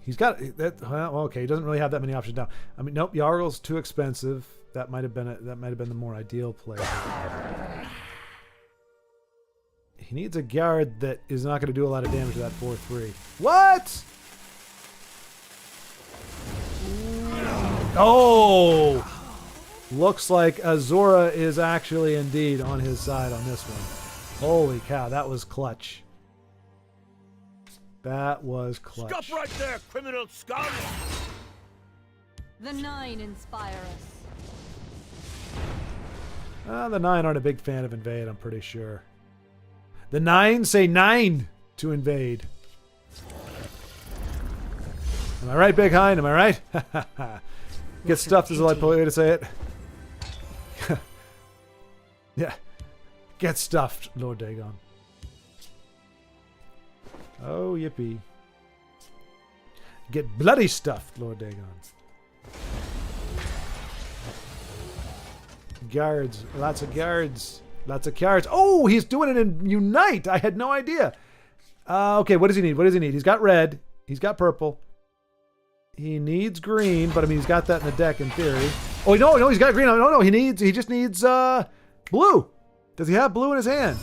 He's got that. Well, okay, he doesn't really have that many options now. I mean, nope. Yargle's too expensive. That might have been the more ideal play. He needs a guard that is not going to do a lot of damage to that 4/3. What? Oh! Looks like Azura is actually indeed on his side on this one. Holy cow, that was clutch. That was clutch. Stop right there, criminal scum! The 9 inspire us. The 9 aren't a big fan of invade, I'm pretty sure. The 9 say 9 to invade. Am I right, Big Hind? Am I right? Get stuffed is the polite way to say it. Yeah. Get stuffed, Lord Dagon. Oh, yippee. Get bloody stuffed, Lord Dagon. Guards. Lots of guards. Lots of cards. Oh, he's doing it in Unite. I had no idea. Okay, what does he need? What does he need? He's got red. He's got purple. He needs green, but I mean, he's got that in the deck in theory. Oh, no, he's got green. No, he just needs blue. Does he have blue in his hand?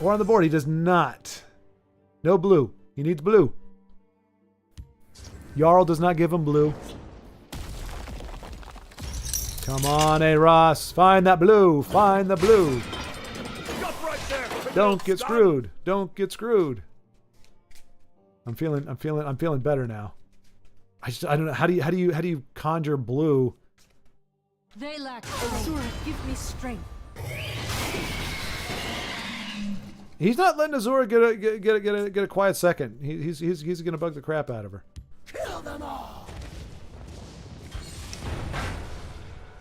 Or on the board? He does not. No blue. He needs blue. Jarl does not give him blue. Come on, Ross. Find that blue. Find the blue. Right there. Don't get screwed. Don't get screwed. I'm feeling better now. I don't know. How do you conjure blue? They lack strength. Give me strength. He's not letting Azura get a quiet second. He's gonna bug the crap out of her. Kill them all.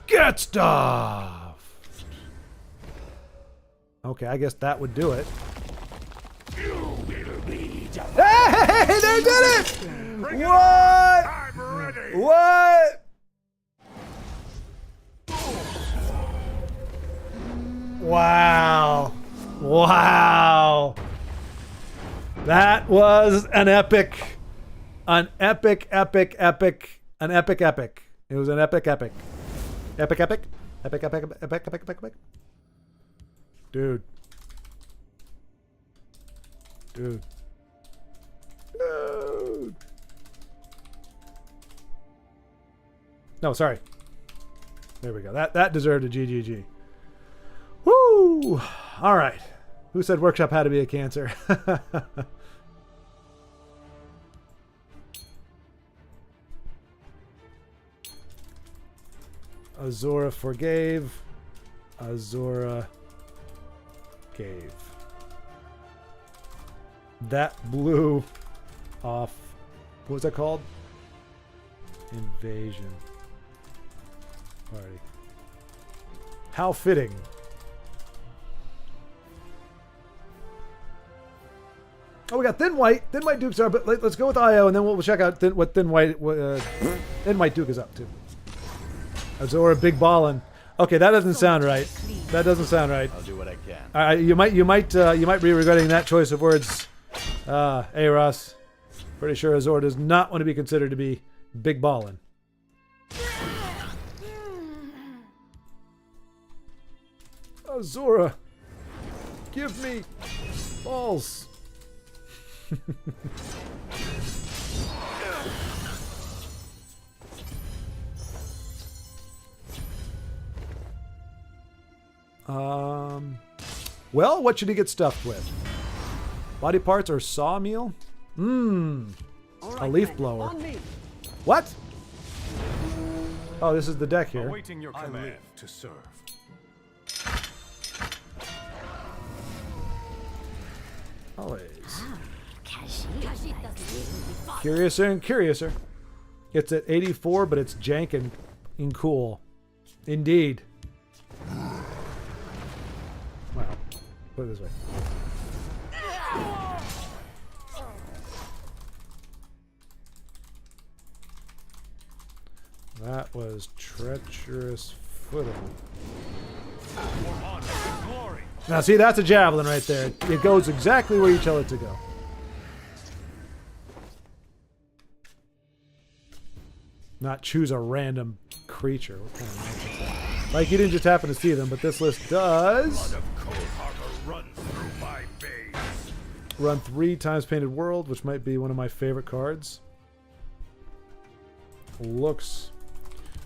Get stuff. Okay, I guess that would do it. You will be done. Hey, they did it! Bring it What? on. I'm ready. What? Wow. Wow. That was an epic. An epic. An epic. It was an epic. Epic. Dude. No, sorry. There we go. That deserved a GGG. Woo! All right. Who said workshop had to be a cancer? Azura forgave. Azura gave. That blew off. What was that called? Invasion party. How fitting. Oh, we got Thin White. Thin White Dukes are, but let's go with IO, and then we'll check out what Thin White Duke is up to. Azura Big Ballin'. Okay, that doesn't sound right. That doesn't sound right. I'll do what I can. You might be regretting that choice of words, Ross. Pretty sure Azura does not want to be considered to be big ballin'. Azura, give me balls. Well, what should he get stuffed with? Body parts or sawmeal? A leaf blower. What? Oh, this is the deck here. Awaiting your command. I live to serve. Always. Curiouser and curiouser. It's at 84, but it's jank and cool. Indeed. Well, put it this way. That was treacherous footing. Now see, that's a javelin right there. It goes exactly where you tell it to go. Not choose a random creature. What kind of nonsense is that? Like you didn't just happen to see them, but this list does run 3 times Painted World, which might be one of my favorite cards. Looks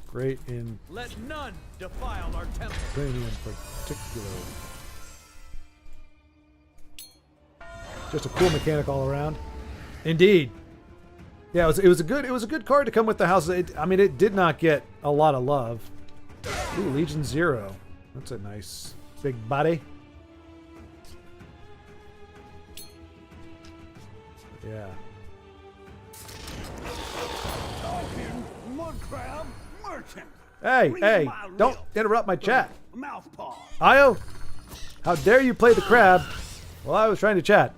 great in Let none defile our temple. Training in particular. Just a cool mechanic all around. Indeed. Yeah, it was a good card to come with the house. I mean, it did not get a lot of love. Ooh, Legion 0. That's a nice big body. Yeah. Hey, don't interrupt my chat. Mouthpaw. Io, How dare you play the crab while I was trying to chat?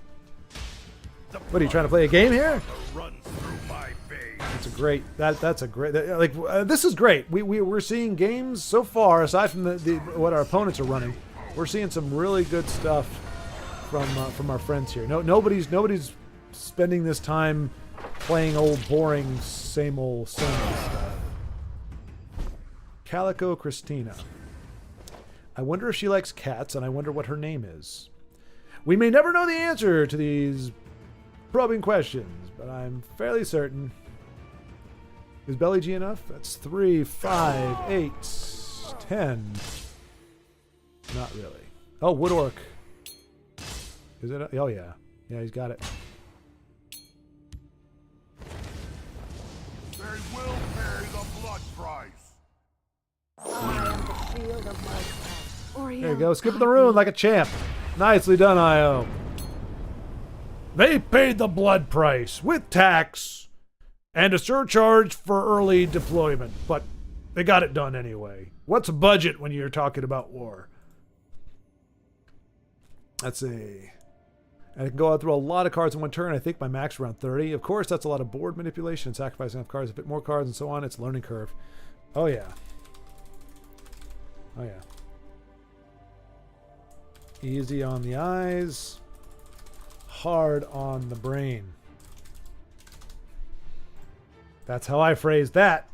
What, are you trying to play a game here? Runs through my veins. That's a great. That's a great. This is great. We're seeing games so far, aside from what our opponents are running. We're seeing some really good stuff from our friends here. Nobody's spending this time playing old boring same old stuff. Calico Christina. I wonder if she likes cats, and I wonder what her name is. We may never know the answer to these probing questions, but I'm fairly certain. Is Belly G enough? That's 3, 5, 8, 10. Not really. Oh, Wood Orc. Is it? Oh, yeah. Yeah, he's got it. They will pay the blood price. I am the shield of my clan. There you go. Skipping the rune like a champ. Nicely done, IO. They paid the blood price with tax and a surcharge for early deployment, but they got it done anyway. What's a budget when you're talking about war? Let's see. I can go out through a lot of cards in one turn. I think my max around 30. Of course, that's a lot of board manipulation, sacrificing enough cards, a bit more cards, and so on. It's a learning curve. Oh, yeah. Oh, yeah. Easy on the eyes. Hard on the brain. That's how I phrase that.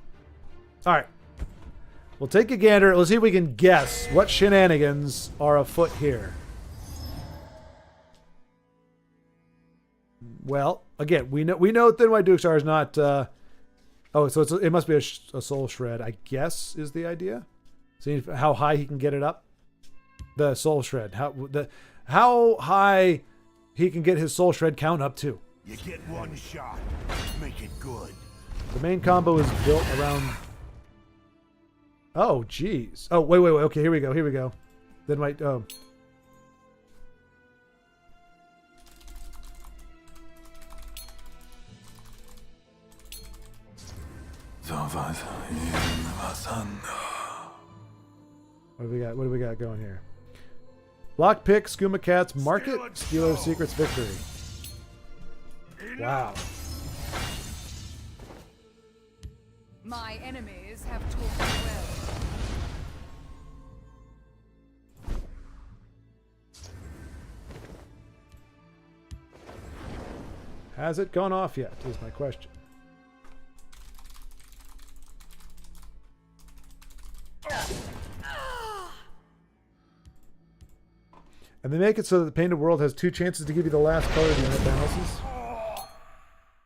All right. We'll take a gander. Let's see if we can guess what shenanigans are afoot here. Well, again, we know Thin White Duke Star is not... oh, so it must be a soul shred, I guess, is the idea. See how high he can get it up? The soul shred. How high he can get his soul shred count up to. You get one shot. Make it good. The main combo is built around... Oh, jeez. Oh, wait. Okay, here we go. Then White... Oh. What do we got going here? Lockpick, Skooma Cats, Market, Stealer of Secrets, Victory. Wow. My enemies have taught me well. Has it gone off yet, is my question. And they make it so that the Painted World has 2 chances to give you the last color the unit balances.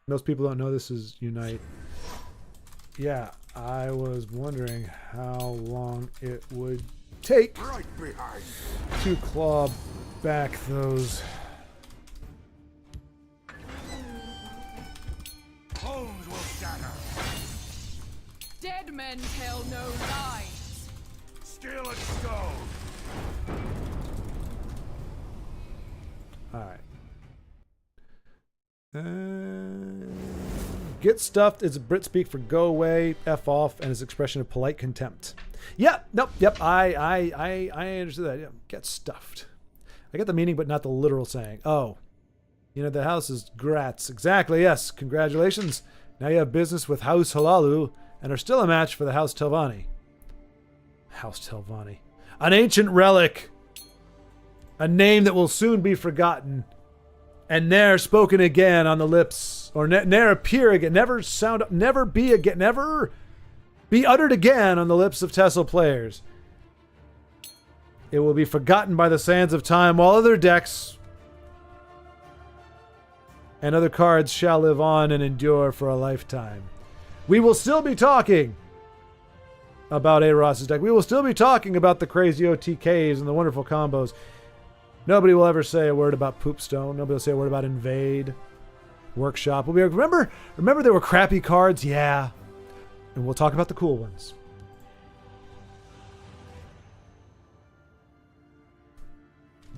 Most people don't know this is Unite. Yeah, I was wondering how long it would take to claw back those. Homes will shatter. Dead men tell no lies. Steel and stone. All right. Get stuffed is a Brit speak for go away, F off, and his expression of polite contempt. Yep. I understood that. Yeah, get stuffed. I get the meaning, but not the literal saying. Oh, the house is Gratz. Exactly. Yes. Congratulations. Now you have business with House Halalu and are still a match for the House Telvanni. House Telvanni, an ancient relic. A name that will soon be forgotten, and ne'er spoken again on the lips, or ne'er appear again, never be uttered again on the lips of Tessel players. It will be forgotten by the sands of time, while other decks and other cards shall live on and endure for a lifetime. We will still be talking about A-Ross's deck. We will still be talking about the crazy OTKs and the wonderful combos. Nobody will ever say a word about Poopstone. Nobody will say a word about Invade. Workshop. We'll be like, remember there were crappy cards? Yeah. And we'll talk about the cool ones.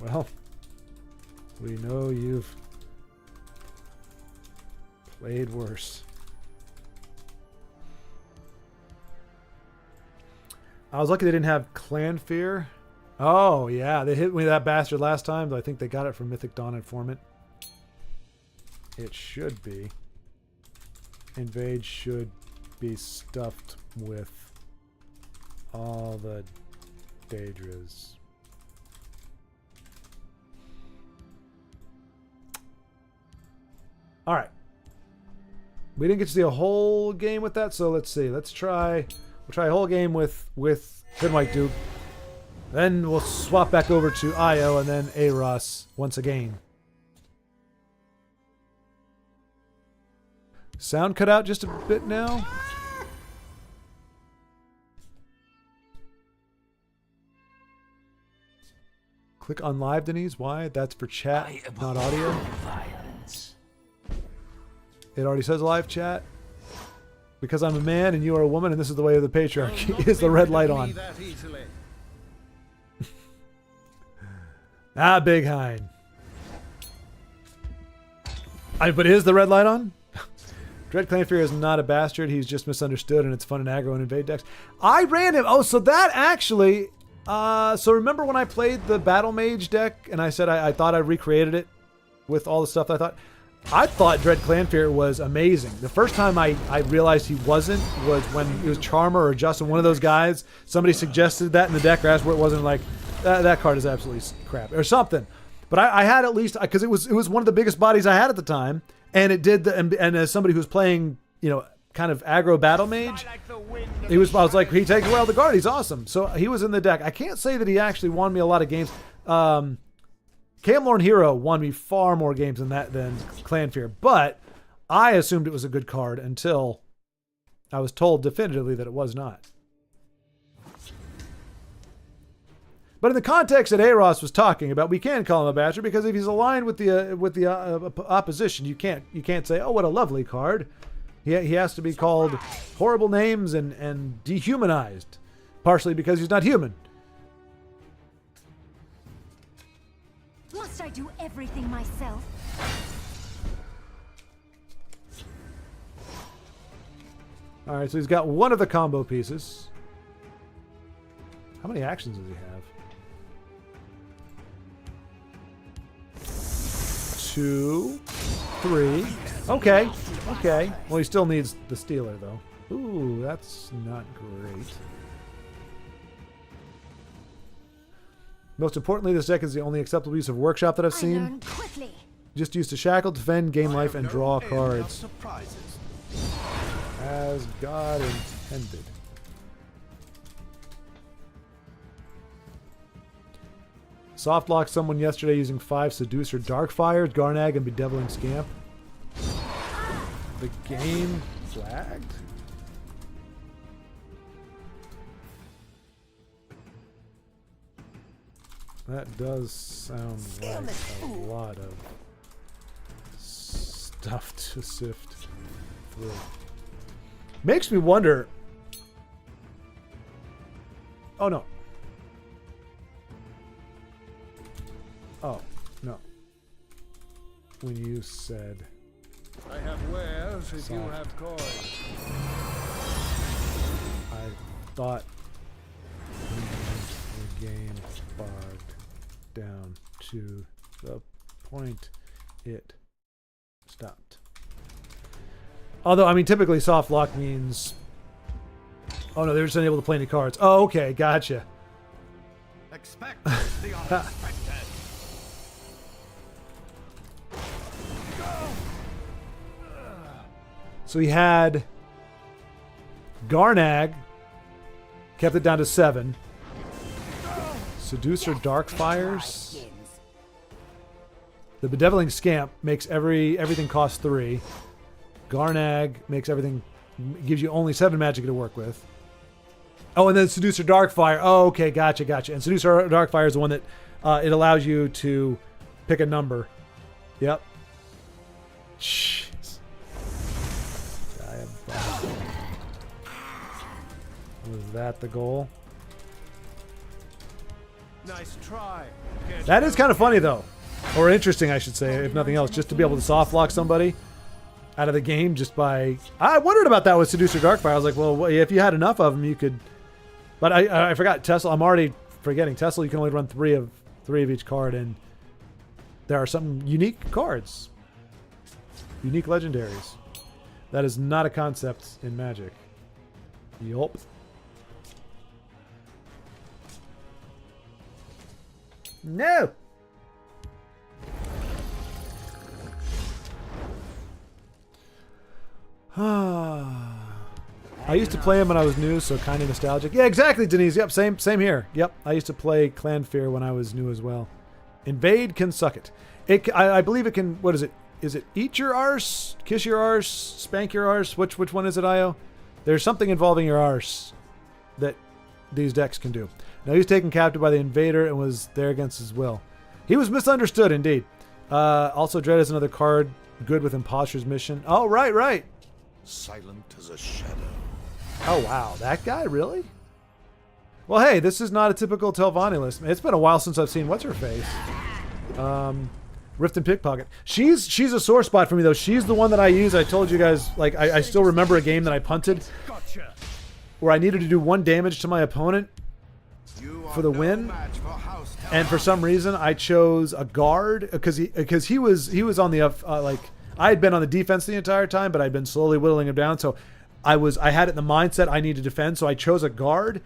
Well, we know you've played worse. I was lucky they didn't have Clan Fear. Oh, yeah. They hit me that bastard last time, though I think they got it from Mythic Dawn Informant. It should be. Invade should be stuffed with all the Daedras. All right. We didn't get to see a whole game with that, so let's see. We'll try a whole game with Thin White Duke. Then we'll swap back over to Io and then Aros once again. Sound cut out just a bit now. Click on live, Denise. Why? That's for chat, not audio. Violence. It already says live chat. Because I'm a man and you are a woman and this is the way of the patriarchy. Is the red light on? Ah, Big Hein. But is the red light on? Dread Clanfear is not a bastard. He's just misunderstood, and it's fun and aggro and invade decks. I ran him. Oh, so that actually... so remember when I played the Battle Mage deck, and I said I thought I recreated it with all the stuff that I thought Dread Clanfear was amazing. The first time I realized he wasn't was when it was Charmer or Justin, one of those guys. Somebody suggested that in the deck, or asked where it wasn't, like, that card is absolutely crap, or something. But I had at least... Because it was one of the biggest bodies I had at the time. And it did, and as somebody who's playing, you know, kind of aggro battle mage, I was like, he takes well the guard. He's awesome. So he was in the deck. I can't say that he actually won me a lot of games. Camelorn Hero won me far more games than Clanfear, but I assumed it was a good card until I was told definitively that it was not. But in the context that Aros was talking about, we can call him a bastard because if he's aligned with the opposition, you can't say, oh, what a lovely card. He has to be called horrible names and dehumanized, partially because he's not human. Must I do everything myself? All right, so he's got one of the combo pieces. How many actions does he have? 2, 3. Okay. Well, he still needs the Stealer, though. Ooh, that's not great. Most importantly, this deck is the only acceptable use of Workshop that I've seen. Just used to shackle, defend, gain life, and draw cards. As God intended. Soft locked someone yesterday using 5 Seducer Darkfire, Garnag, and Bedeviling Scamp. The game flagged? That does sound like a lot of stuff to sift through. Makes me wonder... Oh, no. Oh, no. When you said... I have wares if you have coins. I thought the game bogged down to the point it stopped. Although, I mean, typically soft lock means... Oh, no, they're just unable to play any cards. Oh, okay, gotcha. Expect the unexpected. So he had Garnag, kept it down to 7. Seducer Darkfires. The Bedeviling Scamp makes everything cost 3. Garnag makes everything, gives you only 7 magic to work with. Oh, and then Seducer Darkfire. Oh, okay, gotcha. And Seducer Darkfire is the one that it allows you to pick a number. Yep. Jeez. Was that the goal? Nice try. That is kind of funny, though. Or interesting, I should say, if nothing else. Just to be able to soft lock somebody out of the game just by... I wondered about that with Seducer Darkfire. I was like, well, if you had enough of them, you could... But I forgot Tesla. I'm already forgetting. Tesla, you can only run three of each card, and there are some unique cards. Unique legendaries. That is not a concept in Magic. Yup. No! I used to play him when I was new, so kind of nostalgic. Yeah, exactly, Denise. Yep, same here. Yep, I used to play Clan Fear when I was new as well. Invade can suck it. I believe it can. What is it? Is it eat your arse, kiss your arse, spank your arse? Which one is it, Io? There's something involving your arse that these decks can do. Now, he was taken captive by the invader and was there against his will. He was misunderstood, indeed. Also, Dread is another card good with Imposter's Mission. Oh, right. Silent as a shadow. Oh, wow. That guy? Really? Well, hey, this is not a typical Telvanni list. It's been a while since I've seen What's-Her-Face. Rift and Pickpocket. She's a sore spot for me, though. She's the one that I use. I told you guys, like, I still remember a game that I punted where I needed to do 1 damage to my opponent for the win. And for some reason, I chose a guard because he was on the like, I had been on the defense the entire time, but I'd been slowly whittling him down. So I had it in the mindset I need to defend. So I chose a guard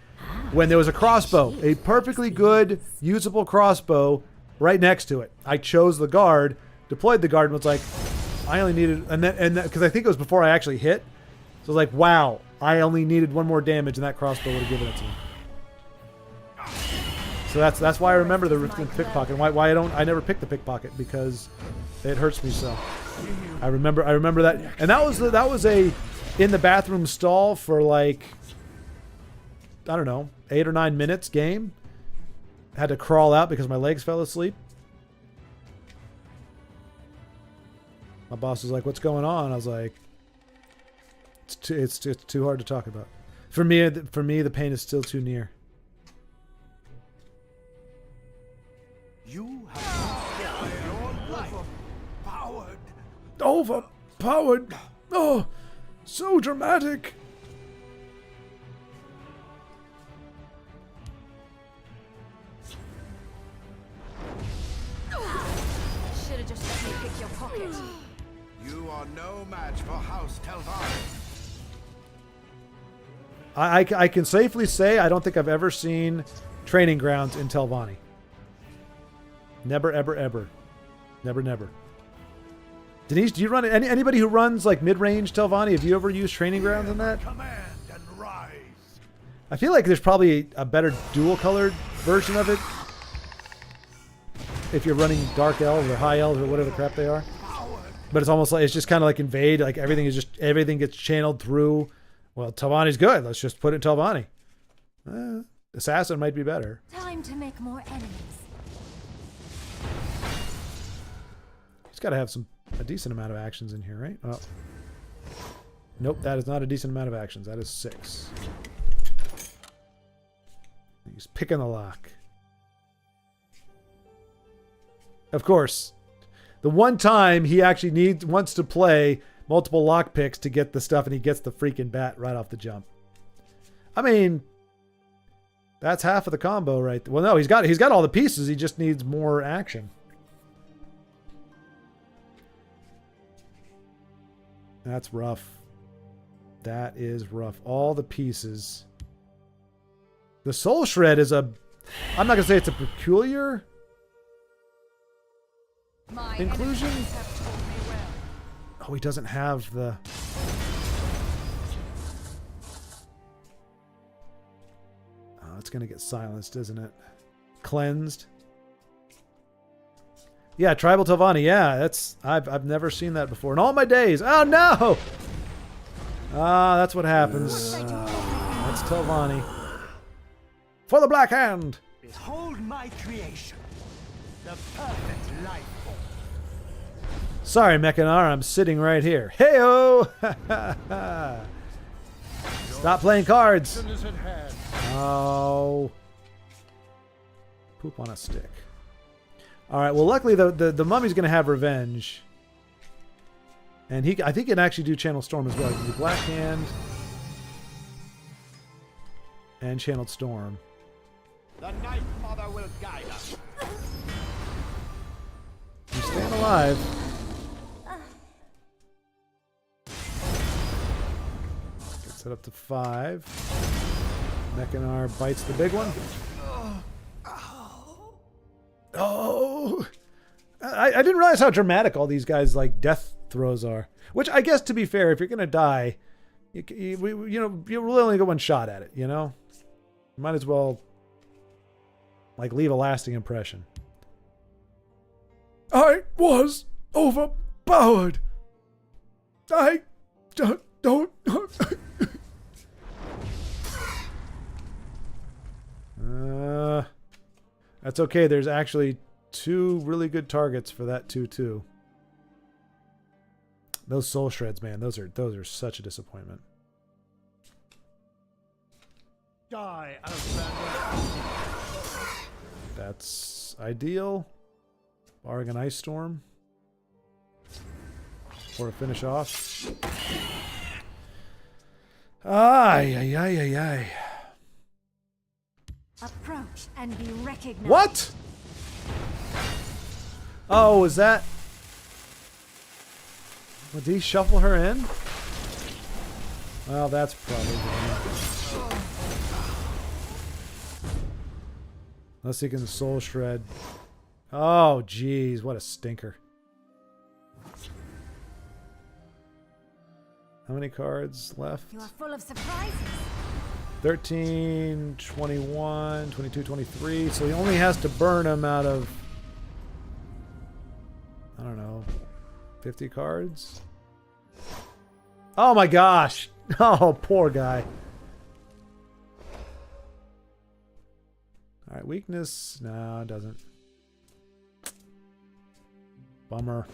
when there was a crossbow, a perfectly good usable crossbow right next to it. I chose the guard, deployed the guard, and was like, I only needed, and because I think it was before I actually hit. So I was like, wow, I only needed 1 more damage, and that crossbow would have given it to me. So that's why I remember the Rift and Pickpocket. Why I never picked the Pickpocket, because it hurts me so. I remember that, and that was a in the bathroom stall for like, I don't know, 8 or 9 minutes game. Had to crawl out because my legs fell asleep. My boss was like, "What's going on?" I was like, "It's too hard to talk about. For me, the pain is still too near." You have your life powered. Overpowered. Oh, so dramatic. Should have just let me pick your pocket. You are no match for House Telvanni. I can safely say I don't think I've ever seen training grounds in Telvanni. Never, ever, ever. Never, never. Denise, do you run anybody who runs like mid-range Telvanni? Have you ever used training grounds in that? Command and rise. I feel like there's probably a better dual-colored version of it. If you're running Dark Elves or High Elves or whatever the crap they are. But it's almost like, it's just kind of like Invade. Like everything gets channeled through. Well, Telvanni's good. Let's just put it in Telvanni. Assassin might be better. Time to make more enemies. He's got to have a decent amount of actions in here, right? Oh. Nope, that is not a decent amount of actions. That is 6. He's picking the lock. Of course, the one time he actually wants to play multiple lock picks to get the stuff, and he gets the freaking bat right off the jump. I mean, that's half of the combo right there. Well, no, he's got all the pieces. He just needs more action. That's rough. That is rough. All the pieces. The Soul Shred is I'm not going to say it's a peculiar inclusion. Oh, he doesn't have the... Oh, it's going to get silenced, isn't it? Cleansed. Yeah, Tribal Telvanni. Yeah, that's I've never seen that before in all my days. Oh no! Ah, that's what happens. That's Telvanni. For the Black Hand. Behold my creation, the perfect life form. Sorry, Mechanar, I'm sitting right here. Heyo! Stop playing cards. Oh. Poop on a stick. All right. Well, luckily the mummy's going to have revenge, and I think he can actually do Channel Storm as well. He can do Black Hand and Channeled Storm. The Night Mother will guide us. He's staying alive. Gets it up to 5. Mechanar bites the big one. Oh! I didn't realize how dramatic all these guys' like death throws are. Which I guess, to be fair, if you're gonna die, you really only get one shot at it. You know, you might as well like leave a lasting impression. I was overpowered. I don't. That's okay. There's actually 2 really good targets for that 2/2. Those soul shreds, man, those are such a disappointment. Die, Outlander. That's ideal. Barring an ice storm. For a finish off. Ay, ay, ay, ay, ay. Approach and be recognized. What? Oh, is that... Well, did he shuffle her in? Well, that's probably good. Unless he can soul shred. Oh, jeez, what a stinker. How many cards left? You are full of surprises. 13, 21, 22, 23. So he only has to burn him out of, I don't know, 50 cards? Oh my gosh! Oh, poor guy. Alright, weakness. No, it doesn't. Bummer.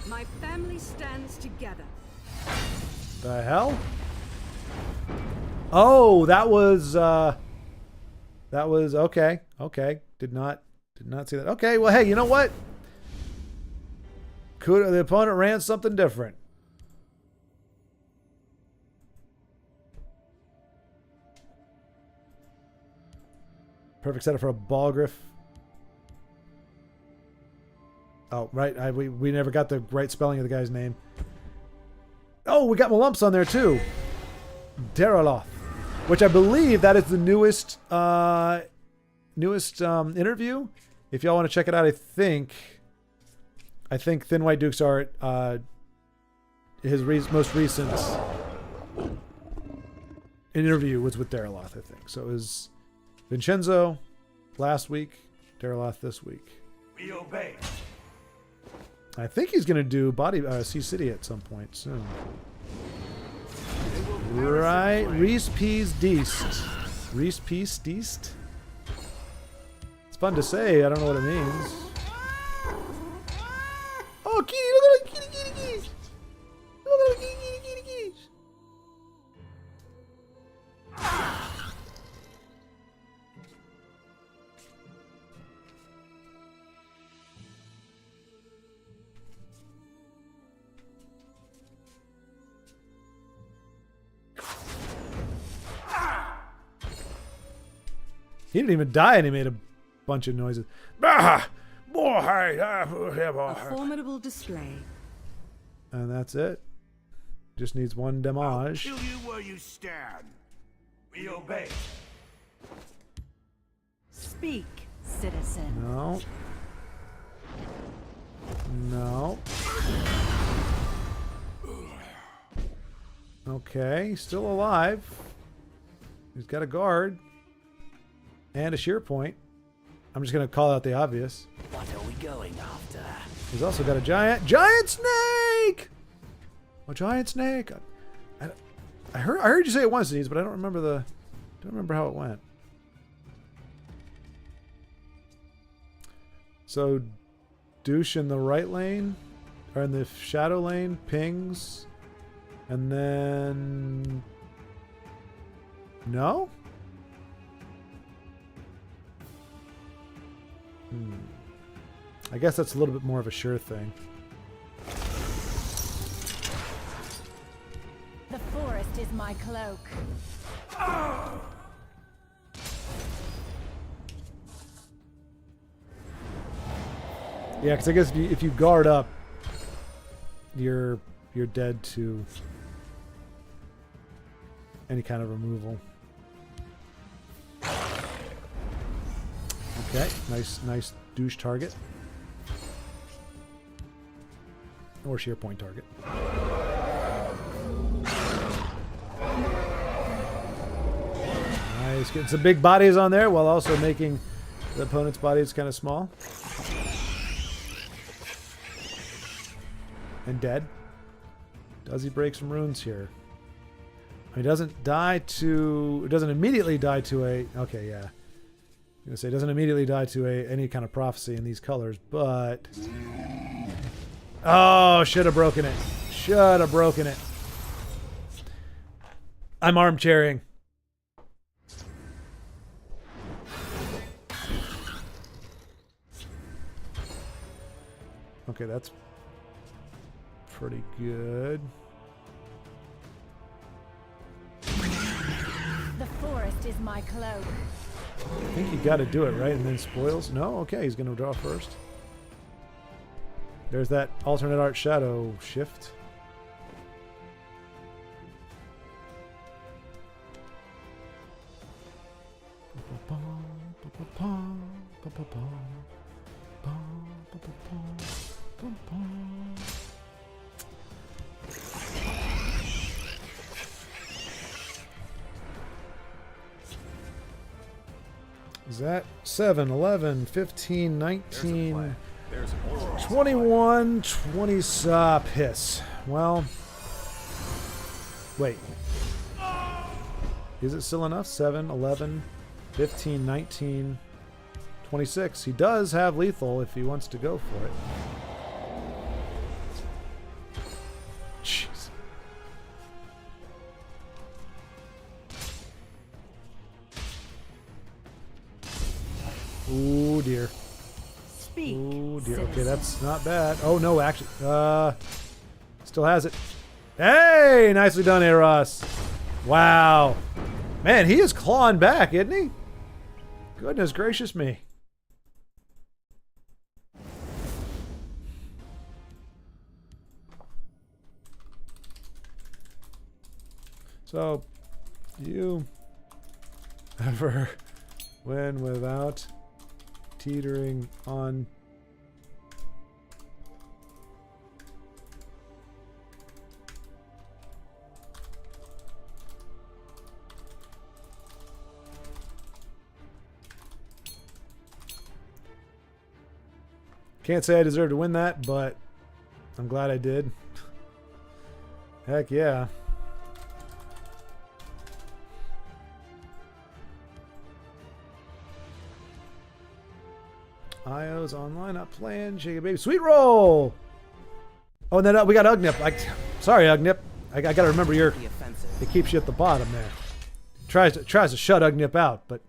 My family stands together. The hell? Oh, that was okay. Okay. Did not see that. Okay, well, hey, you know what? Could the opponent ran something different? Perfect setup for a Balgriff. Oh, right. We never got the right spelling of the guy's name. Oh, we got Malumps on there too. Deraloth, which I believe that is the newest interview. If y'all want to check it out, I think Thin White Duke's art, his most recent interview was with Deraloth, I think. So it was Vincenzo last week, Deraloth this week. We obey. I think he's going to do Sea City at some point soon. Right, Reese Peas Deast. Reese Peas Deast? It's fun to say, I don't know what it means. Oh, kitty, look at the kitty keys! Look at the kitty keys! He didn't even die and he made a bunch of noises. A formidable display. And that's it. Just needs one damage. Kill you where you stand. We obey. Speak, citizen. No. No. Okay, still alive. He's got a guard. And a shear point. I'm just going to call out the obvious. What are we going after? He's also got a giant snake! A giant snake! I heard you say it once, Deez, but I don't remember how it went. So, douche in the right lane, or in the shadow lane, pings, and then... No? I guess that's a little bit more of a sure thing. The forest is my cloak. Yeah, because I guess if you guard up, you're dead to any kind of removal. Okay, nice douche target. Or sheer point target. Nice, getting some big bodies on there while also making the opponent's bodies kind of small. And dead. Does he break some runes here? He doesn't die to... It doesn't immediately die to a... Okay, yeah. I'm going to say it doesn't immediately die to any kind of prophecy in these colors, but... Oh, should have broken it. Should have broken it. I'm armchairing. Okay, that's pretty good. The forest is my cloak. I think you got to do it, right? And then spoils? No? Okay, he's going to draw first. There's that alternate art shadow shift. Is that 7, 11, 15, 19, 21, 20, piss. Well, wait. Is it still enough? 7, 11, 15, 19, 26. He does have lethal if he wants to go for it. Jeez. Oh dear. Speak. Oh dear. Okay, that's not bad. Oh no, actually, still has it. Hey, nicely done, Eros. Wow, man, he is clawing back, isn't he? Goodness gracious me. So, you ever win without teetering on can't say I deserve to win that, but I'm glad I did. Heck yeah. IO's online, not playing. Shake it, baby. Sweet roll! Oh, and then we got Ugnip. Sorry, Ugnip. I got to remember it keeps you at the bottom there. Tries to shut Ugnip out, but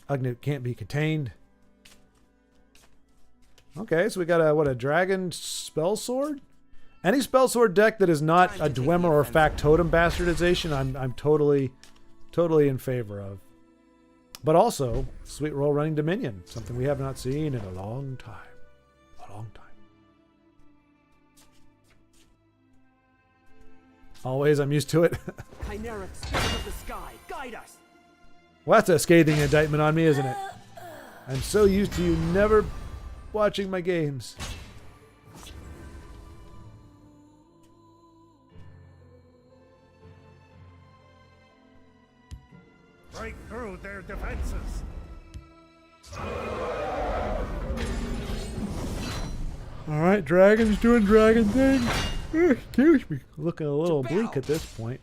Ugnip can't be contained. Okay, so we got a dragon spell sword? Any spell sword deck that is not a Dwemer or Factotum bastardization, I'm totally in favor of. But also, Sweet Roll running Dominion, something we have not seen in a long time. A long time. Always, I'm used to it. Chimeric spirit of the sky, guide us. Well, that's a scathing indictment on me, isn't it? I'm so used to you never watching my games. Break through their defenses. Alright, dragon's doing dragon thing. Excuse me. Looking a little bleak at this point.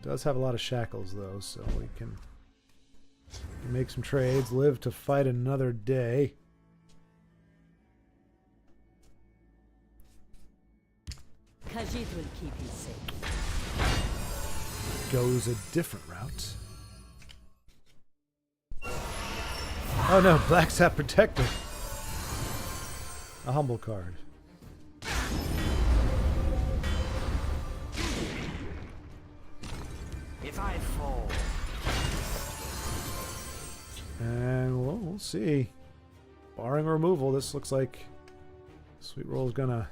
Does have a lot of shackles though, so we can make some trades, live to fight another day. Khajiit will keep you safe. Goes a different route. Oh no, Black Sap Protector. A humble card. Skyfall. And we'll see. Barring removal, this looks like Sweet Roll's gonna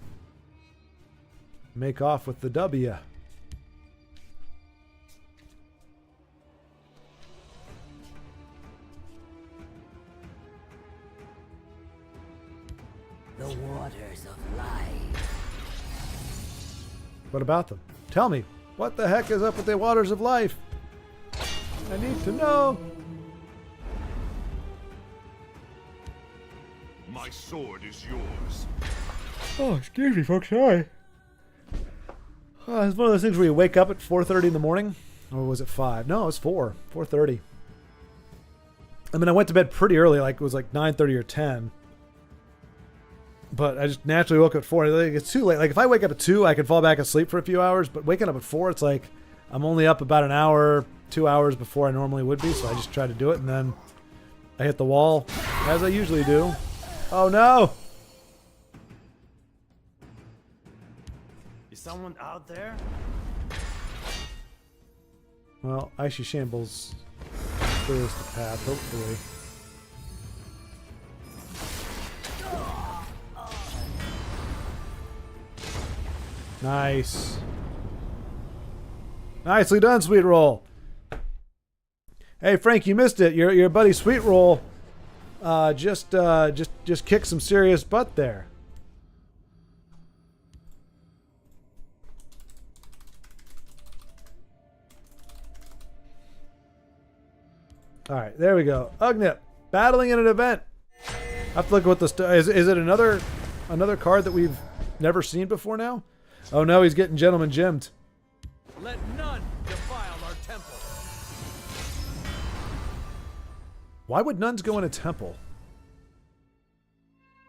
make off with the W. The waters of life. What about them? Tell me, what the heck is up with the waters of life? I need to know. My sword is yours. Oh, excuse me, folks. Sorry. It's one of those things where you wake up at 4:30 in the morning. Or was it 5? No, it was 4. 4:30. I mean, I went to bed pretty early. Like, it was like 9:30 or 10. But I just naturally woke up at 4. Like, it's too late. Like, if I wake up at 2, I can fall back asleep for a few hours. But waking up at 4, it's like I'm only up about an hour, 2 hours before I normally would be. So I just try to do it. And then I hit the wall, as I usually do. Oh, no! Is someone out there? Well, Icy Shambles clears the path, hopefully. Nice. Nicely done, Sweet Roll. Hey, Frank, you missed it. Your buddy Sweet Roll just kicked some serious butt there. All right, there we go. Ugnip, battling in an event. I have to look at what this is. Is it another card that we've never seen before now? Oh no, he's getting Gentleman Gemmed. Let none defile our temple. Why would nuns go in a temple?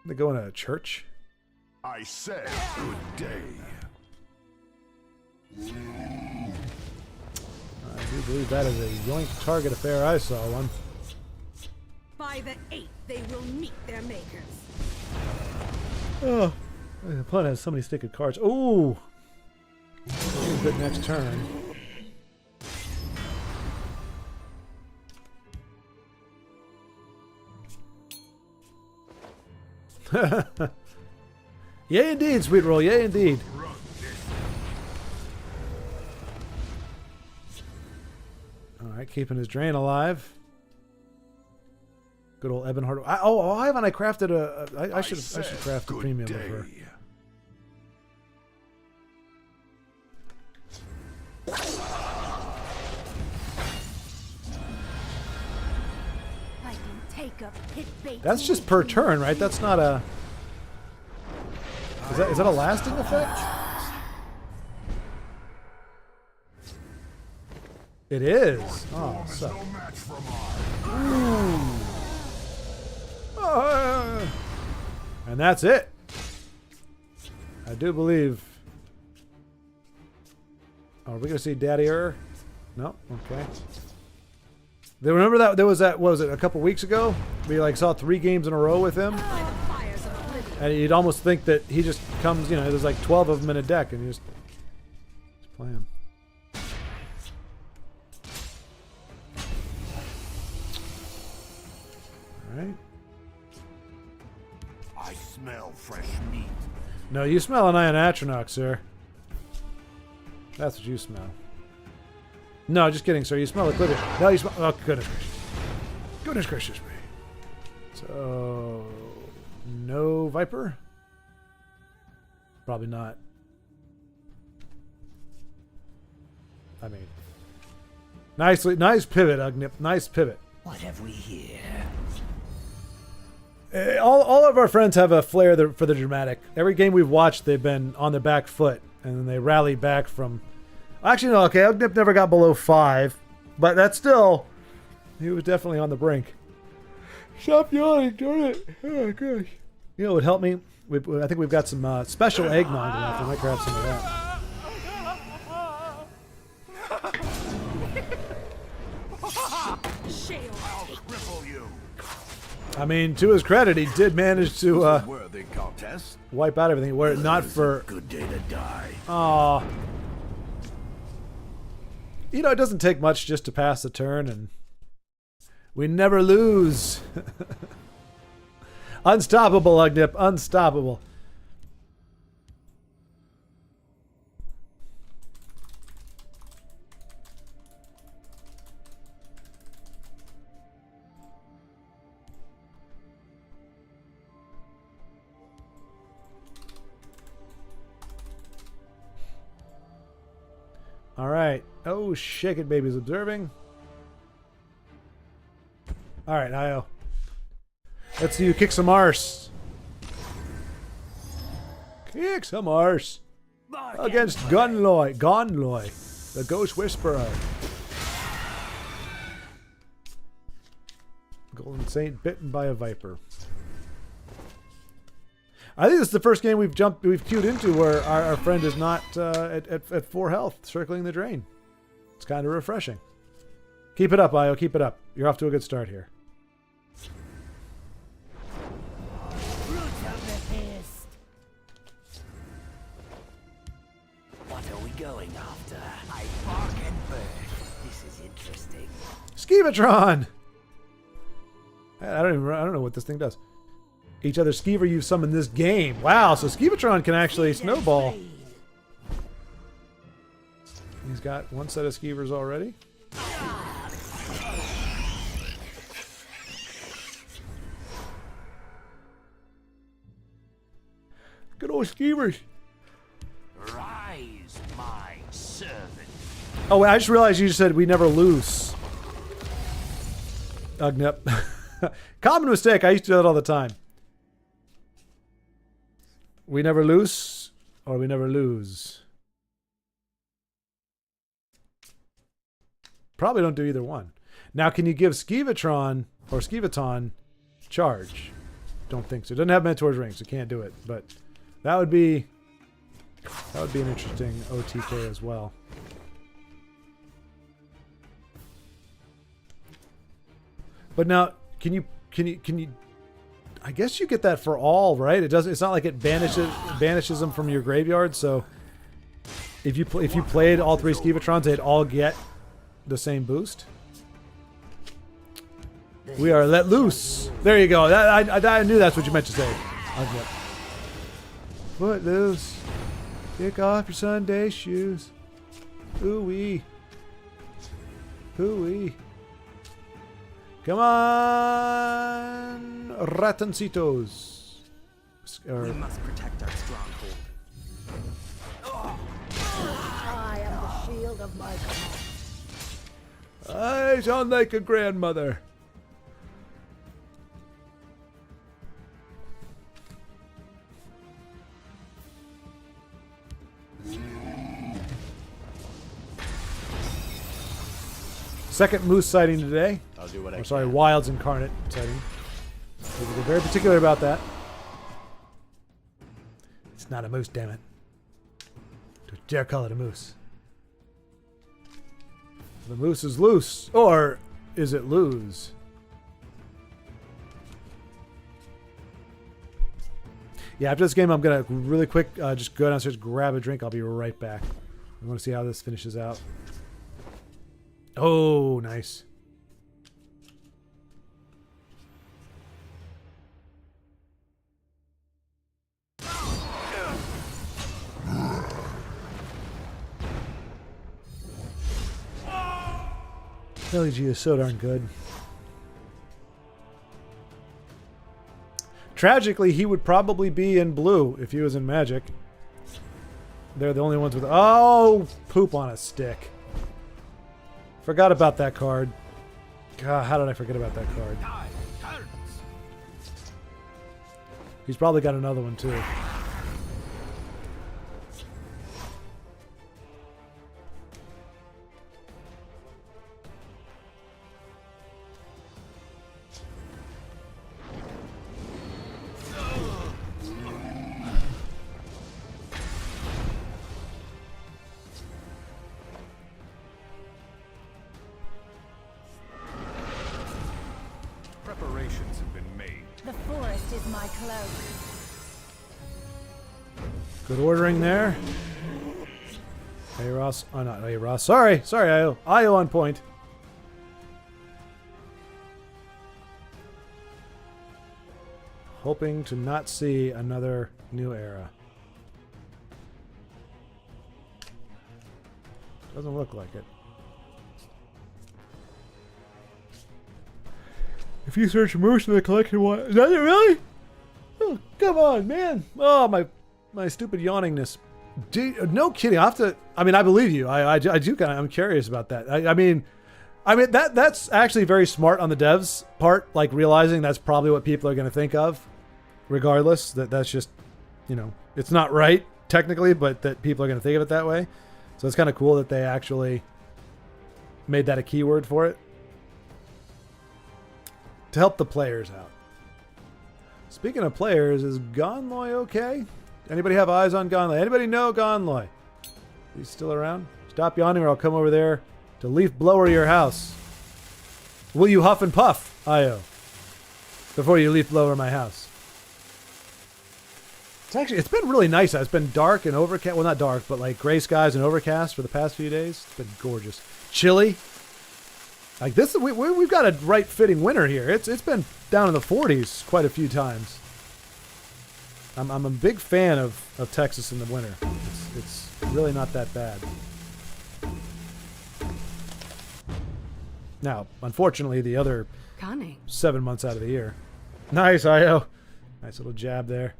They go in a church? I say good day. I do believe that is a yoink target affair. I saw one. By the 8th, they will meet their makers. Oh, the opponent has so many sticky cards. Ooh! Good next turn. Yay indeed, Sweet Roll. Yay indeed. Alright, keeping his drain alive. Good old Ebonheart. Why haven't I crafted I should craft a premium of her. I can take up pit bait. That's just per turn, right? That's not a... Is that a lasting effect? It is. Oh, suck. Ooh. And that's it. I do believe. Oh, are we gonna see Daddy Ur? No. Okay. Remember that there was that. What was it? A couple weeks ago, we like saw 3 games in a row with him, and you'd almost think that he just comes. You know, there's like 12 of them in a deck, and you just play him. Right. I smell fresh meat. No, you smell an Ionatronach, sir. That's what you smell. No, just kidding, sir. You smell the glitter. No, you smell... Oh, goodness gracious. Goodness gracious me. So... No Viper? Probably not. I mean... Nice pivot, Ugnip. Nice pivot. What have we here? All of our friends have a flair for the dramatic. Every game we've watched, they've been on their back foot, and then they rally back from... Actually, no, okay, Ugnip never got below 5, but that's still... He was definitely on the brink. Stop yawning, darn it. Oh, gosh. You know what would help me? I think we've got some special eggnog left. I might grab some of that. I'll cripple you. I mean, to his credit, he did manage to Worthy contest. wipe out everything. Were it not for... Good day to die. Aw. You know, it doesn't take much just to pass the turn, and we never lose. Unstoppable, Ugnip. Unstoppable. All right. Oh, shake it, baby's observing. All right, Io. Let's see you kick some arse. Kick some arse. Against Gonloy. Gonloy, the Ghost Whisperer. Golden Saint bitten by a viper. I think this is the first game we've queued into where our friend is not at 4 health, circling the drain. It's kind of refreshing. Keep it up, Io. Keep it up. You're off to a good start here. What are we going after? I bark and bird. This is interesting. Skeevatron! I don't know what this thing does. Each other Skeever you summon this game. Wow, so Skeevatron can actually snowball. He's got one set of Skeevers already. Good old Skeevers. Rise, my servant. Oh, wait, I just realized you just said we never lose. Ugnip. Common mistake. I used to do that all the time. We never lose, or we never lose. Probably don't do either one. Now, can you give Skeevatron or Skeevaton charge? Don't think so. It doesn't have Mentor's Ring, so can't do it. But that would be an interesting OTK as well. But now, can you? I guess you get that for all, right? It doesn't. It's not like it banishes them from your graveyard. So if you played all 3 Skeevatrons, they'd all get the same boost. We are let loose. There you go. I knew that's what you meant to say. Foot loose. Kick off your Sunday shoes. Ooh wee. Ooh wee. Come on, ratoncitos. We must protect our stronghold. I am the shield of my command. I sound like a grandmother. Second moose sighting today. I'll do what I can. Sorry, Wilds Incarnate sighting. We're very particular about that. It's not a moose, damn it. Don't dare call it a moose. The moose is loose. Or is it lose? Yeah, after this game, I'm going to really quick just go downstairs, grab a drink. I'll be right back. I want to see how this finishes out. Oh, nice. LG is so darn good. Tragically, he would probably be in blue if he was in Magic. They're the only ones with... Oh, poop on a stick. Forgot about that card. God, how did I forget about that card? He's probably got another one too. Preparations have been made. The forest is my cloak. Good ordering there. Hey, Ross. Oh, not hey, Ross. Sorry. Sorry, Io. Io on point. Hoping to not see another new era. Doesn't look like it. If you search most of the collection, what is that? It really? Oh, come on, man! Oh, my stupid yawningness. No kidding. I have to. I mean, I believe you. I do kind of. I'm curious about that. I mean, that's actually very smart on the devs' part. Like realizing that's probably what people are going to think of, regardless. That's just, you know, it's not right technically, but that people are going to think of it that way. So it's kind of cool that they actually made that a keyword for it to help the players out. Speaking of players, is Gonloy okay? Anybody have eyes on Gonloy? Anybody know Gonloy? He's still around? Stop yawning or I'll come over there to leaf blower your house. Will you huff and puff, Io, before you leaf blower my house? It's been really nice. It's been dark and overcast. Well, not dark, but like gray skies and overcast for the past few days. It's been gorgeous. Chilly. Like this, we've got a right fitting winter here. It's been down in the 40s quite a few times. I'm a big fan of Texas in the winter. It's really not that bad. Now, unfortunately, the other 7 months out of the year. Nice, Io. Nice little jab there.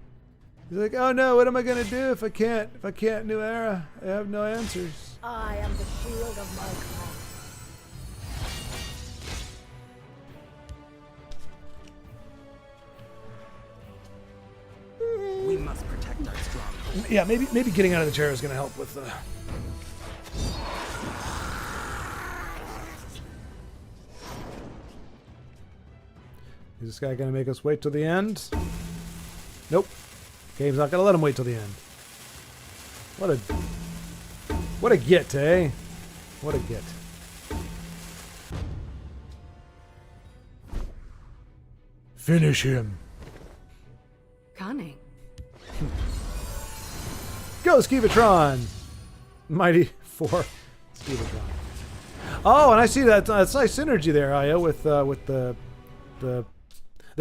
He's like, oh no, what am I gonna do if I can't new era? I have no answers. I am the shield of my clan. We must protect our stronghold. Yeah, maybe getting out of the chair is gonna help with the. Is this guy gonna make us wait till the end? Nope. Game's not gonna let him wait till the end. What a get, eh? What a get. Finish him. Cunning. Go, Skeevatron! Mighty 4 Skeevatron. Oh, and I see that. That's nice synergy there, Io, with the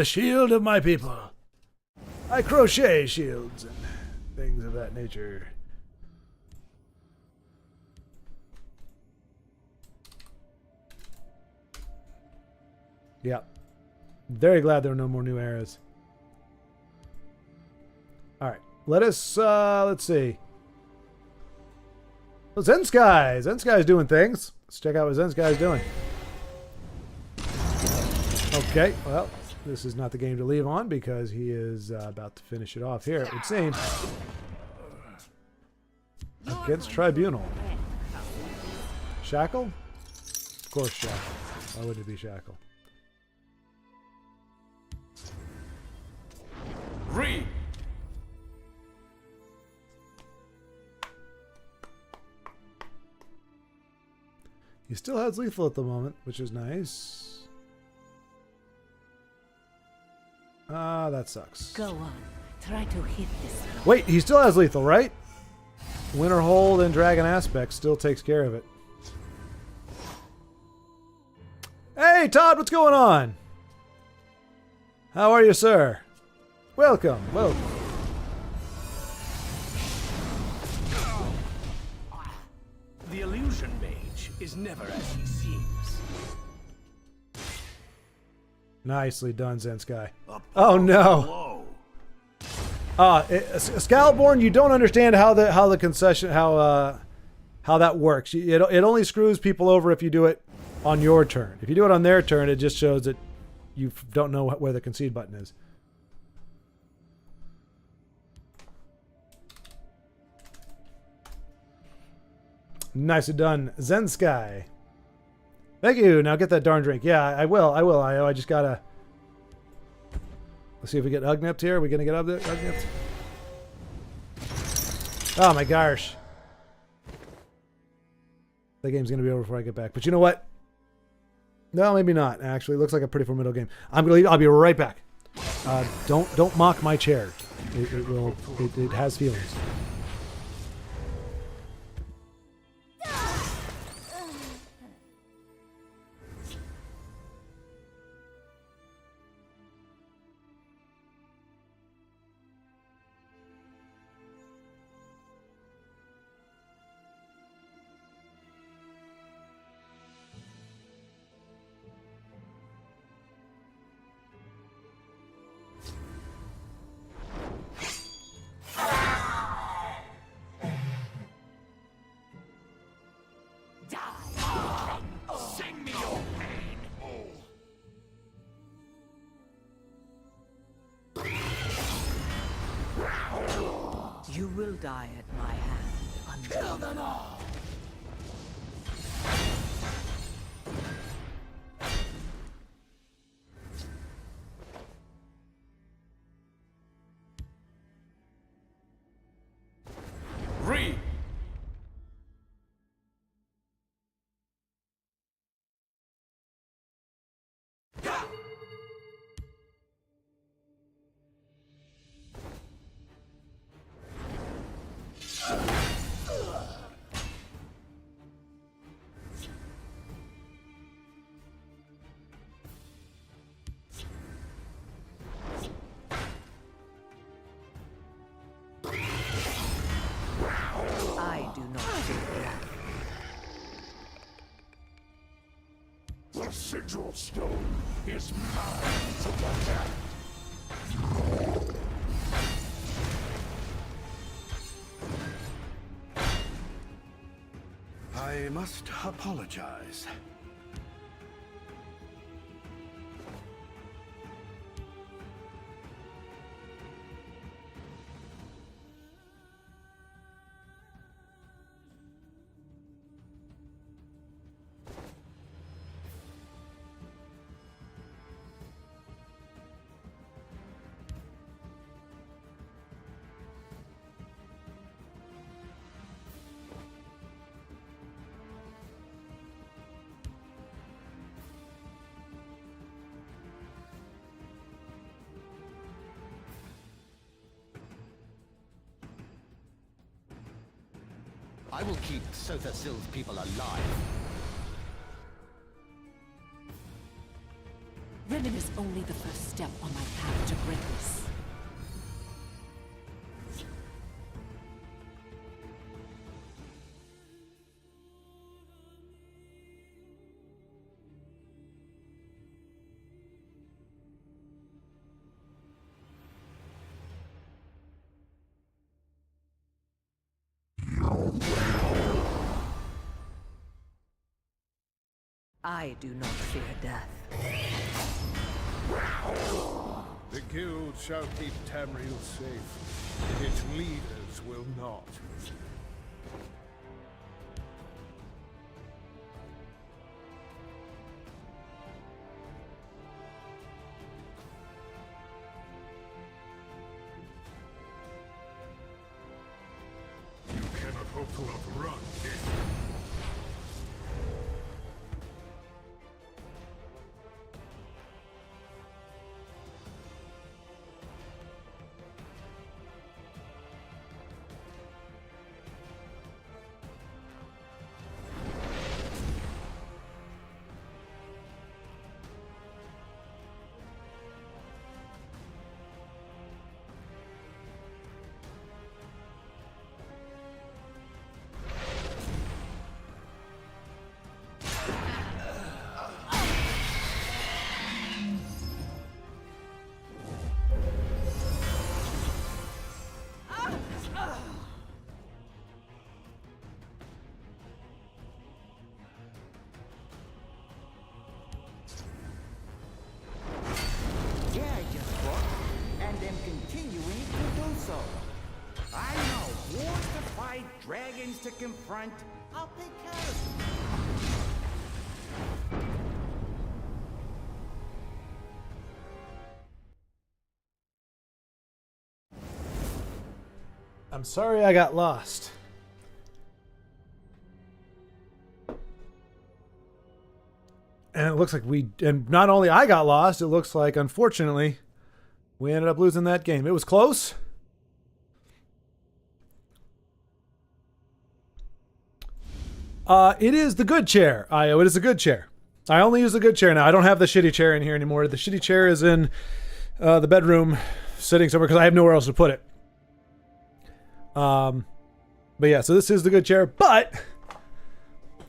shield of my people. I crochet shields and things of that nature. Yeah. Very glad there are no more new eras. Alright. Let us, let's see. Oh, Zensky! Zensky's doing things. Let's check out what Zensky's doing. Okay, well, this is not the game to leave on because he is about to finish it off here, it would seem. Against Tribunal. Shackle? Of course Shackle. Why would it be Shackle? Read. He still has lethal at the moment, which is nice. Ah, that sucks. Go on. Try to hit this. Wait, he still has lethal, right? Winter Hold and Dragon Aspect still takes care of it. Hey, Todd, what's going on? How are you, sir? Welcome, welcome. The illusion mage is never as he seems. Nicely done, Zensky. Oh no! Whoa. Scalborn, you don't understand how the concession how that works. It only screws people over if you do it on your turn. If you do it on their turn, it just shows that you don't know where the concede button is. Nicely done, Zensky. Thank you. Now get that darn drink. Yeah, I will. Io. I just gotta. Let's see if we get Ugnipped here. Are we gonna get Ugnipped? Oh my gosh. The game's gonna be over before I get back. But you know what? No, maybe not. Actually, it looks like a pretty formidable game. I'll be right back. Don't mock my chair. It has feelings. You will die at my hand. Kill them all! Read! I do not fear death. The sigil stone is mine to protect. I must apologize. I will keep Sothasill's people alive. Renan is only the first step on my path to greatness. I do not fear death. The guild shall keep Tamriel safe. Its leaders will not. You cannot hope to outrun death. Yeah, I just fought, and am continuing to do so. I know wars to fight, dragons to confront. I'll take care of them. I'm sorry I got lost. And it looks like and not only I got lost, it looks like, unfortunately, we ended up losing that game. It was close. It is the good chair, Io. It is a good chair. I only use the good chair now. I don't have the shitty chair in here anymore. The shitty chair is in the bedroom, sitting somewhere, because I have nowhere else to put it. But yeah, so this is the good chair, but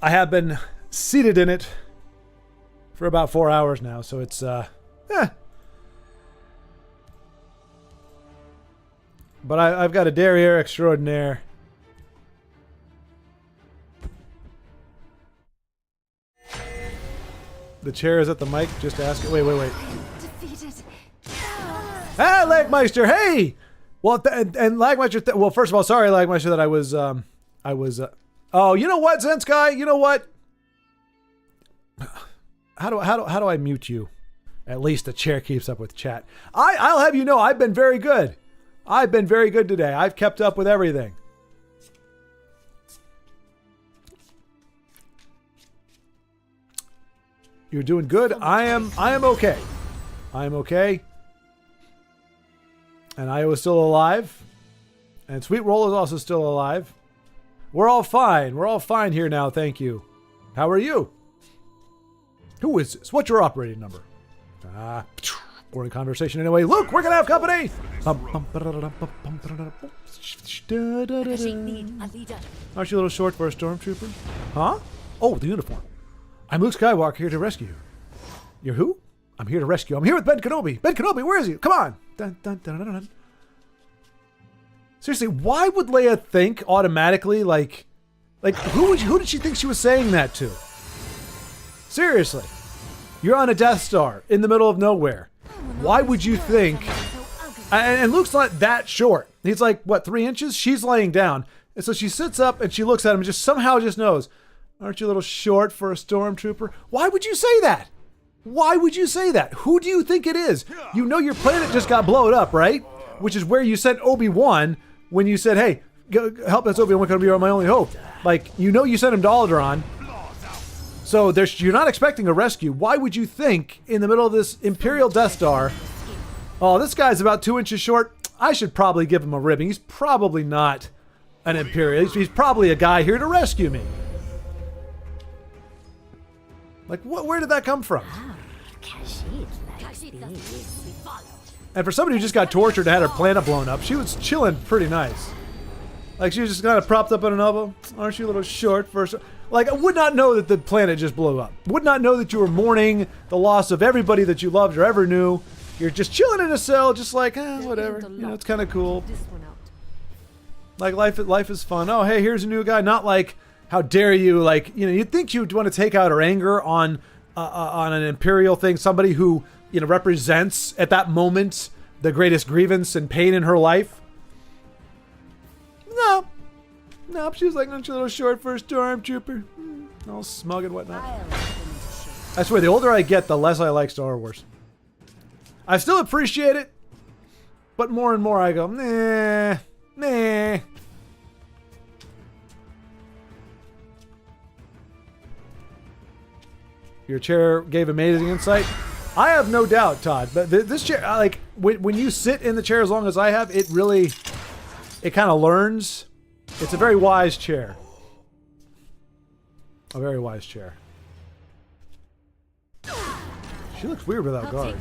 I have been seated in it for about 4 hours now, so it's, But I've got a derriere extraordinaire. The chair is at the mic, just ask it. Wait. Defeated. Hey, Legmeister, hey! Well, and Lagmeister, well, first of all, sorry, Lagmeister, that I was, oh, you know what, Zensky? You know what? How do I mute you? At least the chair keeps up with chat. I'll have you know, I've been very good. I've been very good today. I've kept up with everything. You're doing good. I am okay. I am okay. And Io is still alive. And Sweet Roll is also still alive. We're all fine. We're all fine here now, thank you. How are you? Who is this? What's your operating number? Boring conversation anyway. Luke, we're gonna have company! Aren't you a little short for a stormtrooper? Huh? Oh, the uniform. I'm Luke Skywalker, here to rescue you. You're who? I'm here to rescue. I'm here with Ben Kenobi. Ben Kenobi, where is he? Come on! Dun, dun, dun, dun, dun. Seriously, why would Leia think automatically, like who did she think she was saying that to? Seriously. You're on a Death Star in the middle of nowhere. Why would you think... And Luke's not that short. He's like, what, 3 inches? She's laying down. And so she sits up and she looks at him and just somehow just knows, aren't you a little short for a stormtrooper? Why would you say that? Why would you say that? Who do you think it is? You know your planet just got blown up, right? Which is where you sent Obi-Wan when you said, hey, go help us, Obi-Wan, Kenobi, you're my only hope. Like, you know you sent him to Alderaan. So you're not expecting a rescue. Why would you think in the middle of this Imperial Death Star, oh, this guy's about 2 inches short. I should probably give him a ribbing. He's probably not an Imperial. He's probably a guy here to rescue me. Like, where did that come from? And for somebody who just got tortured and had her planet blown up, she was chilling pretty nice. Like, she was just kind of propped up on an elbow. Aren't you a little short for... Like, I would not know that the planet just blew up. Would not know that you were mourning the loss of everybody that you loved or ever knew. You're just chilling in a cell, just like, whatever. You know, it's kind of cool. Like, life is fun. Oh, hey, here's a new guy. Not like, how dare you? Like, you know, you'd think you'd want to take out her anger on an Imperial thing. Somebody who, you know, represents, at that moment, the greatest grievance and pain in her life. No. Nope, she was like, aren't you a little short for a stormtrooper? All smug and whatnot. I swear, the older I get, the less I like Star Wars. I still appreciate it, but more and more I go, nah. Your chair gave amazing insight. I have no doubt, Todd, but this chair, like, when you sit in the chair as long as I have, it kind of learns. It's a very wise chair. A very wise chair. She looks weird without guard.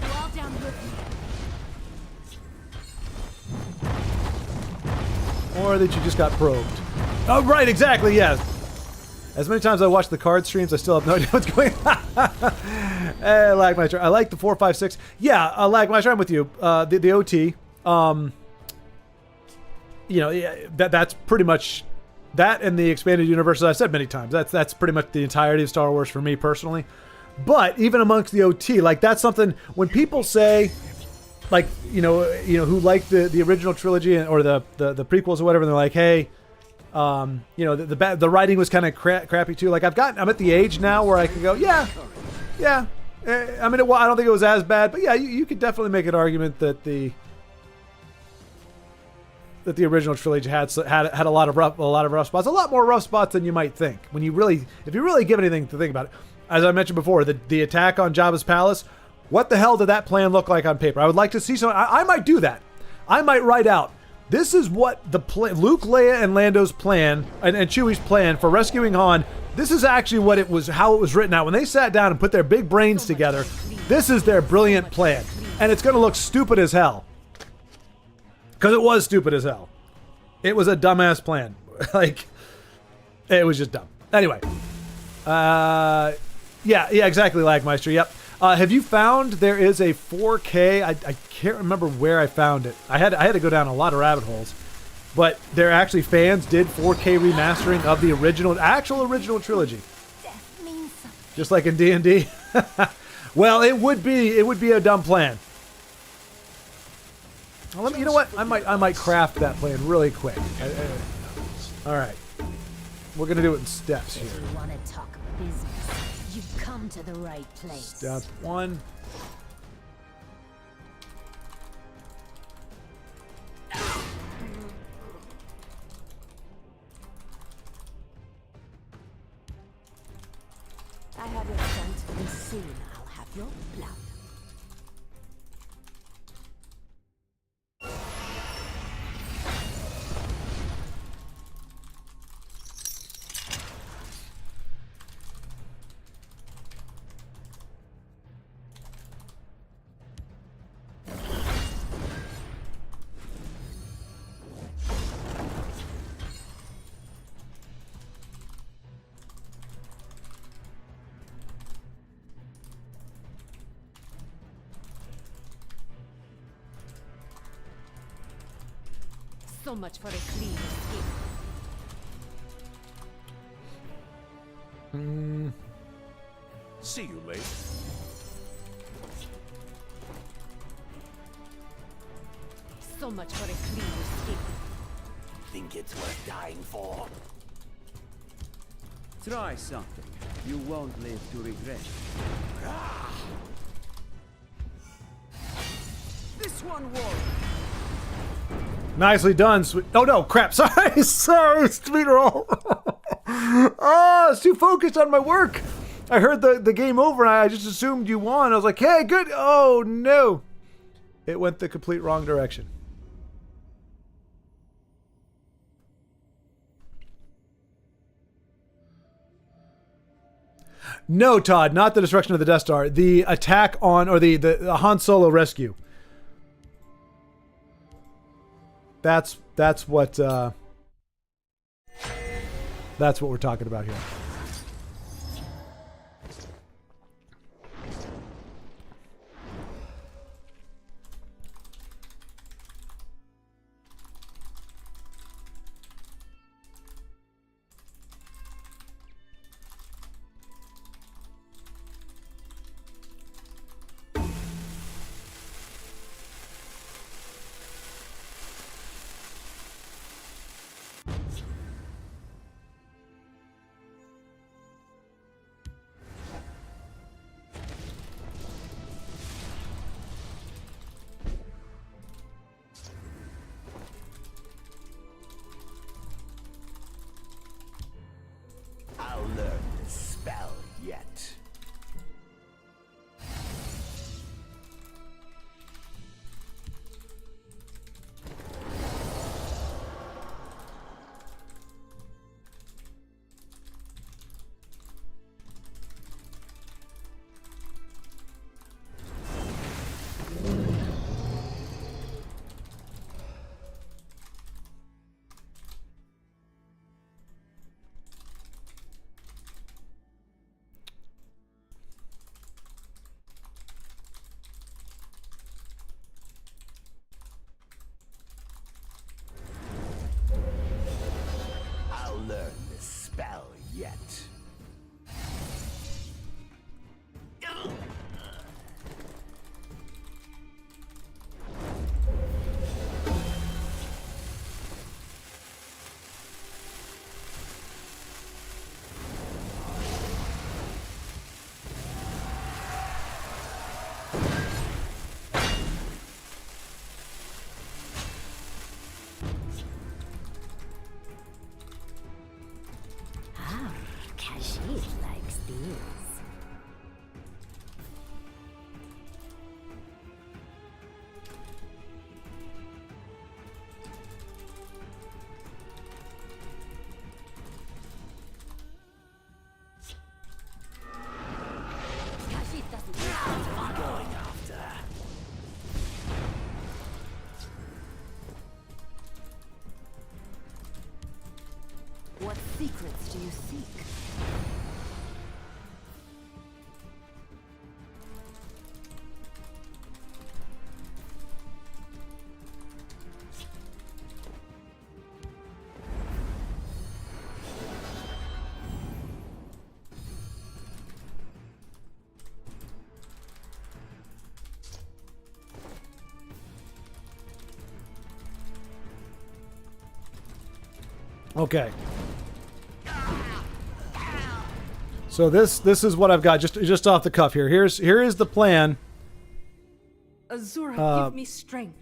Or that you just got probed. Oh, right, exactly, yes. As many times as I watch the card streams, I still have no idea what's going on. Hey, Lagmeister. I like the 456. Yeah, Lagmeister, I'm with you. The OT. You know, that's pretty much that, and the expanded universe, as I've said many times. That's pretty much the entirety of Star Wars for me personally. But even amongst the OT, like, that's something when people say, like, you know, who like the original trilogy or the prequels or whatever, and they're like, hey, you know, the writing was kind of crappy too. Like, I'm at the age now where I can go, yeah. I mean, I don't think it was as bad, but yeah, you could definitely make an argument that the original trilogy had a lot of rough spots, a lot more rough spots than you might think. If you really give anything to think about it, as I mentioned before, the attack on Jabba's palace. What the hell did that plan look like on paper? I would like to see some. I might do that. I might write out. This is what the Luke, Leia, and Lando's plan and Chewie's plan for rescuing Han. This is actually what it was, how it was written out when they sat down and put their big brains together. This is their brilliant plan, and it's going to look stupid as hell. Because it was stupid as hell. It was a dumbass plan. Like, it was just dumb. Anyway. Yeah, exactly, Lagmeister. Yep. Have you found there is a 4K? I can't remember where I found it. I had to go down a lot of rabbit holes. But there actually fans did 4K remastering of the actual original trilogy. Just like in D&D. Well, it would be a dumb plan. Well, let me, you know what? I might craft that plan really quick. All right. We're going to do it in steps here. If you want to talk business, you've come to the right place. Step 1. I have your scent, and soon I'll have your blood. So much for a clean escape. See you later. So much for a clean escape. Think it's worth dying for? Try something. You won't live to regret. This one won't. Nicely done, sweet. Oh no, crap. Sorry, sorry, sweet roll. Oh, I was too focused on my work. I heard the game over and I just assumed you won. I was like, hey, good. Oh no. It went the complete wrong direction. No, Todd, not the destruction of the Death Star. The attack on, or the Han Solo rescue. That's what we're talking about here. I'll learn the spell yet. I'll learn the spell yet. Ah, Kashif likes these. Kashif doesn't Going after. What secrets do you seek? Okay. So this is what I've got just off the cuff here. Here is the plan. Azura, give me strength.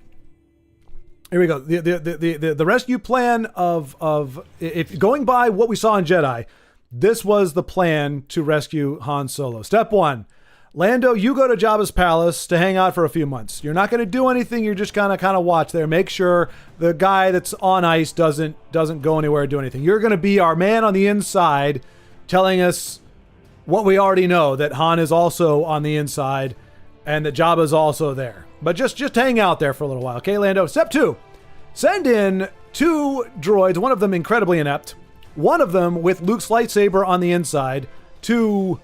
Here we go. The rescue plan of if going by what we saw in Jedi, this was the plan to rescue Han Solo. Step 1. Lando, you go to Jabba's palace to hang out for a few months. You're not going to do anything. You're just kind of watch there. Make sure the guy that's on ice doesn't go anywhere or do anything. You're going to be our man on the inside, telling us what we already know, that Han is also on the inside and that Jabba's also there. But just hang out there for a little while, okay, Lando? Step 2. Send in 2 droids, one of them incredibly inept, one of them with Luke's lightsaber on the inside, to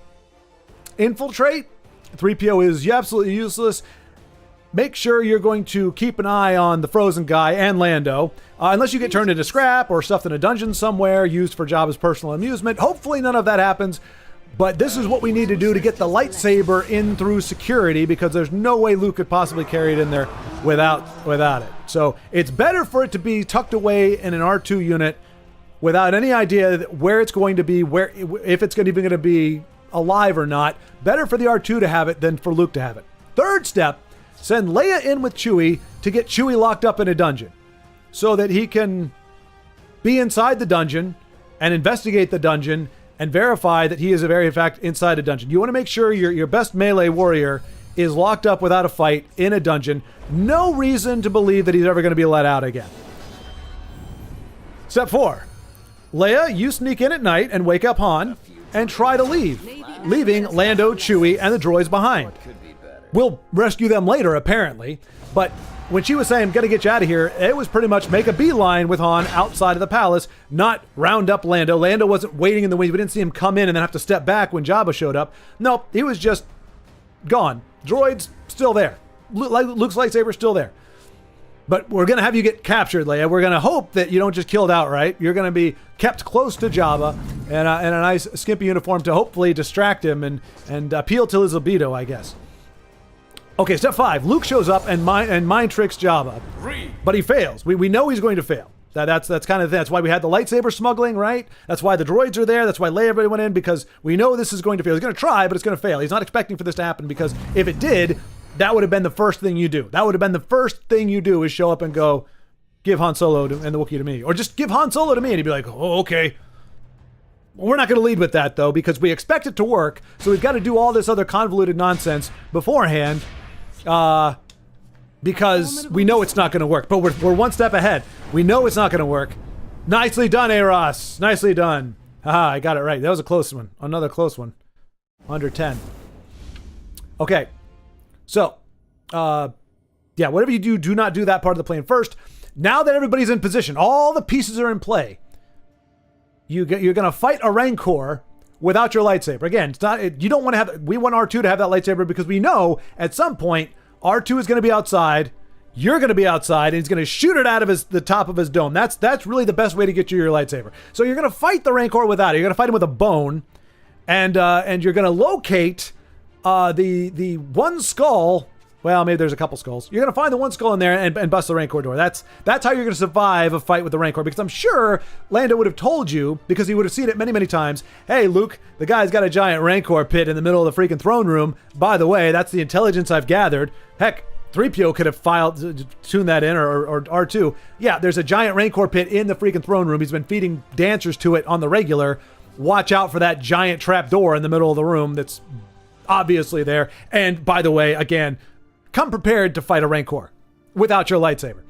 infiltrate. 3PO is absolutely useless. Make sure you're going to keep an eye on the frozen guy and Lando, unless you get turned into scrap or stuffed in a dungeon somewhere, used for Jabba's personal amusement. Hopefully none of that happens, but this is what we need to do to get the lightsaber in through security, because there's no way Luke could possibly carry it in there without it. So it's better for it to be tucked away in an R2 unit without any idea where it's going to be, if it's even going to be alive or not. Better for the R2 to have it than for Luke to have it. Third step, send Leia in with Chewie to get Chewie locked up in a dungeon so that he can be inside the dungeon and investigate the dungeon and verify that he is in fact inside a dungeon. You want to make sure your best melee warrior is locked up without a fight in a dungeon. No reason to believe that he's ever going to be let out again. Step 4. Leia, you sneak in at night and wake up Han and try to leave, leaving Lando, Chewie, and the droids behind. We'll rescue them later, apparently, but when she was saying, I'm going to get you out of here, it was pretty much make a beeline with Han outside of the palace, not round up Lando. Lando wasn't waiting in the wings. We didn't see him come in and then have to step back when Jabba showed up. No, he was just gone. Droids still there. Luke's lightsaber still there. But we're going to have you get captured, Leia. We're going to hope that you don't just killed outright. You're going to be kept close to Jabba in a nice skimpy uniform to hopefully distract him and appeal to his libido, I guess. Okay, step 5. Luke shows up and mind tricks Jabba. But he fails. We know he's going to fail. That's kind of that's why we had the lightsaber smuggling, right? That's why the droids are there. That's why Leia went in, because we know this is going to fail. He's going to try, but it's going to fail. He's not expecting for this to happen, because if it did, that would have been the first thing you do. That would have been the first thing you do, is show up and go, give Han Solo and the Wookiee to me. Or just give Han Solo to me. And he'd be like, oh, okay. Well, we're not going to lead with that, though, because we expect it to work. So we've got to do all this other convoluted nonsense beforehand, because we know it's not going to work. But we're one step ahead. We know it's not going to work. Nicely done, Aros. Nicely done. Haha, I got it right. That was a close one. Another close one. Under 10. Okay. So, whatever you do not do that part of the plan first. Now that everybody's in position, all the pieces are in play, you're going to fight a Rancor without your lightsaber. Again, it's not, you don't want to have, we want R2 to have that lightsaber, because we know at some point R2 is going to be outside, you're going to be outside, and he's going to shoot it out of the top of his dome. That's really the best way to get you your lightsaber. So you're going to fight the Rancor without it. You're going to fight him with a bone, and you're going to locate the one skull. Well, maybe there's a couple skulls. You're going to find the one skull in there and bust the Rancor door. That's how you're going to survive a fight with the Rancor, because I'm sure Lando would have told you, because he would have seen it many, many times. Hey, Luke, the guy's got a giant Rancor pit in the middle of the freaking throne room. By the way, that's the intelligence I've gathered. Heck, 3PO could have tuned that in, or R2. Yeah, there's a giant Rancor pit in the freaking throne room. He's been feeding dancers to it on the regular. Watch out for that giant trap door in the middle of the room that's obviously there. And by the way, again, come prepared to fight a Rancor without your lightsaber.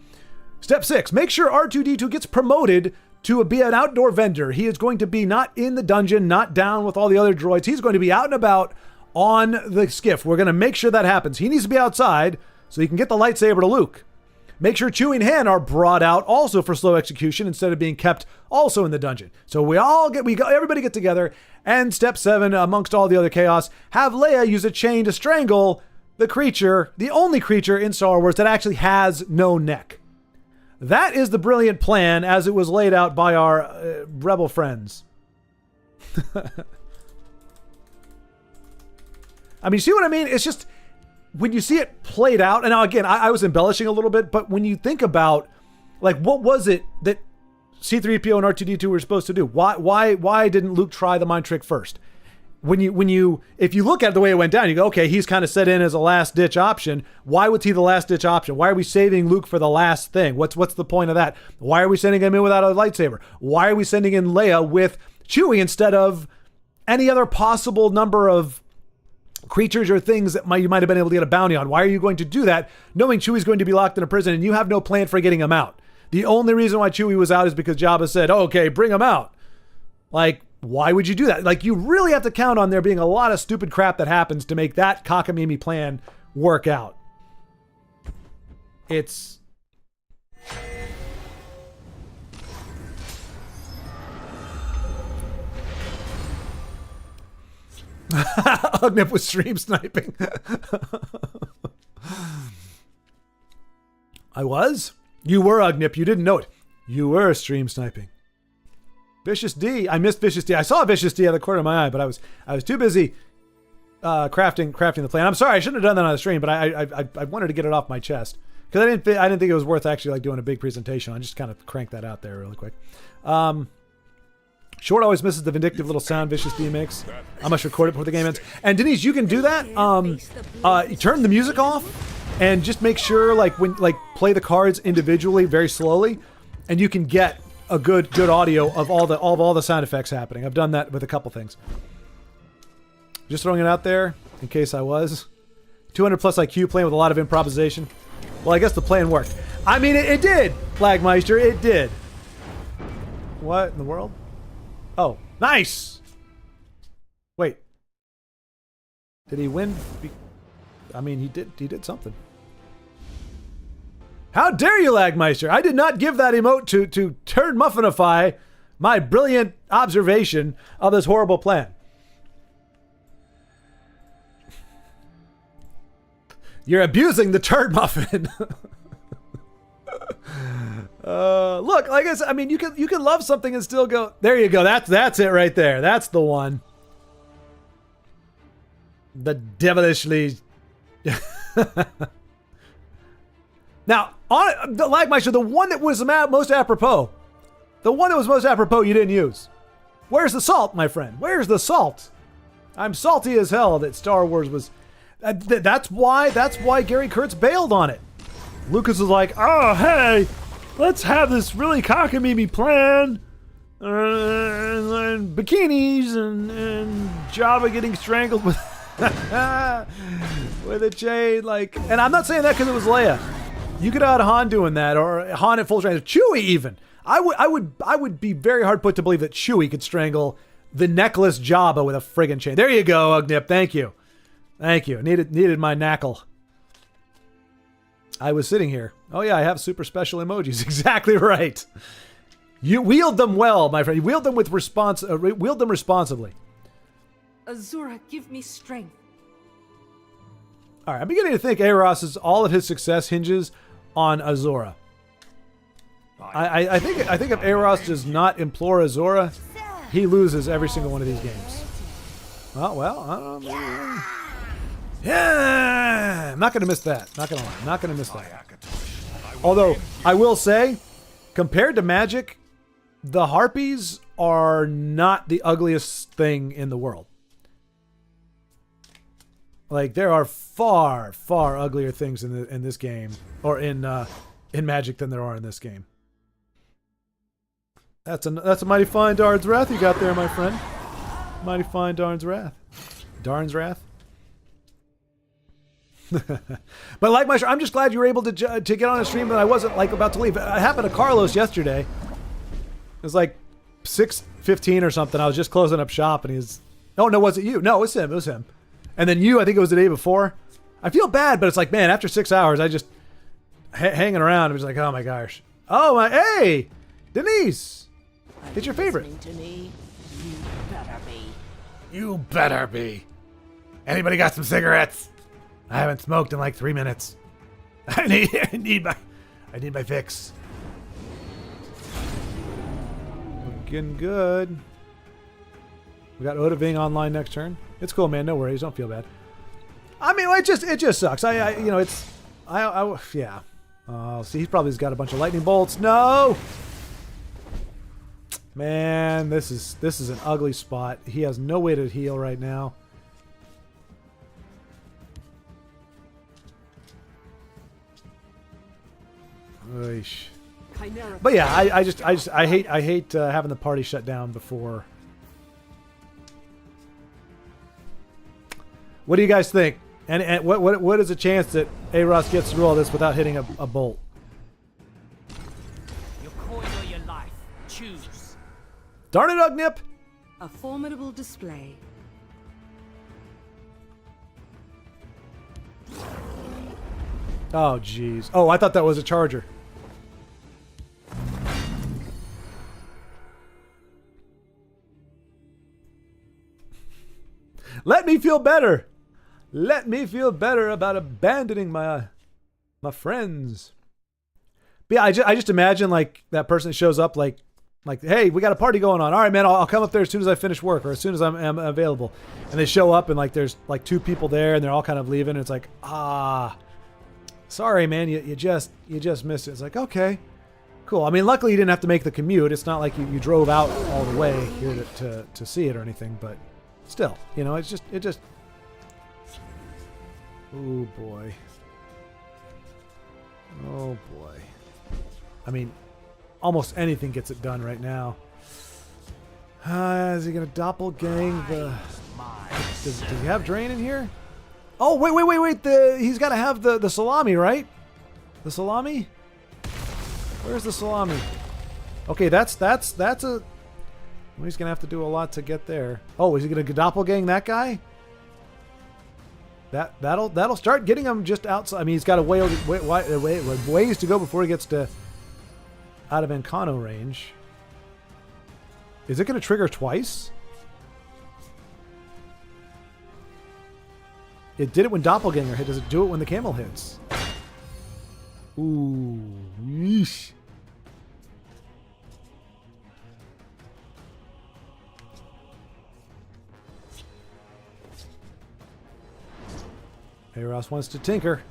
Step 6, make sure R2-D2 gets promoted to be an outdoor vendor. He is going to be not in the dungeon, not down with all the other droids. He's going to be out and about on the skiff. We're going to make sure that happens. He needs to be outside so he can get the lightsaber to Luke. Make sure Chewie and Han are brought out also for slow execution instead of being kept also in the dungeon. So everybody get together. And step 7, amongst all the other chaos, have Leia use a chain to strangle the creature, the only creature in Star Wars that actually has no neck. That is the brilliant plan as it was laid out by our rebel friends. I mean, see what I mean? It's just, when you see it played out, and now again, I was embellishing a little bit, but when you think about, like, what was it that C-3PO and R2-D2 were supposed to do. Why didn't Luke try the mind trick first? If you look at the way it went down, you go, okay, he's kind of set in as a last ditch option. Why was he the last ditch option? Why are we saving Luke for the last thing? What's the point of that? Why are we sending him in without a lightsaber? Why are we sending in Leia with Chewie instead of any other possible number of creatures or things that you might have been able to get a bounty on? Why are you going to do that knowing Chewie's going to be locked in a prison and you have no plan for getting him out? The only reason why Chewie was out is because Jabba said, oh, okay, bring him out. Like, why would you do that? Like, you really have to count on there being a lot of stupid crap that happens to make that cockamamie plan work out. It's... Ugnip was stream sniping. I was? You were, Ugnip. You didn't know it. You were stream sniping. Vicious D. I missed Vicious D. I saw Vicious D out of the corner of my eye, but I was too busy crafting the plan. I'm sorry, I shouldn't have done that on the stream, but I wanted to get it off my chest because I didn't think it was worth actually like doing a big presentation. I just kind of cranked that out there really quick. Short always misses the vindictive little sound Vicious D makes. I must record it before the game ends. And Denise, you can do that. Turn the music off and just make sure play the cards individually very slowly, and you can get a good audio of all the sound effects happening. I've done that with a couple things. Just throwing it out there in case I was. 200 plus IQ, playing with a lot of improvisation. Well, I guess the plan worked. I mean, it did, Flagmeister, it did. What in the world? Oh, nice! Wait. Did he win? I mean, he did something. How dare you, Lagmeister? I did not give that emote to turd muffinify my brilliant observation of this horrible plan. You're abusing the turd muffin. Look, like I said, I mean, you can love something and still go. There you go. That's it right there. That's the one. The devilishly. Now, on the Lagmeister, the one that was most apropos, you didn't use. Where's the salt, my friend? Where's the salt? I'm salty as hell that Star Wars was. That's why Gary Kurtz bailed on it. Lucas was like, oh, hey, let's have this really cockamamie plan. And bikinis and Jabba getting strangled with with a chain. And I'm not saying that because it was Leia. You could have had Han doing that, or Han at full strength. Chewie even. I would be very hard put to believe that Chewie could strangle the necklace Jabba with a friggin' chain. There you go, Ugnip. Thank you. Needed my knackle. I was sitting here. Oh yeah, I have super special emojis. Exactly right. You wield them well, my friend. You wield them with wield them responsibly. Azura, give me strength. All right, I'm beginning to think all of his success hinges on Azura. I think if Aros does not implore Azura, he loses every single one of these games. Oh well, I don't know. Yeah, I'm not gonna miss that. Not gonna lie, not gonna miss that. Although I will say, compared to Magic, the Harpies are not the ugliest thing in the world. Like, there are far, far uglier things in this game, or in Magic, than there are in this game. That's a mighty fine Darn's Wrath you got there, my friend. Mighty fine Darn's Wrath. Darn's Wrath. But like my, I'm just glad you were able to get on a stream that I wasn't about to leave. It happened to Carlos yesterday. It was like 6:15 or something. I was just closing up shop, and he's, oh no, was it you? No, it was him. It was him. And then you, I think it was the day before. I feel bad, but it's like, man, after 6 hours, I just hanging around. I was like, oh my gosh. Oh my, hey, Denise, it's your favorite. To me, you better be. You better be. Anybody got some cigarettes? I haven't smoked in like 3 minutes. I need my fix. Looking good. We got Odaving online next turn. It's cool, man. No worries. Don't feel bad. I mean, it just sucks. Yeah. Oh, see, he probably's got a bunch of lightning bolts. No. Man, this is an ugly spot. He has no way to heal right now. Oish. But yeah, I hate having the party shut down before. What do you guys think? And what is the chance that Aros gets through all this without hitting a bolt? Your coin or your life. Choose. Darn it, Ugnip! A formidable display. Oh, jeez. Oh, I thought that was a charger. Let me feel better. Let me feel better about abandoning my friends. But yeah, I just imagine like that person that shows up like, hey, we got a party going on. All right, man, I'll come up there as soon as I finish work or as soon as I'm available. And they show up and like there's like 2 people there and they're all kind of leaving. And it's like, sorry, man, you just missed it. It's like, okay, cool. I mean, luckily you didn't have to make the commute. It's not like you drove out all the way here to see it or anything. But still, you know, it just. Oh boy. Oh boy. I mean, almost anything gets it done right now. Is he gonna doppelgang the? Does he have drain in here? Oh wait! He's got to have the salami, right? The salami. Where's the salami? Okay, that's a. Well, he's gonna have to do a lot to get there. Oh, is he gonna doppelgang that guy? That'll start getting him just outside. I mean, he's got a ways to go before he gets to out of Encano range. Is it going to trigger twice? It did it when Doppelganger hit. Does it do it when the camel hits? Ooh, yeesh. Hey, Ross wants to tinker.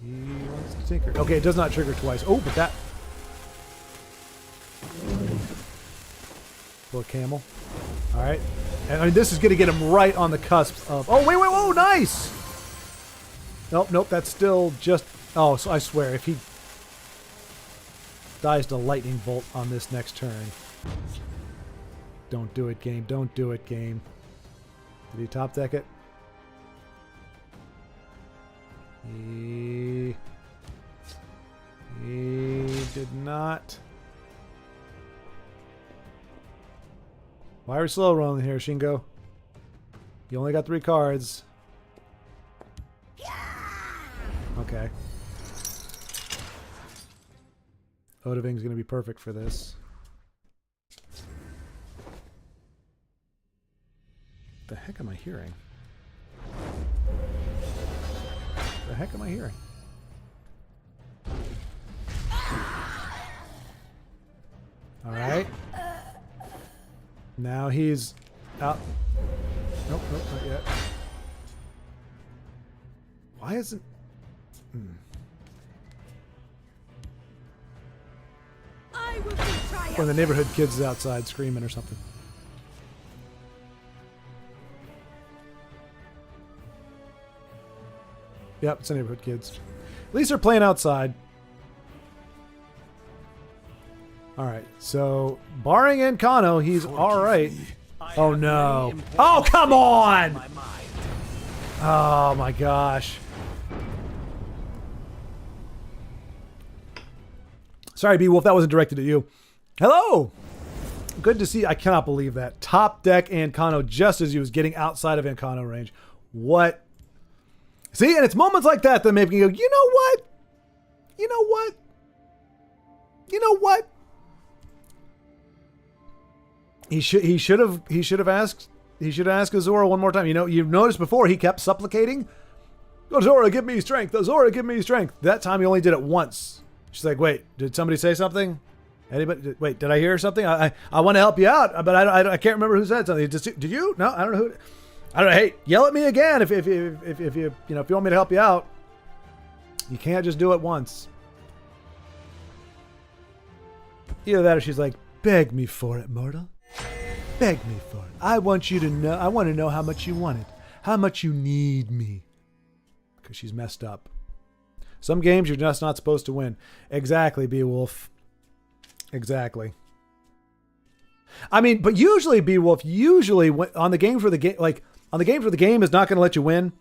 He wants to tinker. Okay, it does not trigger twice. Oh, but that... Poor camel. Alright. And I mean, this is going to get him right on the cusp of... Oh, wait, whoa, nice! Nope, that's still just... Oh, so I swear, if he dies to lightning bolt on this next turn... Don't do it, game. Don't do it, game. Did he top deck it? He did not. Why are we slow rolling here, Shingo? You only got 3 cards. Okay. Odaving's going to be perfect for this. What the heck am I hearing? The heck am I hearing? All right. Now he's out. Nope, not yet. Why isn't... I will be triumphant. When the neighborhood kids is outside screaming or something. Yep, it's the neighborhood kids. At least they're playing outside. Alright, so barring Encano, he's alright. Oh no. Oh, come on! Oh my gosh. Sorry, B-Wolf, that wasn't directed at you. Hello! Good to see. I cannot believe that. Top deck Encano just as he was getting outside of Encano range. What? See, and it's moments like that that make me go, you know what? You know what? You know what? He should have asked Azora one more time. You know, you've noticed before he kept supplicating. Azora, give me strength. Azora, give me strength. That time he only did it once. She's like, wait, did somebody say something? Anybody? Wait, did I hear something? I want to help you out, but I can't remember who said something. Did you? No, I don't know who. I don't know. Hey, yell at me again if you want me to help you out. You can't just do it once. Either that or she's like, beg me for it, mortal. Beg me for it. I want you to know. I want to know how much you want it. How much you need me. Because she's messed up. Some games you're just not supposed to win. Exactly, Beowulf. Exactly. I mean, but usually, Beowulf, on the games where the game, like on the games where the game is not going to let you win,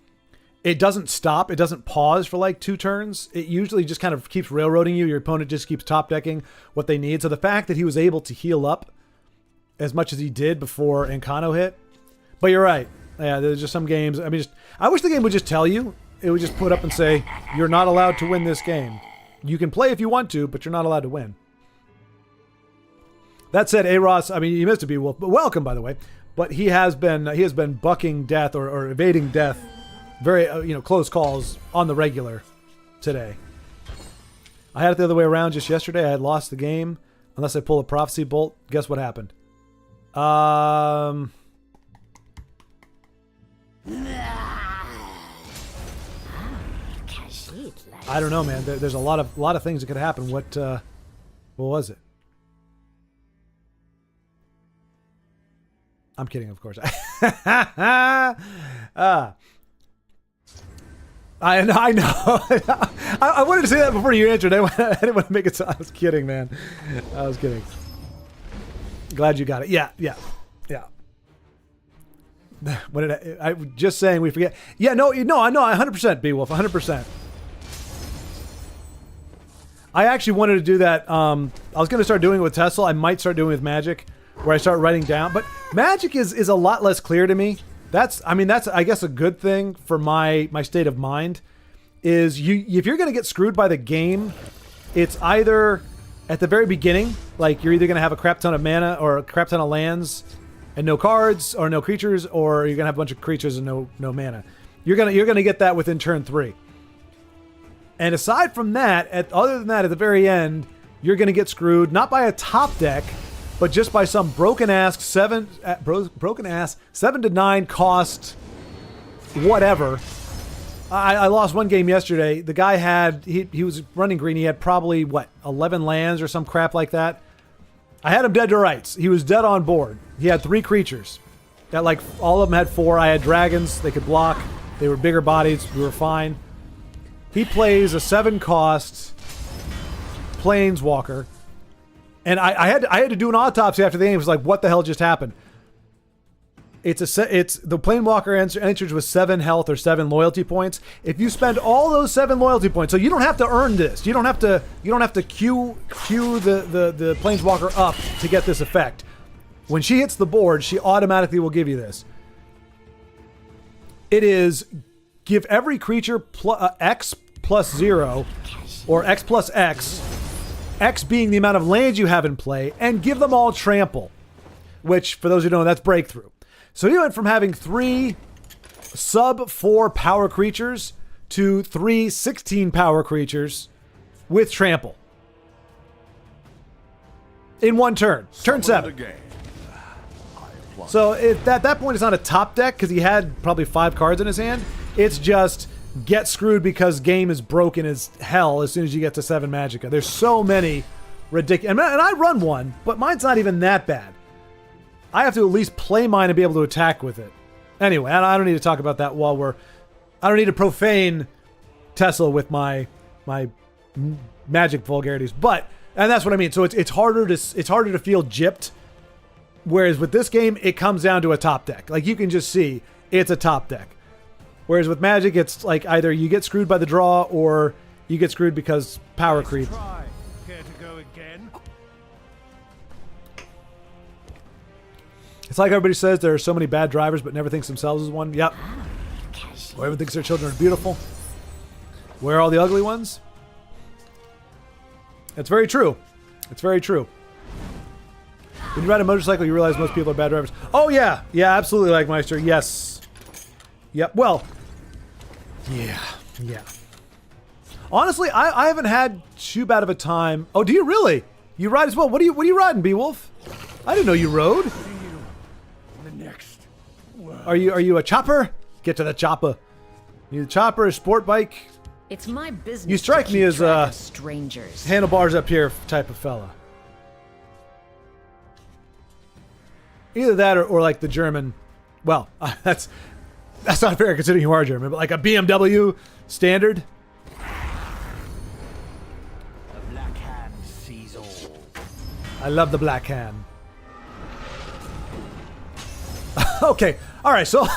it doesn't stop. It doesn't pause for like 2 turns. It usually just kind of keeps railroading you. Your opponent just keeps top decking what they need. So the fact that he was able to heal up as much as he did before Encano hit. But you're right. Yeah, there's just some games. I mean, I wish the game would just tell you. It would just put up and say, you're not allowed to win this game. You can play if you want to, but you're not allowed to win. That said, Ross, I mean, you missed a Beowulf, but welcome, by the way. But he has been bucking death or evading death, very close calls on the regular today. I had it the other way around just yesterday. I had lost the game unless I pull a prophecy bolt. Guess what happened? I don't know, man. There's a lot of things that could happen. What was it? I'm kidding, of course. I know. I wanted to say that before you answered. I didn't want to make it so. I was kidding, man. I was kidding. Glad you got it. Yeah. What did I just saying we forget. Yeah, no, I know 100% Beowulf, 100%. I actually wanted to do that. I was going to start doing it with Tesla. I might start doing it with Magic, where I start writing down. But Magic is a lot less clear to me. That's I guess a good thing for my state of mind. Is if you're going to get screwed by the game, it's either at the very beginning, like you're either going to have a crap ton of mana or a crap ton of lands and no cards or no creatures, or you're going to have a bunch of creatures and no mana. You're gonna get that within turn 3. And aside from that, other than that, at the very end, you're going to get screwed not by a top deck, but just by some broken ass 7 to 9 cost whatever. I lost one game yesterday. The guy he was running green. He had probably 11 lands or some crap like that. I had him dead to rights. He was dead on board. He had 3 creatures. That all of them had 4. I had dragons. They could block. They were bigger bodies. We were fine. He plays a 7 cost Planeswalker. And I had to do an autopsy after the game. It was like, what the hell just happened? It's the Planeswalker enters with 7 health or 7 loyalty points. If you spend all those 7 loyalty points, so you don't have to earn this. You don't have to queue the Planeswalker up to get this effect. When she hits the board, she automatically will give you this. It is give every creature X plus 0 or X plus X. X being the amount of lands you have in play, and give them all trample, which, for those who don't know, that's breakthrough. So he went from having 3 sub 4 power creatures to 3 16 power creatures with trample in one turn. Turn 7. So at that point, it's not a top deck because he had probably 5 cards in his hand. It's just get screwed because game is broken as hell as soon as you get to 7 Magicka. There's so many ridiculous... And I run one, but mine's not even that bad. I have to at least play mine and be able to attack with it. Anyway, I don't need to talk about that while we're... I don't need to profane Tesla with my Magic vulgarities. But... And that's what I mean. So it's harder to feel gypped. Whereas with this game, it comes down to a top deck. Like, you can just see it's a top deck. Whereas with Magic, it's like either you get screwed by the draw or you get screwed because power creep. Care to go again? It's like everybody says there are so many bad drivers but never thinks themselves as one. Yep. Or everyone thinks their children are beautiful. Where are all the ugly ones? It's very true. It's very true. When you ride a motorcycle, you realize most people are bad drivers. Oh, yeah. Yeah, absolutely, like Meister. Yes. Yep. Well, yeah. Honestly, I haven't had too bad of a time. Oh, do you really? You ride as well? What are you riding, Beowulf? I didn't know you rode. The next world. Are you a chopper? Get to the chopper. You a chopper, a sport bike? It's my business. You strike to me keep as track of strangers. handlebars up here type of fella. Either that or like the German. Well, that's not fair considering you are German, but like a BMW standard. The Black Hand sees all. I love the black hand. Okay, all right. So,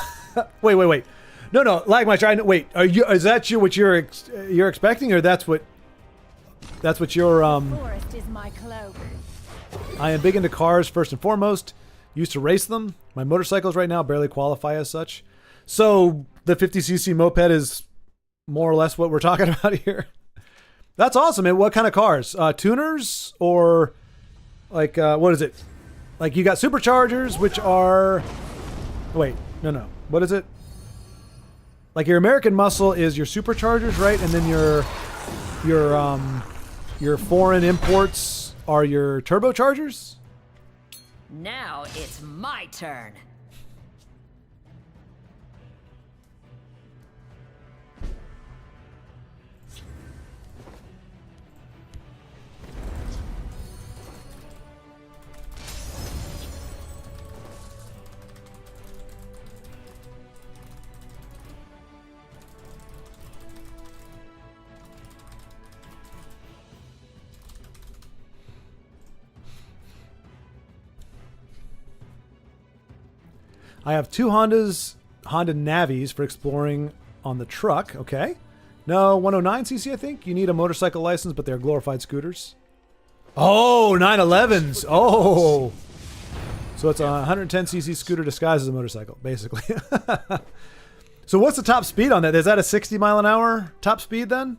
wait. No, Lagmeister. I know. Wait, is that what you're expecting, or that's what you're Forest is my cloak. I am big into cars first and foremost. Used to race them. My motorcycles right now barely qualify as such. So the 50cc moped is more or less what we're talking about here. That's awesome, man. What kind of cars? Tuners or like what is it? Like you got superchargers, which are wait, no. What is it? Like your American muscle is your superchargers, right? And then your foreign imports are your turbochargers? Now it's my turn. I have 2 Honda Navis for exploring on the truck. Okay. No, 109cc, I think. You need a motorcycle license, but they're glorified scooters. Oh, 911s. Oh. So it's a 110cc scooter disguised as a motorcycle, basically. So what's the top speed on that? Is that a 60 mile an hour top speed then?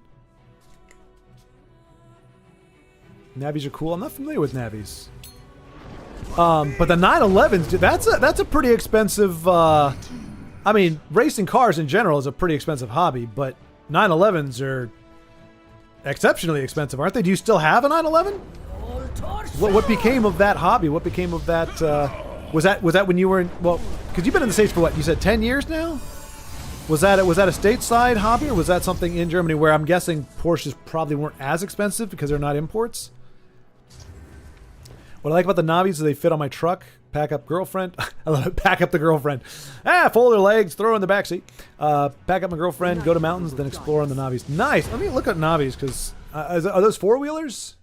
Navis are cool. I'm not familiar with Navis. But the 911s, dude, that's a pretty expensive. I mean, racing cars in general is a pretty expensive hobby, but 911s are exceptionally expensive, aren't they? Do you still have a 911? What became of that hobby? What became of that? Was that when you were in? Well, because you've been in the States for what? You said 10 years now. Was that a stateside hobby, or was that something in Germany where I'm guessing Porsches probably weren't as expensive because they're not imports? What I like about the Navis is they fit on my truck. Pack up girlfriend. I love it. Pack up the girlfriend. Fold her legs, throw her in the backseat. Pack up my girlfriend, go to mountains, then explore on the Navis. Nice. Let me look at Navis because are those 4-wheelers?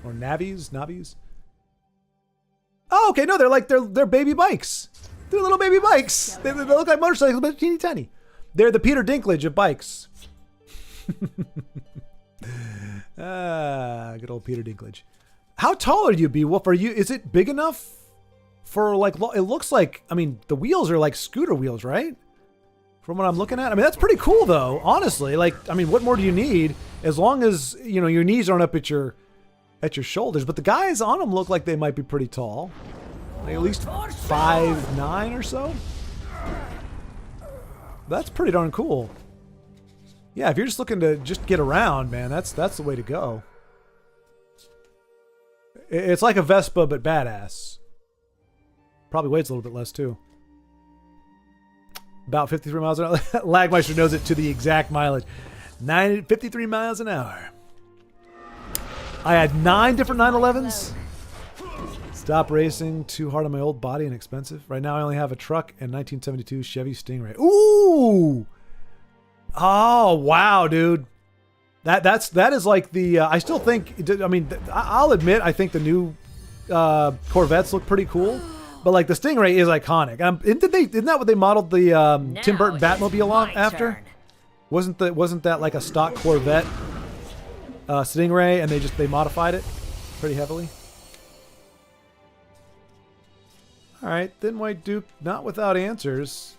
Or Navis? Oh, okay. No, they're baby bikes. They're little baby bikes. They look like motorcycles, but teeny tiny. They're the Peter Dinklage of bikes. Good old Peter Dinklage. How tall are you, Beowulf? Is it big enough for like, it looks like, I mean, the wheels are like scooter wheels, right? From what I'm looking at. I mean, that's pretty cool though, honestly. Like, I mean, what more do you need as long as, you know, your knees aren't up at your shoulders, but the guys on them look like they might be pretty tall. Like at least 5'9" or so. That's pretty darn cool. Yeah, if you're just looking to just get around, man, that's the way to go. It's like a Vespa, but badass. Probably weighs a little bit less, too. About 53 miles an hour. Lagmeister knows it to the exact mileage. 53 miles an hour. I had 9 different 911s. Stop racing. Too hard on my old body and expensive. Right now I only have a truck and 1972 Chevy Stingray. Ooh! Oh, wow, dude. That is like the I still think, I mean, I'll admit I think the new Corvettes look pretty cool, but like the Stingray is iconic. Isn't that what they modeled the Tim Burton Batmobile after? Turn. Wasn't that like a stock Corvette Stingray, and they modified it pretty heavily? All right, then White Duke, not without answers.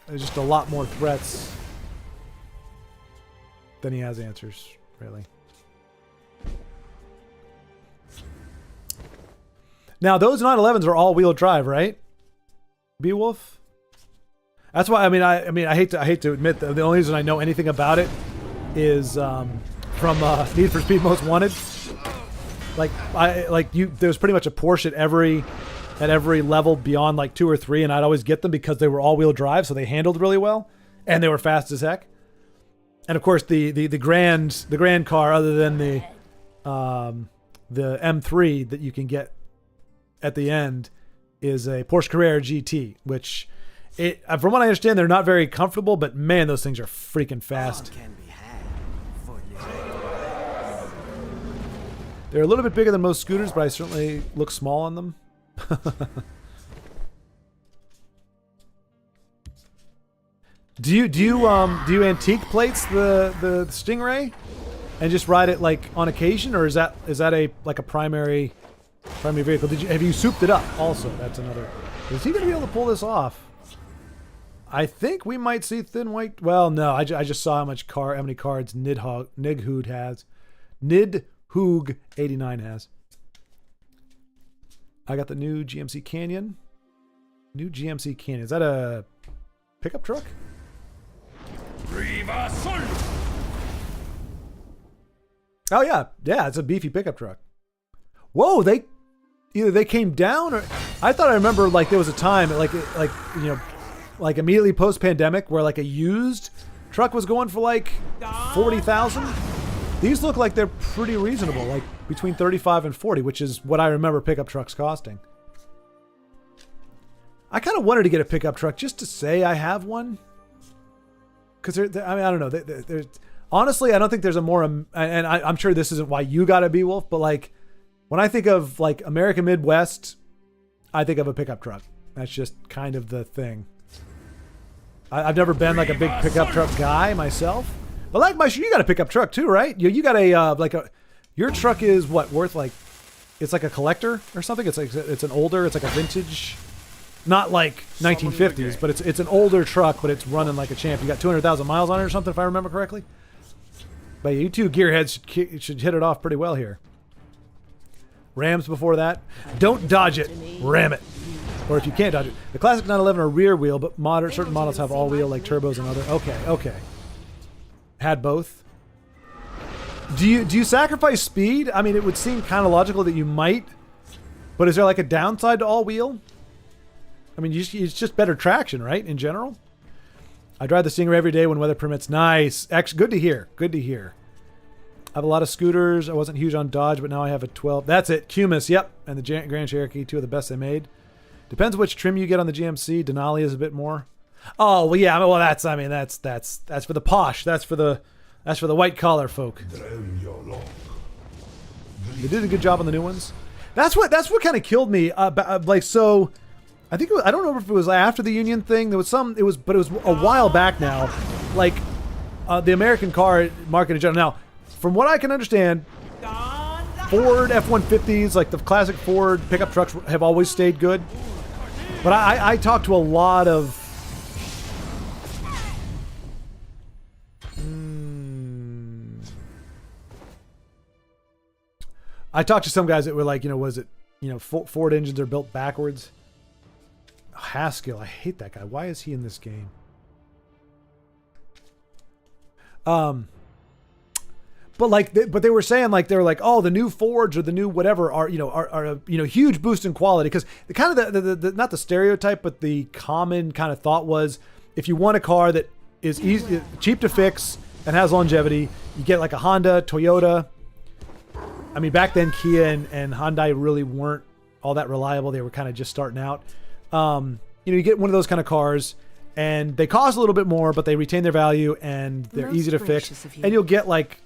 There's just a lot more threats than he has answers, really. Now, those 911s are all-wheel drive, right? Beowulf? That's why, I hate to admit that the only reason I know anything about it is from Need for Speed Most Wanted. There's pretty much a Porsche at every level beyond like 2 or 3, and I'd always get them because they were all-wheel drive, so they handled really well, and they were fast as heck. And of course, the grand car, other than the M3 that you can get at the end, is a Porsche Carrera GT, which, from what I understand, they're not very comfortable, but man, those things are freaking fast. They're a little bit bigger than most scooters, but I certainly look small on them. Do you antique plates the Stingray and just ride it like on occasion, or is that a primary vehicle? Have you souped it up also? That's another. Is he gonna be able to pull this off? I think we might see Thin White. Well, no, I just saw how many cards Nidhoog has. Nidhoog 89 has. I got the new GMC Canyon. New GMC Canyon. Is that a pickup truck? Oh yeah, it's a beefy pickup truck. Whoa, either they came down, or I thought I remember like there was a time like immediately post pandemic where like a used truck was going for like 40,000. These look like they're pretty reasonable, like between 35 and 40, which is what I remember pickup trucks costing. I kind of wanted to get a pickup truck just to say I have one. Because I don't know. There's honestly, I don't think there's a more, and I'm sure this isn't why you got a Beowulf, but like when I think of like American Midwest, I think of a pickup truck. That's just kind of the thing. I've never been like a big pickup truck guy myself, but like you got a pickup truck too, right? You got a your truck is what worth like, it's like a collector or something. It's like it's like a vintage. Not like 1950s, but it's an older truck, but it's running like a champ. You got 200,000 miles on it or something, if I remember correctly. But you two gearheads should hit it off pretty well here. Rams before that. Don't dodge it. Ram it. Or if you can't dodge it. The classic 911 are rear wheel, but certain models have all wheel like turbos and other. Okay. Had both. Do you sacrifice speed? I mean, it would seem kind of logical that you might, but is there like a downside to all wheel? I mean, it's just better traction, right, in general? I drive the Stingray every day when weather permits. Nice. Good to hear. Good to hear. I have a lot of scooters. I wasn't huge on Dodge, but now I have a 12. That's it. Cumis, yep. And the Grand Cherokee, two of the best they made. Depends which trim you get on the GMC. Denali is a bit more. Oh, well, yeah. Well, that's for the posh. That's for the white collar folk. They did a good job on the new ones. That's what kind of killed me. So I think I don't know if it was after the union thing. But it was a while back now. Like the American car market in general. Now, from what I can understand, Ford F-150s, like the classic Ford pickup trucks, have always stayed good. But I talked to a lot of I talked to some guys that were like, Ford engines are built backwards. Haskell, I hate that guy. Why is he in this game? But they were saying like oh, the new Fords or the new whatever are a huge boost in quality, because the kind of the not the stereotype, but the common kind of thought was if you want a car that is easy, cheap to fix and has longevity, you get like a Honda, Toyota. I mean, back then Kia and Hyundai really weren't all that reliable. They were kind of just starting out. You get one of those kind of cars, and they cost a little bit more, but they retain their value, and they're easy to fix. And you'll get like,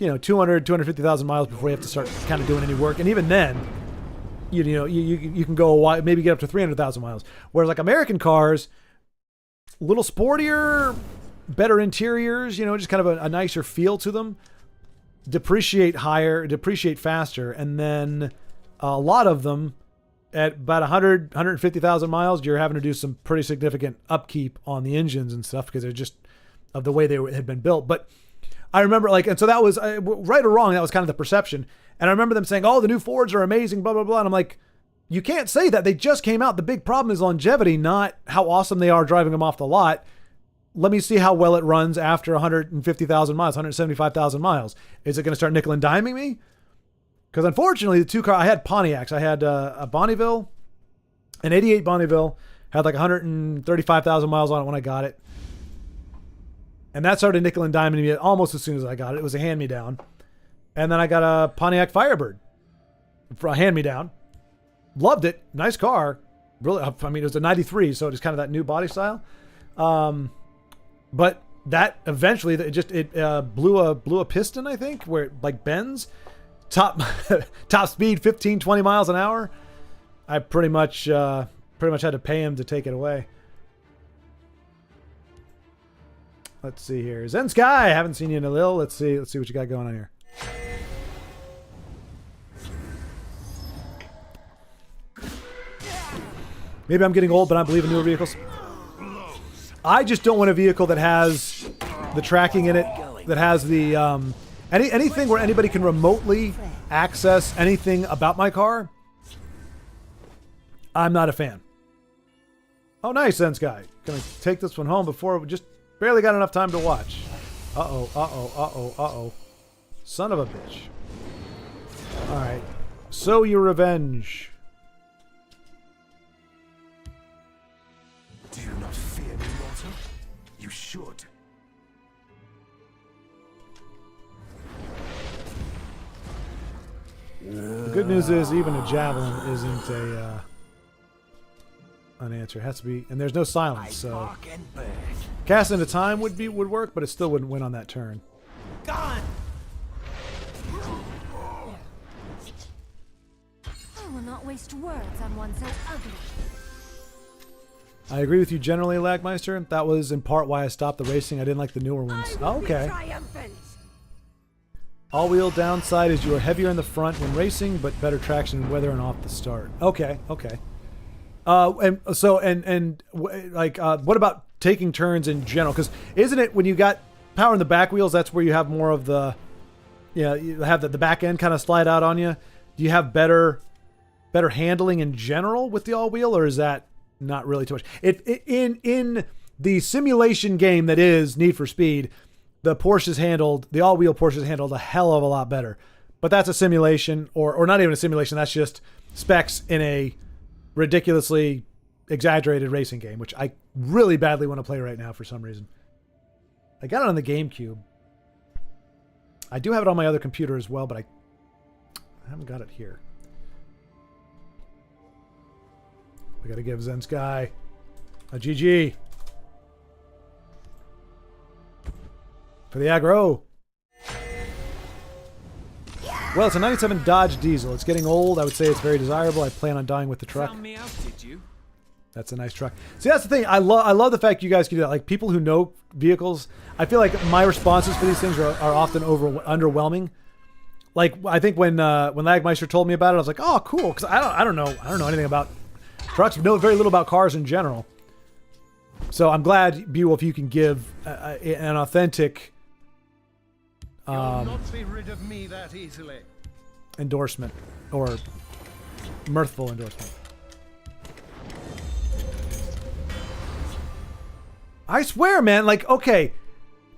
250,000 miles before you have to start kind of doing any work. And even then, you can go a while, maybe get up to 300,000 miles. Whereas like American cars, a little sportier, better interiors, just kind of a nicer feel to them. Depreciate faster, and then a lot of them at about 150,000 miles, you're having to do some pretty significant upkeep on the engines and stuff because they're just of the way they had been built. But I remember and so that was right or wrong, that was kind of the perception. And I remember them saying, oh, the new Fords are amazing, blah, blah, blah. And I'm like, you can't say that. They just came out. The big problem is longevity, not how awesome they are driving them off the lot. Let me see how well it runs after 150,000 miles, 175,000 miles. Is it going to start nickel and diming me? Because unfortunately, the two cars, I had Pontiacs. I had a Bonneville, an 88 Bonneville, had like 135,000 miles on it when I got it. And that started nickel and diming me almost as soon as I got it. It was a hand-me-down. And then I got a Pontiac Firebird for a hand-me-down. Loved it. Nice car. Really, I mean, it was a 93, so it was kind of that new body style. But that eventually, it blew a piston, I think, where it like bends. Top speed, 15, 20 miles an hour. I pretty much had to pay him to take it away. Let's see here. Zen Sky, I haven't seen you in a little. Let's see what you got going on here. Maybe I'm getting old, but I believe in newer vehicles. I just don't want a vehicle that has the tracking in it, that has the anything where anybody can remotely access anything about my car. I'm not a fan. Oh, nice, Zen Sky. Gonna take this one home before we just barely got enough time to watch. Uh-oh. Son of a bitch. Alright. So your revenge. Do you not fear me, Walter? You should. The good news is even a javelin isn't an answer. It has to be, and there's no silence, so cast into time would work, but it still wouldn't win on that turn. Gone! I will not waste words on one so ugly. I agree with you generally, Lagmeister. That was in part why I stopped the racing. I didn't like the newer ones. Oh, okay. Triumphant. All-wheel downside is you are heavier in the front when racing, but better traction whether and off the start. Okay. What about taking turns in general? Because isn't it when you got power in the back wheels, that's where you have more of the, you have the back end kind of slide out on you. Do you have better handling in general with the all-wheel, or is that not really too much? In the simulation game that is Need for Speed, the all-wheel Porsches handled a hell of a lot better. But that's a simulation, or not even a simulation. That's just specs in a ridiculously exaggerated racing game, which I really badly want to play right now for some reason. I got it on the GameCube. I do have it on my other computer as well, but I haven't got it here. We got to give Zen Sky a GG. For the aggro. Well, it's a 97 Dodge Diesel. It's getting old. I would say it's very desirable. I plan on dying with the truck. Found me out, did you? That's a nice truck. See, that's the thing. I love the fact you guys can do that. Like, people who know vehicles, I feel like my responses for these things are often underwhelming. Like, I think when Lagmeister told me about it, I was like, oh, cool. Because I don't know anything about trucks. I know very little about cars in general. So I'm glad, Beowulf, you can give an authentic You'll not be rid of me that easily. endorsement, or mirthful endorsement. I swear, man, like, okay,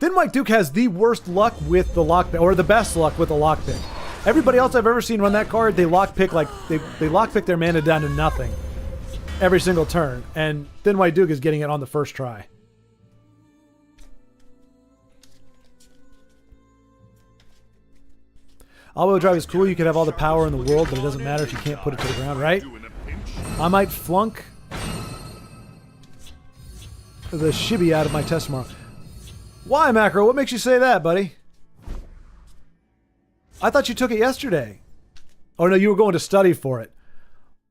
Thin White Duke has the worst luck with the lockpick, or the best luck with the lockpick. Everybody else I've ever seen run that card, they lockpick like they lockpick their mana down to nothing every single turn, and Thin White Duke is getting it on the first try. All-wheel drive is cool. You can have all the power in the world, but it doesn't matter if you can't put it to the ground, right? I might flunk the shibby out of my test tomorrow. Why, Macro? What makes you say that, buddy? I thought you took it yesterday. Oh no, you were going to study for it.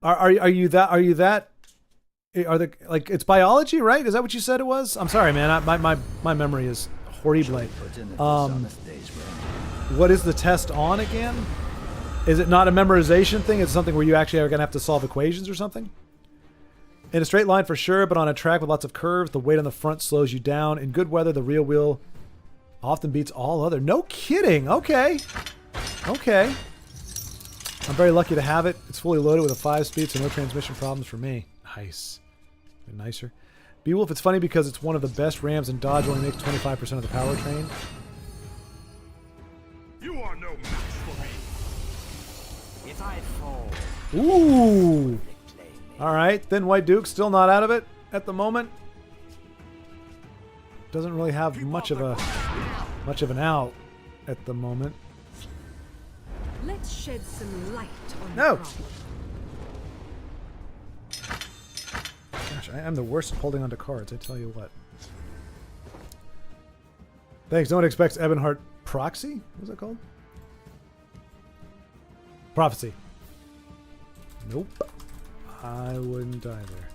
Are you that? Are the like it's biology, right? Is that what you said it was? I'm sorry, man. My memory is horrible. What is the test on again? Is it not a memorization thing? It's something where you actually are going to have to solve equations or something? In a straight line for sure, but on a track with lots of curves, the weight on the front slows you down. In good weather, the rear wheel often beats all other. No kidding. Okay. Okay. I'm very lucky to have it. It's fully loaded with a 5-speed, so no transmission problems for me. Nice. Been nicer. Beowulf, it's funny because it's one of the best Rams, and Dodge only makes 25% of the powertrain. You are no match for me. If I fall, Ooh. All right. Thin White Duke still not out of it at the moment. doesn't really have much of an out at the moment. Let's shed some light on No. the problem. Gosh, I am the worst at holding onto cards, I tell you what. Thanks. No one expects Ebonheart Proxy? What's that called? Prophecy. Nope. I wouldn't either.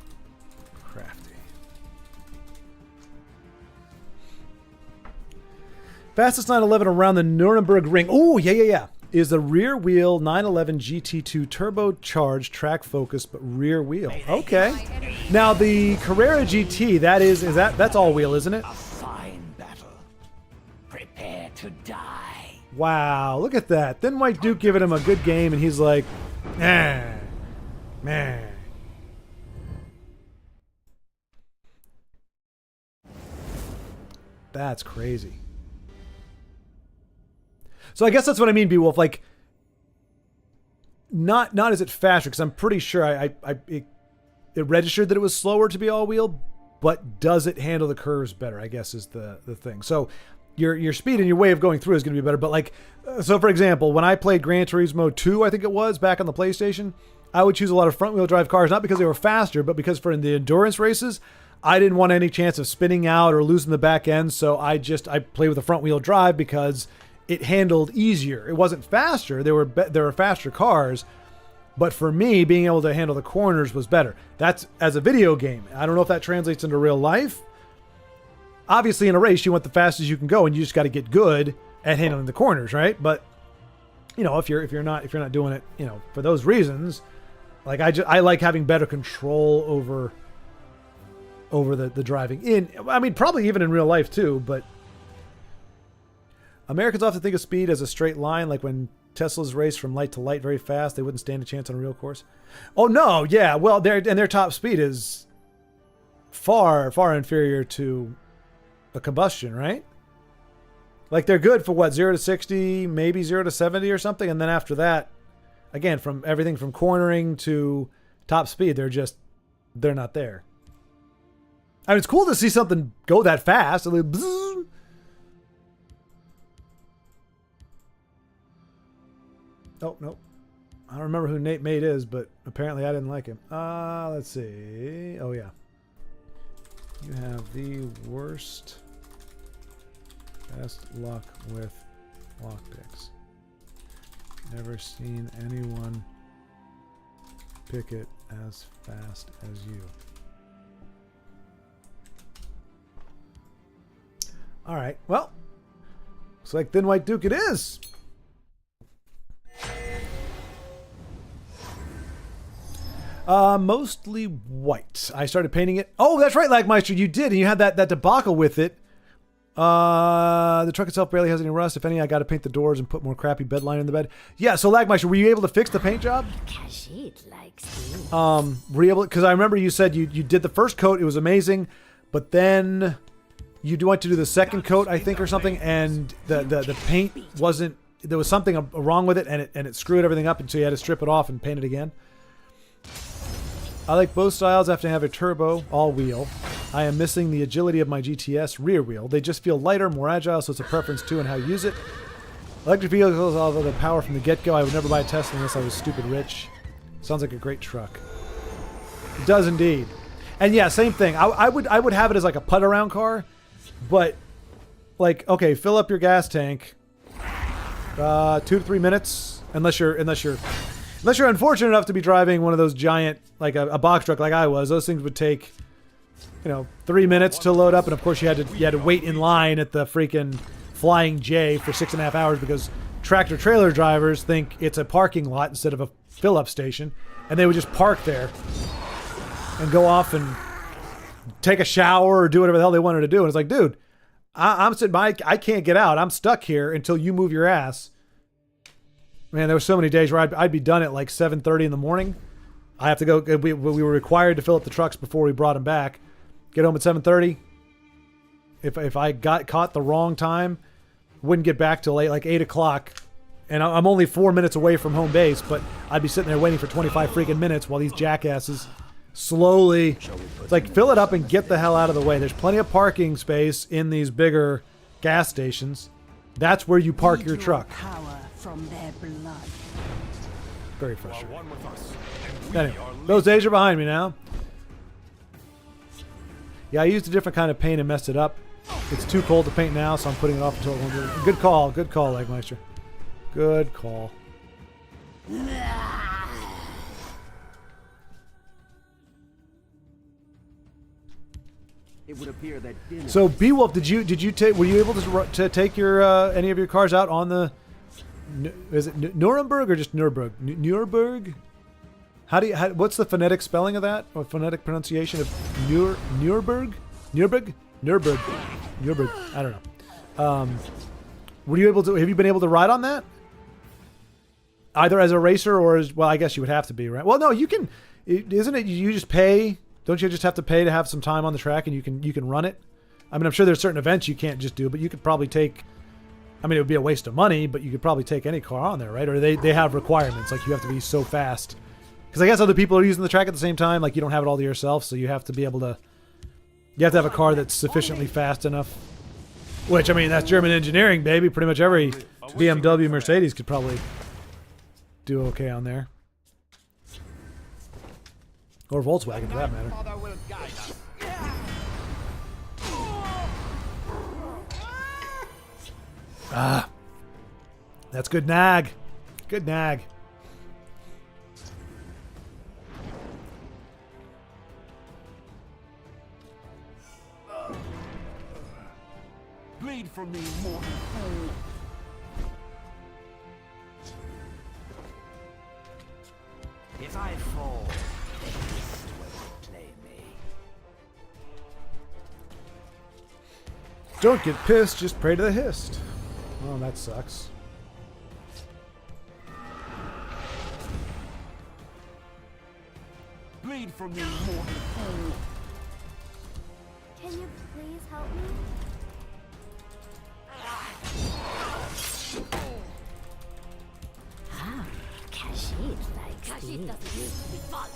Crafty. Fastest 911 around the Nuremberg Ring. Oh, yeah. Is the rear wheel 911 GT2 turbocharged track focus, but rear wheel. Okay. Now the Carrera GT, that's all wheel, isn't it? A fine battle. Prepare to die. Wow, look at that. Then White Duke giving him a good game, and he's like, man. That's crazy. So I guess that's what I mean, Beowulf. Like, not is it faster? Because I'm pretty sure it registered that it was slower to be all wheel, but does it handle the curves better? I guess is the thing. So your speed and your way of going through is going to be better. But like, so for example, when I played Gran Turismo 2, I think it was back on the PlayStation, I would choose a lot of front wheel drive cars, not because they were faster, but because for the endurance races, I didn't want any chance of spinning out or losing the back end. So I played with a front wheel drive because it handled easier. It wasn't faster. There were faster cars, but for me, being able to handle the corners was better. That's as a video game. I don't know if that translates into real life. Obviously, in a race, you want the fastest you can go, and you just got to get good at handling the corners, right? But you know, if you're not doing it, you know, for those reasons, like I like having better control over the driving in. I mean, probably even in real life too, but. Americans often think of speed as a straight line, like when Teslas race from light to light very fast, they wouldn't stand a chance on a real course. Oh no, yeah, well, their top speed is far inferior to a combustion, right? Like they're good for what, 0 to 60, maybe 0 to 70 or something, and then after that, again, from everything from cornering to top speed, they're not there. I mean, it's cool to see something go that fast. Oh, no. I don't remember who Nate Mate is, but apparently I didn't like him. Let's see. Oh, yeah. You have the worst best luck with lockpicks. Never seen anyone pick it as fast as you. All right. Well, looks like Thin White Duke it is. Mostly white. I started painting it. Oh, that's right, Lagmeister, you did, and you had that debacle with it. The truck itself barely has any rust. If any, I got to paint the doors and put more crappy bed liner in the bed. Yeah, so Lagmeister, were you able to fix the paint job? Were you able? Because I remember you said you did the first coat. It was amazing, but then you went to do the second coat, I think, or something, and the paint wasn't. There was something wrong with it, and it screwed everything up, and so you had to strip it off and paint it again. I like both styles after have a turbo, all-wheel. I am missing the agility of my GTS rear wheel. They just feel lighter, more agile, so it's a preference too and how you use it. Electric vehicles, although the power from the get-go, I would never buy a Tesla unless I was stupid rich. Sounds like a great truck. It does indeed. And yeah, same thing. I would have it as like a put-around car, but like, okay, fill up your gas tank. 2 to 3 minutes, unless you're unfortunate enough to be driving one of those giant, like a box truck like I was. Those things would take, 3 minutes to load up, and of course you had to wait in line at the freaking Flying J for 6.5 hours because tractor trailer drivers think it's a parking lot instead of a fill-up station, and they would just park there and go off and take a shower or do whatever the hell they wanted to do. And it's like, dude, I'm sitting by, I can't get out. I'm stuck here until you move your ass. Man, there were so many days where I'd be done at like 7:30 in the morning. I have to go. We were required to fill up the trucks before we brought them back. Get home at 7:30. If I got caught the wrong time, wouldn't get back till like 8 o'clock. And I'm only 4 minutes away from home base, but I'd be sitting there waiting for 25 freaking minutes while these jackasses slowly. It's like fill it up and get the hell out of the way. There's plenty of parking space in these bigger gas stations. That's where you park your truck. Power from their blood. Very frustrating. Anyway, those days are behind me now. Yeah, I used a different kind of paint and messed it up. It's too cold to paint now, so I'm putting it off until it won't do. Good call, Legmeister. Good call. It would appear that dinner. So Beowulf, did you take? Were you able to take your any of your cars out on the? Is it Nuremberg or just Nuremberg? Nuremberg. What's the phonetic spelling of that, or phonetic pronunciation of Nuremberg? Nuremberg. I don't know. Were you able to? Have you been able to ride on that? Either as a racer or as well, I guess you would have to be, right? Well, no, you can. Isn't it? You just pay. Don't you just have to pay to have some time on the track, and you can run it? I mean, I'm sure there's certain events you can't just do, but you could probably take. I mean, it would be a waste of money, but you could probably take any car on there, right? Or they have requirements, like you have to be so fast. Because I guess other people are using the track at the same time. Like you don't have it all to yourself, so you have to be able to. You have to have a car that's sufficiently fast enough. Which, I mean, that's German engineering, baby. Pretty much every BMW, Mercedes could probably do okay on there. Or Volkswagen, for that matter. Ah. That's good nag. Good nag. Bleed from me, mortal fool. If I fall, the beast will claim me. Don't get pissed, just pray to the hist. Oh, that sucks. Bleed from me, mortal fool. Can you please help me? Kashid likes Kashid doesn't used to be followed.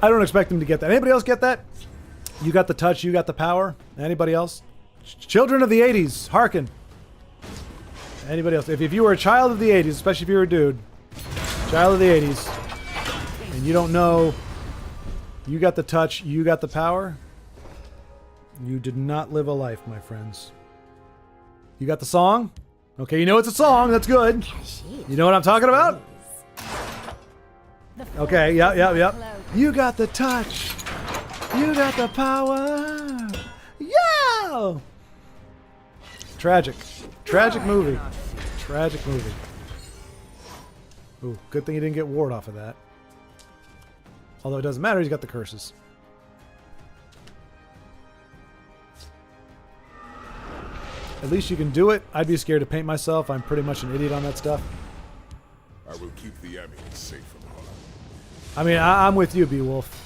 I don't expect them to get that. Anybody else get that? You got the touch, you got the power. Anybody else? Children of the 80s, hearken. Anybody else? If you were a child of the 80s, especially if you were a dude, child of the 80s, and you don't know, you got the touch, you got the power, you did not live a life, my friends. You got the song? Okay, you know it's a song, that's good. You know what I'm talking about? Okay, yep. You got the touch. You got the power. Yeah! Tragic. Tragic movie. Tragic movie. Ooh, good thing he didn't get ward off of that. Although it doesn't matter, he's got the curses. At least you can do it. I'd be scared to paint myself. I'm pretty much an idiot on that stuff. I will keep the amulet safe from harm. I mean, I'm with you, Beowulf.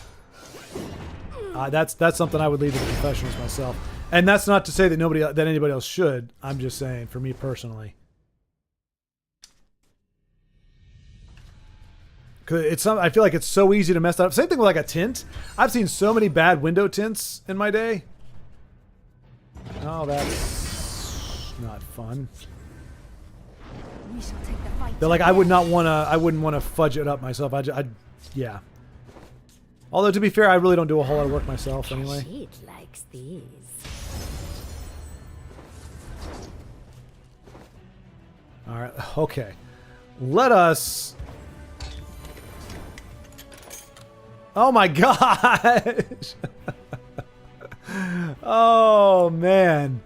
That's something I would leave to the professionals myself. And that's not to say that anybody else should. I'm just saying, for me personally. Cause I feel like it's so easy to mess that up. Same thing with like a tint. I've seen so many bad window tints in my day. Oh, that's not fun. We shall take the fight. They're like, I wouldn't want to fudge it up myself. Yeah. Although to be fair, I really don't do a whole lot of work myself anyway. Kashid likes these. All right. Okay. Let us. Oh my gosh. Oh man.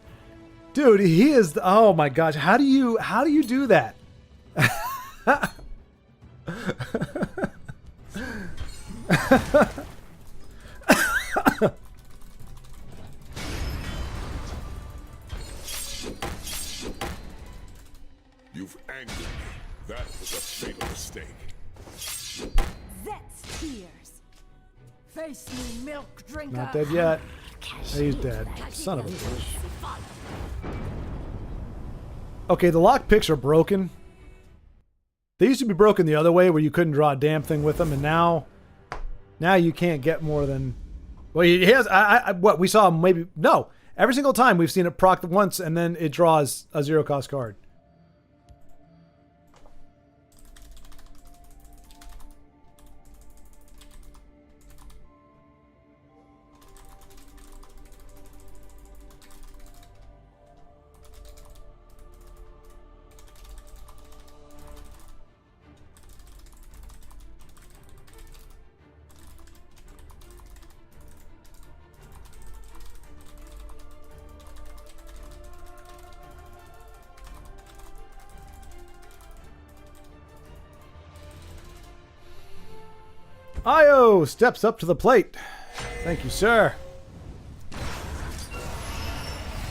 Dude, he is. Oh my gosh. How do you do that? You've angered me. That was a fatal mistake. Zet's tears. Face me, milk drinker. Not dead yet. He's dead. Son of a bitch. Okay, the lockpicks are broken. They used to be broken the other way where you couldn't draw a damn thing with them, and now you can't get more than... Well, he has... what, we saw him maybe... No. Every single time we've seen it proc once, and then it draws a zero-cost card. Io steps up to the plate. Thank you, sir.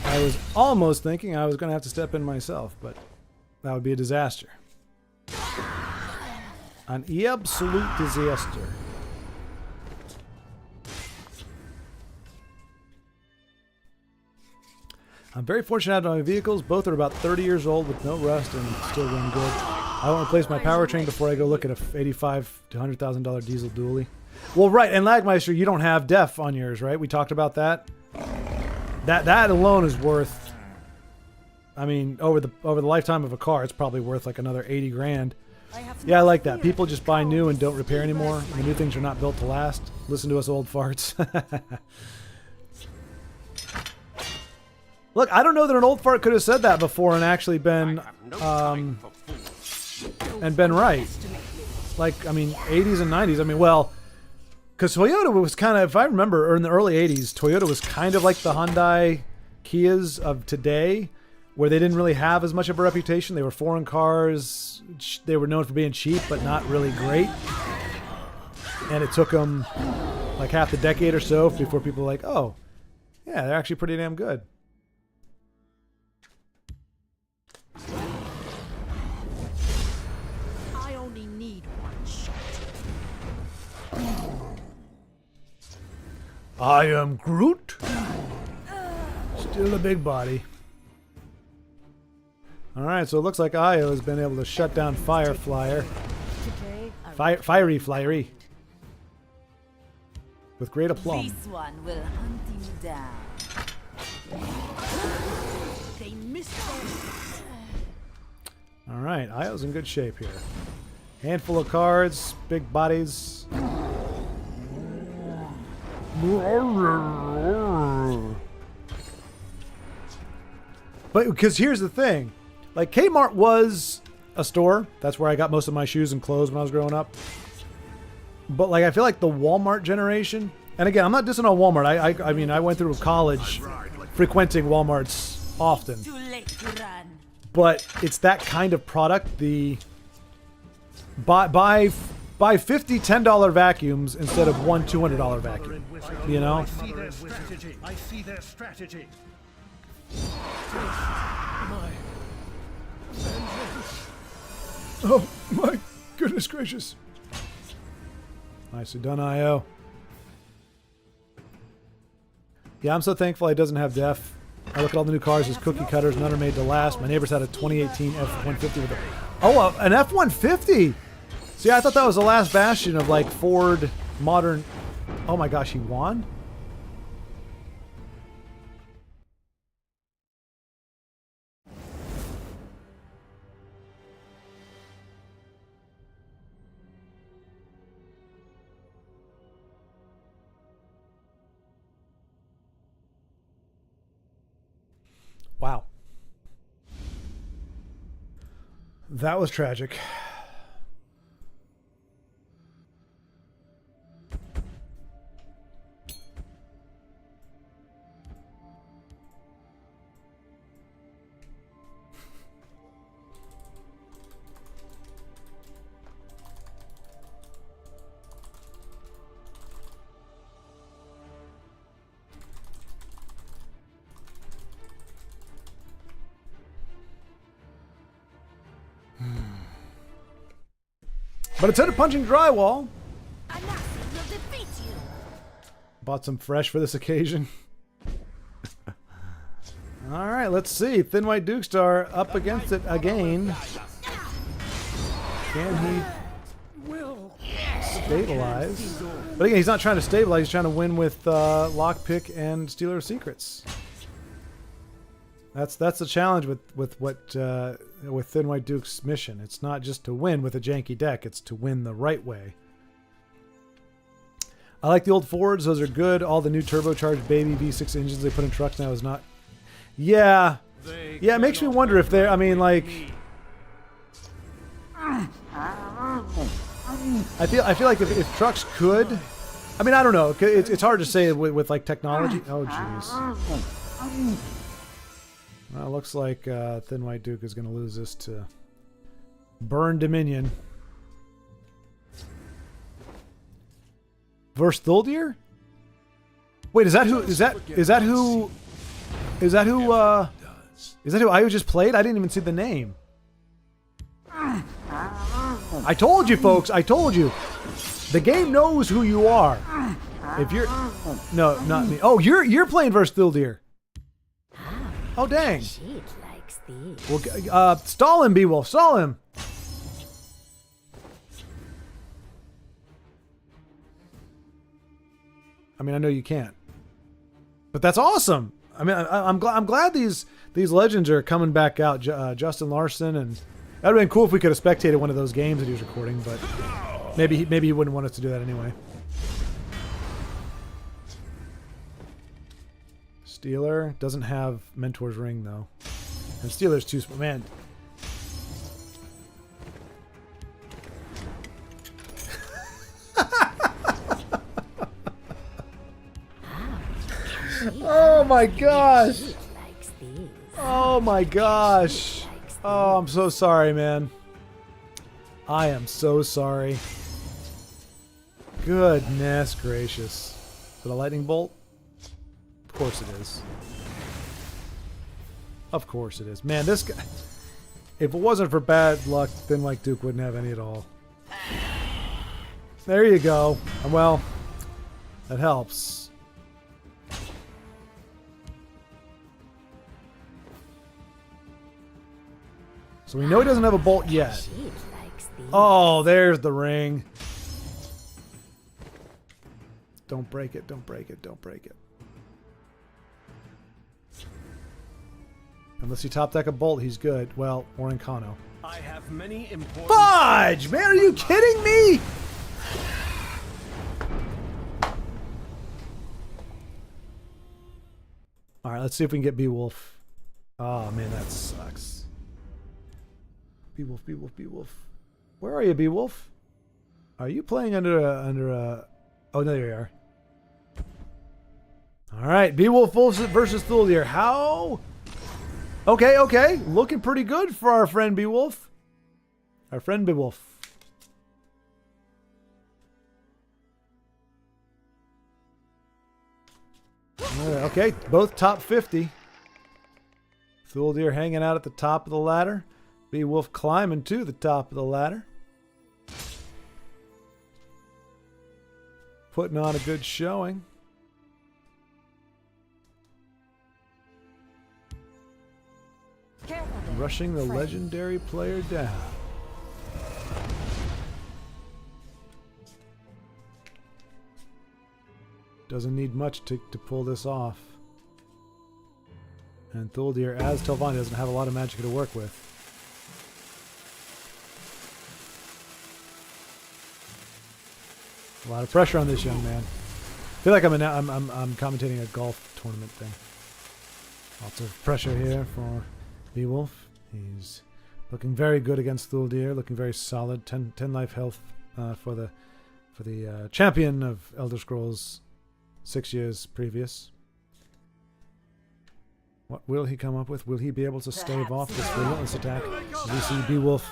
I was almost thinking I was going to have to step in myself, but that would be a disaster. An absolute disaster. I'm very fortunate to have my vehicles. Both are about 30 years old with no rust and still run good. I won't replace my powertrain before I go look at a $85,000 to $100,000 diesel dually. Well, right, and Lagmeister, you don't have def on yours, right? We talked about that. That alone is worth. I mean, over the lifetime of a car, it's probably worth like another 80 grand. Yeah, I like that. People just buy new and don't repair anymore. The new things are not built to last. Listen to us old farts. Look, I don't know that an old fart could have said that before and actually been right. Like, I mean, 80s and 90s. I mean, well, because Toyota was kind of, if I remember, or in the early 80s, Toyota was kind of like the Hyundai Kias of today, where they didn't really have as much of a reputation. They were foreign cars. They were known for being cheap, but not really great. And it took them like half a decade or so before people were like, oh, yeah, they're actually pretty damn good. I only need one shot. I am Groot. Still a big body. Alright, so it looks like Io has been able to shut down Fire Flyer. Fiery Flyery. With great aplomb. This one will hunt you down. They missed us. Alright, Io's in good shape here. Handful of cards, big bodies. But because here's the thing. Like, Kmart was a store. That's where I got most of my shoes and clothes when I was growing up. But, like, I feel like the Walmart generation... And again, I'm not dissing on Walmart. I mean, I went through college frequenting Walmarts often. Too late to run. But it's that kind of product. The... Buy 50 $10 vacuums instead of one $200 vacuum. You know? I see their strategy. I see their strategy. Oh my goodness gracious. Nicely done, Io. Yeah, I'm so thankful it doesn't have def. I look at all the new cars as cookie cutters. None are made to last. My neighbors had a 2018 F-150 with a... Oh, an F-150! See, I thought that was the last bastion of, like, Ford modern... Oh my gosh, he won? Wow. That was tragic. But instead of punching drywall, bought some fresh for this occasion. All right, let's see. Thin White Duke Star up against it again. Can he stabilize? But again, he's not trying to stabilize. He's trying to win with Lockpick and Stealer of Secrets. That's the challenge with Thin White Duke's mission. It's not just to win with a janky deck. It's to win the right way. I like the old Fords. Those are good. All the new turbocharged baby V6 engines they put in trucks now is not. Yeah. Yeah, it makes me wonder if they're. I mean, like. I feel like if trucks could. I mean, I don't know. It's hard to say with like technology. Oh, jeez. Well, it looks like Thin White Duke is going to lose this to Burn Dominion. Versus Thuldir? Wait, is that who I just played? I didn't even see the name. I told you, folks. I told you. The game knows who you are. If you're no, not me. Oh, you're playing versus Thuldir. Oh, dang. Well, stall him, Beowulf. Stall him. I mean, I know you can't, but that's awesome. I mean, I'm glad these legends are coming back out. Justin Larson, and that'd have been cool if we could have spectated one of those games that he was recording, but maybe he wouldn't want us to do that anyway. Stealer doesn't have Mentor's Ring though, and Stealer's too small. Man. Oh my gosh! Oh my gosh! Oh, I'm so sorry, man. I am so sorry. Goodness gracious. Is it a lightning bolt? Of course it is. Of course it is. Man, this guy... If it wasn't for bad luck, Thin White Duke wouldn't have any at all. There you go. Well, that helps. So we know he doesn't have a bolt yet. Oh, there's the ring. Don't break it, don't break it, don't break it. Unless you top deck a bolt, he's good. Well, or Incano. I have many important Fudge! Man, are you kidding me? Alright, let's see if we can get Beowulf. Oh man, that sucks. Beowulf, Beowulf, Beowulf. Where are you, Beowulf? Are you playing under a... Oh, no, there you are. Alright, Beowulf versus Thuldir. How... Okay, okay. Looking pretty good for our friend Beowulf. Our friend Beowulf. Okay, both top 50. Thuldir hanging out at the top of the ladder. Beowulf climbing to the top of the ladder. Putting on a good showing. Rushing the legendary player down. Doesn't need much to pull this off. And Thuldir, as Telvanni, doesn't have a lot of magic to work with. A lot of pressure on this young man. I feel like I'm commentating a golf tournament thing. Lots of pressure here for Beowulf. He's looking very good against Thuldir, looking very solid. 10 life health for the champion of Elder Scrolls 6 years previous. What will he come up with? Will he be able to stave off this relentless attack? As we see Beowulf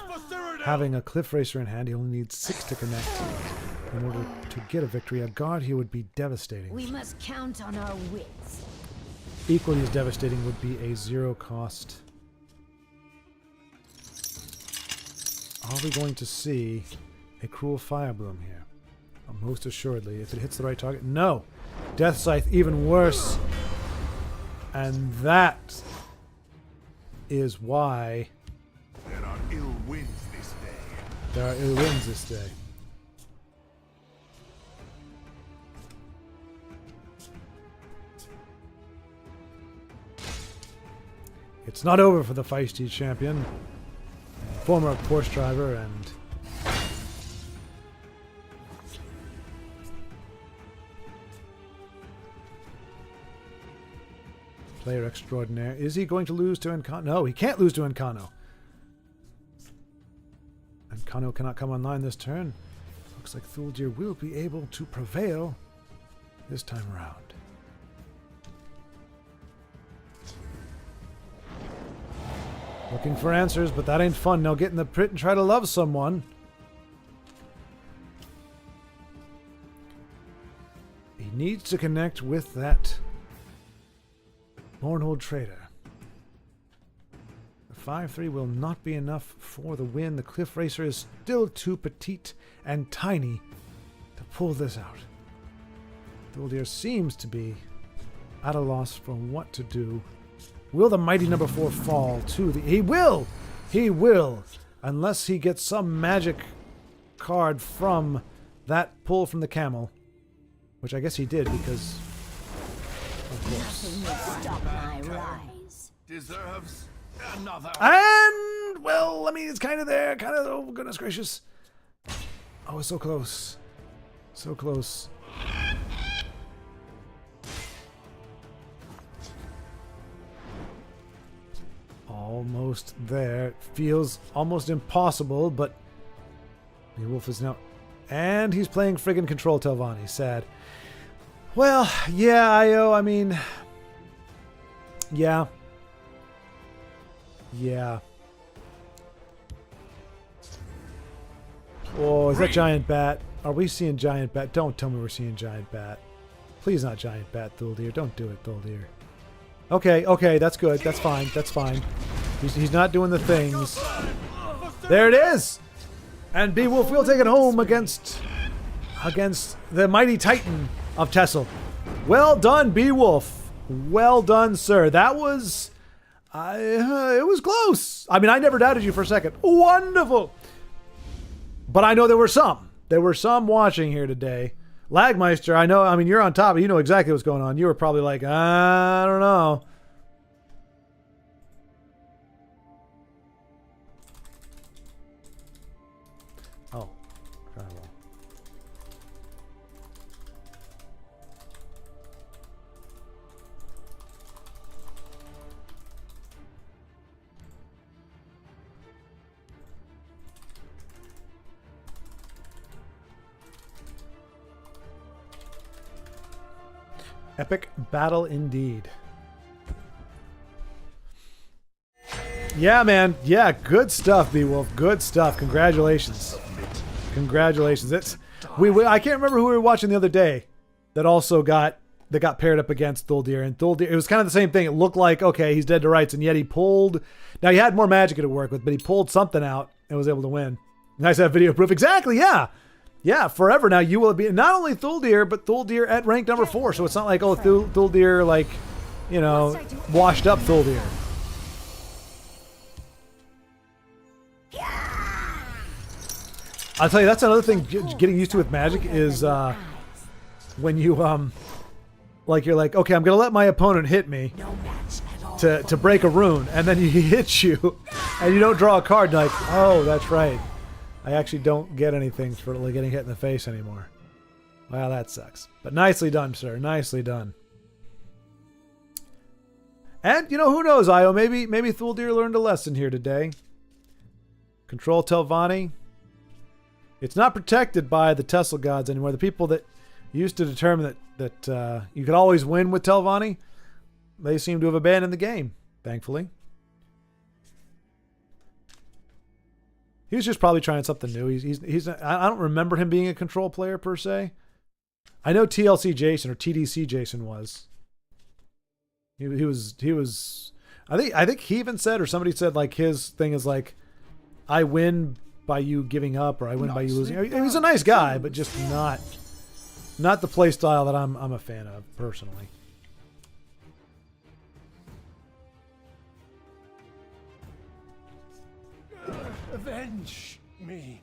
having a Cliff Racer in hand, he only needs 6 to connect. In order to get a victory, a guard here would be devastating. We must count on our wits. Equally as devastating would be a 0 cost. Are we going to see a Cruel Firebloom here? Most assuredly, if it hits the right target. No! Death Scythe, even worse. And that is why There are ill winds this day. there are ill winds this day. It's not over for the feisty champion, former Porsche driver and player extraordinaire. Is he going to lose to Encano? No, he can't lose to Encano. Encano cannot come online this turn. Looks like Thuldir will be able to prevail this time around. Looking for answers, but that ain't fun. Now get in the pit and try to love someone. He needs to connect with that Mournhold Trader. The 5-3 will not be enough for the win. The Cliff Racer is still too petite and tiny to pull this out. Thuldir seems to be at a loss for what to do. Will the mighty number 4 fall to the... He will! He will! Unless he gets some magic card from that pull from the camel. Which I guess he did because... Of course. Nothing will stop my rise. Deserves another. And, well, I mean, it's kind of there. Kind of, oh, goodness gracious. Oh, it's so close. So close. Almost there. Feels almost impossible, but Beowulf is now... And he's playing friggin' Control Telvanni. Sad. Well, yeah, Io, I mean... Yeah. Yeah. Oh, is that Giant Bat? Are we seeing Giant Bat? Don't tell me we're seeing Giant Bat. Please not Giant Bat, Thuldir. Don't do it, Thuldir. Okay, okay, that's good. That's fine. That's fine. He's not doing the things. There it is! And Beowulf will take it home against the mighty Titan of Tessel. Well done, Beowulf. Well done, sir. That was... it was close. I mean, I never doubted you for a second. Wonderful! But I know there were some. There were some watching here today. Lagmeister, I know, I mean, you're on top. You know exactly what's going on. You were probably like, I don't know. Oh. Drywall. Epic battle indeed. Yeah, man. Yeah, good stuff, Beowulf. Good stuff. Congratulations. Congratulations. It's I can't remember who we were watching the other day that also got paired up against Thuldir. And Thuldir, it was kind of the same thing. It looked like, okay, he's dead to rights, and yet he pulled. Now he had more magic to work with, but he pulled something out and was able to win. Nice to have video proof. Exactly, yeah. Yeah, forever now you will be not only Thuldir, but Thuldir at rank number 4. So it's not like, oh, Thuldir, like, you know, washed up Thuldir. I'll tell you, that's another thing getting used to with Magic is when you, like, you're like, okay, I'm going to let my opponent hit me to break a rune, and then he hits you, and you don't draw a card, and you're like, oh, that's right. I actually don't get anything for getting hit in the face anymore. Well, that sucks. But nicely done, sir. Nicely done. And, you know, who knows, Io? Maybe Thuldir learned a lesson here today. Control Telvanni. It's not protected by the Tessel gods anymore. The people that used to determine that you could always win with Telvanni, they seem to have abandoned the game, thankfully. He was just probably trying something new. I don't remember him being a control player per se. I know TLC Jason or TDC Jason was. He was. I think he even said, or somebody said, like, his thing is like, I win by you giving up, or I win by you losing. He was a nice guy, but just not the play style that I'm a fan of personally. Avenge me.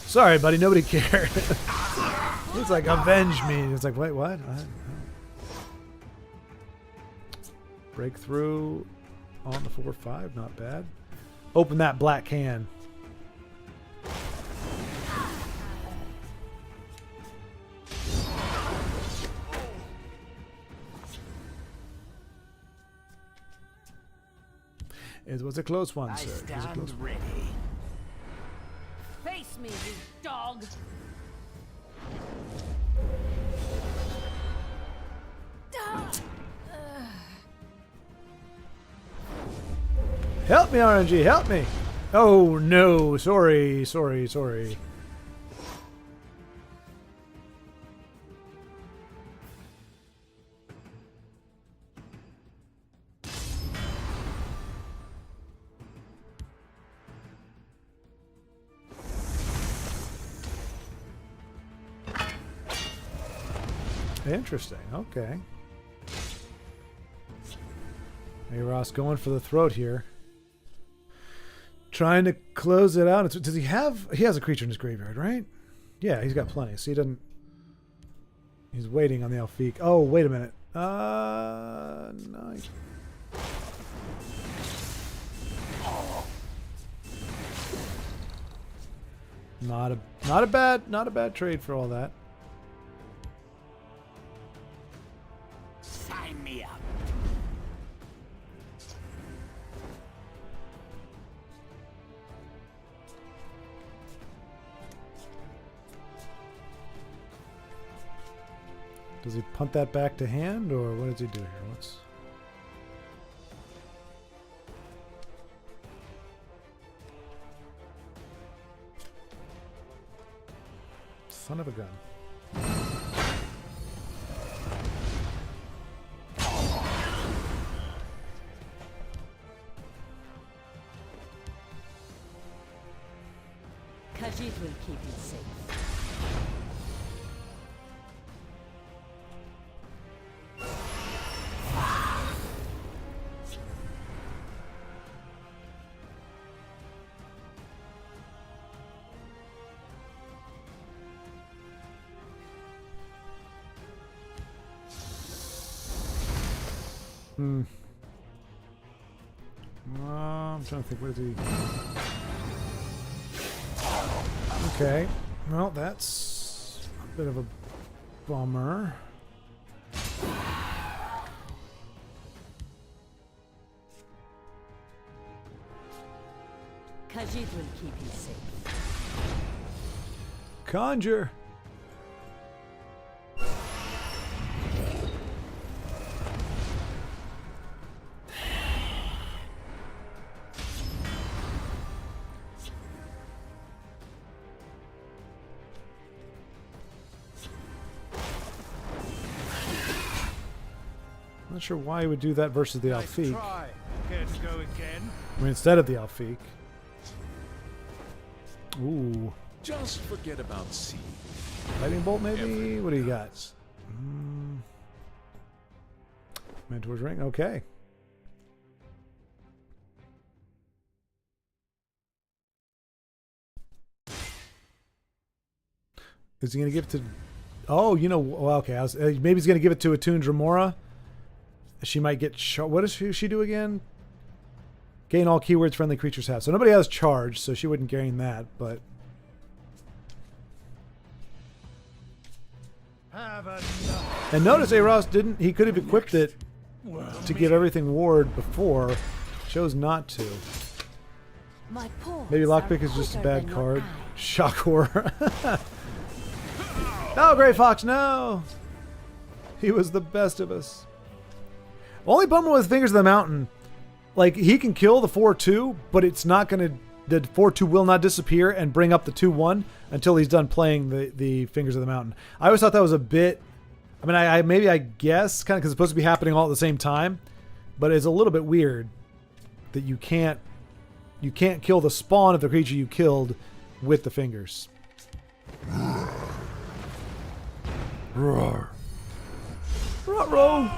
Sorry, buddy, nobody cared. He's like, avenge me. It's like, wait, what? Breakthrough on the 4-5, not bad. Open that black can. It was a close one, sir. It was a close one. Ready. Face me, you dog! Help me, RNG, help me! Oh no, sorry. Interesting, okay. Hey, Ross, going for the throat here. Trying to close it out. Does he have... He has a creature in his graveyard, right? Yeah, he's got plenty, so he doesn't... He's waiting on the Alfiq. Oh, wait a minute. No. Not a bad trade for all that. Sign me up. Does he punt that back to hand, or what does he do here? What's... Son of a gun. Khajiit will keep you safe. I'm trying to think, where is he? Okay. Well, that's a bit of a bummer. Khajiit will keep you safe. Conjure. Not sure why he would do that versus the Alfiq. Try. Care to go again? I mean, instead of the Alfiq. Ooh. Just forget about C. Lightning bolt, maybe? What do you got? Mentor's ring? Okay. Is he going to give it to... Oh, you know... Well, okay. Maybe he's going to give it to Attuned Remora. She might get... What does she do again? Gain all keywords friendly creatures have. So nobody has charge, so she wouldn't gain that, but... And notice Ross didn't... He could have equipped it to give everything ward before. Chose not to. My Maybe Lockpick is just a bad card. Shock horror. No, Grey Fox, no! He was the best of us. Only bummer with Fingers of the Mountain. Like, he can kill the 4-2, but it's not going to... The 4-2 will not disappear and bring up the 2-1 until he's done playing the Fingers of the Mountain. I always thought that was a bit... I mean, I guess, kind of because it's supposed to be happening all at the same time, but it's a little bit weird that you can't kill the spawn of the creature you killed with the fingers. Roar. Roar.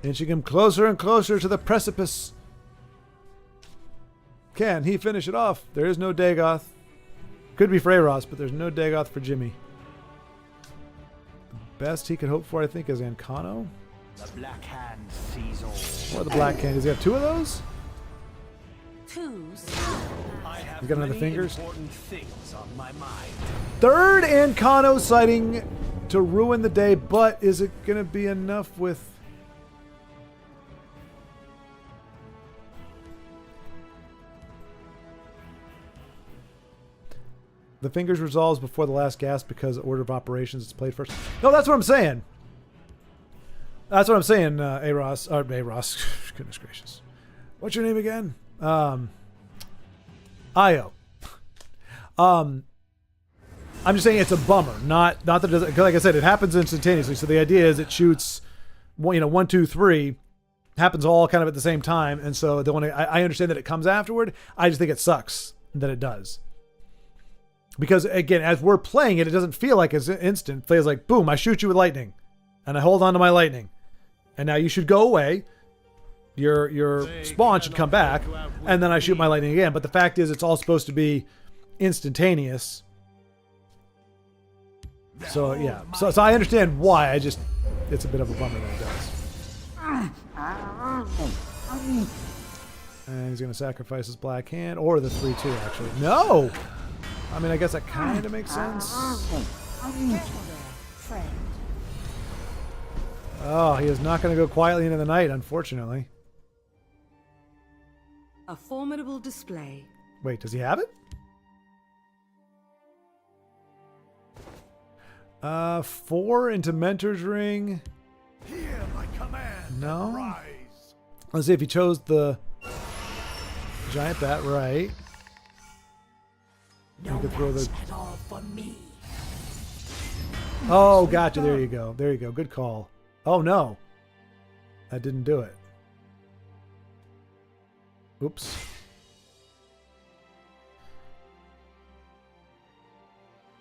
Inching him closer and closer to the precipice. Can he finish it off? There is no Dagoth. Could be Freyros, but there's no Dagoth for Jimmy. The best he could hope for, I think, is Ancano. The Black Hand sees all. Or the Black Hand. Does he have two of those? Twos. I have You got another many fingers? important things on my mind. Third Ancano sighting to ruin the day, but is it going to be enough with... The fingers resolves before the last gasp because order of operations is played first. No, that's what I'm saying. That's what I'm saying, Aros. Or Aros. Goodness gracious. What's your name again? Io. I'm just saying it's a bummer. Not that it doesn't, like I said, it happens instantaneously. So the idea is it shoots, 1, 2, 3, happens all kind of at the same time. And so I understand that it comes afterward. I just think it sucks that it does. Because again, as we're playing it, it doesn't feel like it's instant. It feels like, boom, I shoot you with lightning, and I hold on to my lightning, and now you should go away. Your spawn should come back, and then I shoot my lightning again. But the fact is, it's all supposed to be instantaneous. So yeah, so I understand why. It's a bit of a bummer that it does. And he's gonna sacrifice his Black Hand or the 3/2 actually. No. I mean, I guess that kind of makes sense. Oh, he is not going to go quietly into the night, unfortunately. A formidable display. Wait, does he have it? 4 into Mentor's Ring. Hear my command. No. Rise. Let's see if he chose the Giant Bat right. No could throw match the... at all for me. Oh, gotcha. There you go. There you go. Good call. Oh, no. That didn't do it. Oops.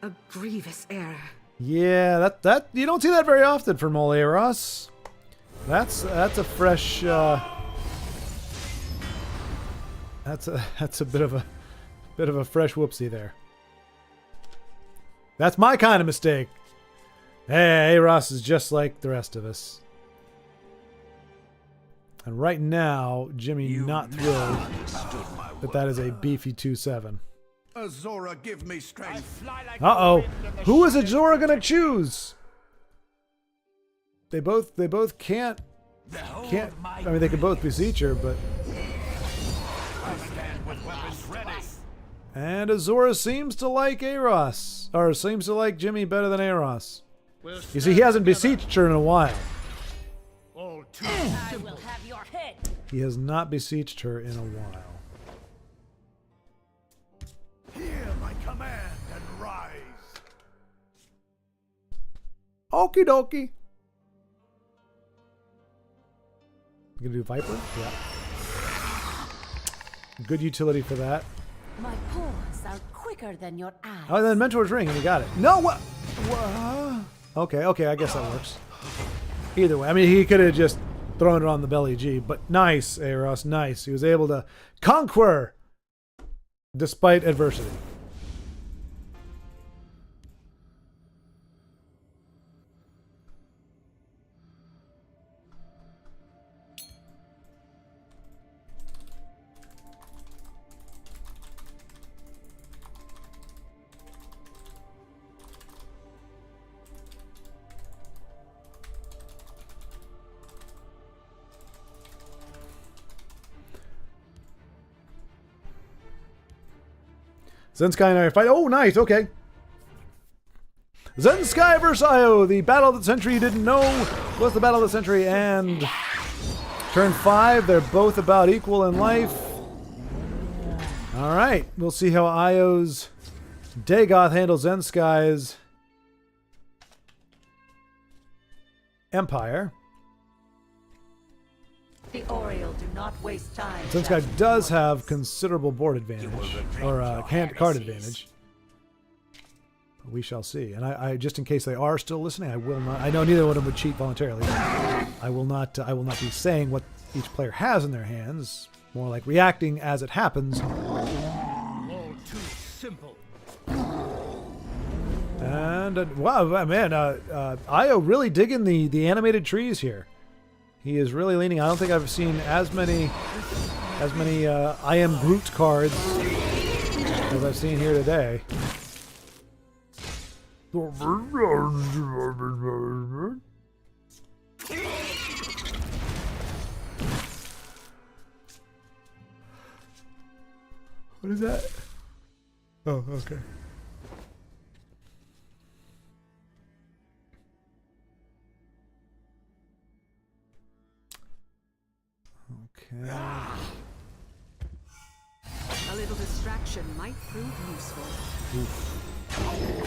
A grievous error. Yeah, that you don't see that very often from Oleros. That's a fresh that's a bit of a fresh whoopsie there. That's my kind of mistake. Hey, Aros is just like the rest of us. And right now, Jimmy not thrilled that is a beefy 2-7. Azora, give me strength. Uh-oh. Who is Azora gonna choose? They both can't. I mean, they can both beseech her, but. And Azora seems to like Aros, or seems to like Jimmy better than Aros. You see, he hasn't beseeched her in a while. I will have your head. He has not beseeched her in a while. Hear my command and rise. Okie dokie. You gonna do Viper? Yeah. Good utility for that. My paws are quicker than your eyes. Oh, and then Mentor's Ring, and he got it. No, what? Okay, I guess that works. Either way, I mean, he could have just thrown it on the belly G, but nice, Aros, nice. He was able to conquer despite adversity. Zenskai and I are fighting. Oh, nice. Okay. Zenskai versus Io. The battle of the century you didn't know was the battle of the century. And turn 5. They're both about equal in life. All right. We'll see how Io's Dagoth handles Zenskai's Empire. The Oriole do not waste time. Zenskai does have considerable board advantage, or card advantage. We shall see. And I just in case they are still listening, I will not. I know neither one of them would cheat voluntarily. I will not. I will not be saying what each player has in their hands. More like reacting as it happens. All too simple. And wow, man, Io really digging the animated trees here. He is really leaning. I don't think I've seen as many I Am Groot cards as I've seen here today. What is that? Oh, okay. Okay. A little distraction might prove useful. Oof.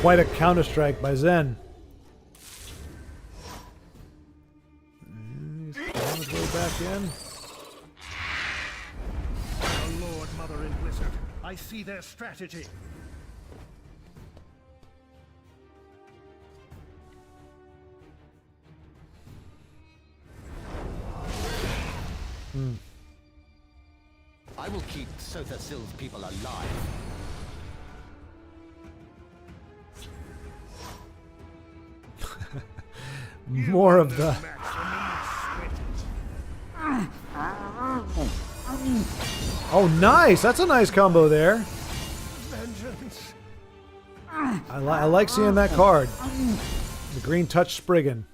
Quite a counter-strike by Zen. He's on his way back in. Oh Lord, Mother and Wizard, I see their strategy. I will keep Sothasill's people alive. More of the... Oh, nice! That's a nice combo there. I like seeing that card. The green touch Spriggan.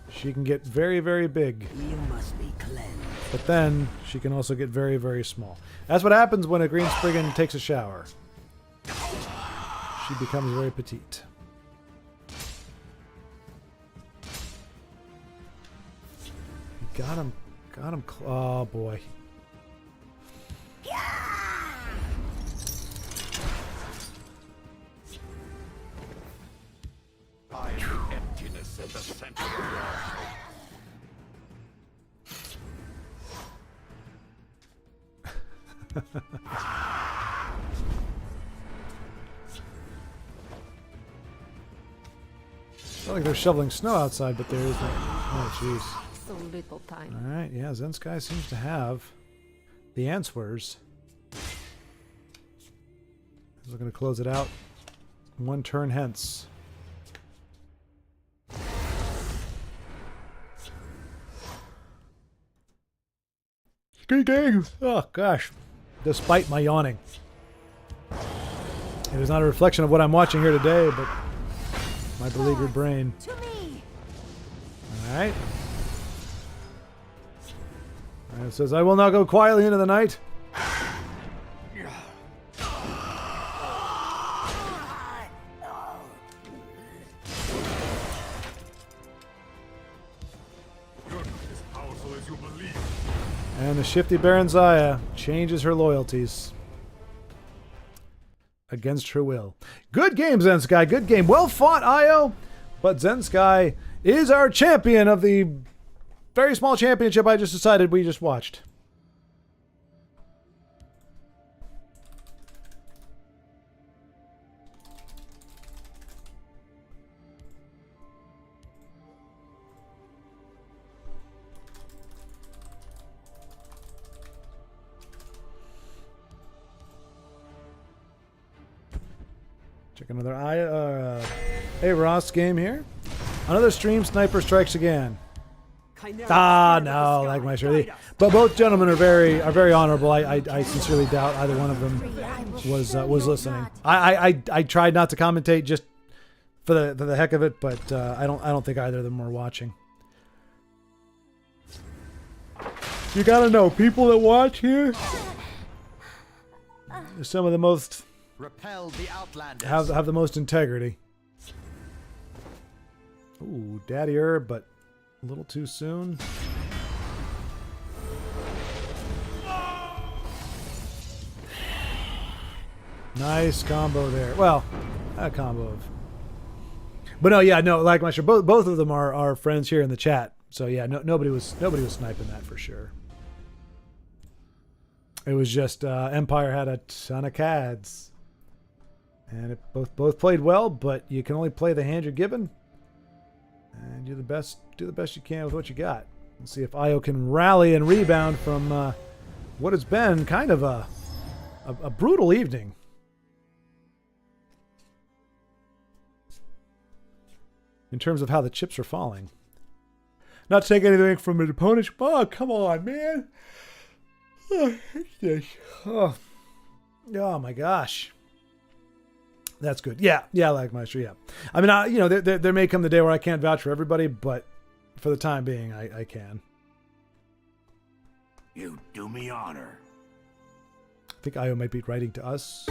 She can get very, very big. You must be cleansed. But then she can also get very, very small. That's what happens when a green Spriggan takes a shower. She becomes very petite. Got him. Got him. Oh, boy. I am the emptiness at the center of your It's not like they're shoveling snow outside, but there is no... Oh, jeez. So little time. All right, yeah, Zensky seems to have the answers. He's looking to close it out. One turn hence. Good game. Oh, gosh. Despite my yawning. It is not a reflection of what I'm watching here today, but my beleaguered brain. To me. All right. And it says, I will not go quietly into the night. And the shifty Baron Zaya changes her loyalties against her will. Good game, Zensky. Good game. Well fought, Io. But Zensky is our champion of the very small championship I just decided we just watched. Check another Ross game here. Another stream. Sniper strikes again. No, like my sure. But both gentlemen are very honorable. I sincerely doubt either one of them was listening. I tried not to commentate just for the heck of it, but I don't think either of them were watching. You gotta know, people that watch here are some of the most repel the outlanders. Have the most integrity. Ooh, Daddy Herb, but a little too soon. Nice combo there. Well, a combo of. But no, yeah, no, like my sure, both of them are friends here in the chat. So yeah, nobody was sniping that for sure. It was just Empire had a ton of Cards. And it both played well, but you can only play the hand you're given. And do the best you can with what you got. We'll see if Io can rally and rebound from what has been kind of a brutal evening. In terms of how the chips are falling. Not to take anything from an opponent. Oh, come on, man. Oh my gosh. That's good. Yeah, like Maestro, yeah. I mean, there may come the day where I can't vouch for everybody, but for the time being, I can. You do me honor. I think Io might be writing to us.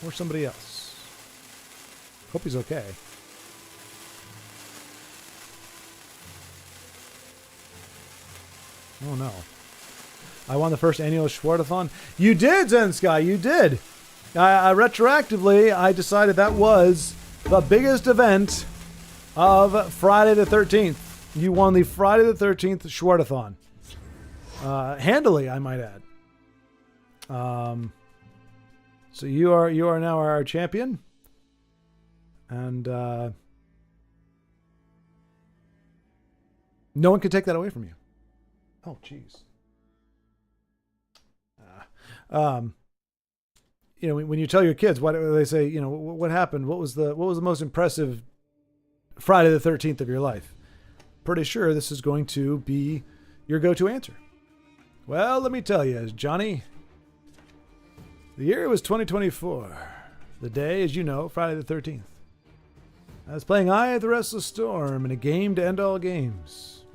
Or somebody else. Hope he's okay. Oh no. I won the first annual Schwartathon. You did, Zensky, you did. Retroactively, I decided that was the biggest event of Friday the 13th. You won the Friday the 13th Schwartathon. Handily, I might add. So you are now our champion. And no one can take that away from you. Oh, jeez. When you tell your kids, what do they say? What happened? What was the most impressive Friday the 13th of your life? Pretty sure this is going to be your go-to answer. Well, let me tell you, Johnny. The year was 2024. The day, as you know, Friday the 13th. I was playing Eye of the Restless Storm in a game to end all games.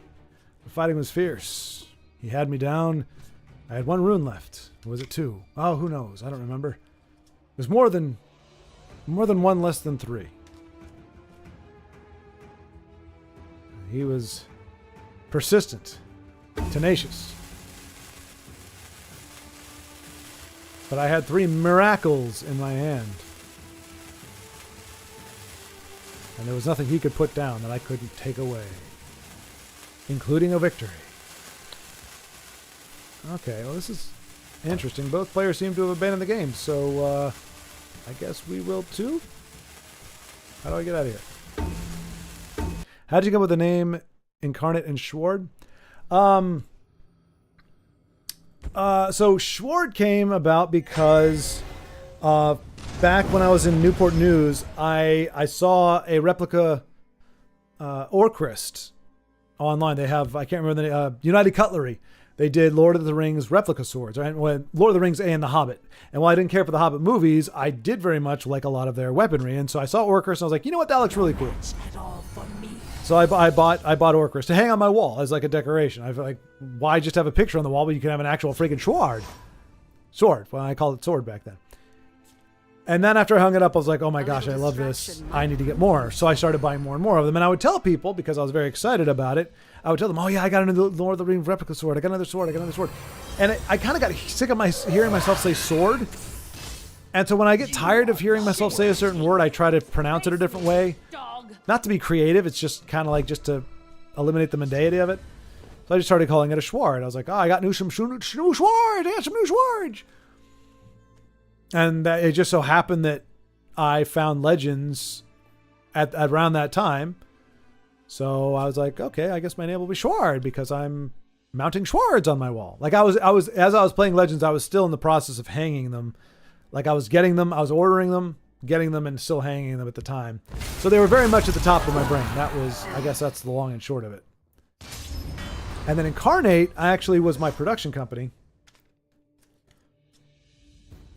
The fighting was fierce. He had me down. I had one rune left. Or was it two? Oh, who knows? I don't remember. It was more than one, less than three. He was persistent, tenacious. But I had three miracles in my hand. And there was nothing he could put down that I couldn't take away. Including a victory. Okay, well this is interesting. Both players seem to have abandoned the game, so I guess we will too. How do I get out of here? How'd you come up with the name Incarnate and Schward? So Schward came about because back when I was in Newport News, I saw a replica Orcrist online. They have, I can't remember the name, United Cutlery. They did Lord of the Rings replica swords, right? Lord of the Rings and The Hobbit. And while I didn't care for the Hobbit movies, I did very much like a lot of their weaponry. And so I saw Orcrist and I was like, you know what, that looks really cool. So I bought Orcrist to hang on my wall as like a decoration. I feel like, why just have a picture on the wall, but you can have an actual freaking sword. Well, I called it sword back then. And then after I hung it up, I was like, oh my gosh, I love this. I need to get more. So I started buying more and more of them. And I would tell people, because I was very excited about it, I would tell them, oh yeah, I got another Lord of the Rings replica sword. I got another sword. And I kind of got sick of hearing myself say sword. And so when I get tired of hearing myself say a certain word, I try to pronounce it a different way. Not to be creative. It's just kind of like just to eliminate the mundanity of it. So I just started calling it a Schward. I was like, oh, I got some new Schward. I got some new Schwards. And it just so happened that I found Legends at around that time. So I was like, okay, I guess my name will be Schward because I'm mounting Schwards on my wall. Like as I was playing Legends, I was still in the process of hanging them. Like I was getting them, I was ordering them, getting them, and still hanging them at the time. So they were very much at the top of my brain. I guess that's the long and short of it. And then Incarnate actually was my production company.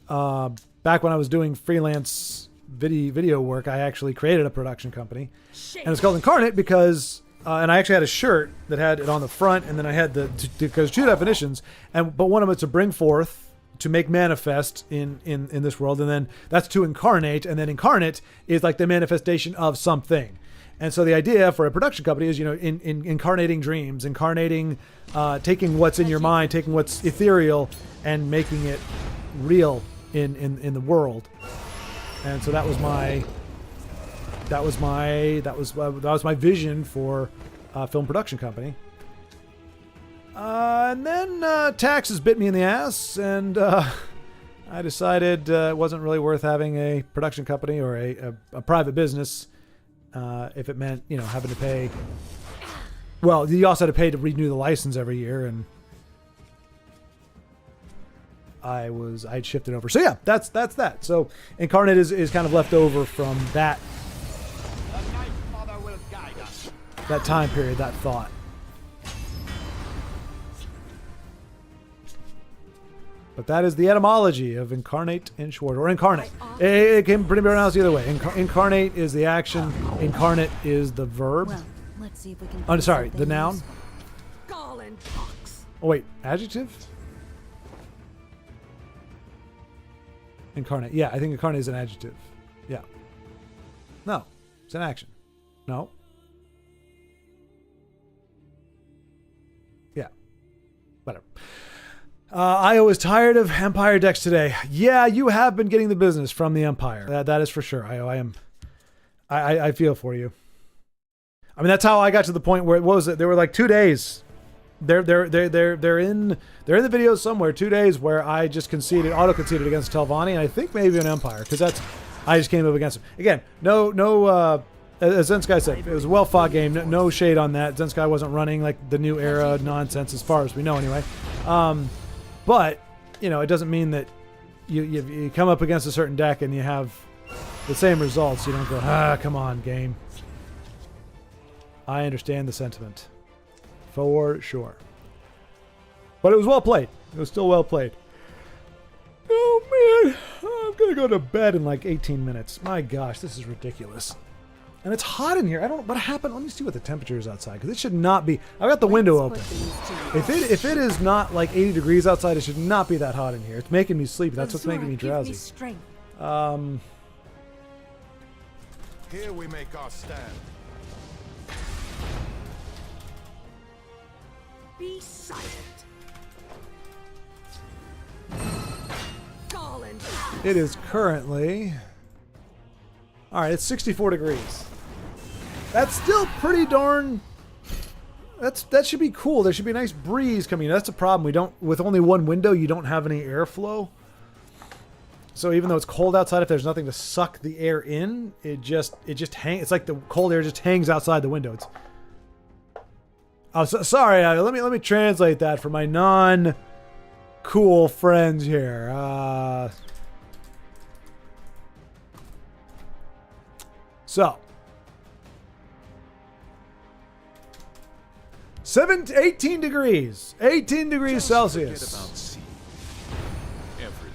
Back when I was doing freelance video work, I actually created a production company. And it's called Incarnate because, and I actually had a shirt that had it on the front, and then I had because two definitions, but one of them is to bring forth, to make manifest in this world, and then that's to incarnate, and then incarnate is like the manifestation of something. And so the idea for a production company is, incarnating dreams, taking what's in your mind, taking what's ethereal, and making it real in the world. And so that was my vision for a film production company. And then taxes bit me in the ass, and I decided it wasn't really worth having a production company or a private business if it meant, having to pay. Well, you also had to pay to renew the license every year, and I'd shifted over. So yeah, that's that. So Incarnate is kind of left over from that time period, that thought. But that is the etymology of incarnate in short, or incarnate. It can pretty much pronounced either way. Incarnate is the action. Incarnate is the verb. Well, let's see if we can. Oh, sorry, the noun. Gallon pox. Oh wait, adjective. Incarnate. Yeah, I think incarnate is an adjective. Yeah. No, it's an action. No. Yeah. Whatever. I was tired of Empire decks today. Yeah, you have been getting the business from the Empire. That is for sure. I feel for you. I mean, that's how I got to the point where, what was it? There were like 2 days. They're in the video somewhere. 2 days where I just auto conceded against Telvanni, and I think maybe an Empire, because I just came up against him again. No. As Zensky said, it was a well-fought game. No shade on that. Zensky wasn't running like the new era nonsense, as far as we know, anyway. But, it doesn't mean that you come up against a certain deck and you have the same results. You don't go, come on, game. I understand the sentiment. For sure. But it was well played. It was still well played. Oh, man. I'm going to go to bed in like 18 minutes. My gosh, this is ridiculous. And it's hot in here. I don't know what happened. Let me see what the temperature is outside, because it should not be. I've got the window open. If it is not like 80 degrees outside, it should not be that hot in here. It's making me sleepy. That's what's making me drowsy. Here we make our stand. Be silent. Gallon. It is currently. All right, it's 64 degrees. That's still pretty darn. That should be cool. There should be a nice breeze coming in. That's the problem. With only one window, you don't have any airflow. So even though it's cold outside, if there's nothing to suck the air in, it just hangs. It's like the cold air just hangs outside the window. Sorry. Let me translate that for my non-cool friends here. 18 degrees. 18 degrees Celsius. Forget about sea. Everyone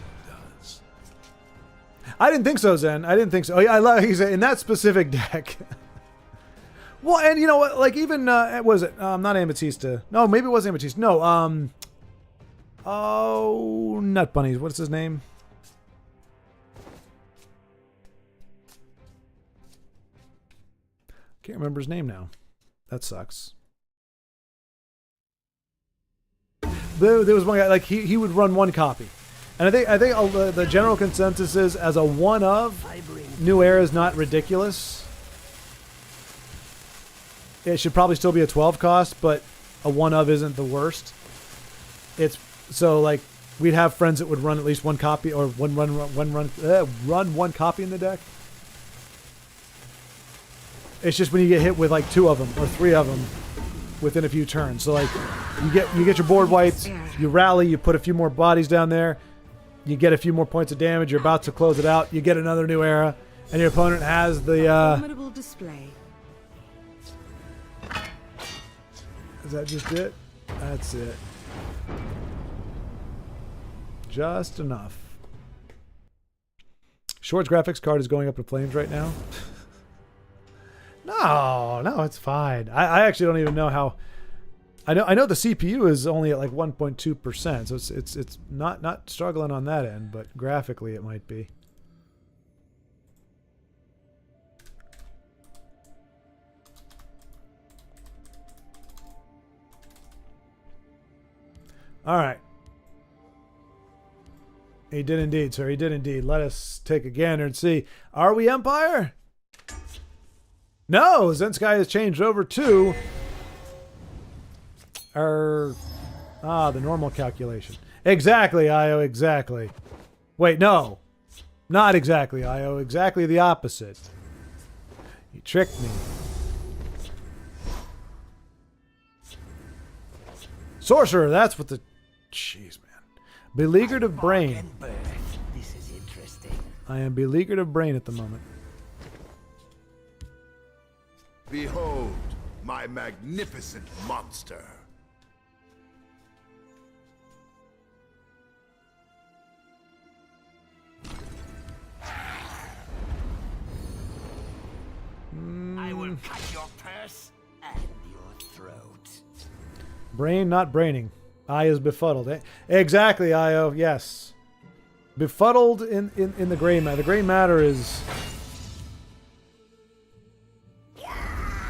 does. I didn't think so, Zen. I didn't think so. Oh, yeah, I love he's in that specific deck. Well, and you know what? Like even was it not Amethysta? No, maybe it was Amethysta. No, oh, Nut Bunnies. What's his name? Can't remember his name now. That sucks. There was one guy, like he would run one copy, and I think the general consensus is, as a one of, New Era is not ridiculous. It should probably still be a 12 cost, but a one of isn't the worst. It's so like we'd have friends that would run at least one copy or run one copy in the deck. It's just when you get hit with like 2 of them or 3 of them within a few turns. So like you get your board wiped, you rally, you put a few more bodies down there, you get a few more points of damage, you're about to close it out, you get another New Era, and your opponent has the formidable display. Is that just it? That's it. Just enough. Short's graphics card is going up in flames right now. No, it's fine. I actually don't even know how. I know the CPU is only at like 1.2%, so it's not struggling on that end, but graphically it might be. All right. He did indeed, sir. He did indeed. Let us take a gander and see. Are we Empire? No, Zensky has changed over to our Ah, the normal calculation. Exactly, Io, exactly. Wait, no. Not exactly, Io. Exactly the opposite. You tricked me. Sorcerer, that's what the... Jeez, man. Beleaguered of brain. This is interesting. I am beleaguered of brain at the moment. Behold, my magnificent monster. I will cut your purse and your throat. Brain, not braining. I is befuddled. Exactly, Io. Yes. Befuddled in the gray matter. The gray matter is...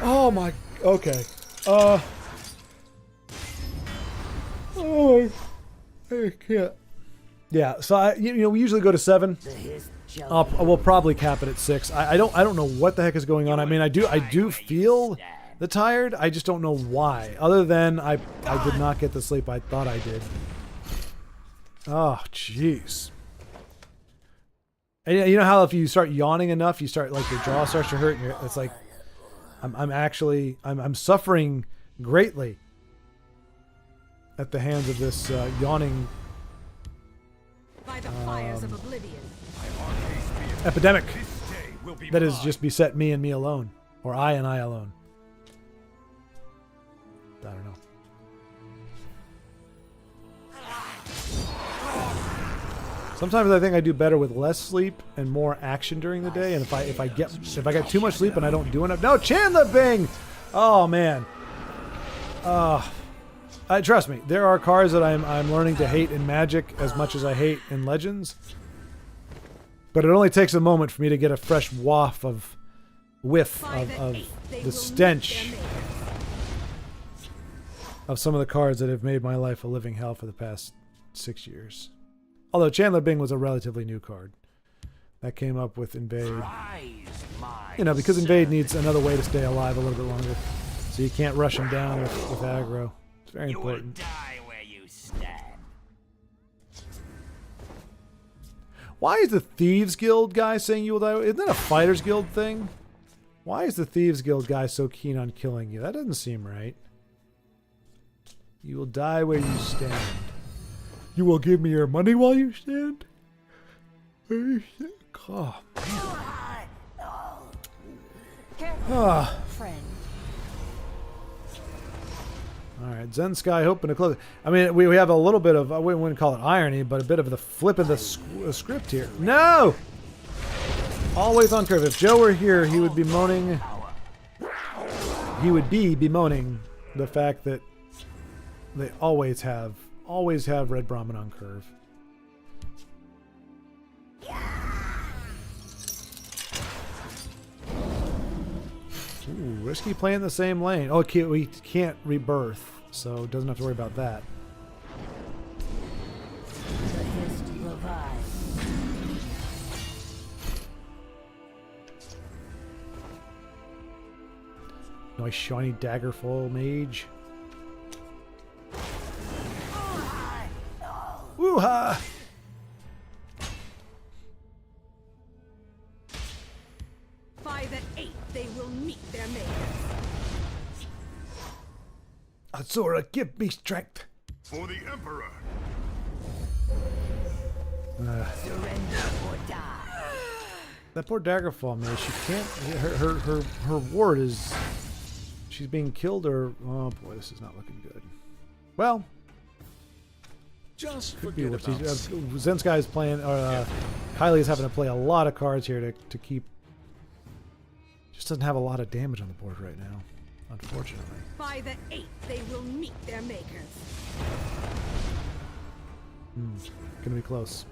Oh my... Okay. Oh, I can't. Yeah, so we usually go to 7. We'll probably cap it at 6. I don't know what the heck is going on. I mean, I do feel the tired. I just don't know why. Other than I did not get the sleep I thought I did. Oh, jeez. And you know how if you start yawning enough, you start like your jaw starts to hurt. And it's like I'm suffering greatly at the hands of this yawning By the fires of oblivion. epidemic that has just beset me and me alone, or I and I alone. I don't know. Sometimes I think I do better with less sleep and more action during the day. And if I get too much sleep and I don't do enough, no, Chandler Bing. Oh man. Trust me, there are cards that I'm learning to hate in Magic as much as I hate in Legends. But it only takes a moment for me to get a fresh whiff of the stench of some of the cards that have made my life a living hell for the past 6 years. Although Chandler Bing was a relatively new card. That came up with Invade. Because Invade needs another way to stay alive a little bit longer. So you can't rush him down with aggro. It's very important. Die where you stand. Why is the Thieves Guild guy saying you will die? Isn't that a Fighters Guild thing? Why is the Thieves Guild guy so keen on killing you? That doesn't seem right. You will die where you stand. You will give me your money while you stand? Oh, man. Friend. Alright, Zen Sky hoping to close. I mean, we have a little bit of, I wouldn't call it irony, but a bit of the flip of the script here. No! Always on curve. If Joe were here, he would be moaning. He would be bemoaning the fact that they always have Red Brahmin on curve. Ooh, risky playing the same lane. Oh, okay, we can't rebirth, so doesn't have to worry about that. The hist revives. Nice shiny Daggerfall mage. Woo-ha! By the 8th, they will meet their makers. Azura, give me strength. For the Emperor. Surrender or die. That poor Daggerfall mage, she can't. Her ward is. She's being killed, or oh boy, this is not looking good. Well. Just Could be forget worse. about Zensky is playing, Kylie is having to play a lot of cards here to keep. Just doesn't have a lot of damage on the board right now, unfortunately. By the 8th, they will meet their makers. Gonna be close.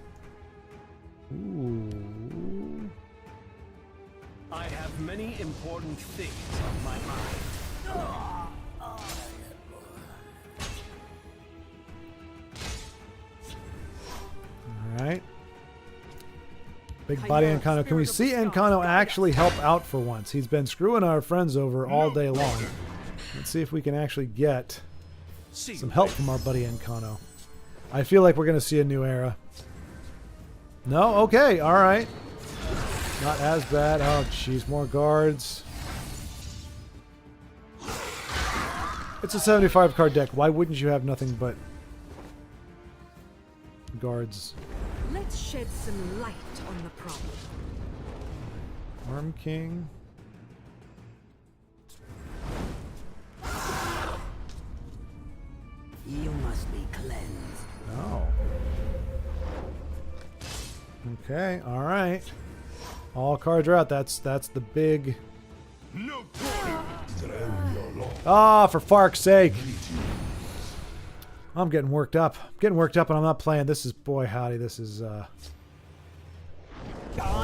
Ooh. I have many important things on my mind. Alright. Big body Encano. Can we see Encano actually help out for once? He's been screwing our friends over all day long. Let's see if we can actually get some help from our buddy Encano. I feel like we're going to see a new era. No? Okay, alright. Not as bad. Oh, jeez, more guards. It's a 75 card deck. Why wouldn't you have nothing but guards? Let's shed some light on the problem. Worm King. You must be cleansed. Oh. Okay, alright. All cards are out. That's the big... Ah, for fark's sake. I'm getting worked up. I'm getting worked up and I'm not playing. This is, boy howdy, this is all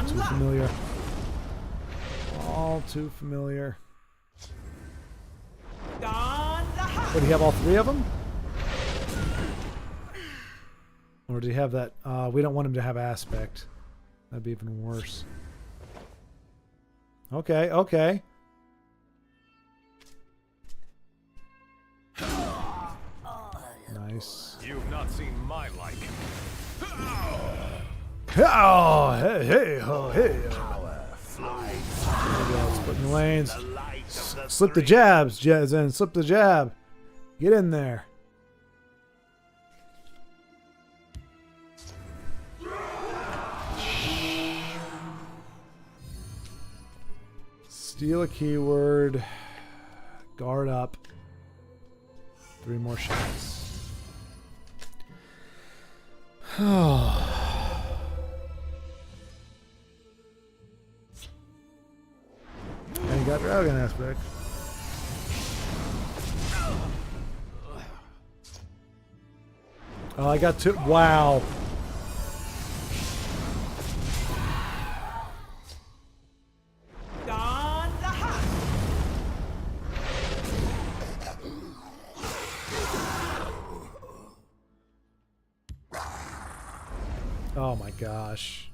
too familiar. All too familiar. What, do you have all three of them? Or do you have that? We don't want him to have aspect. That'd be even worse. Okay, okay. Nice. You've not seen my like. Oh, hey, hey, oh, hey. Splitting lanes. Slip the jabs, Zen. Slip the jab. Get in there. Steal a keyword. Guard up. 3 more shots. Oh. And you got dragon aspect. Oh, I got 2. Wow. Oh my gosh.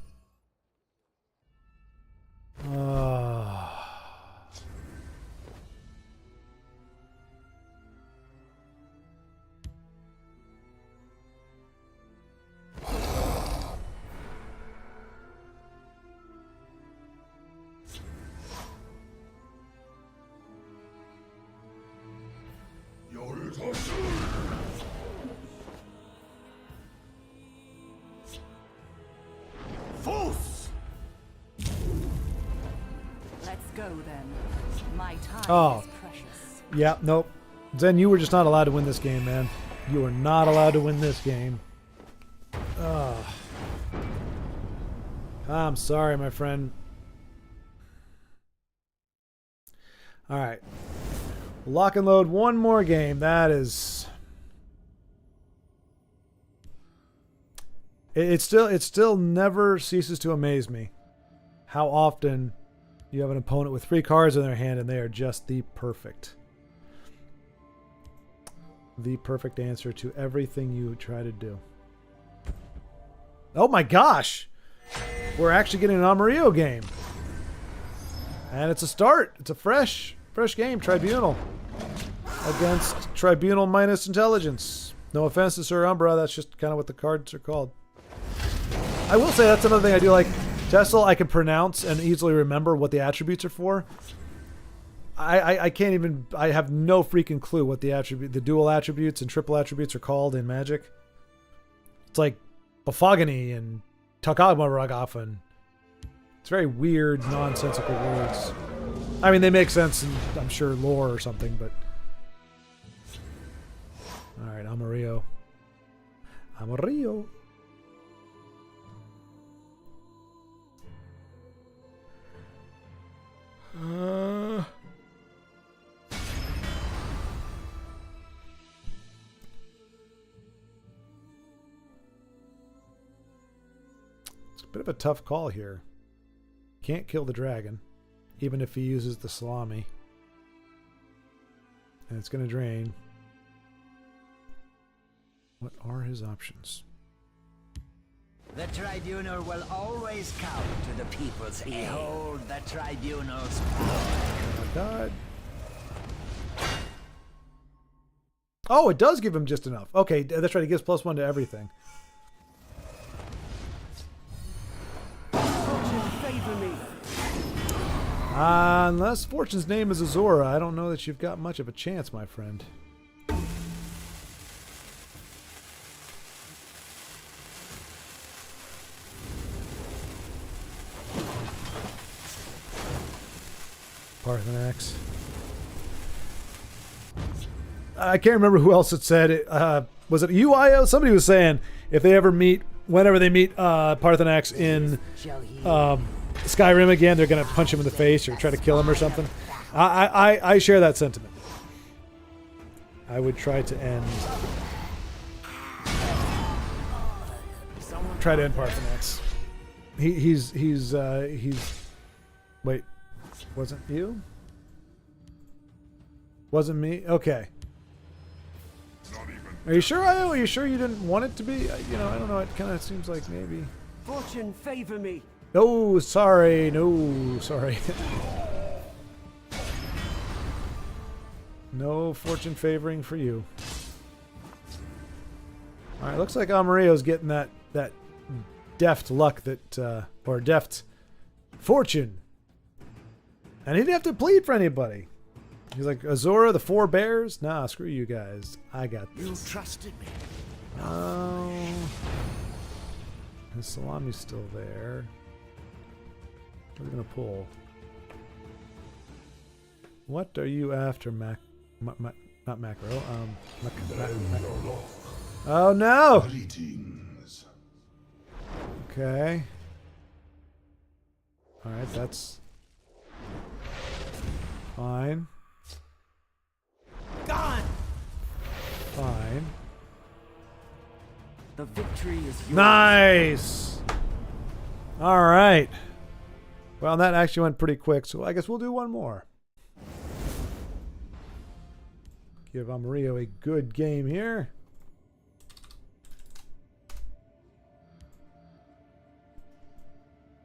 Let's go then. My time Oh. is precious. Yeah, nope. Zen, you were just not allowed to win this game, man. You were not allowed to win this game. I'm sorry, my friend. Alright. Lock and load one more game. That is... It still never ceases to amaze me how often you have an opponent with 3 cards in their hand and they are just the perfect answer to everything you try to do. Oh my gosh! We're actually getting an Amarillo game. And it's a start. It's a fresh game. Tribunal. Against Tribunal minus Intelligence. No offense to Sir Umbra, that's just kind of what the cards are called. I will say that's another thing I do like. Tessel, I can pronounce and easily remember what the attributes are for. I can't even... I have no freaking clue what the dual attributes and triple attributes are called in Magic. It's like Bafogany and Takagmaragaf, and it's very weird, nonsensical words. I mean, they make sense in, I'm sure, lore or something, but... Alright, Amarillo. Amarillo. It's a bit of a tough call here. Can't kill the dragon, even if he uses the salami. And it's going to drain. What are his options? The tribunal will always count to the people's aid. Behold the tribunal's power. Oh my god. Oh, it does give him just enough. Okay, that's right. It gives +1 to everything. Favor me. Unless Fortune's name is Azora, I don't know that you've got much of a chance, my friend. Parthenax. I can't remember who else had said it. Was it you, Io? Somebody was saying if they ever meet, whenever they meet Parthenax in Skyrim again, they're going to punch him in the face or try to kill him or something. I share that sentiment. I would try to end Parthenax. He's wait, wasn't you? Wasn't me? Okay. Are you sure, Io? Are you sure you didn't want it to be? You know, I don't know. It kind of seems like maybe. Fortune favor me. No, sorry. No, sorry. No fortune favoring for you. All right, looks like Amario's getting that deft luck that or deft fortune, and he didn't have to plead for anybody. He's like, Azora, the 4 bears? Nah, screw you guys. I got this. You trusted me. Oh. His salami's still there. What are we going to pull? What are you after, not Macro? Oh, no! Greetings. Okay. Alright, that's fine. Gone. Fine. The victory is yours. Nice! Alright. Well, that actually went pretty quick, so I guess we'll do one more. Give Amarillo a good game here.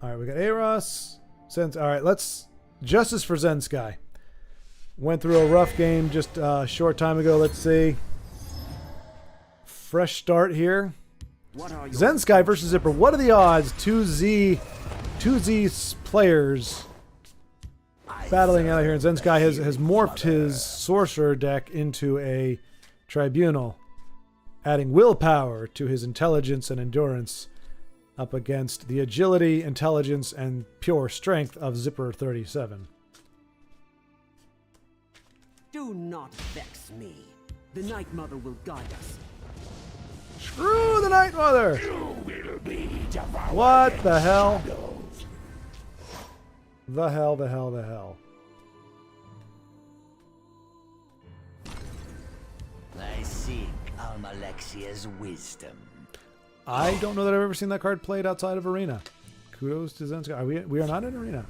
Alright, we got Eros. Alright, let's... Justice for Zensky. Went through a rough game just a short time ago. Let's see. Fresh start here. Zensky versus Zipper. What are the odds? 2Z players battling out here. And Zensky has morphed his sorcerer deck into a tribunal, adding willpower to his intelligence and endurance up against the agility, intelligence, and pure strength of Zipper 37. Do not vex me. The Night Mother will guide us. Screw the Night Mother! What the hell? The hell. I seek Almalexia's wisdom. I don't know that I've ever seen that card played outside of Arena. Kudos to Zensky. We are not in Arena.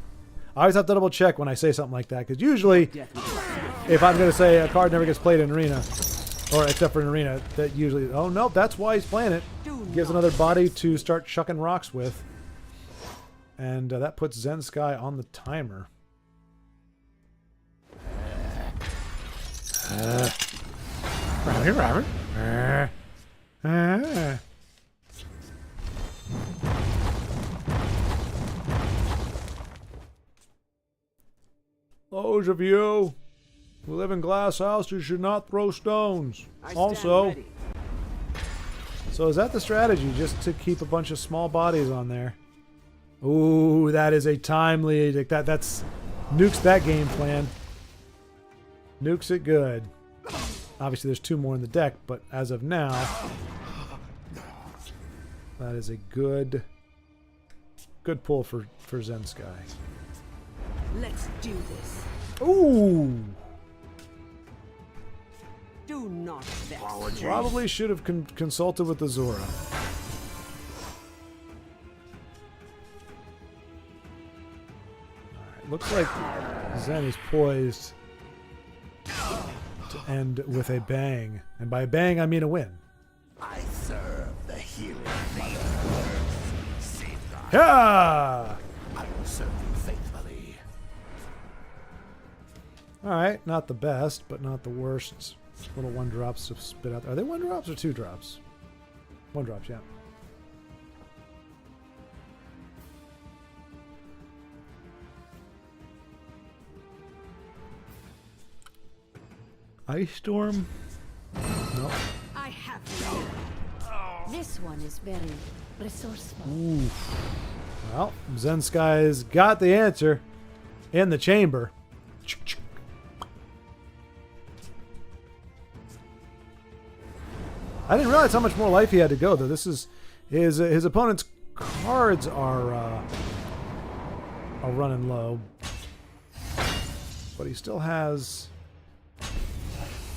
I always have to double check when I say something like that, because usually if I'm going to say a card never gets played in Arena, or except for in Arena, that usually, oh no, that's why he's playing it. Gives another body to start chucking rocks with. And that puts Zensky on the timer. Those of you who live in glass houses should not throw stones. Also, so is that the strategy? Just to keep a bunch of small bodies on there? Ooh, that is a timely. That's nukes that game plan. Nukes it good. Obviously, there's 2 more in the deck, but as of now, that is a good pull for Zensky. Let's do this. Ooh. Do not vex. Probably should have consulted with Azora. Alright, looks like Zen is poised to end with a bang. And by bang, I mean a win. I serve the healing mother. Yeah! I will serve you faithfully. Alright, not the best, but not the worst. Little 1-drops to spit out. Are they 1-drops or 2-drops? 1-drops, yeah. Ice Storm? Nope. I have you. This one is very resourceful. Ooh. Well, Zenskai's got the answer in the chamber. I didn't realize how much more life he had to go, though. This is his opponent's cards are running low, but he still has.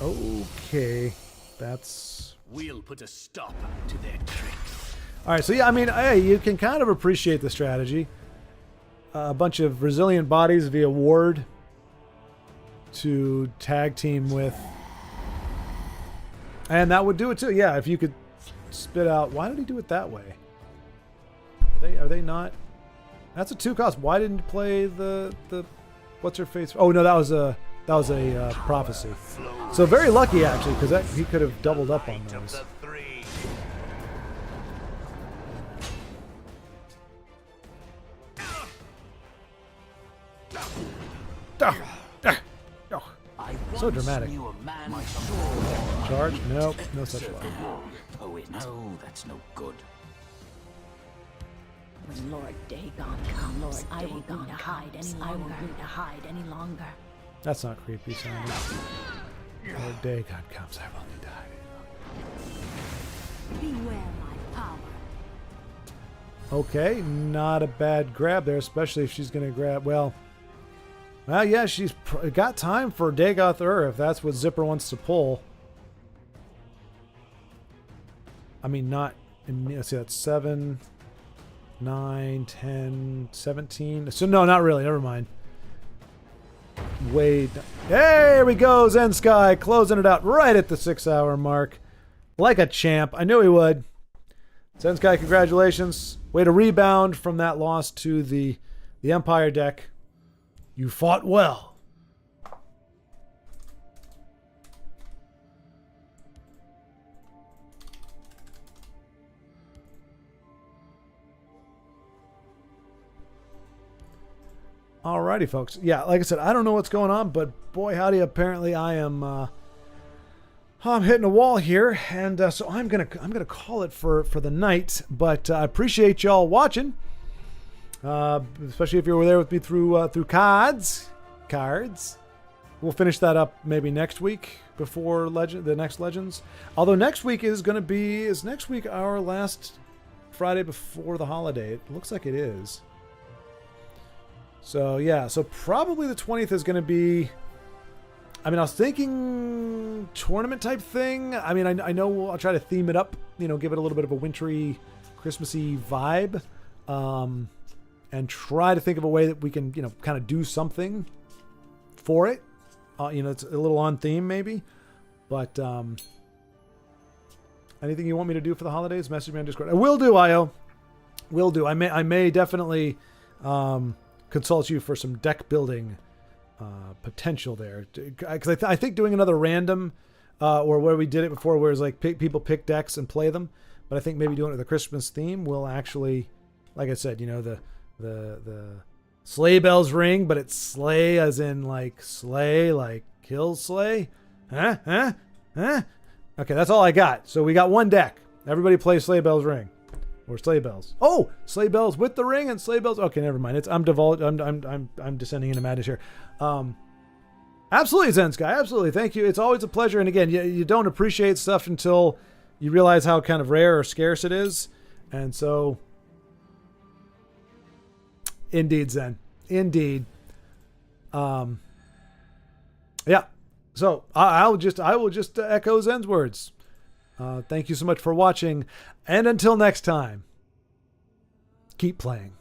Okay, that's. We'll put a stop to their tricks. All right, so yeah, I mean, hey, you can kind of appreciate the strategy. A bunch of resilient bodies via ward to tag team with. And that would do it too. Yeah, if you could spit out. Why did he do it that way? Are they not? That's a 2 cost. Why didn't you play the what's her face? Oh no, that was a prophecy. So very lucky actually, because he could have doubled up on those. So dramatic. Charge? Nope, no such luck. No, that's no good. When Lord Dagon comes, I won't need to hide any longer. I won't need to hide any longer. That's not creepy sounding. Lord Dagon comes, I will need to hide any longer. Beware my power. Okay, not a bad grab there, especially if she's going to grab. Well, yeah, she's got time for Dagoth Ur if that's what Zipper wants to pull. I mean, not. Let's see, that's 7, 9, 10, 17. So, no, not really. Never mind. Wait. There we go, Zenskai, closing it out right at the 6-hour mark. Like a champ. I knew he would. Zenskai, congratulations. Way to rebound from that loss to the Empire deck. You fought well. Alrighty, folks. Yeah, like I said, I don't know what's going on, but boy, howdy, apparently I am I'm hitting a wall here, and so I'm gonna call it for the night. But I appreciate y'all watching. Especially if you were there with me through Kards. We'll finish that up maybe next week before the next Legends. Although next week is next week our last Friday before the holiday? It looks like it is. So yeah, so probably the 20th is going to be. I mean, I was thinking tournament type thing. I mean, I know I'll try to theme it up. You know, give it a little bit of a wintry, Christmassy vibe. And try to think of a way that we can, kind of do something for it. It's a little on theme maybe. But anything you want me to do for the holidays, message me on Discord. I will do, Io. Will do. I may definitely consult you for some deck building potential there. Because I think doing another random or where we did it before, where it's like people pick decks and play them. But I think maybe doing it with a Christmas theme will actually, like I said, the sleigh bells ring, but it's slay as in like slay, like kill slay. Huh? Okay, that's all I got. So we got one deck. Everybody plays sleigh bells ring, or sleigh bells. Oh, sleigh bells with the ring and sleigh bells. Okay, never mind. I'm descending into madness here. Absolutely, Zenskai. Absolutely. Thank you. It's always a pleasure. And again, you don't appreciate stuff until you realize how kind of rare or scarce it is. And so. Indeed, Zen. Indeed. Yeah. So I will just echo Zen's words. Thank you so much for watching, and until next time, keep playing.